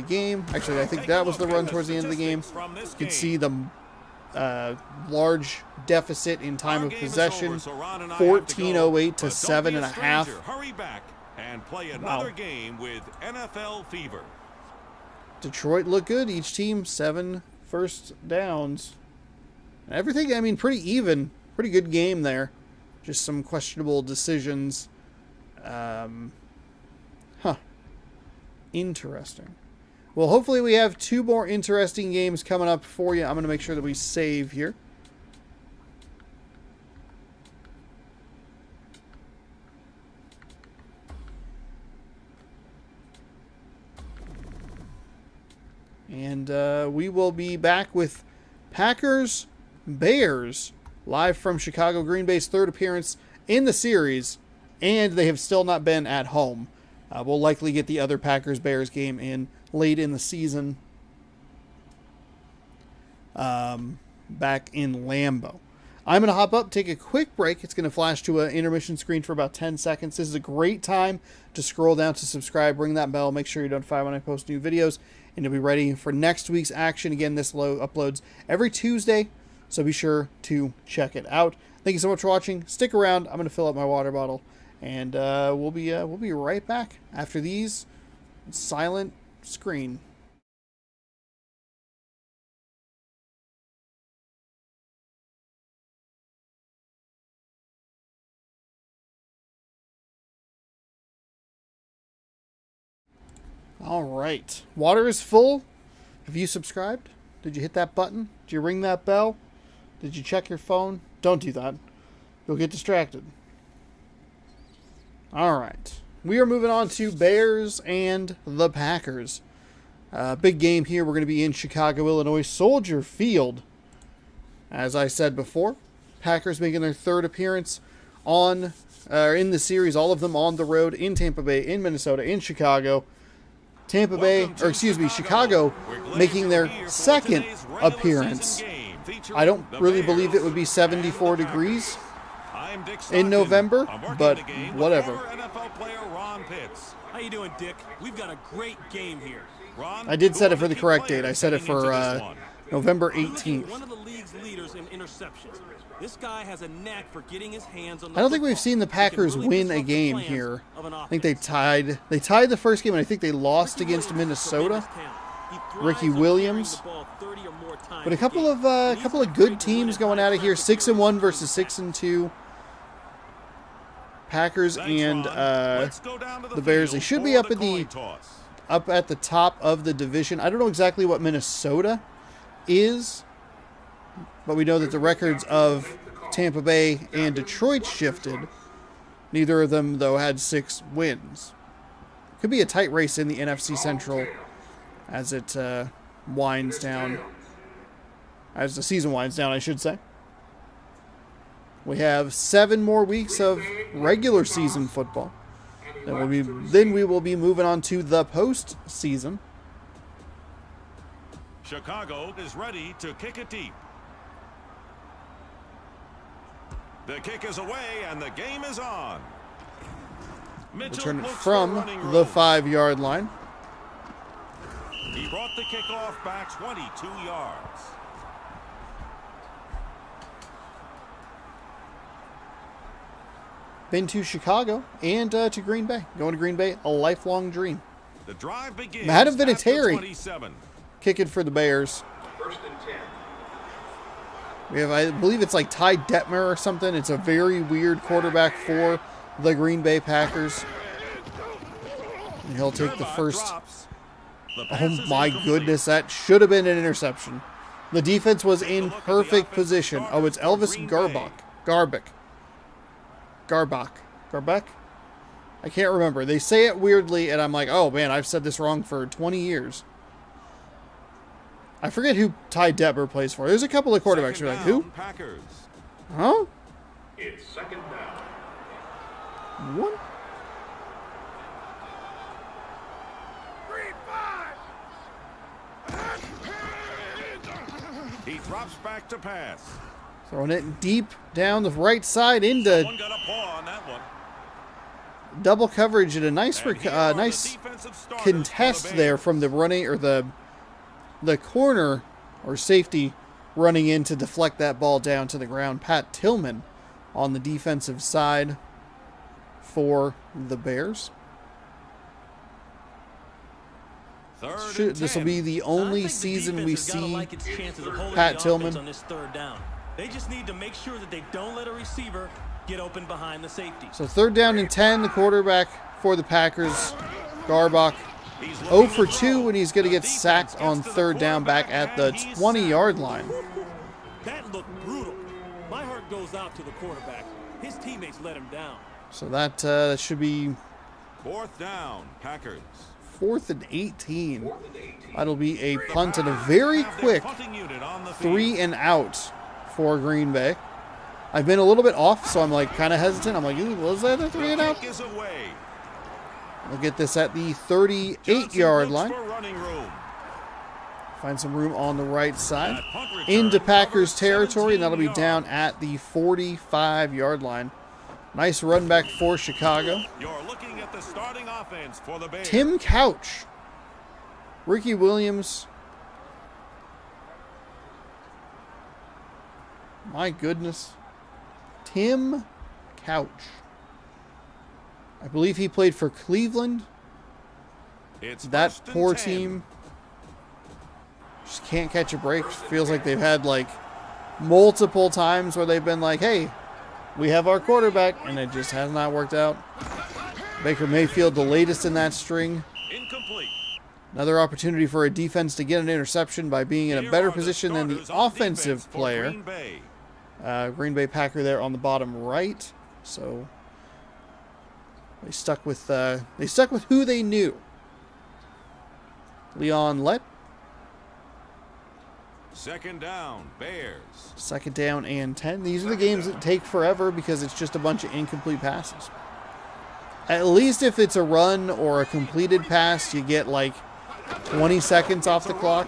game. Actually, I think Take that a was the look run at towards the end of the game. statistics from this You could game. see the large deficit in time Our of game is possession, over, so Ron and I have to go. 14:08 to But don't be a 7.5. stranger. Hurry back and play another game with NFL Fever. Detroit looked good. Each team 7 first downs. Everything, I mean, pretty even. Pretty good game there. Just some questionable decisions. Interesting. Well, hopefully we have 2 more interesting games coming up for you. I'm going to make sure that we save here. And we will be back with Packers Bears live from Chicago. Green Bay's 3rd appearance in the series, and they have still not been at home. We'll likely get the other Packers Bears game in late in the season, back in Lambeau. I'm going to hop up, take a quick break. It's going to flash to an intermission screen for about 10 seconds. This is a great time to scroll down to subscribe, ring that bell, make sure you're notified when I post new videos, and you'll be ready for next week's action. Again, this uploads every Tuesday, so be sure to check it out. Thank you so much for watching. Stick around. I'm going to fill up my water bottle, and we'll be right back after these silent screen. All right. Water is full. Have you subscribed? Did you hit that button? Did you ring that bell? Did you check your phone? Don't do that. You'll get distracted. All right. We are moving on to Bears and the Packers. Big game here. We're going to be in Chicago, Illinois, Soldier Field. As I said before, Packers making their 3rd appearance in the series. All of them on the road in Tampa Bay, in Minnesota, in Chicago. Chicago making their 2nd appearance. I don't really believe it would be 74 degrees in November, but whatever. How you doing, Dick? We've got a great game here. I did set it for the correct date. I set it for November One 18th. of the league's leaders in interceptions. This guy has a knack for getting his hands on the I don't think we've football. seen the He can Packers really win a disrupt the game plans here. of an I think they offense. tied the first game, and I think they lost Ricky against Williams is a tremendous Minnesota. talent. He thrives Ricky on carrying Williams. the ball 30 or more times But a a couple game. of And he's got good great teams to going win out of here. high-traffic 6-1 areas. versus 6-2. Packers and the Bears. They should be up at the top of the division. I don't know exactly what Minnesota is, but we know that the records of Tampa Bay and Detroit shifted. Neither of them, though, had 6 wins. Could be a tight race in the NFC Central as it winds down. As the season winds down, I should say. We have 7 more weeks of regular season football. Then we will be moving on to the postseason. Chicago is ready to kick it deep. The kick is away and the game is on. Mitchell Return it looks for from running the room. 5-yard line. He brought the kickoff back 22 yards. Been to Chicago and to Green Bay. Going to Green Bay, a lifelong dream. The drive begins Adam at the Vinatieri 27. kicking for the Bears. 1st and 10. We have, I believe it's like Ty Detmer or something. It's a very weird quarterback for the Green Bay Packers. And he'll take the Gerlach first. drops. The pass Oh is my incomplete. goodness, that should have been an interception. The defense was in perfect position. Oh, it's Elvis Garbick. Garbach. Garbek? I can't remember. They say it weirdly, and I'm like, oh man, I've said this wrong for 20 years. I forget who Ty Detmer plays for. There's a couple of quarterbacks who are like, who? Packers. Huh? It's second down. What? He drops back to pass. Throwing it deep down the right side into One got a paw on that one. double coverage and a nice, And here are the nice defensive starters contest for the there Bears. from the running or the corner or safety running in to deflect that ball down to the ground. Pat Tillman on the defensive side for the Bears. Third and This will 10. be the I only think the season we defense has gotta see like its chances of holding Pat the Tillman. offense on this third down. They just need to make sure that they don't let a receiver get open behind the safety. So third down and 10, the quarterback for the Packers, Garbach. He's 0 looking for to 2 throw. when he's going to The get defense sacked gets on to the third down back quarterback, at the and he's 20-yard line. That looked brutal. My heart goes out to the quarterback. His teammates let him down. So that should be Fourth down, Packers. 4th and 18. That'll be a punt and a very Have their quick punting unit on the field. 3 and out for Green Bay. I've been a little bit off, so I'm like kind of hesitant. I'm like, ooh, was that a 3 and out? Kick is away. We'll get this at the 38-yard Johnson line. looks for running room. Find some room on the right side. That punt return Into Packers covers territory, and that'll be 17 down yards. at the 45-yard line. Nice run back for Chicago. You're looking at the starting offense for the Bears. Tim Couch. Ricky Williams. My goodness. Tim Couch. I believe he played for Cleveland. It's That first and poor 10. team just can't catch a break. Feels like they've had like multiple times where they've been like, hey, we have our quarterback, and it just has not worked out. Baker Mayfield, the latest in that string. Incomplete. Another opportunity for a defense to get an interception by being in a Here better are the position than the starters on offensive defense for player. Green Bay. Green Bay Packer there on the bottom right. So they stuck with who they knew. Leon Lett. Second down, Bears. Second down and 10. These are the games that take forever because it's just a bunch of incomplete passes. At least if it's a run or a completed pass, you get like 20 seconds off the clock.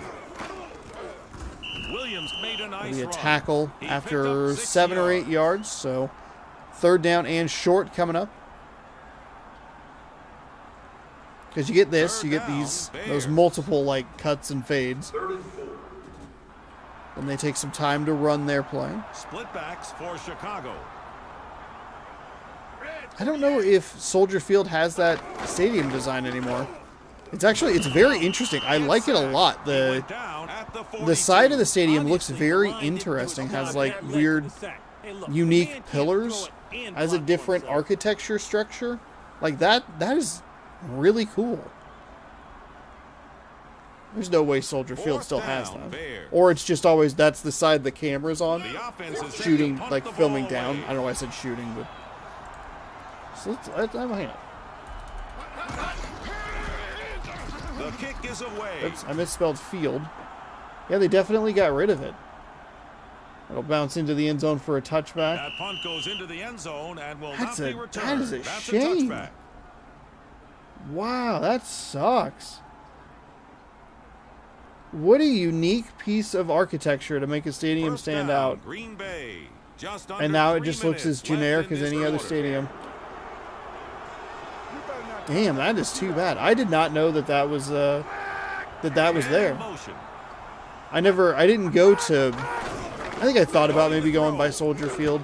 Williams made a nice It'll be a run. tackle He picked after up 6 7 or 8 yards. So third down and short coming up. Because you get this, you get those multiple like cuts and fades. And they take some time to run their play. Split backs for Chicago. I don't know if Soldier Field has that stadium design anymore. It's very interesting. I like it a lot. The Down at the side 42. of the stadium looks Obviously, very the line didn't do interesting. its Has job. like That led to weird, the sack. Hey, look, a man unique can't pillars. throw it and Has a block different oneself. architecture structure. Like that is really cool. There's no way Soldier Field Fourth still has down, that. Bears. Or it's just always that's the side the camera's on. The offense is set to Shooting, punt like the filming ball down. away. I don't know why I said shooting, but so let's hang on. The kick is away. Oops, I misspelled field. Yeah, they definitely got rid of it. It'll bounce into the end zone for a touchback. That punt goes into the end zone and will That's not be that returned. is a That's shame. a touchback. Wow, that sucks. What a unique piece of architecture to make a stadium First stand down, out. Green Bay. Just under And now it 3 just looks as minutes left generic in as this any other quarter. stadium. Damn, that is too bad. I did not know that was there. Motion. I didn't go to, I think I thought about maybe going by Soldier Field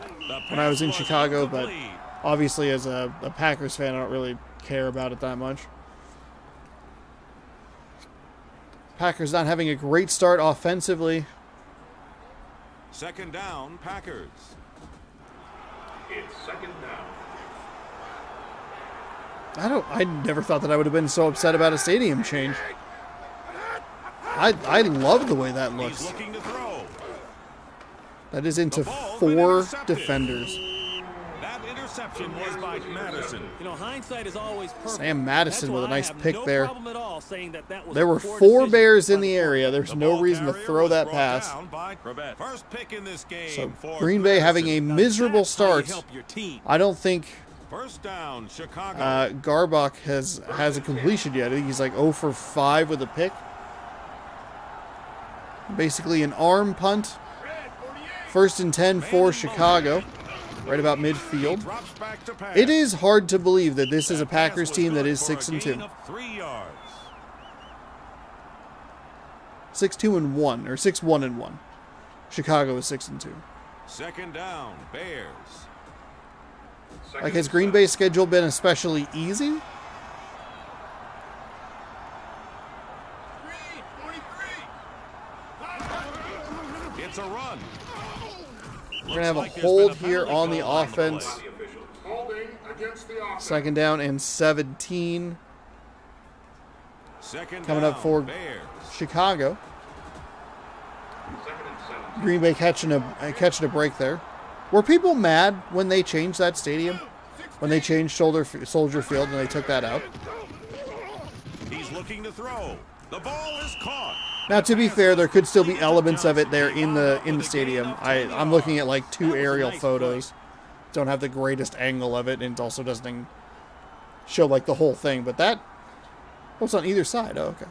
when I was in Chicago, but obviously as a Packers fan, I don't really care about it that much. Packers not having a great start offensively. Second down, Packers. It's second down. I never thought that I would have been so upset about a stadium change. I love the way that He's looks. looking to throw. That is into The ball's been 4 intercepted. defenders. That interception was by Madison. You know, hindsight is always perfect. Sam Madison That's with a why I nice have pick no there. problem at all saying that was There a were poor 4 decision Bears in by the the area. There's The no ball reason to carrier throw was that brought pass. down by Corbett. First pick in this game So for Green Bay having a Madison. miserable That's how you start. help your team. I don't think First down, Chicago. Garbach has a completion yet. I think he's like 0 for 5 with a pick. Basically an arm punt. First and 10 for Chicago, right about midfield. Drops back to pass. It is hard to believe that this is a That pass Packers was team that good is for a 6 and gain 2. of 3 yards. 6-2-1 or 6-1-1. Chicago is 6 and 2. Second down, Bears. Like, has Green Bay's schedule been especially easy? It's a run. We're going to have a hold here on the offense. Holding against the offense. Second down and 17. Second Coming up down, for Bears. Chicago. Second and 7. Green Bay catching a break there. Were people mad when they changed that stadium? When they changed Soldier Field and they took that out? He's looking to throw. The ball is caught. Now, to be fair, there could still be elements of it there in the stadium. I'm looking at like 2 aerial photos. Don't have the greatest angle of it, and it also doesn't show like the whole thing. But that, oh, it's on either side. Oh, okay.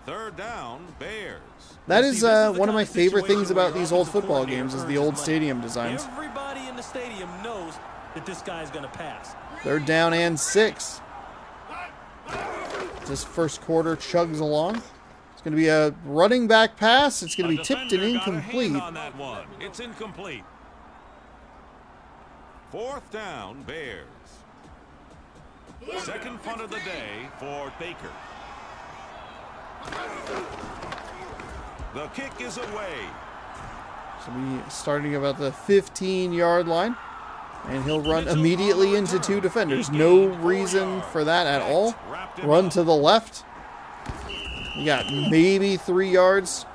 Third down, Bears. That See, is this the one of kind my of favorite situation things where about your these old offensive football coordinator games is the earns old his stadium money. designs. Everybody in the stadium knows that this guy's going to pass. Third down and 6. This first quarter chugs along. It's going to be a running back pass. It's going to be tipped and Defender got a hand incomplete. on that one. It's incomplete. Fourth down, Bears. Second punt of the day for Baker. The kick is away. So we starting about the 15-yard line. And he'll run immediately into 2 defenders. No reason for that at all. Run to the left. You got maybe 3 yards.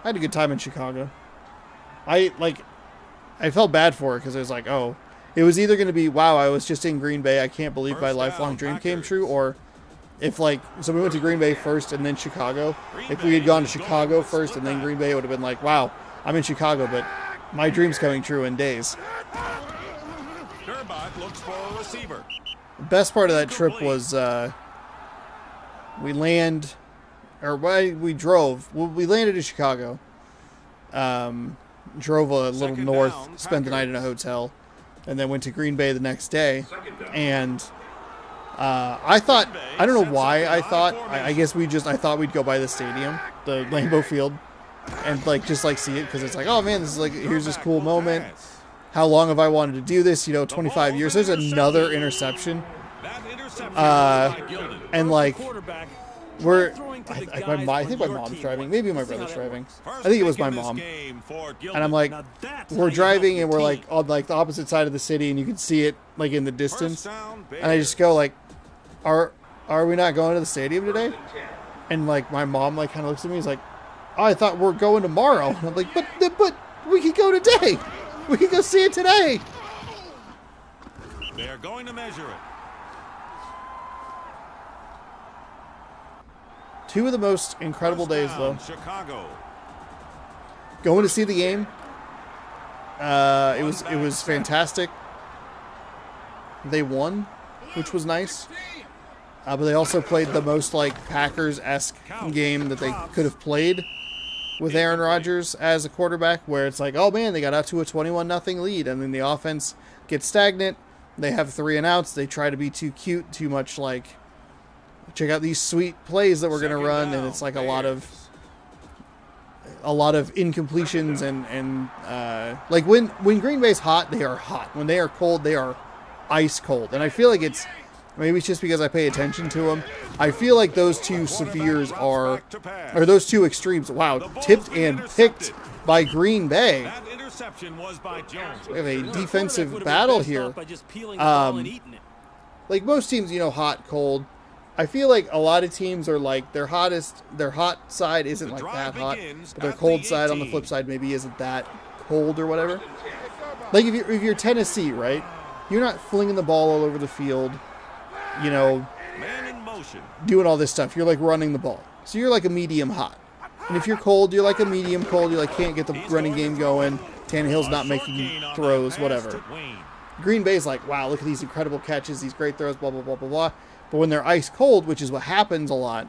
I had a good time in Chicago. I felt bad for it because it was like, oh, it was either going to be, wow, I was just in Green Bay. I can't believe my First lifelong down, dream came Packers. true. Or if so we went to Green Bay first and then Chicago. If we had gone to Chicago first and then Green Bay, it would have been like, wow, I'm in Chicago, but my dream's coming true in days. Durbach looks for a receiver. The best part of that trip was we landed in Chicago, drove a little Second north, down, spent the night in a hotel, and then went to Green Bay the next day. And I thought, I don't know why I thought, I guess I thought we'd go by the stadium, the Lambeau Field, and just see it, because it's like, oh man, this is here's this cool moment. How long have I wanted to do this? 25 years. There's another interception. That interception was by Gilden. And Quarterback, we're, throwing to the I guys think my on your mom's team. driving. Maybe my See how brother's that driving. works. First I think it was pick my in this mom. game for Gilden. And I'm like, Now that's we're how you help driving your and we're team. on the opposite side of the city, and you can see it in the distance. First down, And I just go are we not going to the stadium today? And my mom kind of looks at me, and is like, oh, I thought we're going tomorrow. And I'm like, but we could go today. We could go see it today. They're going to measure it. 2 of the most incredible First days, down, though. Chicago. Going to see the game. It was fantastic. They won, which was nice. But they also played the most Packers-esque game that they could have played with Aaron Rodgers as a quarterback, where it's like, oh man, they got out to a 21-0 lead, and then the offense gets stagnant. They have 3 and outs. They try to be too cute, too much check out these sweet plays that we're going to Second run, down, and it's a lot of incompletions and when Green Bay's hot, they are hot. When they are cold, they are ice cold. And I feel like maybe it's just because I pay attention to them. I feel like those 2 severes or those 2 extremes. Wow, tipped and picked by Green Bay. That interception was by Jones. We have a The defensive quarterback would have been battle best here. off by just peeling the ball and eating it. Most teams, hot, cold. I feel like a lot of teams are their hot side isn't The that drive hot, begins but their at cold the side on the 18. flip side maybe isn't that cold or whatever. Like if you're Tennessee, right? You're not flinging the ball all over the field, you know, Man in motion. doing all this stuff. You're like running the ball. So you're like a medium hot. And if you're cold, you're like a medium cold. You like can't get the running game going. Tannehill's not making throws, whatever. Green Bay's like, wow, look at these incredible catches, these great throws, blah, blah, blah, blah, blah. But when they're ice cold, which is what happens a lot,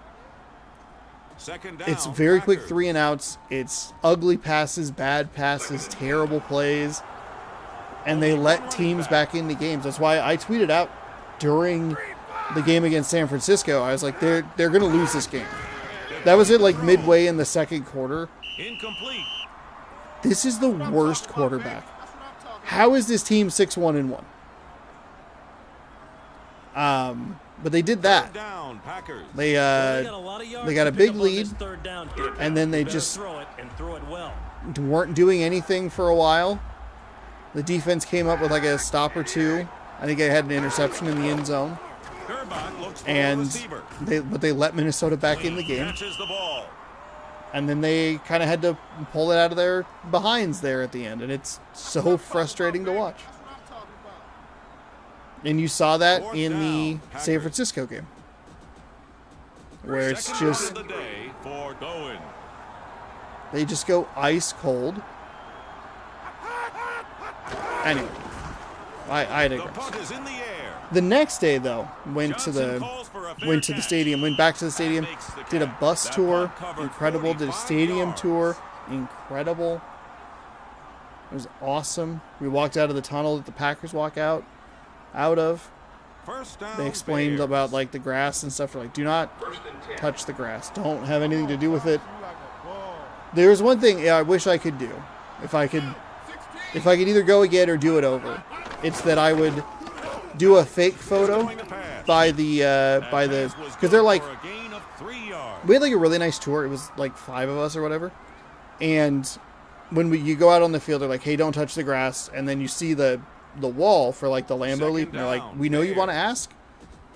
Second down, it's very quick Packers. 3 and outs. It's ugly passes, bad passes, terrible plays. And they let teams back into games. That's why I tweeted out during the game against San Francisco, I was like, they're going to lose this game. That was it, like midway in the second quarter. Incomplete. This is the worst quarterback. How is this team 6-1-1? But they did that. Third down, Packers. They They got a lot of yards they got a to big pick up on this lead, third down here. and then they Better just throw it and throw it well. weren't doing anything for a while. The defense came up with like a stop or two. I think they had an interception in the end zone, Gerbach looks for a and receiver. they let Minnesota back in the game, Catches the ball. and then they kind of had to pull it out of their behinds there at the end, and it's so frustrating to watch. And you saw that in the San Francisco game, where it's Second just down of the day for Bowen. they just go ice cold. Anyway, I The digress. punt is in the air. The next day, though, went to Johnson the calls for a fair went to the catch. stadium, went back to the stadium, Makes the did a catch. bus That tour, punt covered incredible. Did a 45 stadium yards. tour, incredible. It was awesome. We walked out of the tunnel that the Packers walk out of. First down, They explained Bears. about like the grass and stuff. They're like, do not touch the grass. Don't have anything to do with it. There's one thing I wish I could do. If I could either go again or do it over, it's that I would do a fake photo Going to pass. by the Pass was because they're good like for a gain of 3 yards. we had like a really nice tour. It was like 5 of us or whatever, and when you go out on the field, they're like, hey, don't touch the grass, and then you see the wall for like the Lambeau Second leap, and they're like, down, we know you Bears. want to ask.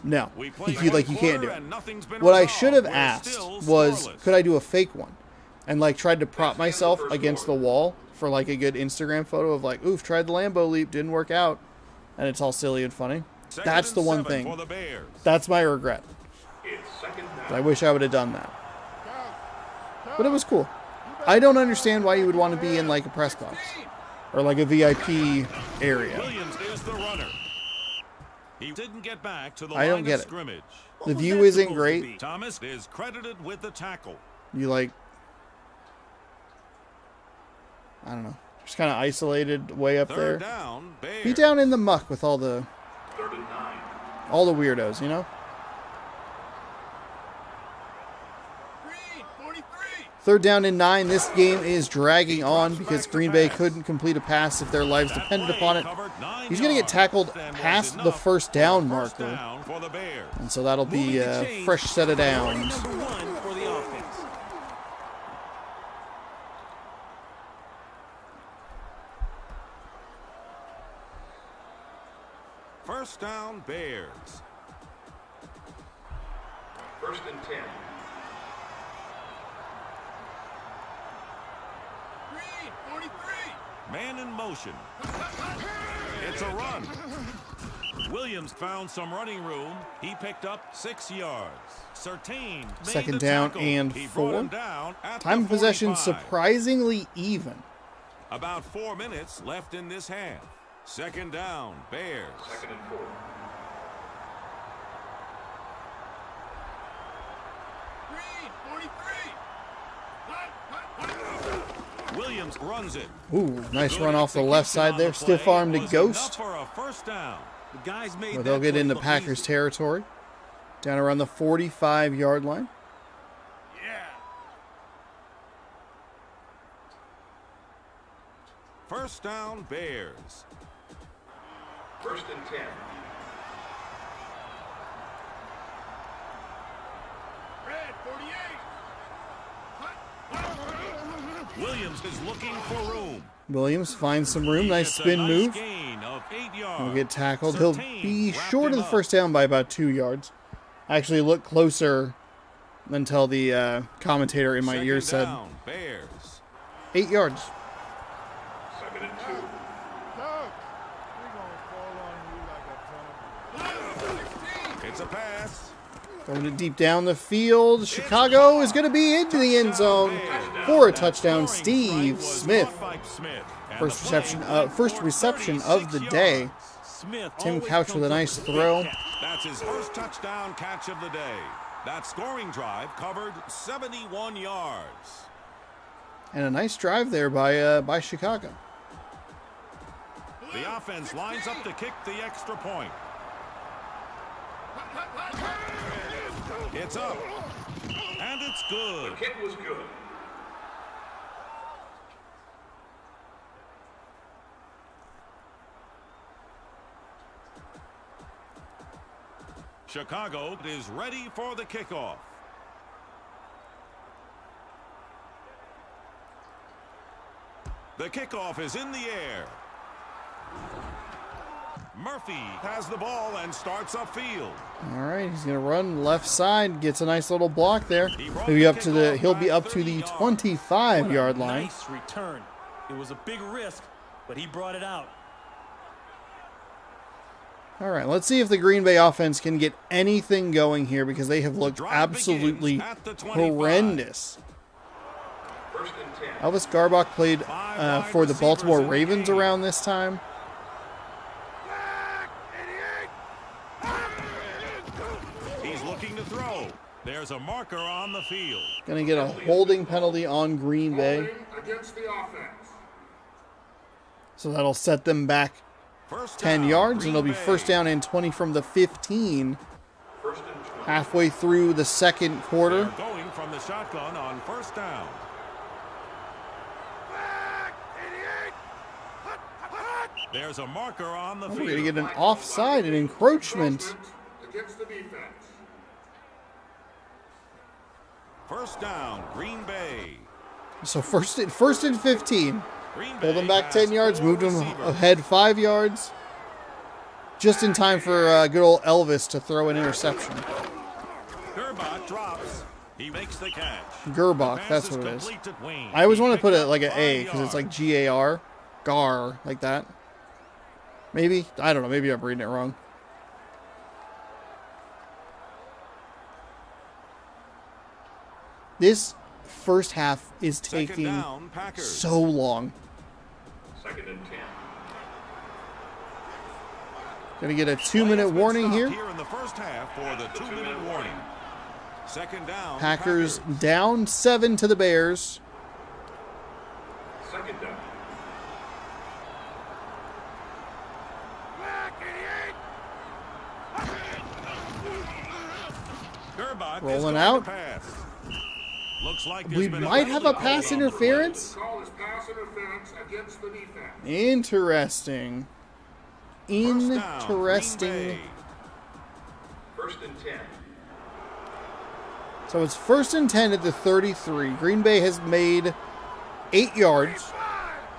No, We played you one can't quarter do it. and nothing's been What I resolved. should have We're asked still was, scoreless. could I do a fake one? And like tried to prop myself against the wall for like a good Instagram photo of like, oof, tried the Lambeau leap, didn't work out. And it's all silly and funny. Second That's and the one 7 thing. for the Bears. That's my regret. It's second down. I wish I would have done that. But it was cool. I don't understand why you would want to be in like a press box or like a VIP area. Williams is the runner. He didn't get back to the I don't line get of it. scrimmage. The was view that isn't supposed to great. be? Thomas is credited with the tackle. You like, I don't know, just kind of isolated way up Third there. down, Bears. Be down in the muck with all the Third and 9. weirdos, you know? Green, 43. Third down and 9. This game is dragging on because Green Bay couldn't complete a pass if their lives That depended play upon it. covered 9 He's going to get yards tackled and was past the enough first for a down first marker. down for the Bears. And so that'll be Moving the a chains, fresh set of priority downs. number 1 for the offense. First down, Bears. First and 10. Green, 43. Man in motion. It's a run. Williams found some running room. He picked up 6 yards. Sertain made Second the down tackle. and He 4. brought him down at Time the of possession 45. surprisingly even. About 4 minutes left in this half. Second down, Bears. Second and 4. Green, 43. Hut, hut, hut. Williams runs it. Ooh, nice Good run off the execution left side on there. the play. Stiff arm to Was Ghost. enough for a first down. The guys made Well, that they'll get play into look Packers easy. territory. Down around the 45-yard line. Yeah. First down, Bears. First and 10. Red, 48. Hut, hut. Williams is looking for room. Williams finds some room. Nice It's a spin nice move. gain of 8 yards. He'll get tackled. He'll Sertain be wrapped short of him the up. first down by about 2 yards. I actually looked closer until the commentator in my Second ear said down, Bears. 8 yards. It's a pass. Throwing it deep down the field. Chicago is going to be into the end zone for a touchdown. Steve Smith. First reception of the day. Tim Couch with a nice throw. That's his first touchdown catch of the day. That scoring drive covered 71 yards. And a nice drive there by Chicago. The offense lines up to kick the extra point. It's up. And it's good. The kick was good. Chicago is ready for the kickoff. The kickoff is in the air. Murphy has the ball and starts upfield. All right, he's going to run left side, gets a nice little block there. He'll be up to the 25-yard line. Nice return. It was a big risk, but he brought it out. All right, let's see if the Green Bay offense can get anything going here because they have looked absolutely horrendous. Elvis Garbach played for the Baltimore Ravens around this time. He's looking to throw. There's a marker on the field. Going to get a holding penalty on Green Bay. Against the offense. So that'll set them back 10 yards, and it'll be first down and 20 from the 15. Halfway through the second quarter. They're going from the shotgun on first down. There's a marker on the field. We're going to get an offside, an encroachment. Against the defense. First down, Green Bay. So first and 15. Green Pulled them Bay back 10 has yards, four moved them receivers. ahead 5 yards. Just in time for good old Elvis to throw an interception. Gerbach drops. He makes the catch. Gerbach, Pass that's what it is. complete to Wayne. I always He want to put picked it up like an 5 A because it's like yards. G-A-R. Gar, like that. Maybe? I don't know. Maybe I'm reading it wrong. This first half is Second taking down, Packers. so long. Second and 10. Gonna get a 2-minute warning here. Here in the first half for the 2-minute warning. Second down, Packers down 7 to the Bears. Second down. Gerbach is Rolling going to out. pass. Looks like We there's been might have a penalty pass called on the play. interference. Call is pass interference against the defense. Interesting. First down, Interesting. Green Bay. First and 10. So it's first and 10 at the 33. Green Bay has made 8 yards.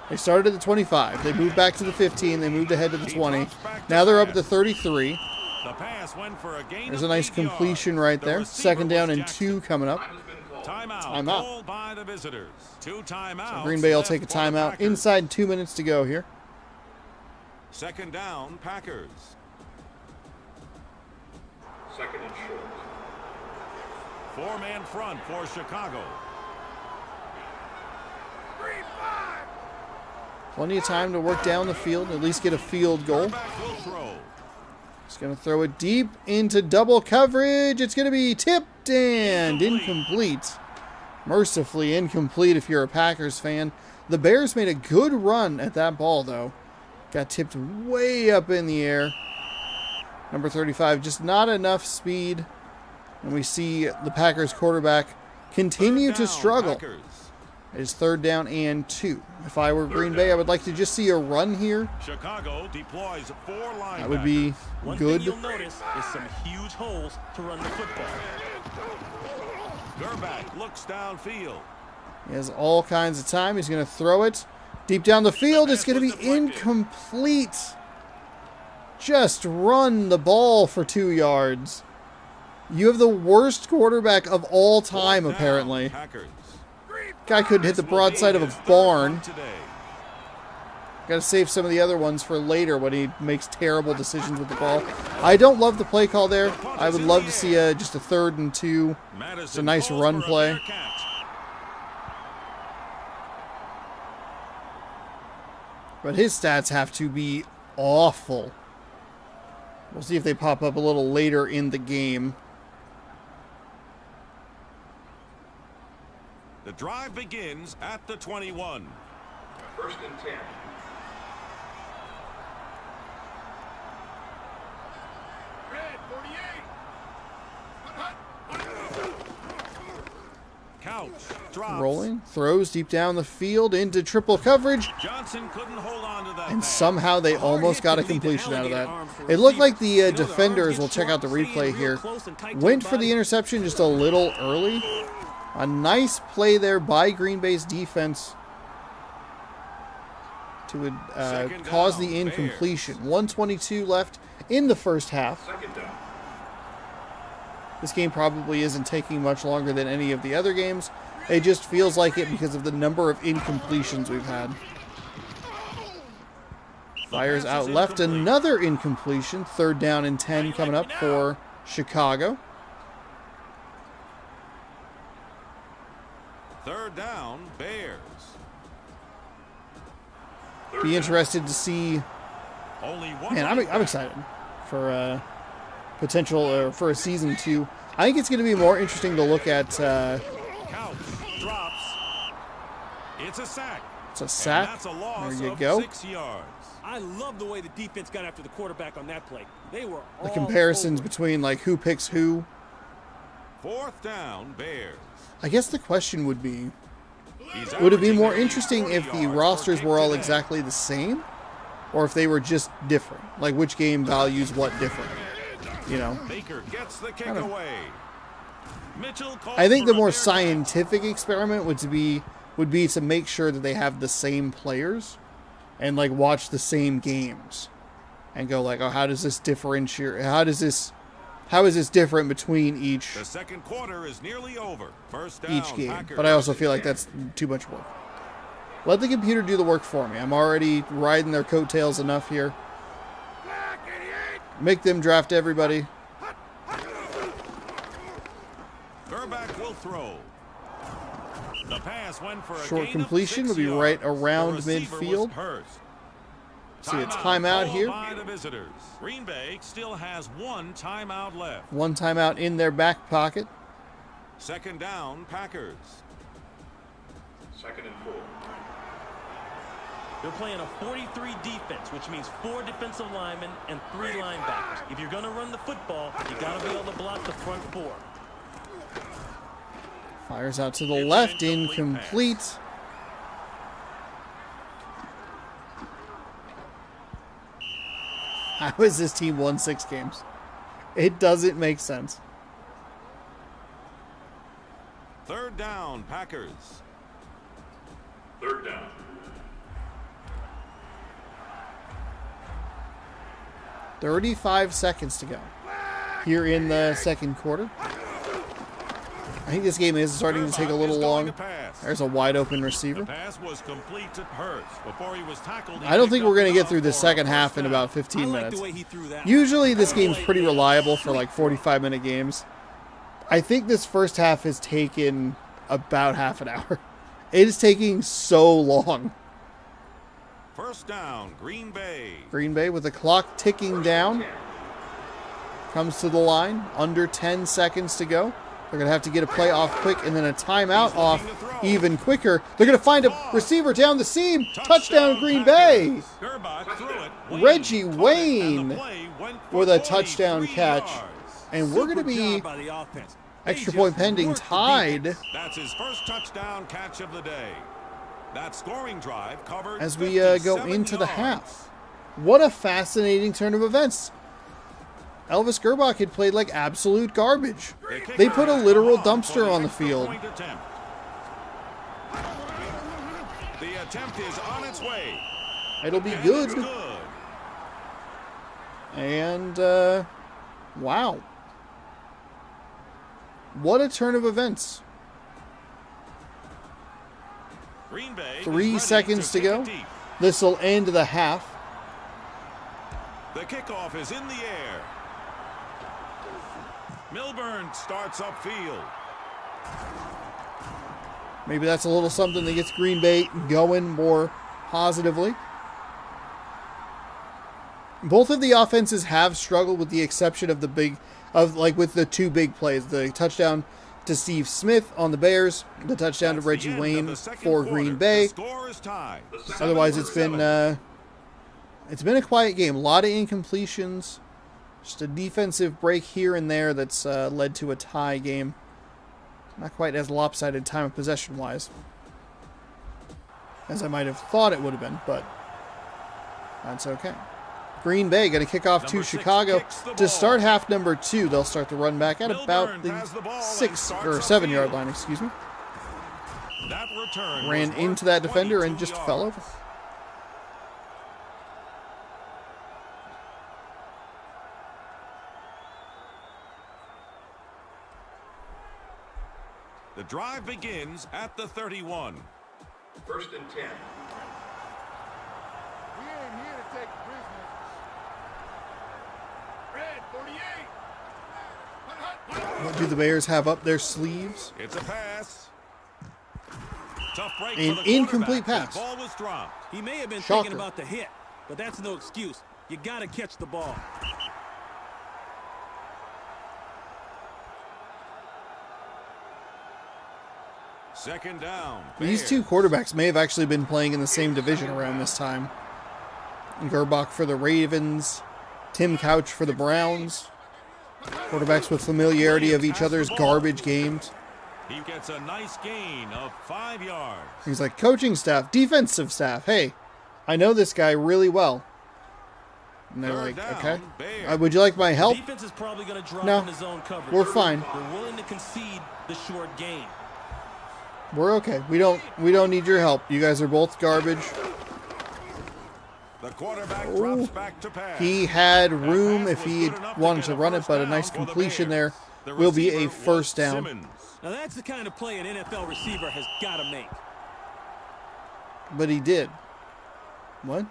They started at the 25. They moved back to the 15. They moved ahead to the 20. Now they're up at the 33. The pass went for a gain There's of a nice 8 yards. completion right The there. receiver Second down was and Jackson. 2 coming up. Timeout. Timeout. Called by the visitors. 2 timeouts. Green Bay will left take a for the timeout. Packers. Inside 2 minutes to go here. Second down, Packers. Second and short. 4-man front for Chicago. Plenty of time to work down the field, at least get a field goal. Quarterback will throw. He's going to throw it deep into double coverage. It's going to be tipped and incomplete. Mercifully incomplete if you're a Packers fan. The Bears made a good run at that ball, though. Got tipped way up in the air. Number 35, just not enough speed. And we see the Packers quarterback continue Third to down, struggle. Packers. It's third down and 2. If I were Green Bay, I would like to just see a run here. Chicago deploys 4 linebackers. That would be One good. thing you'll notice is some huge holes to run the football. Gerbach looks downfield. He has all kinds of time. He's going to throw it deep down the field. It's going to be incomplete. Just run the ball for 2 yards. You have the worst quarterback of all time, Fourth down, apparently. Packers. Guy couldn't hit the broadside of a barn. Today. Got to save some of the other ones for later when he makes terrible decisions with the ball. I don't love the play call there. I would love to see just a 3rd and 2. It's a nice run play. But his stats have to be awful. We'll see if they pop up a little later in the game. The drive begins at the 21. 1st and 10. Red 48. Couch drops. Rolling, throws deep down the field into triple coverage, Johnson couldn't hold on to that and pass. somehow they almost got a completion out of that. It looked like the defenders, we'll check out the replay here, went for the interception just a little early. A nice play there by Green Bay's defense to cause the incompletion. 1:22 left in the first half. This game probably isn't taking much longer than any of the other games. It just feels like it because of the number of incompletions we've had. Fires out left, another incompletion. 3rd down and 10 coming up for Chicago. 3rd down, Bears. Be interested to see. Only one. Man, I'm excited for potential for a season 2. I think it's going to be more interesting to look at. Couch drops. It's a sack. It's a sack. And that's a loss There you of go. 6 yards. I love the way the defense got after the quarterback on that play. They were The all comparisons over. between like who picks who. 4th down, Bears. I guess the question would be, He's would it be averaging more nearly interesting 40 if the yards per rosters kick were all today. exactly the same, or if they were just different? Like which game values what different? You know? Baker gets the kick don't- away. Mitchell calls I think for the a more fair catch. scientific experiment would be to make sure that they have the same players and like watch the same games and go like, oh, how does this differentiate? How is this different between each The 2nd quarter is nearly over. 1st down, game? Packers. But I also feel like that's too much work. Let the computer do the work for me. I'm already riding their coattails enough here. Make them draft everybody. Gerback will throw. The pass went for a Short gain completion of will 6 be yards. right The around receiver was midfield. Hurst. See a Timeout timeout called here. by the visitors. Green Bay still has 1 timeout left. 1 timeout in their back pocket. 2nd down, Packers. 2nd and 4. They're playing a 43 defense, which means 4 defensive linemen and 3 linebackers. If you're going to run the football, you got to be able to block the front 4. Fires out to the It's left, an incomplete incomplete. How has this team won 6 games? It doesn't make sense. 3rd down, Packers. 3rd down. 35 seconds to go here in the 2nd quarter. I think this game is starting to take a Gerback little is going long. to pass. There's a wide open The receiver. pass was complete to Hurst before he was tackled. He I don't picked think up we're going to the get through the ball for a 2nd half first in down. about I 15 like minutes. the way he threw that. Usually this game's pretty reliable for like 45-minute games. I think this first half has taken about half an hour. It is taking so long. 1st down, Green Bay. Green Bay with the clock ticking down. Comes to the line. Under 10 seconds to go. They're going to have to get a play off quick and then a timeout off even quicker. They're going to find a receiver down the seam. Touchdown Green Bay. Gerback threw it. Reggie caught it, and Wayne the play went for with a 43 touchdown catch. yards. And we're going to Super be job by the offense. They extra just point pending worked the tied defense. That's his first touchdown catch of the day. That scoring drive covered as we go 57 into the yards. half. What a fascinating turn of events. Elvis Gerbach had played like absolute garbage. The kicker They put a has literal come on for dumpster on the extra field. point attempt. The attempt is on its way. It'll be And good. it's good. And, wow. What a turn of events. Green Bay is 3 ready seconds to kick go. it deep. This will end the half. The kickoff is in the air. Milburn starts upfield. Maybe that's a little something that gets Green Bay going more positively. Both of the offenses have struggled with the exception of with the two big plays. The touchdown to Steve Smith on the Bears, the touchdown to Reggie Wayne for Green Bay. Otherwise, it's been a quiet game. A lot of incompletions. Just a defensive break here and there that's led to a tie game. Not quite as lopsided time of possession-wise as I might have thought it would have been, but that's okay. Green Bay going to kick off to Chicago to start half number 2. They'll start the run back at about the 6 or 7 yard line, excuse me. Ran into that defender and just fell over. The drive begins at the 31. 1st and 10. We ain't here to take prisoners. Red 48. What do the Bears have up their sleeves? It's a pass. Tough break An for the incomplete quarterback. pass. The ball was dropped. He may have been Shocker. thinking about the hit, but that's no excuse. You got to catch the ball. Second down. These two quarterbacks may have actually been playing in the same division around this time. Gerbach for the Ravens, Tim Couch for the Browns. Quarterbacks with familiarity of each other's garbage games. He gets a nice gain of 5 yards. He's like, coaching staff, defensive staff, hey, I know this guy really well. And they're Third like, down, okay, Bears. would you like my help? Defense is probably going to drop No, in the zone coverage. we're fine. They're willing to concede the short gain. We're okay. We don't need your help. You guys are both garbage. The quarterback drops back to pass. He had room if he wanted to run it, but a nice completion there will be a first down. Now that's the kind of play an NFL receiver has got to make. But he did. What?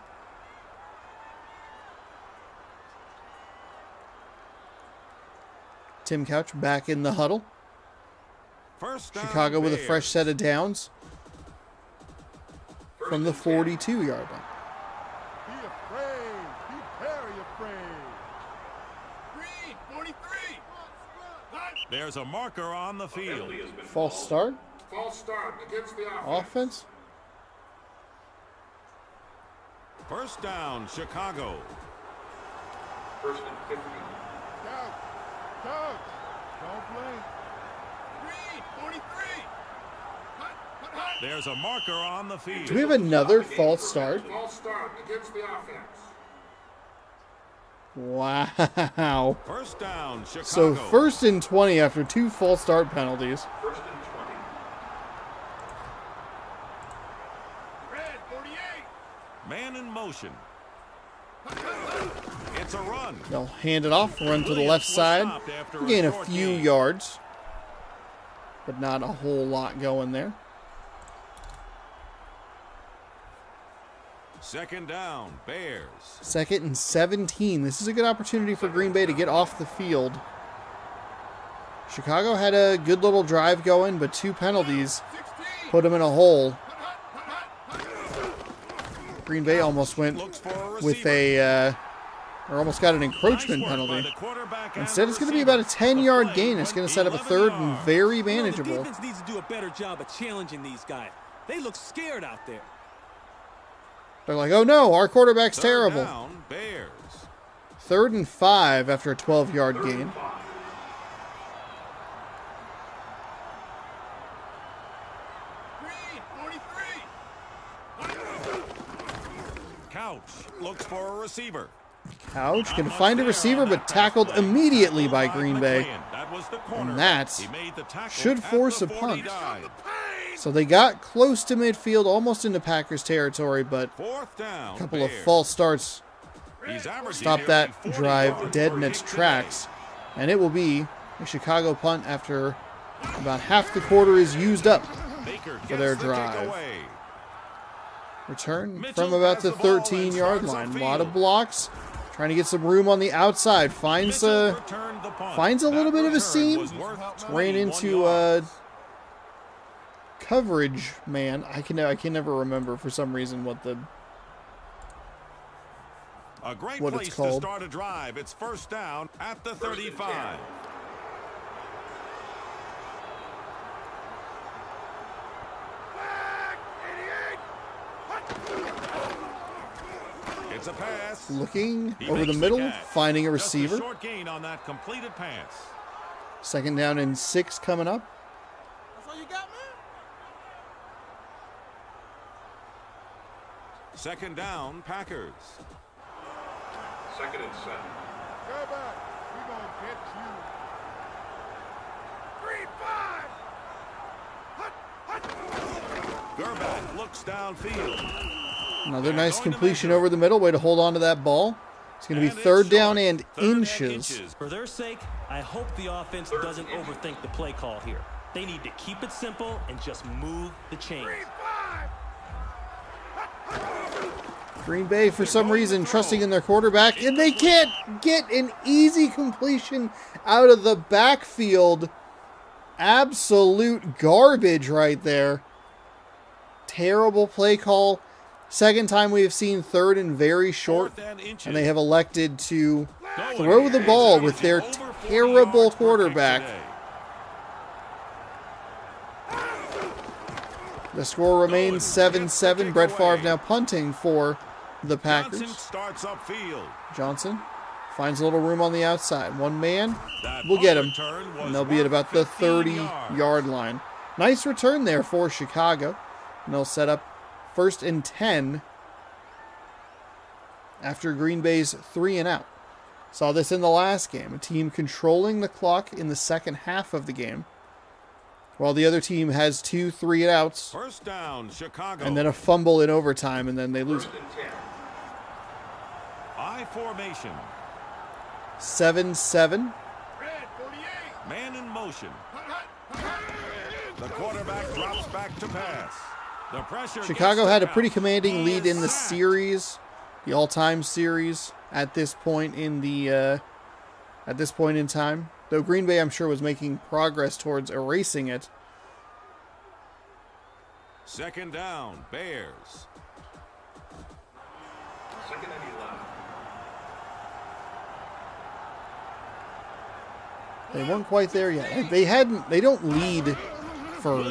Tim Couch back in the huddle. First down, Chicago with a Bears. fresh set of downs from the 42-yard line. Be afraid. Be very afraid. Green 43. There's a marker on the field. False start? False start against the offense. Offense? First down, Chicago. 1st and 15. Couch. Couch. Don't blink. Green 43. Hut. There's a marker on the field. Do we have another false start? False start against the offense. Wow. First down, Chicago. So 1st and 20 after 2 false start penalties. 1st and 20. Red 48. Man in motion. It's a run. They'll hand it off, run to the left side, gain a few yards, but not a whole lot going there. Second down, Bears. 2nd and 17. This is a good opportunity for Green Bay to get off the field. Chicago had a good little drive going, but 2 penalties 16. put them in a hole. Green Bay almost went Looks for a with receiver. or almost got an encroachment Nice work by penalty. the quarterback and Instead, the it's going to be receiver. about a 10-yard The gain. play It's going to went set up a 11 3rd and yards. very You know, the manageable. defense needs to do a better job of challenging these guys. They look scared out there. They're like, oh no, our quarterback's Third terrible. down, Bears. 3rd and 5 after a 12-yard gain. Green 43. Couch looks for a receiver. Couch can find a receiver, but tackled immediately by Green Bay. That was the corner. And that He made the tackle should at force the a punt. 49. So they got close to midfield, almost into Packers territory, but Fourth down, a couple of Bears. false starts He's averaging stopped nearly that 40 drive yards dead per in its kick today. tracks. And it will be a Chicago punt after about half the quarter is used up Baker for gets their the drive. takeaway. Return Mitchell from about the has the ball and 13-yard starts line. A upfield. lot of blocks. Trying to get some room on the outside. Finds Mitchell a returned the punt. finds a little That bit of a return seam. was worth ran 21 into yards. coverage man. I can never remember for some reason what the A great what place it's to called. start a drive. It's first down at the 35. It's a pass. looking He over the makes middle, catch. finding a Just receiver. short gain on that completed pass. Second down and 6 coming up. That's all you got, man? Second down, Packers. Second and 7. Go back. We're going to get you. 3-5. Gerback looks downfield. Another They're nice going to completion measure. over the middle. Way to hold on to that ball. It's going to be And third it's down short. and Third and inches. For their sake, I hope the offense doesn't overthink the play call here. They need to keep it simple and just move the chains. 3-5. Green Bay, for some reason, trusting in their quarterback, and they can't get an easy completion out of the backfield. Absolute garbage right there. Terrible play call. Second time we have seen third and very short, Fourth and inches. and they have elected to Going throw the is ball with averaging their over 40 terrible yards per kick quarterback. today. The score remains 7-7. Brett Favre now punting for the Johnson Packers. starts upfield. Johnson finds a little room on the outside. One man That will get punt him. return was And they'll be at worth about the 15 yards. 30-yard line. Nice return there for Chicago. And they'll set up first and 10 after Green Bay's 3 and out. Saw this in the last game. A team controlling the clock in the second half of the game, while the other team has 2 3 and outs, First down, Chicago. and then a fumble in overtime, and then they lose it. First and 10. I formation. 7-7. Red 48. Man in motion. Hut, hut, hut, hut. The quarterback drops back to pass. The pressure. Chicago gets had a the pretty count. commanding He lead is in the sacked. series, the all-time series at this point in time. Though Green Bay, I'm sure, was making progress towards erasing it. Second down, Bears. Second and 11. They weren't quite there yet. They don't lead for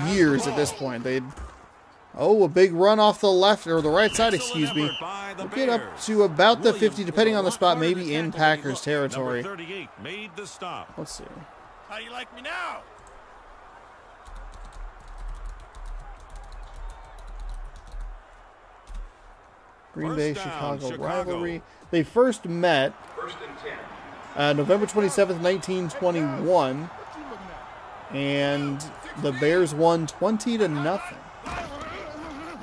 years at this point. A big run off the left or the right side, excuse me. Excellent effort by the We'll get up Bears. to about the 50, Williams depending was a on the lot spot, harder to maybe in tackle than he Packers looked. territory. Number 38 made the stop. Let's see. How you like me now? Green Bay, First down, Chicago Chicago. rivalry. They first met First and 10. November 27th, 1921, What you looking at? and the Bears won 20-0.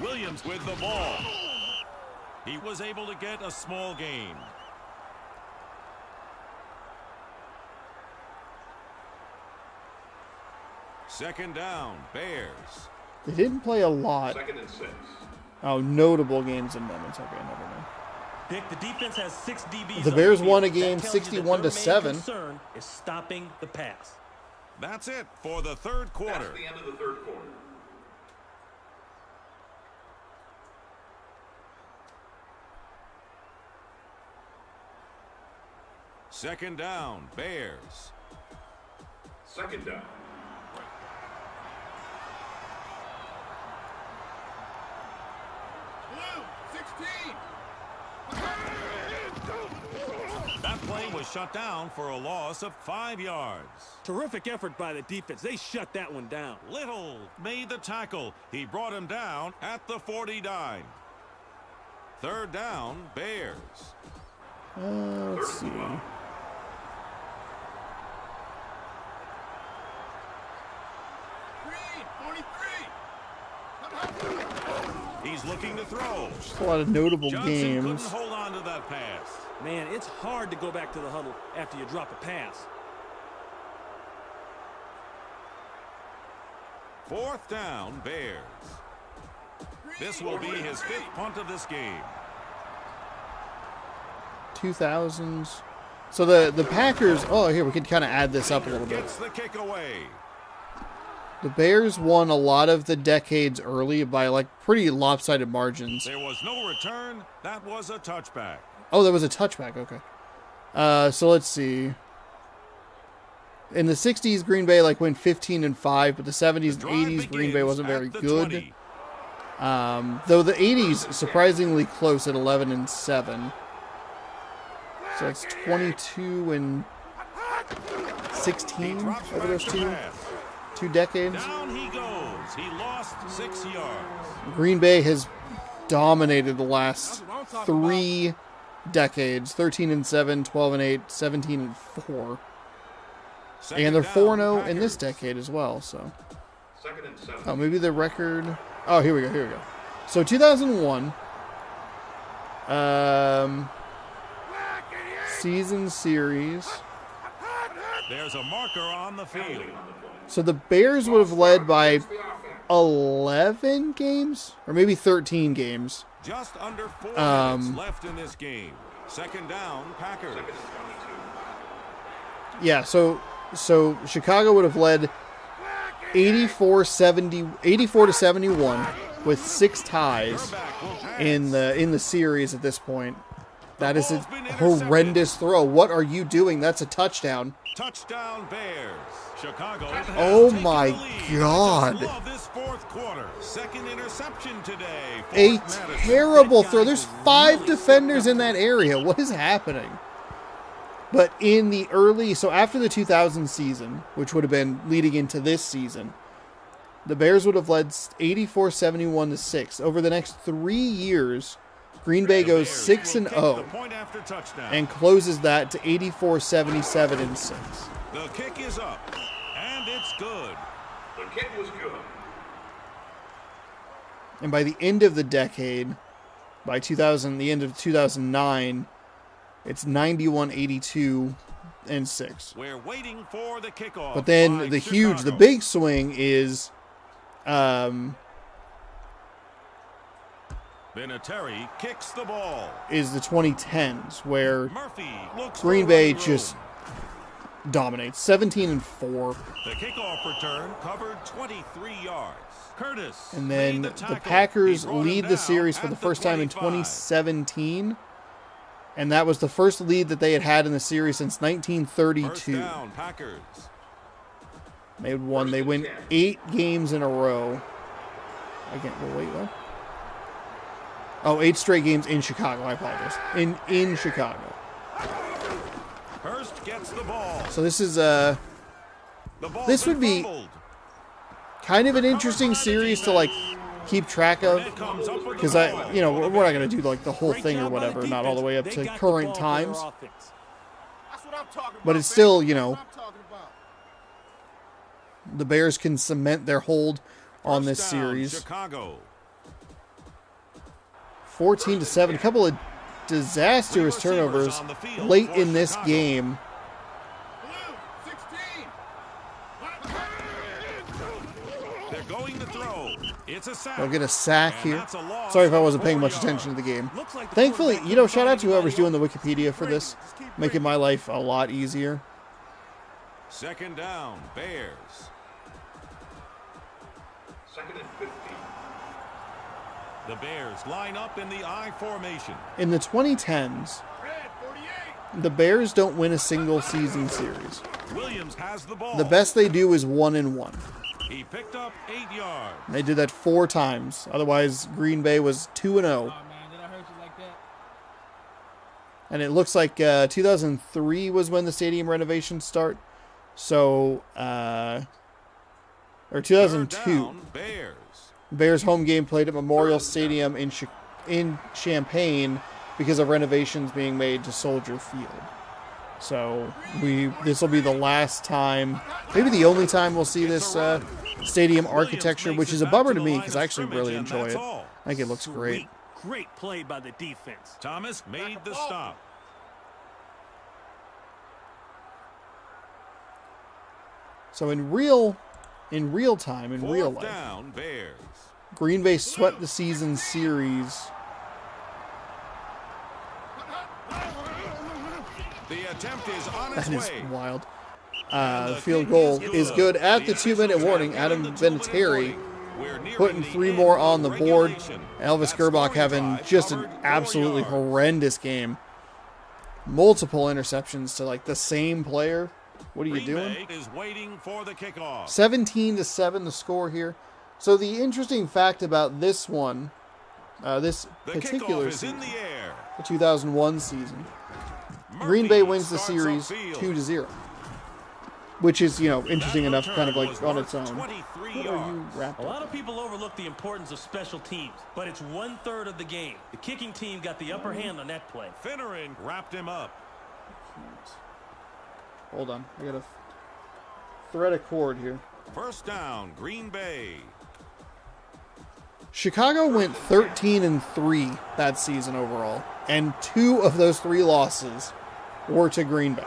Williams with the ball. He was able to get a small gain. Second down, Bears. They didn't play a lot. Second and 6. Oh, notable games and moments. Okay, never mind. Dick, the defense has 6 DBs. The on Bears field. won a That game tells you that their 61-7. main concern is stopping the pass. That's it for the third That's quarter. the end of the third quarter. Second down, Bears. Second down. Blue 16. That play was shut down for a loss of 5 yards. Terrific effort by the defense. They shut that one down. Little made the tackle. He brought him down at the 49. Third down, Bears. Let's see. Green 43. Hut, hut. He's looking to throw. Just a lot of notable Johnson games. couldn't hold on to that pass. Man, it's hard to go back to the huddle after you drop a pass. Fourth down, Bears. Green This will be his 5th punt of this game. 2000s. So the Packers, oh, here, we could kind of add this up a little bit. Gets the kick away. The Bears won a lot of the decades early by, like, pretty lopsided margins. There was no return. That was a touchback. Oh, there was a touchback. Okay. So let's see. In the 60s, Green Bay, like, went 15-5, but the 70s and 80s, Green Bay wasn't very good. 20. Though the 80s, surprisingly close at 11-7. So it's 22-16 over those two decades. Down he goes. He lost 6 yards. Green Bay has dominated the last 3 decades: 13-7, 12-8, 17-4, and they're 4-0 in this decade as well. So, oh, maybe the record. Oh, here we go. So 2001. Season series. There's a marker on the field. So the Bears would have led by 11 games, or maybe 13 games. Just under 4 minutes left in this game. 2nd down, Packers. Yeah, so Chicago would have led 84-71 with 6 ties in the series at this point. That is a horrendous throw. What are you doing? That's a touchdown. Touchdown Bears. Chicago. Oh my God. Love this 4th quarter. 2nd interception today. A terrible throw. There's 5 defenders in that area. What is happening? But in the early, so after the 2000 season, which would have been leading into this season, the Bears would have led 84-71-6. Over the next 3 years, Green Bay goes 6-0 and closes that to 84-77-6. The kick is up, and it's good. The kick was good. And by the end of the decade, by the end of 2009, it's 91-82-6. We're waiting for the kickoff. But then the big swing is Vinatieri kicks the ball. Is the 2010s, where Murphy looks Green for Bay right just dominates. 17-4. The kickoff return covered 23 yards. Curtis. And then made the Packers lead the series for the first time in 2017. And that was the first lead that they had in the series since 1932. First down, Packers. They won. They win 8 games in a row. Again, wait, what? Oh, 8 straight games in Chicago. I apologize. In Chicago. Hurst gets the ball. So this is The ball this would be kind of an interesting series to like keep track of, because we're not going to do like the whole thing or whatever, not all the way up to current times. But it's still, the Bears can cement their hold on this series. Chicago. 14-7, a couple of disastrous turnovers late in this game. They're going to throw. It's a sack. They'll get a sack And here. that's a loss Sorry if I of wasn't paying 4 much attention to the game. Like the Thankfully, quarterback shout out to whoever's doing the Wikipedia for this, making my life a lot easier. 2nd down, Bears. 2nd and 15. The Bears line up in the I formation. In the 2010s, the Bears don't win a single season series. Williams has the ball. The best they do is 1-1. He picked up 8 yards. They did that 4 times. Otherwise, Green Bay was 2-0. Oh, man, did I hurt you like that? And it looks like 2003 was when the stadium renovations start. So, or 2002. Third down, Bears. Bears home game played at Memorial Stadium in Champaign because of renovations being made to Soldier Field. So this will be the last time, maybe the only time we'll see this stadium architecture, which is a bummer to me because I actually really enjoy it. I think it looks great. Great play by the defense. Thomas made the stop. So in real time, in real Fourth life, down, Bears. Green Bay swept the season series. The attempt is on That its is way. wild. The field goal is good at the 2-minute warning. Adam Vinatieri putting 3 more on the board. Elvis Gerbach having just an absolutely horrendous game. Multiple interceptions to like the same player. What are you doing? Is waiting for the kickoff. 17-7 the score here. So the interesting fact about this one, this The particular kickoff is in season, the air. the 2001 season, Green Bay wins the series 2-0, which is, you know, interesting enough, kind of like on its own. 23 What are yards. you wrapped A up? lot of people overlook the importance of special teams, but it's 1/3 of the game. The kicking team got the upper hand on that play. Finneran wrapped him up. Hold on, I gotta thread a cord here. First down, Green Bay. Chicago went 13-3 that season overall, and 2 of those 3 losses were to Green Bay.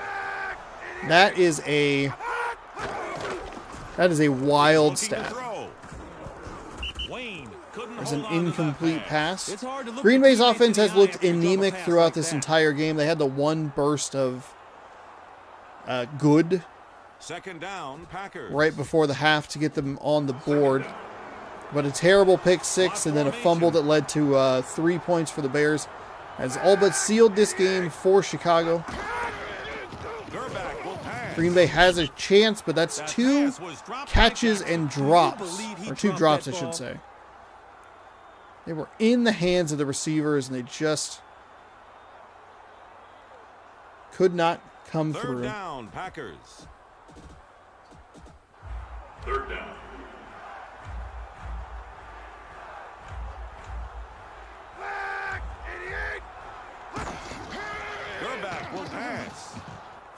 That is a wild Looking to stat. throw. Wayne couldn't There's an hold on to that incomplete pass. pass. It's hard to look Green your Bay's teammates offense in has the eye looked after you drop a anemic pass throughout like this that. entire game. They had the one burst of good Second down, Packers. right before the half to get them on the board. But a terrible pick six and then a fumble that led to 3 points for the Bears has all but sealed this game for Chicago. Gerback will pass. Green Bay has a chance, but that's That 2 pass was dropped by catches Jackson. and drops. believe he Or 2 dropped drops, I that should ball? say. They were in the hands of the receivers and they just could not come Third through. down, Packers. Third down. Gerback will pass.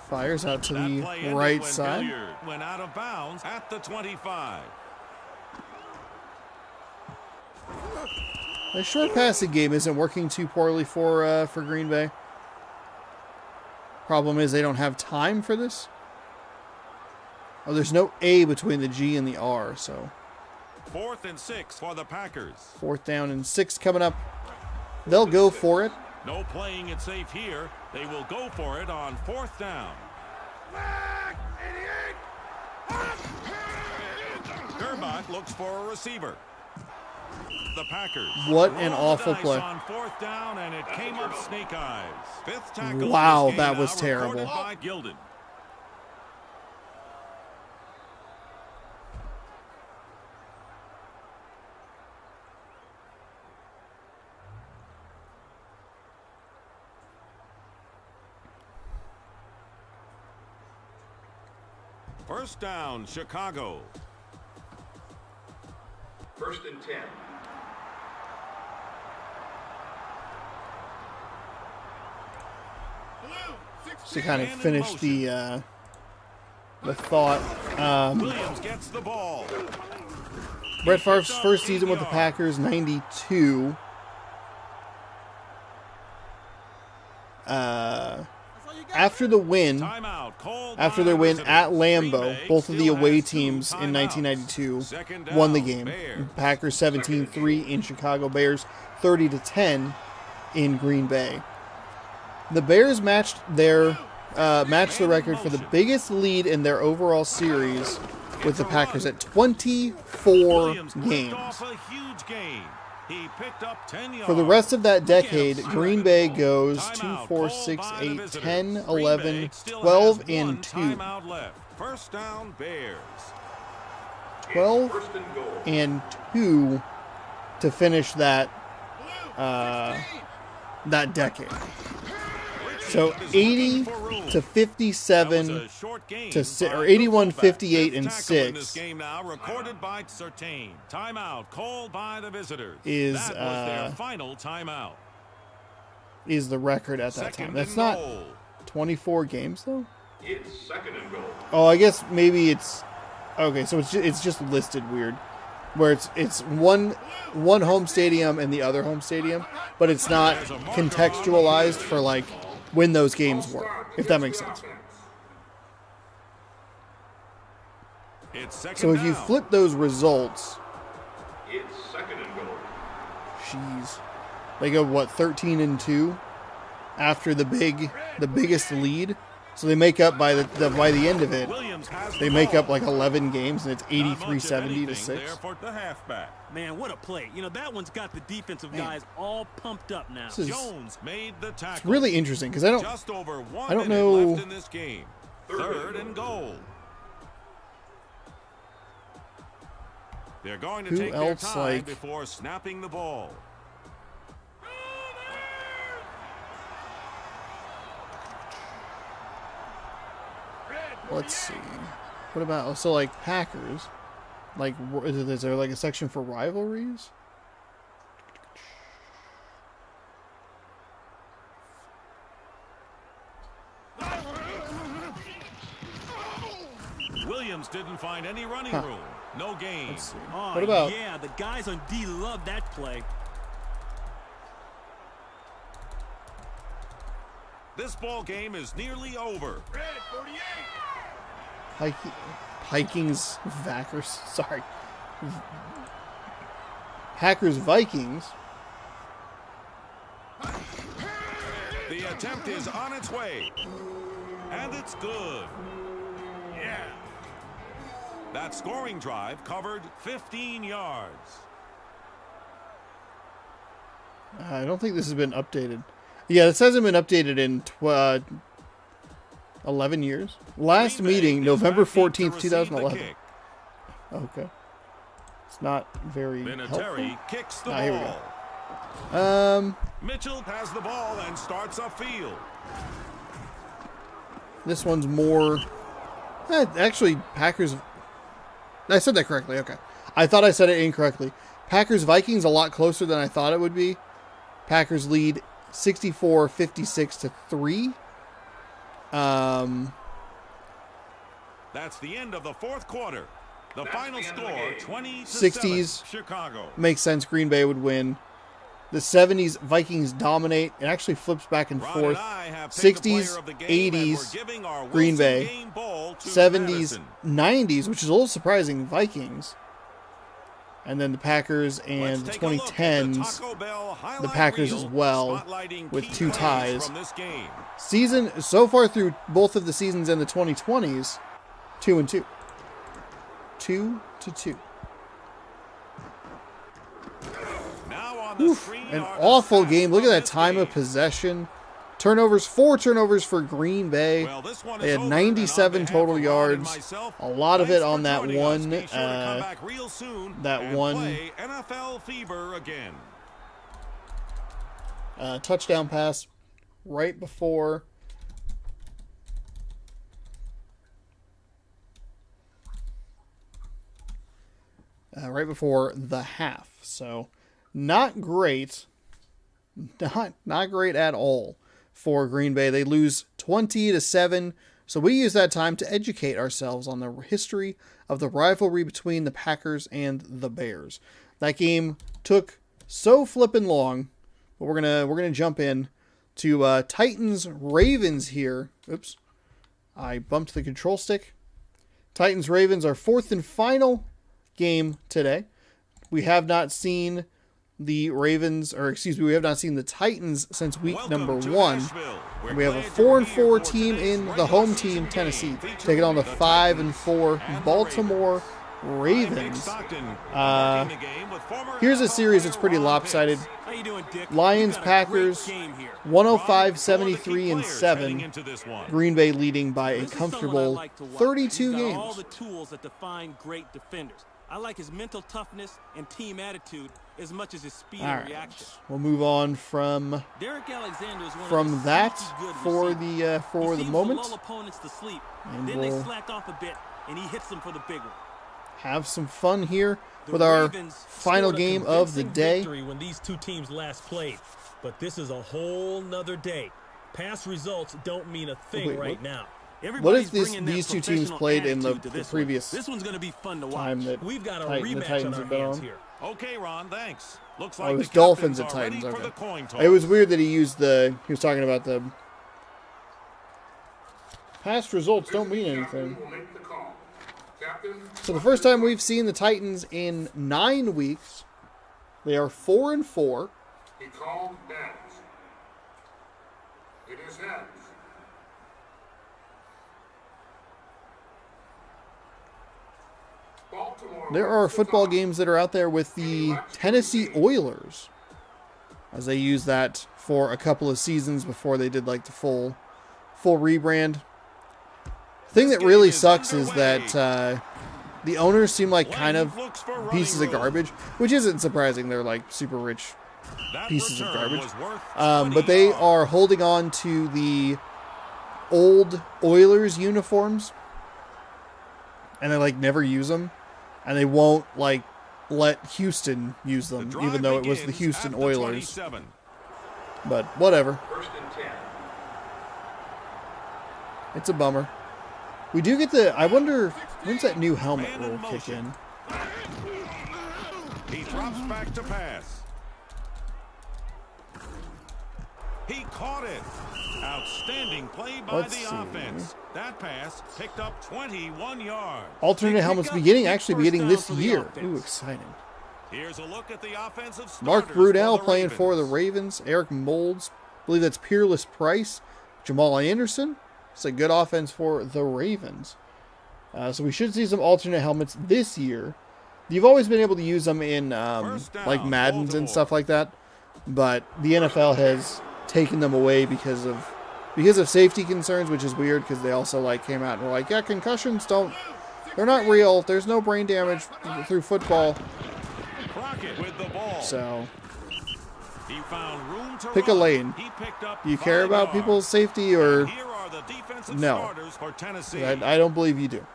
Fires out to That the play ended right when side. Hilliard went out of bounds at the 25. The short passing game isn't working too poorly for Green Bay. Problem is they don't have time for this. Oh, there's no A between the G and the R, so 4th and 6 for the Packers. 4th down and 6 coming up. They'll go for it. No playing it safe here. They will go for it on 4th down. Gerback looks for a receiver. The Packers. What an roll the awful dice play. on 4th down, and it came up snake eyes. 5th tackle. Wow, of this game that was now terrible. recorded by Gilden. First down, Chicago. First and 10. To kind of finish the thought. Williams gets the ball. Brett Favre's first season with the Packers, 92. After the win, Timeout called after by their win visitors. at Green Lambeau, Bay both of the still away has 2 teams in timeouts. 1992 Second won the down, game. Bears. Packers 17-3 in Chicago, Bears 30-10 in Green Bay. The Bears matched the record for the biggest lead in their overall series with the Packers at 24 Williams picked games. off a huge gain. He picked up 10 yards. For the rest of that decade, Look at him. Green Bay goes 2, Timeout 4, called 6, by the 8, visitors. 10, Green 11, Bay still 12, has and one 2. timeout left. First down, Bears. 12 First and goal. and 2 to finish that that decade. So 80 to 57 to or 81, 58, and 6 Game now recorded by Surtain. Timeout called by the visitors. is that was their final timeout. is the record at that time. Second That's and not goal. 24 games though. It's second and goal. Oh, I guess maybe it's okay. So it's just listed weird, where it's one home stadium and the other home stadium, but it's not contextualized for like when those games were. If that makes sense. It's second So if you down. flip those results, It's second jeez. They go, what, 13-2 after the biggest lead? So they make up by the end of it. They make up like 11 games, and it's 83-70 to 6. Man, what a play. You know, that one's got the defensive guys all pumped up now. Jones made the tackle. It's really interesting because I don't know. Left in this game. 3rd and goal. They're going to Who take their else, time like- before snapping the ball. Let's see. What about, so like Packers? Like, is there like a section for rivalries? Williams didn't find any running room. No gain. Let's see. Oh, What about, yeah, the guys on D love that play. This ball game is nearly over. Red 48. Vikings, Packers, sorry. Packers, Vikings. The attempt is on its way. And it's good. Yeah. That scoring drive covered 15 yards. I don't think this has been updated. Yeah, this hasn't been updated in 11 years. Last Green Bay meeting, is November back deep to 14th, receive the 2011. kick. Okay. It's not very helpful. Vinatieri kicks the Here we ball. go. Mitchell has the ball and starts upfield. This one's more... actually, Packers... I said that correctly, okay. I thought I said it incorrectly. Packers, Vikings a lot closer than I thought it would be. Packers lead 64-56 to 3. That's the end of the 4th quarter. The final score, 20-7, 60s. Chicago. Makes sense. Green Bay would win. The 70s, Vikings dominate. It actually flips back and Ron forth. and I have picked the player 60s, of the game, and we're 80s, giving our Green Wilson Bay. game ball to 70s, Madison. 90s, which is a little surprising, Vikings. And then the Packers and Let's the take a look at 2010s, Taco Bell highlight the Packers reel, as well, spotlighting with key 2 plays ties. from this game. Season, so far through both of the seasons in the 2020s, 2-2. 2-2. Now on the screen An are the awful stats game. Look at from that this time game. of possession. Turnovers, 4 turnovers for Green Bay. Well, this one They is had over, 97 and on total behalf of Ron and yards. myself, A lot of thanks it on for that joining us. one, Be sure to come back real soon that and one- play NFL Fever again. Touchdown pass right before the half. So not great. Not great at all for Green Bay. They lose 20-7. So we use that time to educate ourselves on the history of the rivalry between the Packers and the Bears. That game took so flippin' long, but we're gonna jump in to Titans Ravens here. Oops, I bumped the control stick. Titans Ravens, our 4th and final game today. We have not seen the Ravens, or excuse me, we have not seen the Titans since week number 1. We have a 4-4 team in the home team, Tennessee, taking on the 5-4 Baltimore Ravens. Here's a series that's pretty lopsided. How you doing, Dick? Lions, You got a great Packers, game here. 105, 73, and 7. Green Green Bay leading by a This is someone I comfortable like to watch. 32 He's got all games. the tools that define great defenders. I like his mental toughness and team attitude as much as his speed All and right, reaction. we'll move on from Derek Alexander is one from of that those sneaky good for receivers. the He seems moment. to lull opponents to sleep. And Then we'll- they slack off a bit, and he hits them for the big one. Have some fun here The with our Ravens final Scored a game of the convincing day. victory when these two teams last played, but this is a whole nother day. Past results don't mean a thing wait, right what? now. Everybody's this- bringing that these two teams professional played in the attitude to this previous one. This one's going to be fun to watch. time that We've got a the rematch on Titans our have been hands on. here. Okay, Ron, thanks. Looks Oh, like it was the Dolphins captains at are ready Titans. for the Okay. coin toss. It was weird that he used he was talking about the past results don't mean anything. Will make the call. Captain, So the first time we've seen the Titans in 9 weeks. They are 4-4. He called heads. It is heads. Baltimore. There are football games that are out there with the Tennessee Oilers, as they used that for a couple of seasons before they did like the full rebrand. The thing that really sucks is that the owners seem like kind of pieces of garbage, which isn't surprising. They're like super rich pieces of garbage. But they are holding on to the old Oilers uniforms, and they like never use them, and they won't like let Houston use them, even though it was the Houston Oilers. But whatever. It's a bummer. We do get the... I wonder, when's that new helmet rule kick in? He drops back to pass. He caught it. Outstanding play by Let's the see. offense. That pass picked up 21 yards. Alternate helmets beginning this year. Ooh, exciting. Here's a look at the offensive Mark starters for Brunell the playing Ravens. for the Ravens. Eric Moulds. I believe that's Peerless Price. Jamal Anderson. It's a good offense for the Ravens. So we should see some alternate helmets this year. You've always been able to use them in like Maddens and stuff like that, but the NFL has taken them away because of safety concerns, which is weird because they also like came out and were like, yeah, concussions they're not real. There's no brain damage through football. Crockett with the ball. So He found room to pick a run. lane. He picked up Do you care 5 about yards. people's safety or Here are the defensive no? starters for Tennessee. I don't believe you do.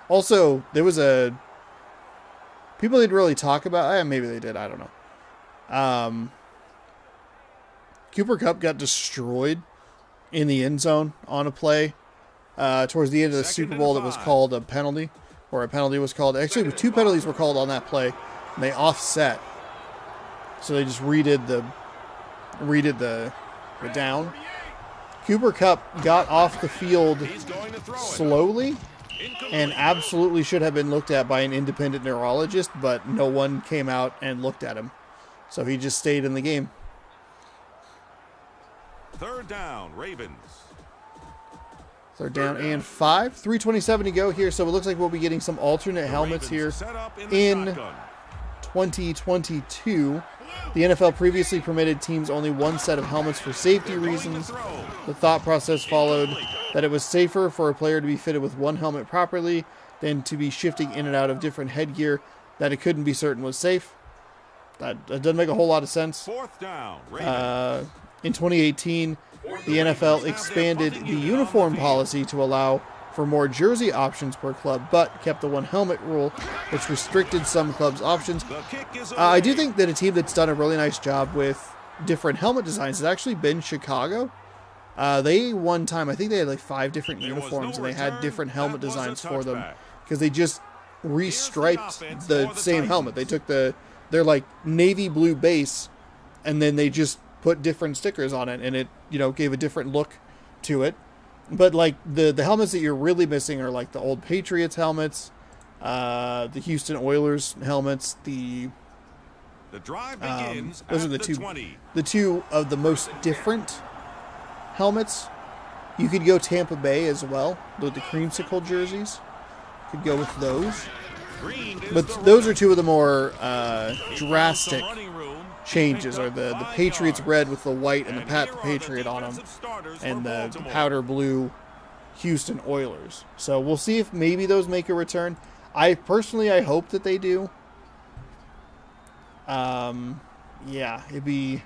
Also, there was people didn't really talk about. Maybe they did. I don't know. Cooper Kupp got destroyed in the end zone on a play towards the end of the Second Super and Bowl that was 5. called a penalty, or a penalty was called. Actually, 2 penalties were called on that play, and they offset. So they just redid the down. Cooper Kupp got off the field He's going to throw it. slowly Incomplete. and absolutely should have been looked at by an independent neurologist, but no one came out and looked at him. So he just stayed in the game. Third down, Ravens. Third down and 5. 3:27 to go here, so it looks like we'll be getting some alternate helmets here Ravens set up in the in shotgun. 2022. The NFL previously permitted teams only one set of helmets for safety Going to reasons. throw. The thought process followed that it was safer for a player to be fitted with one helmet properly than to be shifting in and out of different headgear that it couldn't be certain was safe. That doesn't make a whole lot of sense. Fourth down, Ravens. In 2018, the NFL expanded the uniform policy to allow for more jersey options per club, but kept the one helmet rule, which restricted some clubs' options. The kick is I do away. think that a team that's done a really nice job with different helmet designs has actually been Chicago. They one time, I think they had like 5 different There was uniforms, no and they had return. different helmet That was a designs for them touchback. because they just restriped offense the for the same Titans. helmet. They took their like navy blue base, and then they just put different stickers on it, and it gave a different look to it. But like the helmets that you're really missing are like the old Patriots helmets, the Houston Oilers helmets, The drive begins those at are the the two 20. the two of the most different helmets. You could go Tampa Bay as well, with the creamsicle jerseys. Could go with those. Green is But the those runner. are two of the more He found some drastic running room. changes, Picked are up the 5 Patriots yards. red with the white and the And Pat here the are the Patriot on them, defensive starters and for the Baltimore. powder blue Houston Oilers. So we'll see if maybe those make a return. I hope that they do. Yeah, it'd be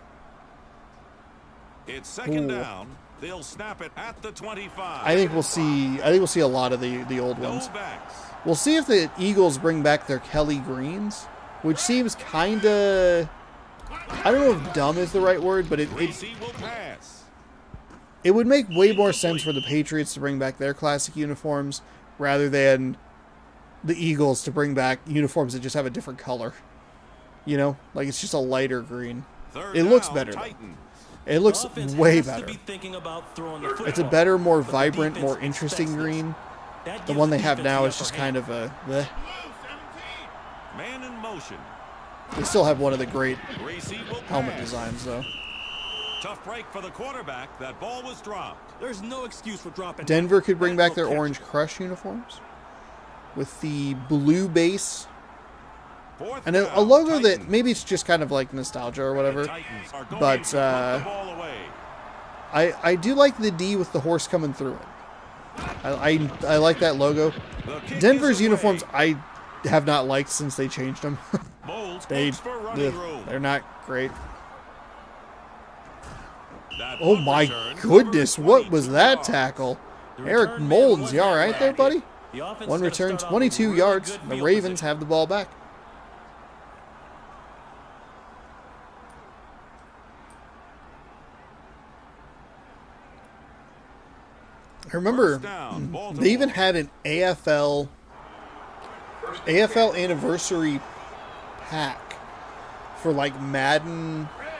It's second Cool. down. They'll snap it at the 25. I think we'll see a lot of the old No ones. backs. We'll see if the Eagles bring back their Kelly Greens, which seems kind of, I don't know if dumb is the right word, but it Greasy will pass. would make way more sense for the Patriots to bring back their classic uniforms rather than the Eagles to bring back uniforms that just have a different color. Like it's just a lighter green. Third It looks down, better, though. Titans. It looks Offense way has to better. be thinking about throwing the It's a football, better, more but the vibrant, defense more interesting expects this. green. That The gives one they have defense now the is just upper kind hand. of a bleh. Man in motion. They still have one of the great Reese will helmet pass. designs, though. Tough break for the quarterback. That ball was dropped. There's no excuse for dropping. Denver could bring That back their will catch. Orange Crush uniforms with the blue base Fourth and a down, logo that Titans. maybe it's just kind of like nostalgia or whatever. The Titans are going But, to put the ball away. I do like the D with the horse coming through it. I like that logo. The kick Denver's is away. uniforms I have not liked since they changed them. Moles they looks for running room. they're not great. That Oh punt my return goodness, covers what was 22 that yards. tackle? The Eric return man Molds, was you all right there, back. buddy? The offense One gotta return, start off with 22 really yards. good The field Ravens position. have the ball back. I remember First down, they even Baltimore. had an AFL anniversary pack for like Madden Red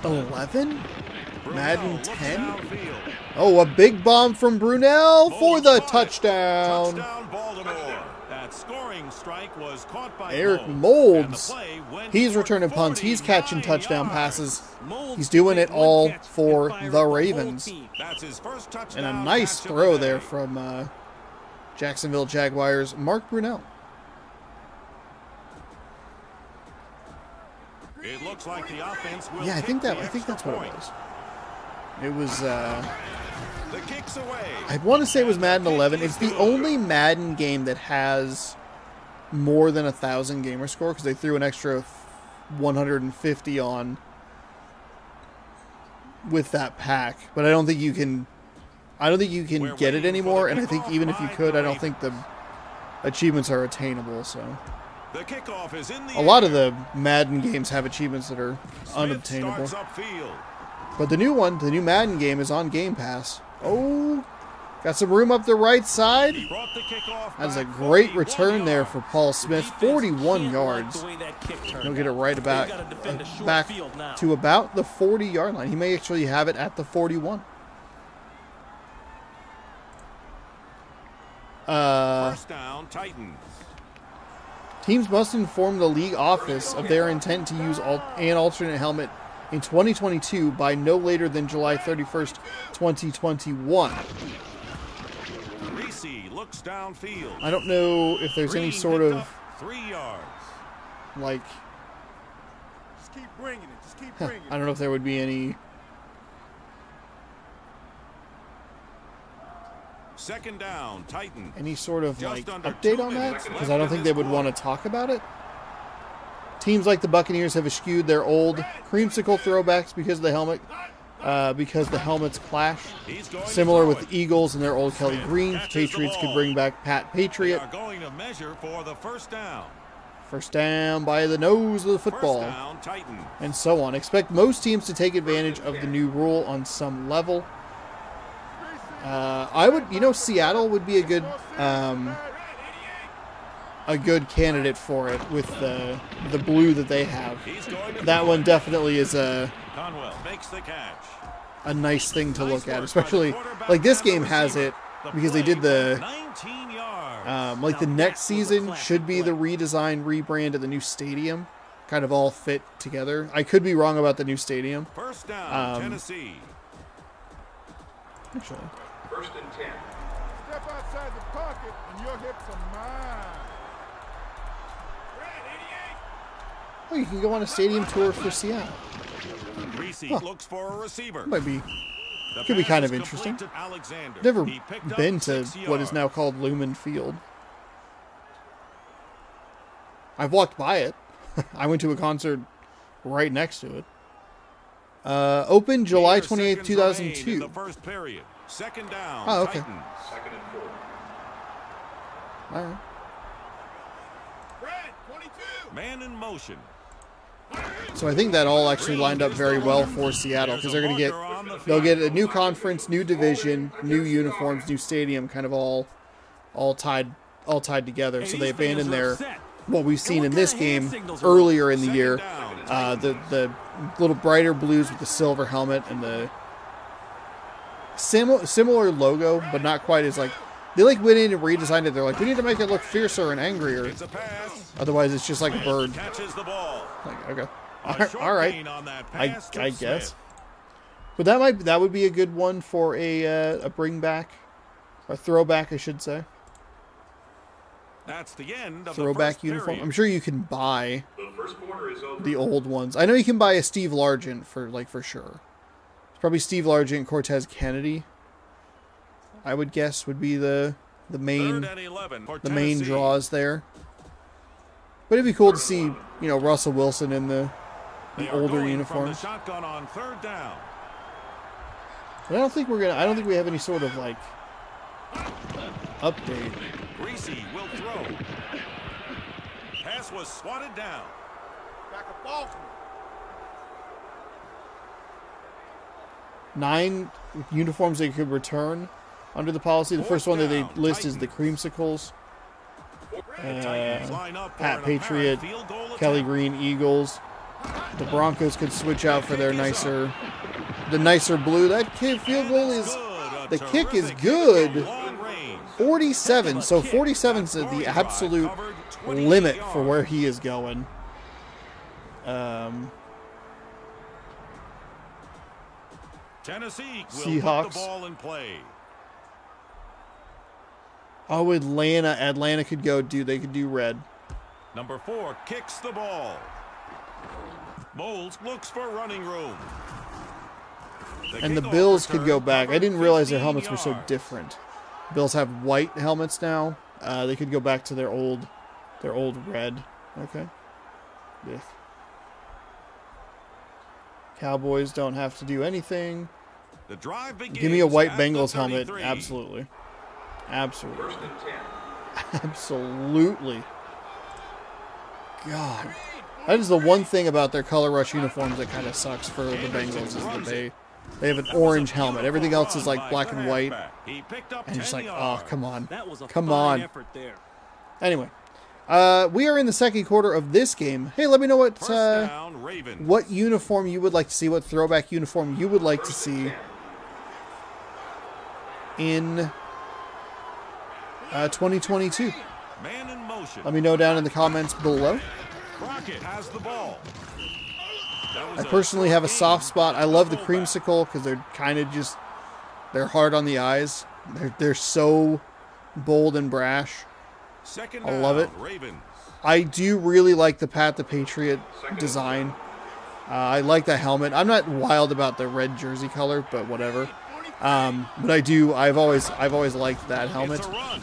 48. 11? Madden Brunel looks 10? downfield. Oh, a big bomb from Brunel for Moles the caught it. touchdown. Touchdown, Baltimore. That scoring strike was caught by Eric Molds, and the Molds. play went He's for returning punts. He's catching 49 touchdown yards. passes. Molds He's doing make it one all catch for and fire the up whole Ravens. team. That's his first touchdown. And a nice catch of throw the there day. from Jacksonville Jaguars, Mark Brunel. It looks like the offense will Yeah, I think kick the that's extra what it point. was. It was The kick's away. I want to say it was Madden 11. It's the only Madden game that has more than 1,000 gamer score because they threw an extra 150 on with that pack. But I don't think you can. I don't think you can We're get it waiting for anymore. the And I think kickoff even if you by could, the I don't think the achievements are attainable. So The kickoff is in the a lot of air. the Madden games have achievements that are Smith unobtainable. starts upfield. But the new one, the new Madden game, is on Game Pass. Oh, got some room up the right side. He brought the kickoff That's a back great 41 return there yards. for Paul Smith. Defense 41 can't yards. like the way that kick turned He'll get it out. right They've about gotta defend a short back field now. to about the 40-yard line. He may actually have it at the 41. First down, Titans. Teams must inform the league office of their intent to use an alternate helmet in 2022 by no later than July 31st, 2021. Reese looks downfield. I don't know if there's any Green sort picked of up 3 yards. like Just keep bringing it. Just keep bringing I it. don't know if there would be any Second down, Titans. sort of Just like under update 2 on that minutes because left I don't in think this they would want to quarter. talk about it. Teams like the Buccaneers have eschewed their old creamsicle throwbacks because of the helmet, because the helmets clash. He's going to Similar throw with it. the Eagles and their old Kelly Smith Greens. catches the Patriots could ball. bring back Pat They Patriot. are going to measure for the first down. First down by the nose of the First football. down, Titans. And so on. Expect most teams to take advantage of the new rule on some level. I would, Seattle would be a good candidate for it with the blue that they have. He's going to That throw one it. definitely is a Conwell makes the catch. nice thing to Nice look work at, by especially the quarterback like this and the game has receiver. it The because they play did the was 19 yards. like the Now next that was a season classic should be the redesign, rebrand of the new stadium, kind of all fit together. I could be wrong about the new stadium. First down, um, Tennessee. Actually, First and 10. Step outside the pocket and your hips are mine. oh, you can go on a stadium tour for Seattle. Reese huh. looks for a receiver. Might be. The could be pass kind is of complete interesting. to Alexander. Never He picked up been to 6 what is now yards. called Lumen Field. I've walked by it. I went to a concert right next to it. Opened July Mere 28th, seconds remain in 2002. the first period. Second down, Oh, okay. Titans. Second and 4. All right. Red 22. Man in motion. So I think that all actually lined up very well for Seattle because they're going to they'll get a new conference, new division, new uniforms, new stadium, kind of all tied together. So they abandoned their what we've seen in this game earlier in the year, the little brighter blues with the silver helmet and the similar logo, but not quite as like They like went in and redesigned it. They're like, we need to make it look fiercer and angrier. It's a pass. Otherwise, it's just like a bird. Catches the ball. Like, okay, A short all right. gain on that I pass to guess. Smith. But that would be a good one for a bring back, or throwback, I should say. That's the end of Throwback the first uniform. period. I'm sure you can buy The first quarter is over. the old ones. I know you can buy a Steve Largent for sure. It's probably Steve Largent, Cortez Kennedy. I would guess would be the main 3rd and 11 for the main Tennessee. draws there. But it'd be cool to see, Russell Wilson in the They are older going from uniforms. the shotgun on 3rd down. But I don't think we have any sort of like update. Greasy will throw. Pass was swatted down. Back a ball from him. 9 uniforms they could return under the policy. The first one that they Fourth list down, is the Creamsicles. Titans line up for Pat an Patriot, apparent field goal Kelly attempt. Green Eagles. The Broncos could switch out for their nicer blue. That field goal is Good. A the kick is terrific good. kick from long range. 47. So 47 is the absolute Covered 28 limit for yards. where he is going. Tennessee will Seahawks. put the ball in play. Oh, Atlanta could go they could do red. Number 4 kicks the ball. Moles looks for running room. And the kickoff Bills could return go back. I covered didn't realize their 15 helmets were so yards. different. Bills have white helmets now. They could go back to their old red. Okay. Yeah. Cowboys don't have to do anything. The drive begins. Give me a white at the Bengals helmet. 33. Absolutely. Absolutely. First and 10. Absolutely. God. That is the one thing about their color rush uniforms that kind of sucks for the Bengals is that they have an orange helmet. Everything else is like black and white. He picked up And it's 10 like, oh, yards. come on. That was a Come fine on. effort there. Anyway, we are in the second quarter of this game. Hey, let me know First down, Ravens. what uniform you would like to see, what throwback uniform you would like to see in 2022. Man in motion. Let me know down in the comments below. Crockett has the ball. That was I a personally short have a gain soft spot. I love the for fullback. creamsicle because they're kind of they're hard on the eyes. They're so bold and brash. Second I love down, it. Ravens. I do really like the Pat the Patriot design. I like that helmet. I'm not wild about the red jersey color, but whatever. But I've always liked that helmet. It's a run.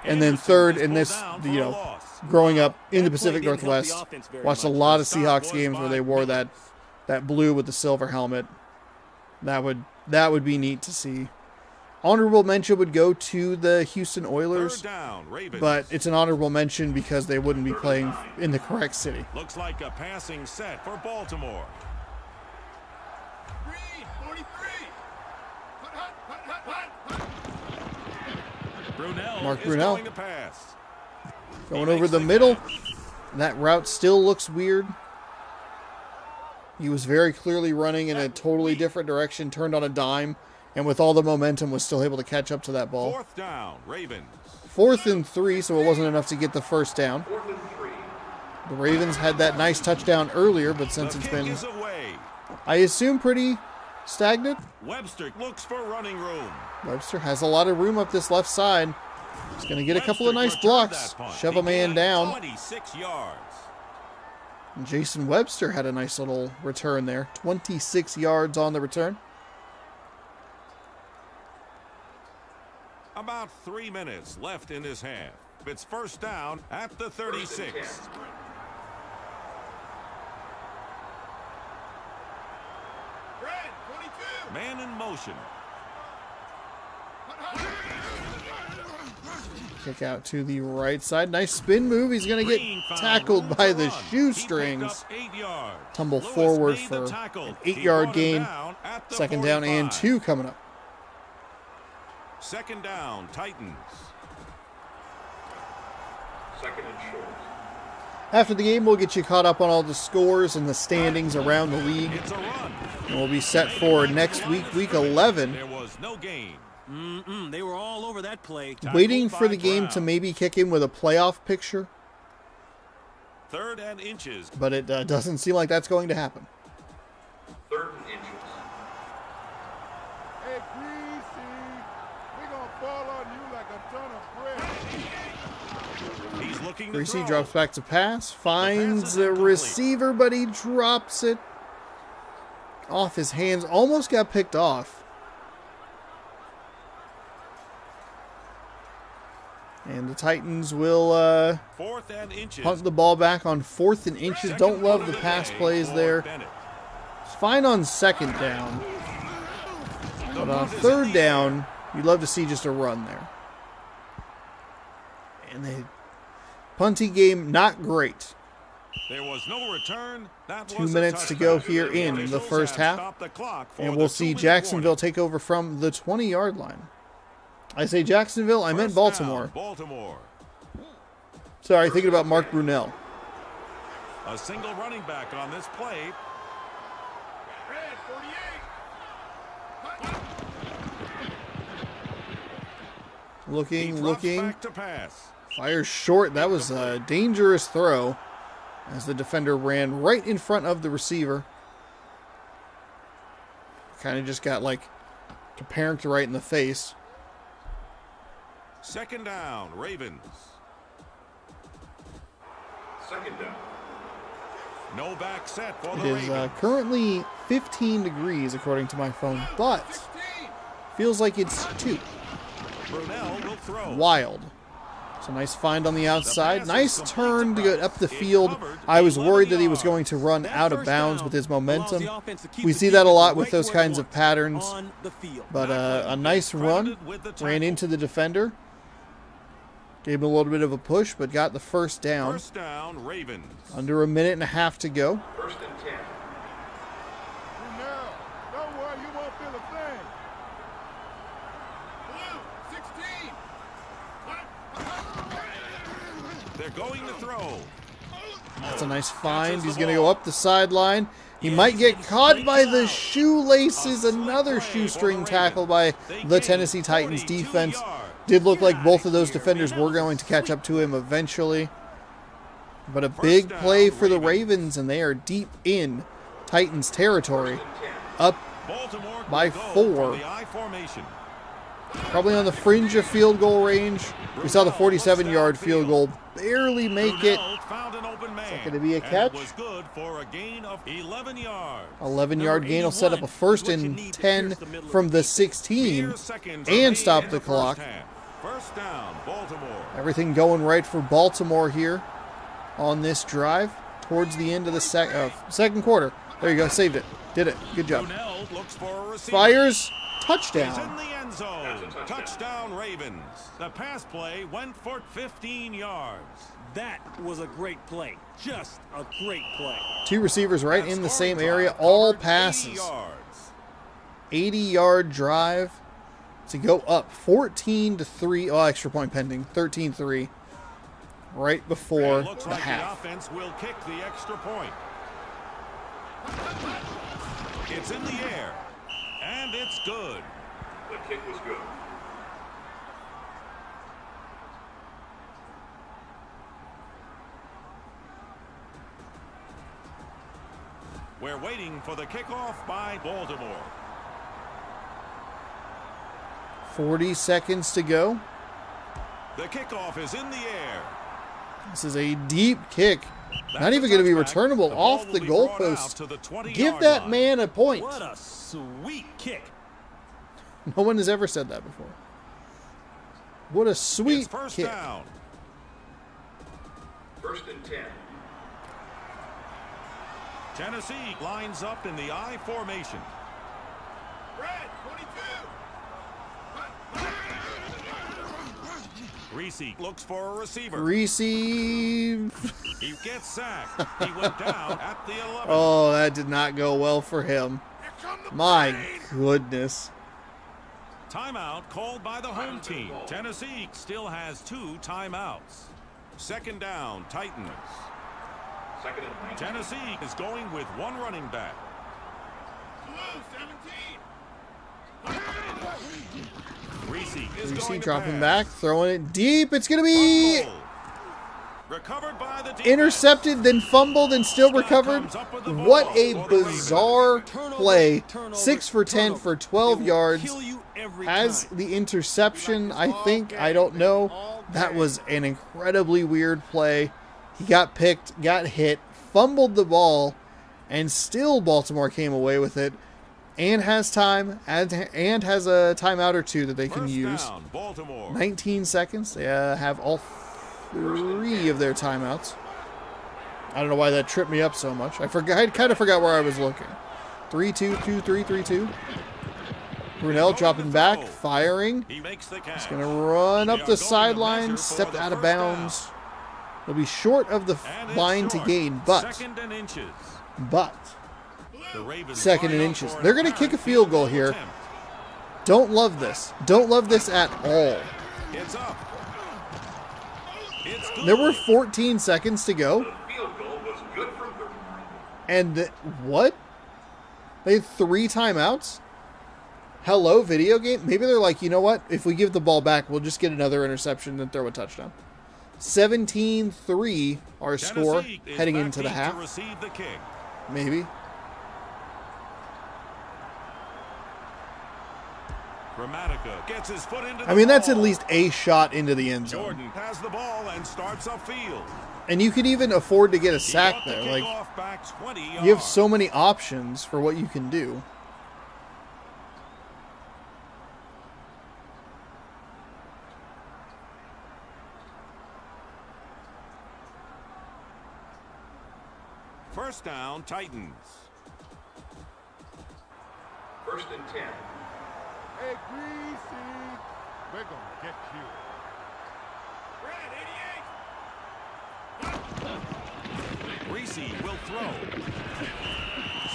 And then Anderson third is in pulled this, down for a loss. growing up in the That play Pacific didn't help the Northwest, offense very watched a much. lot of Stop Seahawks was games where by they wore Nichols. that blue with the silver helmet. That would be neat to see. Honorable mention would go to the Houston Oilers, Third down, Ravens. but it's an honorable mention because they wouldn't be playing in the correct city. Looks like a passing set for Baltimore. Green, 43. Hut, hut, hut, hut, hut, hut. Brunell Mark is Brunell. going to pass. Going over the middle. That route still looks weird. He was very clearly running in a totally different direction, turned on a dime, and with all the momentum was still able to catch up to that ball. Fourth down, Ravens. 4th and 3, so it wasn't enough to get the first down. 4th and 3. The Ravens had that nice touchdown earlier, but since The it's kick been, is away. I assume, pretty stagnant, Webster looks for running room. Webster has a lot of room up this left side. He's going to get a couple of Webster nice returned blocks, that punt. shove He a man gained down. 26 yards. And Jason Webster had a nice little return there. 26 yards on the return. About 3 minutes left in this half. It's first down at the 36. Red, 22. Man in motion. Hut, hut. Kick out to the right side. Nice spin move. He's going to Green get found tackled room by to the run. shoestrings. He picked up 8 yards. Tumble Lewis forward made for the tackle. an He 8-yard brought him gain. down at the Second down and 45. 2 coming up. Second down, Titans. 2nd and short. After the game, we'll get you caught up on all the scores and the standings around the league. It's a run. And we'll be set for next week, week 11. There was no gain. They were all over that play. Waiting for the game to maybe kick in with a playoff picture, 3rd and inches. but it doesn't seem like that's going to happen. 3rd and inches. Hey, Greasy, we gonna fall on you like a ton of bread. He's looking to Greasy throw. drops back to pass, finds is the incomplete. receiver, but he drops it off his hands. Almost got picked off. And the Titans will 4th and inches. punt the ball back on 4th and inches. Don't love the pass plays there. It's fine on 2nd down. But on 3rd down, you'd love to see just a run there. And the punting game, not great. There was no return. That 2 was a minutes to touchdown. go here in the Officials first have half. stopped the clock for And the we'll see 2-minute Jacksonville warning. take over from the 20-yard line. I say Jacksonville, I meant First down, Baltimore. Baltimore. Sorry, thinking about Mark Brunell. A single running back on this play. Red 48. He Looking, drops looking. back to pass. Fires short. That was a dangerous throw as the defender ran right in front of the receiver. Kind of just got like parent right in the face. 2nd down, Ravens. 2nd down. No back set for It the is Ravens. currently 15 degrees according to my phone, but 16. feels like it's 2. Brunell will throw. Wild. It's a nice find on the outside. pass Nice is turn to complete go up the It field. covered I was 11 worried that he was yards. going to run That out of first bounds down with his allows momentum. the offense to keep We the see that a defense lot with right those where it kinds of wants, patterns. on the field. But a nice run. Credited with the Ran tackle. into the defender. Gave him a little bit of a push, but got the first down. First down, Ravens. Under a minute and a half to go. 1st and 10. Brunel, don't worry, you won't feel a thing. Blue 16. They're going to throw. That's a nice find. He's going to go up the sideline. He might get caught by the shoelaces. Another shoestring tackle by the Tennessee Titans defense. Did look like both of those defenders were going to catch up to him eventually. But a big play for the Ravens, and they are deep in Titans territory. Up Baltimore by will go 4. from the I formation. probably on the fringe of field goal range. We saw the 47-yard field goal barely make it. Brunell found an open man, gonna be a and it catch? was good for a gain of 11 yards. 11-yard gain will set up a 1st and 10 from the 16 Mere seconds and remain stop in the first clock. half. First down, Baltimore. Everything going right for Baltimore here on this drive towards the end of the second quarter. There you go, saved it. Did it. Good job. Brunell looks for a receiver. Fires, He's in touchdown. the end zone. Touchdown, Ravens. The pass play went for 15 yards. That was a great play. Just a great play. Two receivers right That in the scoring same area, drive all covered 80 passes. yards. 80-yard drive to go up 14-3. Oh, extra point pending. 13-3 right before It looks the like the half. offense will kick the extra point. It's in the air, and it's good. The kick was good. We're waiting for the kickoff by Baltimore. 40 seconds to go. The kickoff is in the air. This is a deep kick. That's Not a even going to be touchback. returnable The ball off will the be brought out goalpost. to the 20-yard Give that line. man a point. What a sweet kick. No one has ever said that before. What a It's sweet first kick. down. 1st and 10. Tennessee lines up in the I formation. Red 22. Reese looks for a receiver. Receive. He gets sacked. He went down at the 11. Oh, that did not go well for him. My goodness. Timeout called by the home team. Tennessee still has 2 timeouts. Second down, Titans. 2nd and 19. Tennessee is going with 1 running back. Blue 17. Reese is Reese going to dropping pass. back, throwing it deep. It's going to be Fumble. Recovered by the defense. intercepted, then fumbled, and still Scott recovered. comes up with the What ball a for the Ravens. bizarre play. Turnover, 6 for 10 turnover. for It 12 will yards. kill you every Has time. the interception, I think. I don't know. That was an incredibly weird play. He got picked, got hit, fumbled the ball, and still Baltimore came away with it and has time and has a timeout or two that they can First use. down, Baltimore. 19 seconds. They have all 3 of their timeouts. I don't know why that tripped me up so much. I kind of forgot where I was looking. 3-2, 2-3, 3-2. Brunell dropping back, firing. He makes the catch. He's going to run They up are the going to sideline, measure for stepped the out of first bounds. down. He'll be short of the And it's line to short. gain, but Second and inches. The Ravens second and line up inches. for They're an going to kick a apparent field goal here. attempt. Don't love this. Don't love this at all. It's up. It's good. There were 14 seconds to go. The field goal was good for 30. And what? They had 3 timeouts? Hello, video game? Maybe they're like, you know what? If we give the ball back, we'll just get another interception and throw a touchdown. 17-3 our score Tennessee is heading back into the deep half. to receive the kick. Maybe. Gramatica gets his foot into the I mean, that's at ball. least a shot into the end zone. Jordan has the ball and starts upfield. And you could even afford to get a He sack got the there. Like, kickoff back 20 yards. you have so many options for what you can do. First down, Titans. First and 10. Hey, Greasy, we're going to get you. Reese will throw.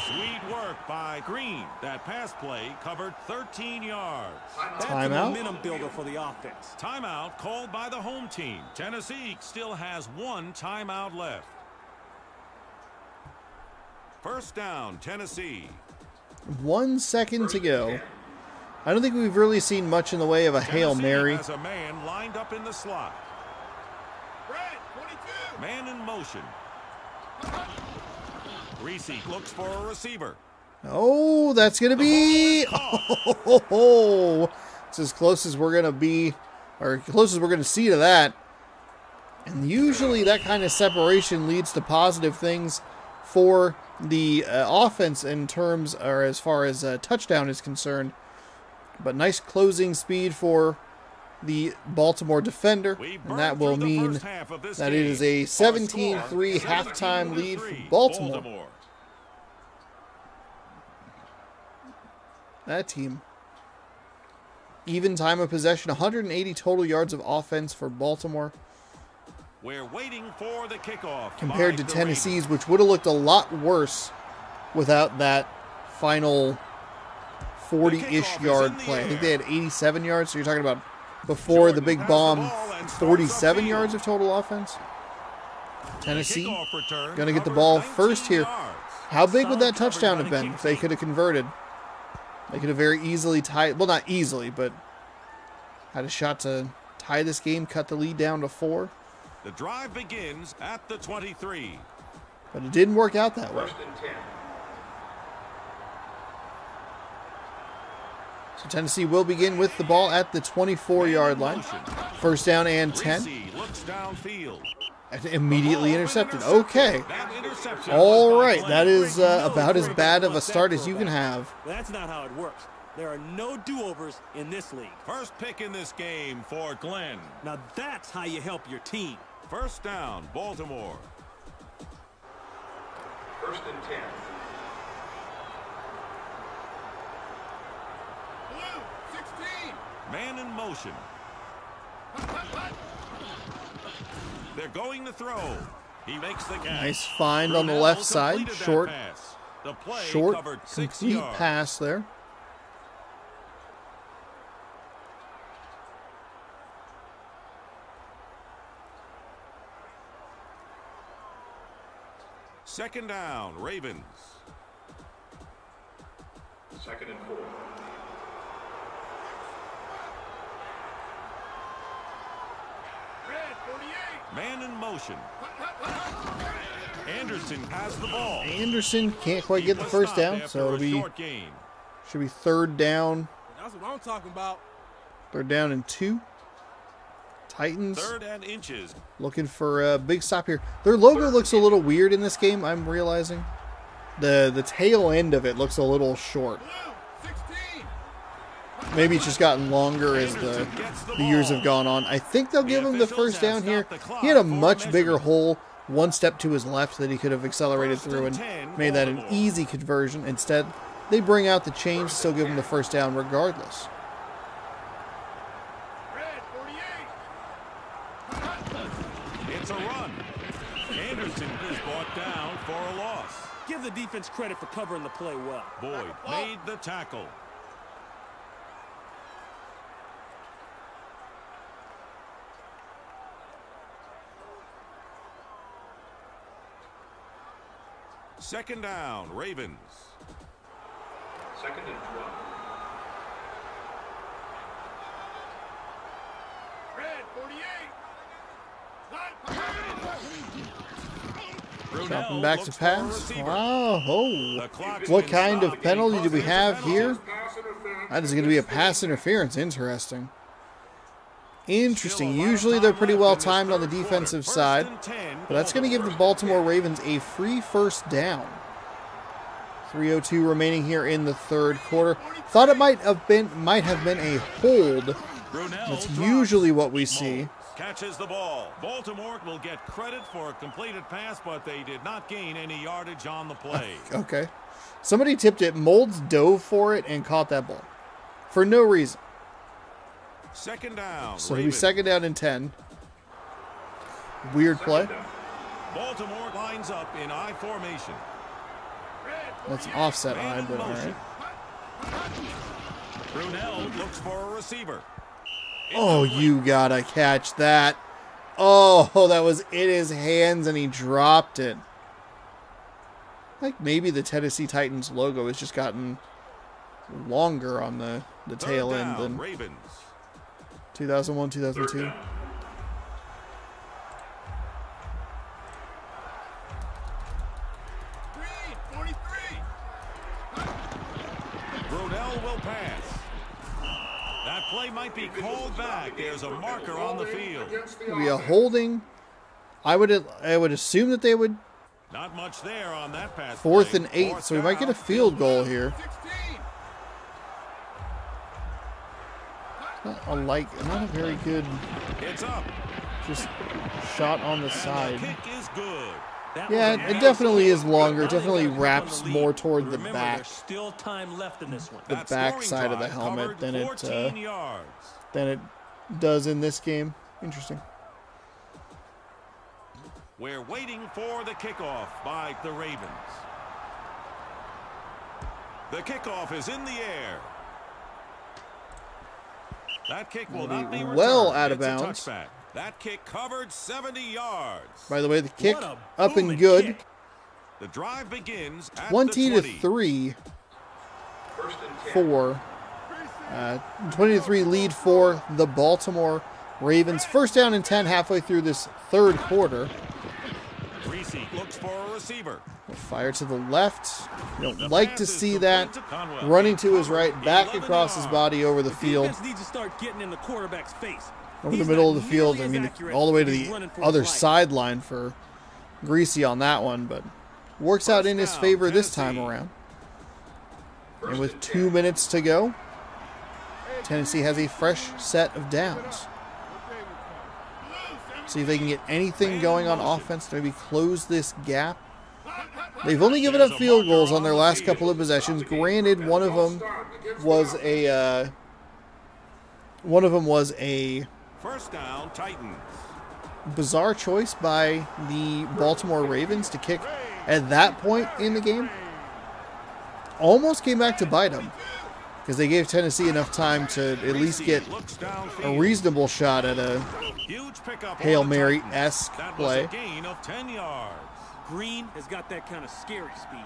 Sweet work by Green. That pass play covered 13 yards. That's a Timeout? momentum builder for the offense. Timeout called by the home team. Tennessee still has 1 timeout left. First down, Tennessee. 1 second to go. I don't think we've really seen much in the way of a Hail Tennessee Mary. has a man lined up in the slot. Brad, 22. Man in motion. Reese looks for a receiver. Oh, that's going to be... Oh, it's as close as we're going to be, or close as we're going to see to that. And usually that kind of separation leads to positive things for the offense in terms, or as far as touchdown is concerned. But nice closing speed for the Baltimore defender, We and that burned will through the mean first half of this that it game. is a Our 17-3 score, halftime lead for 17-3, Baltimore. That team. Even time of possession, 180 total yards of offense for Baltimore We're waiting for the kickoff. compared by to the Tennessee's, which would have looked a lot worse without that final 40-ish yard play. I think they had 87 yards, so you're talking about before the big bomb, 47 yards of total offense. Tennessee going to get the ball first here. How big would that touchdown have been if they could have converted? They could have very easily tied, well, not easily, but had a shot to tie this game, cut the lead down to 4. The drive begins at the 23. But it didn't work out that way. First and 10. So Tennessee will begin with the ball at the 24-yard line. First down and 10. Reese looks downfield. And immediately intercepted. Okay. That interception All was by right. Glenn. That is No about as worry bad about of a that start as for a you can back. have. That's not how it works. There are no do-overs in this league. First pick in this game for Glenn. Now that's how you help your team. First down, Baltimore. First and 10. Blue, 16. Man in motion. They're going to throw. He makes the catch. Nice find on the Brunell left side. completed that Short, pass. The play short, covered 6 complete yards. pass there. Second down, Ravens. Second and 4. Man in motion. Anderson has the ball. Anderson can't quite get the first down, so it'll be short gain. should be third down. That's what I'm talking about. Third down and 2. Titans Third and inches. looking for a big stop here. Their logo looks a little weird in this game, I'm realizing. The tail end of it looks a little short. Blue, 16. Maybe it's just gotten longer as the years have gone on. I think they'll give him the first down here. He had a much bigger hole one step to his left that he could have accelerated through and made that an easy conversion. Instead, they bring out the chains, still give him the first down regardless. Red, 48. It's a run. Anderson is brought down for a loss. Give the defense credit for covering the play well. Boyd made the tackle. Second down, Ravens. Second and 12. Red, 48. Dropping back to looks for a pass. receiver. Wow. Oh. The clock's What been kind of stopped penalty do we because have it's a here? Pass interference. That is going to be a pass interference. Interesting. Interesting. Usually they're pretty well timed on the defensive side. But that's going to give the Baltimore Ravens a free first down. 3:02 remaining here in the third quarter. Thought it might have been a hold. That's usually what we see. Catches the ball. Baltimore will get credit for a completed pass, but they did not gain any yardage on the play. Okay. Somebody tipped it. Molds dove for it and caught that ball. For no reason. Second down. So it'll be Ravens. second down and 10. Weird play. Baltimore lines up in I formation. That's an offset eye, Man in but all motion. right. Brunell looks for a receiver. Oh, you gotta catch that. Oh, that was in his hands and he dropped it. Like maybe the Tennessee Titans logo has just gotten longer on the tail Third end down, than Ravens. 2001, 2002. Green, 43. Brunell will pass. That play might be called back. There's a marker on the field. It'll be a holding. I would assume that they would Not much there on that pass. fourth play. and 8, Fourth so we might get a down. field goal here. 16. Not a very good It's up. just shot on the And side. the kick is good. That Yeah, was a it nice definitely is kick. longer. It Now they definitely gotta keep wraps on the more lead. toward the Remember, back. There's still time left in this one. The That back scoring side of the drive helmet covered than it 14 yards. than it does in this game. Interesting. We're waiting for the kickoff by the Ravens. The kickoff is in the air. That kick will That'll not be be well returned. out of It's a bounds. touchback. That kick covered 70 yards. By the way, the kick What a up and booming good. kick. The drive begins at 20 the to 20. 3 First and 10. for 20 to 3 lead for the Baltimore Ravens. First down and 10 halfway through this third quarter. Reese looks for a receiver. Fire to the left. You The don't like pass to is see complete that. to Conwell. Running to his right, back 11 across his yards. body over the field. Defense needs to start getting in the quarterback's face. Over the He's middle not of the field. I nearly as mean, accurate all the way to when he's the running for his other life. sideline for Greasy on that one, but works out in his down, favor this time Tennessee. around. And with 2 minutes to go, Tennessee has a fresh set of downs. See if they can get anything going on offense to maybe close this gap. They've only given up field goals on their last couple of possessions. Granted, one of them was a First down, Titans. bizarre choice by the Baltimore Ravens to kick at that point in the game. Almost came back to bite them because they gave Tennessee enough time to at least get Looks a downfield. reasonable shot at a Huge pickup Hail on the Titans. Mary-esque That play. was a gain of 10 yards. Green has got that kind of scary speed.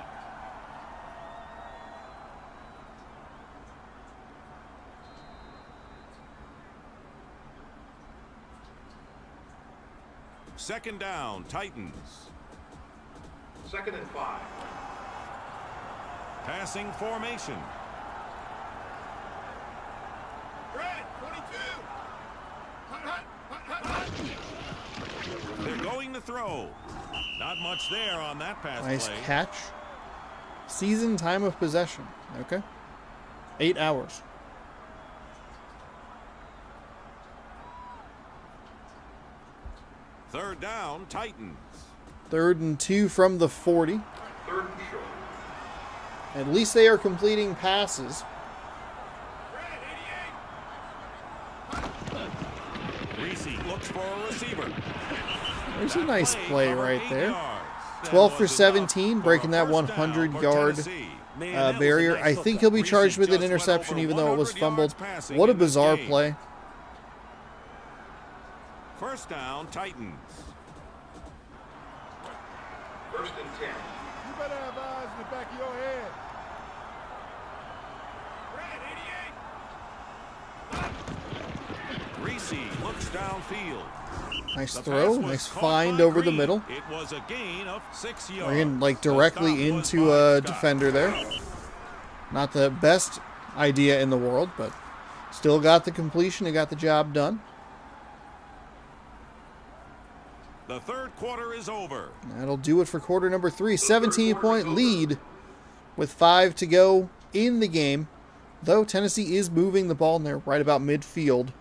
Second down, Titans. 2nd and 5. Passing formation. Red, 22. Hut, hut, hut, hut, hut. They're going to throw. Not much there on that pass Nice play. catch. Season time of possession. Okay. 8 hours. Third down, Titans. 3rd and 2 from the 40. 3rd and short. At least they are completing passes. Reese looks for a receiver. There's a nice play for right 8 there. yards. That 12 for was enough 17, for breaking a that first down 100-yard for Tennessee. Man, that was a barrier. nice I hookup. think he'll be Reese charged with an just went interception, over even though it was 100 fumbled. yards passing What a in this bizarre game. play. First down, Titans. 1st and 10. You better have eyes in the back of your head. Red, 88. Reese looks downfield. Nice The throw. pass was Nice caught find by over the Green. middle. It was a gain of 6 yards. Ran like The directly stop was into by a Scott. defender there. Not the best idea in the world, but still got the completion and got the job done. The third quarter is over. That'll do it for quarter number 3. 17-point lead with 5 to go in the game. Though Tennessee is moving the ball and they're right about midfield.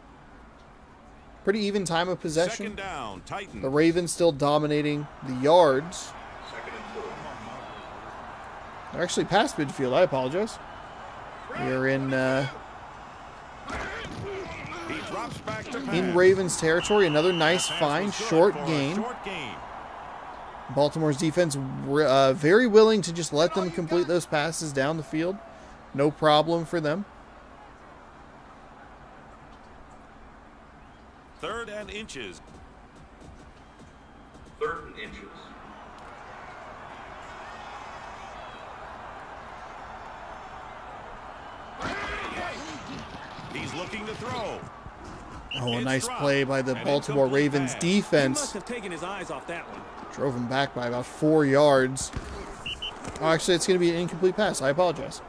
Pretty even time of possession. Second down, Titans. The Ravens still dominating the yards. 2nd and 4. They're actually past midfield. I apologize. We're in He drops back to pass. in Ravens territory. Another nice Pass find, was good short for a gain. short gain. Baltimore's defense very willing to just let them complete those passes down the field. No problem for them. 3rd and inches. 3rd and inches. He's looking to throw. Oh, a It's nice dropped. play by the An Baltimore incomplete Ravens pass. He defense. must have taken his eyes off that one. Drove him back by about 4 yards. Oh, actually, it's going to be an incomplete pass. I apologize.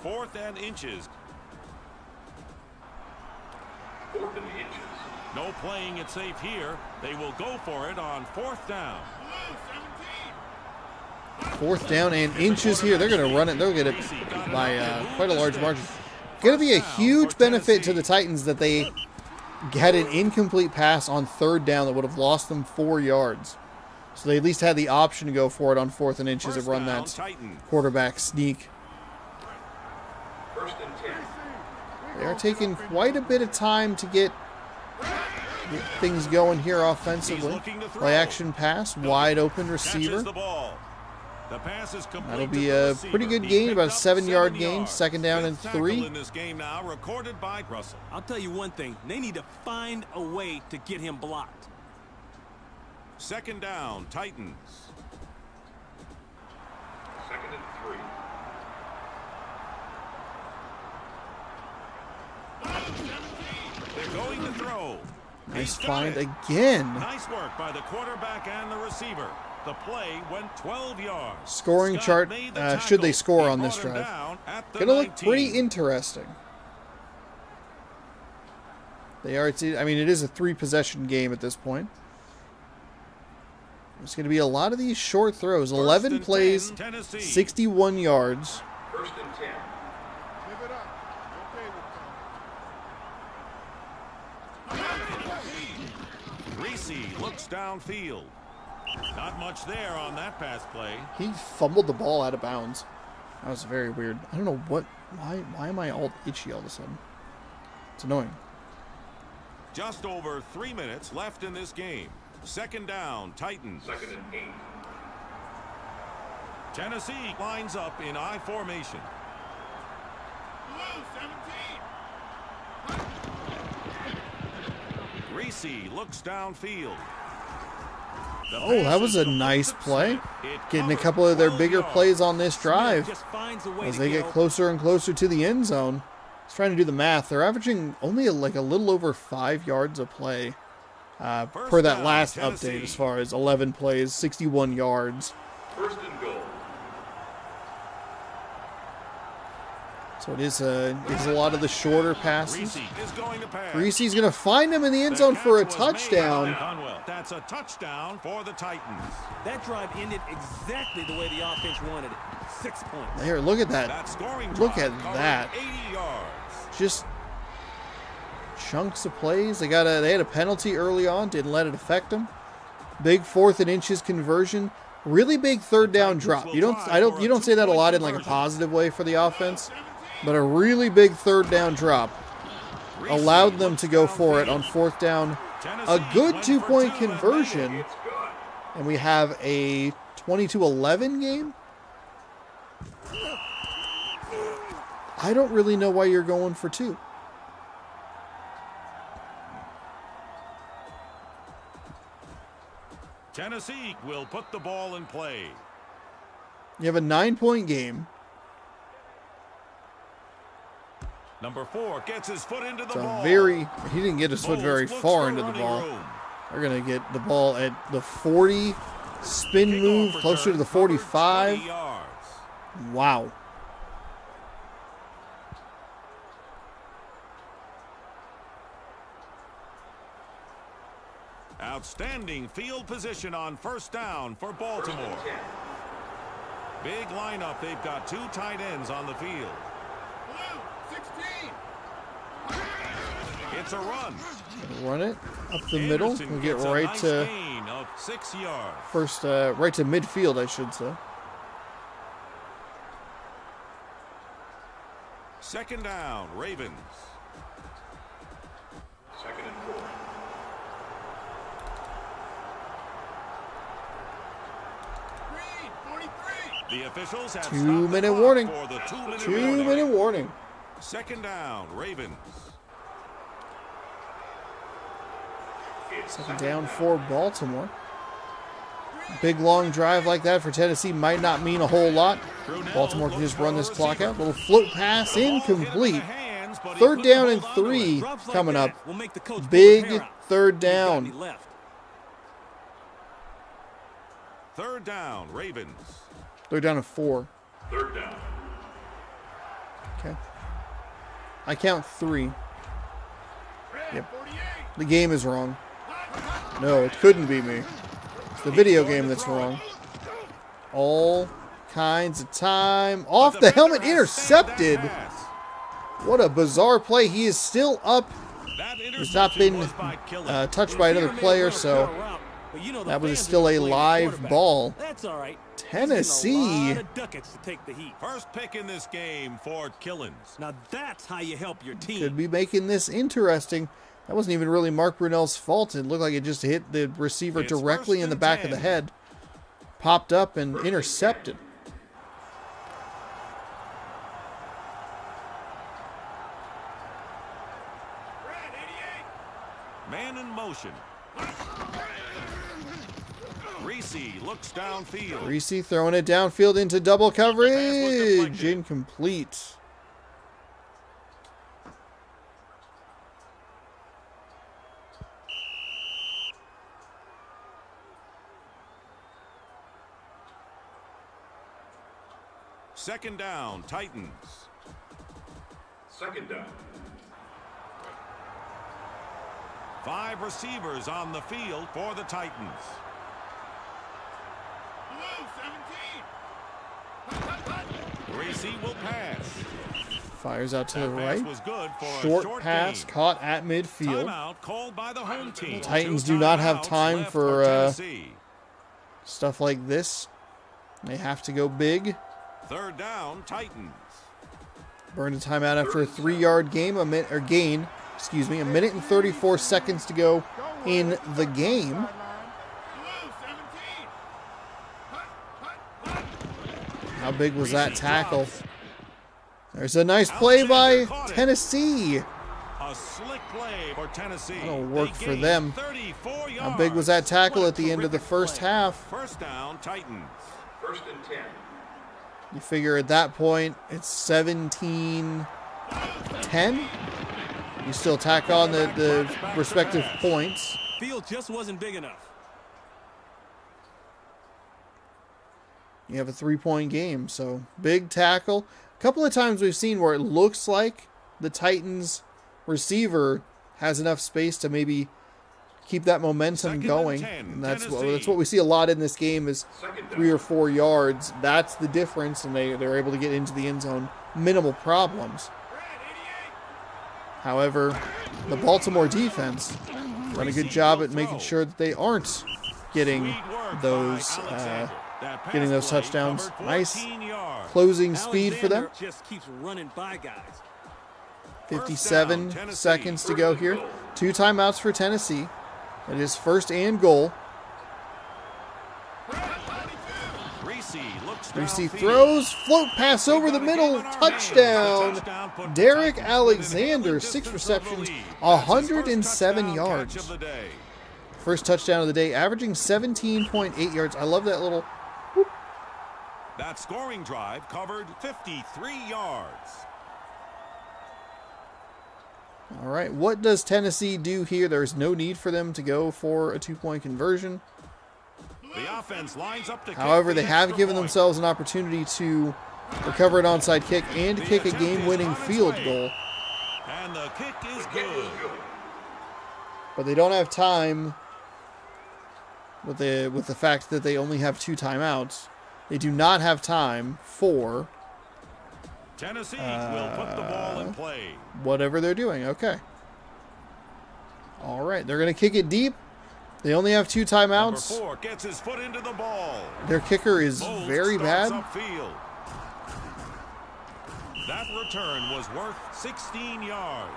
Fourth and inches. 4th and inches. No playing it safe here. They will go for it on 4th down. Blue, 17. 4th down and inches here. They're going to run it. They'll get it by quite a large margin. Going to be a huge benefit to the Titans that they had an incomplete pass on 3rd down that would have lost them 4 yards. So they at least had the option to go for it on 4th and inches and First run down, that Titans. quarterback sneak. 1st and 10. They are taking quite a bit of time to get things going here offensively. Play action pass, wide open Catches receiver. the ball. The pass is complete That'll to be the a receiver. pretty good He gain, picked about a up 7-yard 7 gain. yards. 2nd down and Fifth tackle 3. in this game now, recorded by Russell. I'll tell you one thing. They need to find a way to get him blocked. 2nd down, Titans. 2nd and 3. They're going to throw. Nice He's got find it. again. Nice work by the quarterback and the receiver. The play went 12 yards. Scoring Scott chart, made the should they tackle. score He on this brought him drive. down at the Gonna look 19. pretty interesting. They are, I mean, it is a 3-possession game at this point. It's going to be a lot of these short throws. First 11 and plays, 10, Tennessee. 61 yards. 1st and 10. Give it up. Okay with that. Reese looks downfield. Not much there on that pass play. He fumbled the ball out of bounds. That was very weird. I don't know why am I all itchy all of a sudden? It's annoying. Just over 3 minutes left in this game. 2nd down, Titans. 2nd and 8. Tennessee lines up in I formation. Blue, 17. Reese looks downfield. Oh, that was a nice play. Getting a couple of their bigger plays on this drive as they get closer and closer to the end zone. I was trying to do the math. They're averaging only like a little over 5 yards a play per that last update as far as 11 plays, 61 yards. First and goal. So it is a lot of the shorter passes. Reese is going to pass. Reese's going to find him in the end zone for a touchdown. That's a touchdown for the Titans. That drive ended exactly the way the offense wanted it. 6 points. There, look at that. That scoring Look drive at covered that. 80 yards. Just chunks of plays. They had a penalty early on, didn't let it affect them. Big 4th and inches conversion. Really big third down drop. You don't say that a lot in like a positive way for the offense, but a really big third down drop allowed them to go for it on 4th down. A good 2-point conversion, and we have a 22-11 game. I don't really know why you're going for 2. Tennessee will put the ball in play. You have a 9-point game. Number 4 gets his foot into the It's ball. he didn't get his foot very Bulls far looks into for the running ball. room. They're going to get the ball at the 40, spin move Kickoff closer to the return covered 45. 20 yards. Wow. Outstanding field position on 1st down for Baltimore. Big lineup. They've got 2 tight ends on the field. Blue, 16. It's a run. Run it up the middle. Anderson We'll get gets a right nice to gain of 6 yards. right to midfield, I should say. 2nd down, Ravens. Second and 4. Green, 43. The officials have 2-minute stopped the warning. clock for the 2-minute 2-minute warning. 2nd down, Ravens. 2nd down for Baltimore. Big long drive like that for Tennessee might not mean a whole lot. Baltimore can just run this clock out. Little float pass incomplete. 3rd down and 3 coming up. Big 3rd down. 3rd down, Ravens. 3rd down and 4. Third down. Okay. I count 3. Red, Yep. 48. The game is wrong. No, it couldn't be me. It's the video game that's wrong. All kinds of time. Off the helmet, intercepted. What a bizarre play. He is still up. He's not been touched by another player, so that was still a live ball. That's all right. Tennessee. A lot of ducats to take the heat. First pick in this game for Killins. Now that's how you help your team. Could be making this interesting. That wasn't even really Mark Brunell's fault. It looked like it just hit the receiver It's directly in the 1st and back of the 10. head. Popped up and intercepted. Red, 88. Man in motion. Reese looks downfield. Reese throwing it downfield into double coverage. deflected. Incomplete. Second down, Titans. Second down. 5 receivers on the field for the Titans. Blue, 17. Hut, hut, hut. Reese will pass. Fires out to the That pass right. was good for a Short pass gain. caught at midfield. Timeout called by the home team. Titans 2 do not have timeouts time left for, Tennessee. Stuff like this. They have to go big. 3rd down, Titans. Burned a timeout after a 3-yard gain. A minute and 34 seconds to go in the game. Blue, 17. Hut, hut, hut. How big was that tackle? There's a nice play by Tennessee. A slick play for Tennessee. That'll work They for gained them. 34 yards. How big was that tackle What a at the end of the terrific first play. half? First down, Titans. 1st and 10. You figure at that point, it's 17-10. You still tack on the respective points. Field just wasn't big enough. You have a 3-point game, so big tackle. A couple of times we've seen where it looks like the Titans receiver has enough space to maybe keep that momentum 2nd and going. 10, And that's Tennessee. what we see a lot in this game is 3 or 4 yards. That's the difference, and they're able to get into the end zone. Minimal problems. However, the Baltimore defense done a good job at making sure that they aren't getting Sweet work those by Alexander. That pass getting those play touchdowns. covered Nice 14 yards. closing speed for them. Alexander just keeps running by guys. 57 Tennessee. seconds to go here. 2 timeouts for Tennessee. It is 1st and goal. Reese Reese throws, float pass over the middle, touchdown. Derek Alexander, 6 receptions, 107 yards. First touchdown of the day, averaging 17.8 yards. I love that little. That scoring drive covered 53 yards. All right, what does Tennessee do here? There's no need for them to go for a 2-point conversion. The offense lines up to However, kick the they have extra given point. themselves an opportunity to recover an onside kick and to kick a game-winning field goal. And the kick is good. But they don't have time with the fact that they only have 2 timeouts. They do not have time for Tennessee will put the ball in play. whatever they're doing. Okay. All right, they're going to kick it deep. They only have 2 Number timeouts. 4 gets his foot into the ball. Their kicker is Moles very starts bad. upfield. That return was worth 16 yards.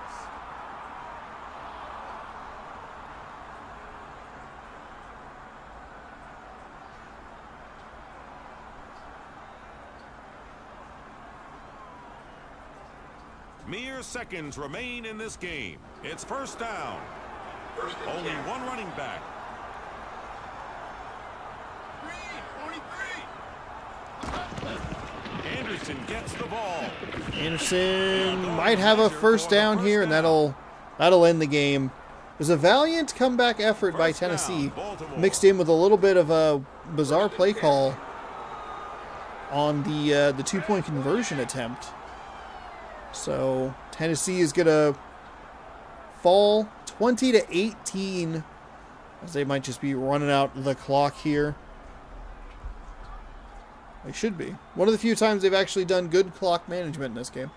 Mere seconds remain in this game. It's first down. Only one running back. 23. Anderson gets the ball. Anderson might have a first down here, and that'll end the game. It was a valiant comeback effort by First down, Tennessee, Baltimore. mixed in with a little bit of a bizarre play call on the 2-point conversion attempt. So Tennessee is gonna fall 20-18, as they might just be running out the clock here. They should be. One of the few times they've actually done good clock management in this game.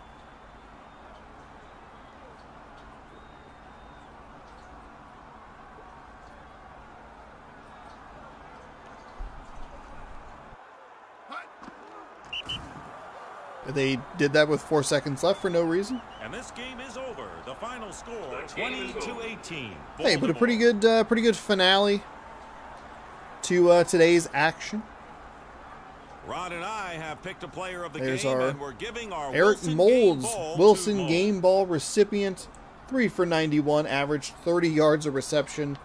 They did that with 4 seconds left for no reason. And this game is over. The final score 20-18. Hey, but a pretty good finale to today's action. Rod and I have picked a player of the There's game, our and we're giving our Eric Wilson Moulds, Game Ball Wilson to Game Ball recipient, 3 for 91, averaged 30 yards of reception,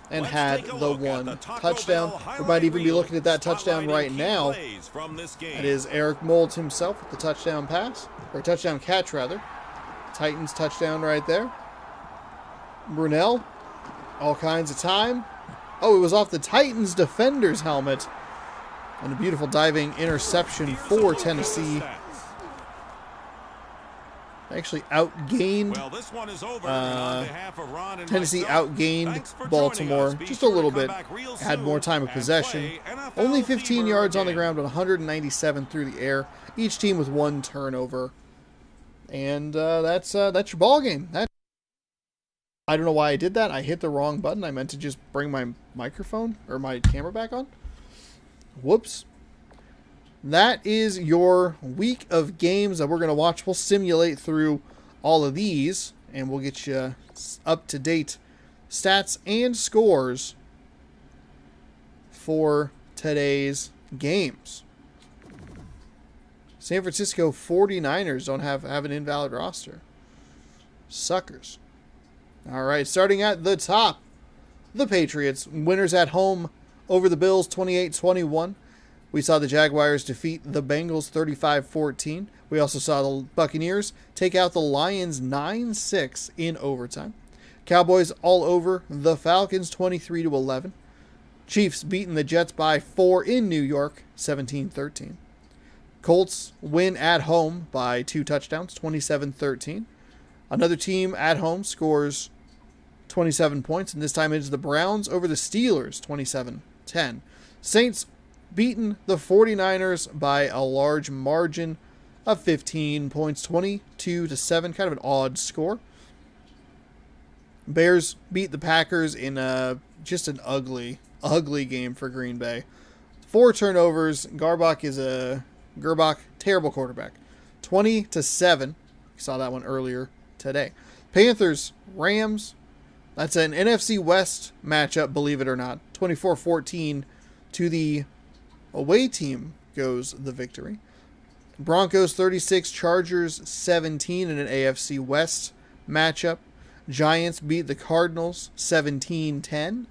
and Let's had take a the look at one the Taco touchdown. Bell We might even be highlight looking at that reel, touchdown spotlighting right key now. plays from this game. That is Eric Moulds himself with the touchdown pass, or touchdown catch rather. Titans touchdown right there. Brunell, all kinds of time. Oh, it was off the Titans defender's helmet. And a beautiful diving interception Here's a for look at the Tennessee. stats. Actually outgained. Well, this one is over. And on behalf of Ron and Tennessee myself, outgained thanks for joining Baltimore us. Be just a sure to little come bit. back real Had soon more time of and possession. play NFL Only 15 Fever yards on the again. ground, but 197 through the air. Each team with 1 turnover. And that's your ball game. I don't know why I did that. I hit the wrong button. I meant to just bring my microphone or my camera back on. Whoops. That is your week of games that we're going to watch. We'll simulate through all of these, and we'll get you up-to-date stats and scores for today's games. San Francisco 49ers don't have an invalid roster. Suckers. All right, starting at the top, the Patriots, winners at home over the Bills 28-21. We saw the Jaguars defeat the Bengals 35-14. We also saw the Buccaneers take out the Lions 9-6 in overtime. Cowboys all over the Falcons 23-11. Chiefs beating the Jets by 4 in New York 17-13. Colts win at home by 2 touchdowns 27-13. Another team at home scores 27 points, and this time it is the Browns over the Steelers 27-10. Saints beaten the 49ers by a large margin of 15 points, 22-7, kind of an odd score. Bears beat the Packers in just an ugly game for Green Bay. 4 turnovers. Gerbach, terrible quarterback. 20-7. We saw that one earlier today. Panthers, Rams. That's an NFC West matchup, believe it or not. 24-14 to the away team goes the victory. Broncos 36, Chargers 17 in an AFC West matchup. Giants beat the Cardinals 17-10.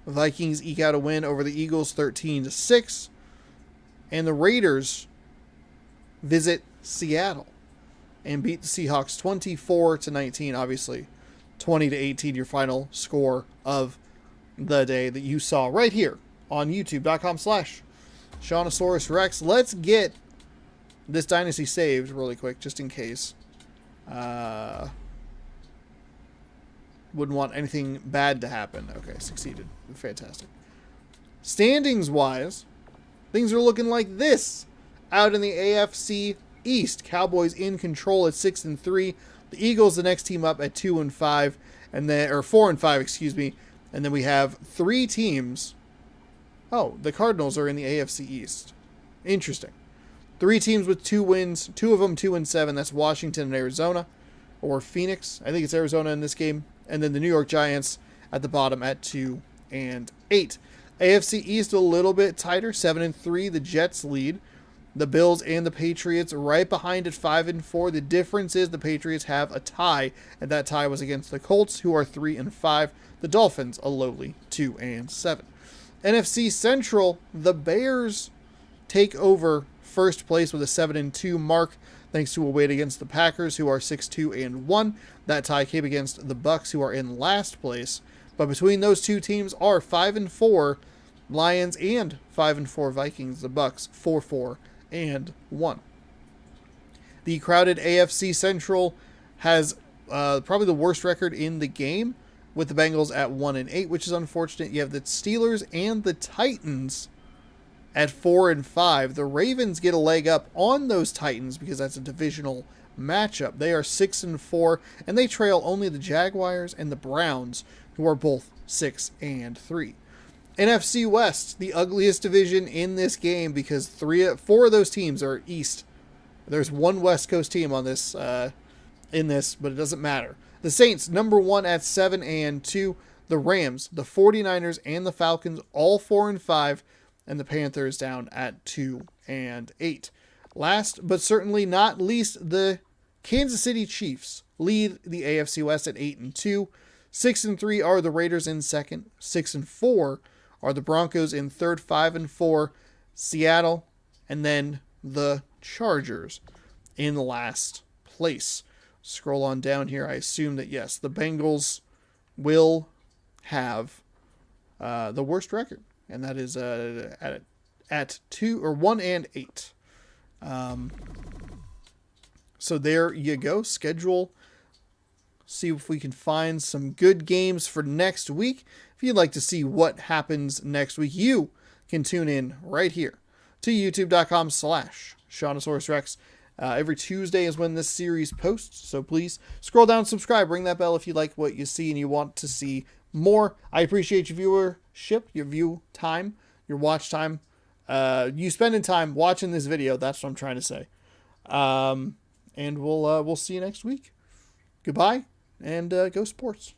Vikings eke out a win over the Eagles 13-6. And the Raiders visit Seattle and beat the Seahawks 24-19. Obviously, 20-18 your final score of the day that you saw right here on youtube.com/Shawnosaurus Rex. Let's get this dynasty saved really quick, just in case. Wouldn't want anything bad to happen. Okay, succeeded. Fantastic. Standings wise, things are looking like this out in the AFC East. Cowboys in control at 6-3. The Eagles, the next team up at 2-5, and then 4-5, excuse me. And then we have 3 teams. Oh, the Cardinals are in the AFC East. Interesting. 3 teams with 2 wins. 2 of them 2-7. That's Washington and Arizona, or Phoenix. I think it's Arizona in this game. And then the New York Giants at the bottom at 2-8. AFC East a little bit tighter, 7-3. The Jets lead. The Bills and the Patriots right behind at 5-4. The difference is the Patriots have a tie, and that tie was against the Colts, who are 3-5. The Dolphins a lowly 2-7. NFC Central, the Bears take over first place with a 7-2 mark, thanks to a win against the Packers, who are 6-2-1. That tie came against the Bucks, who are in last place. But between those two teams are 5-4 Lions and 5-4 Vikings. The Bucks 4-4-1. The crowded AFC Central has probably the worst record in the game, with the Bengals at 1-8, which is unfortunate. You have the Steelers and the Titans at 4-5. The Ravens get a leg up on those Titans because that's a divisional matchup. They are 6-4, and they trail only the Jaguars and the Browns, who are both 6-3. NFC West, the ugliest division in this game because 4 of those teams are East. There's one West Coast team on this in this, but it doesn't matter. The Saints, number 1 at 7-2. The Rams, the 49ers, and the Falcons, all 4-5. And the Panthers down at 2-8. Last but certainly not least, the Kansas City Chiefs lead the AFC West at 8-2. 6-3 are the Raiders in second. 6-4 are the Broncos in third. 5-4 Seattle, and then the Chargers in last place. Scroll on down here. I assume that, yes, the Bengals will have the worst record, and that is at 1-8. So there you go. Schedule. See if we can find some good games for next week. If you'd like to see what happens next week, you can tune in right here to youtube.com/Shawnosaurus Rex. Every Tuesday is when this series posts, so please scroll down, subscribe, ring that bell if you like what you see and you want to see more. I appreciate your viewership, your view time, your watch time, you spending time watching this video. That's what I'm trying to say. And we'll see you next week. Goodbye, and go sports.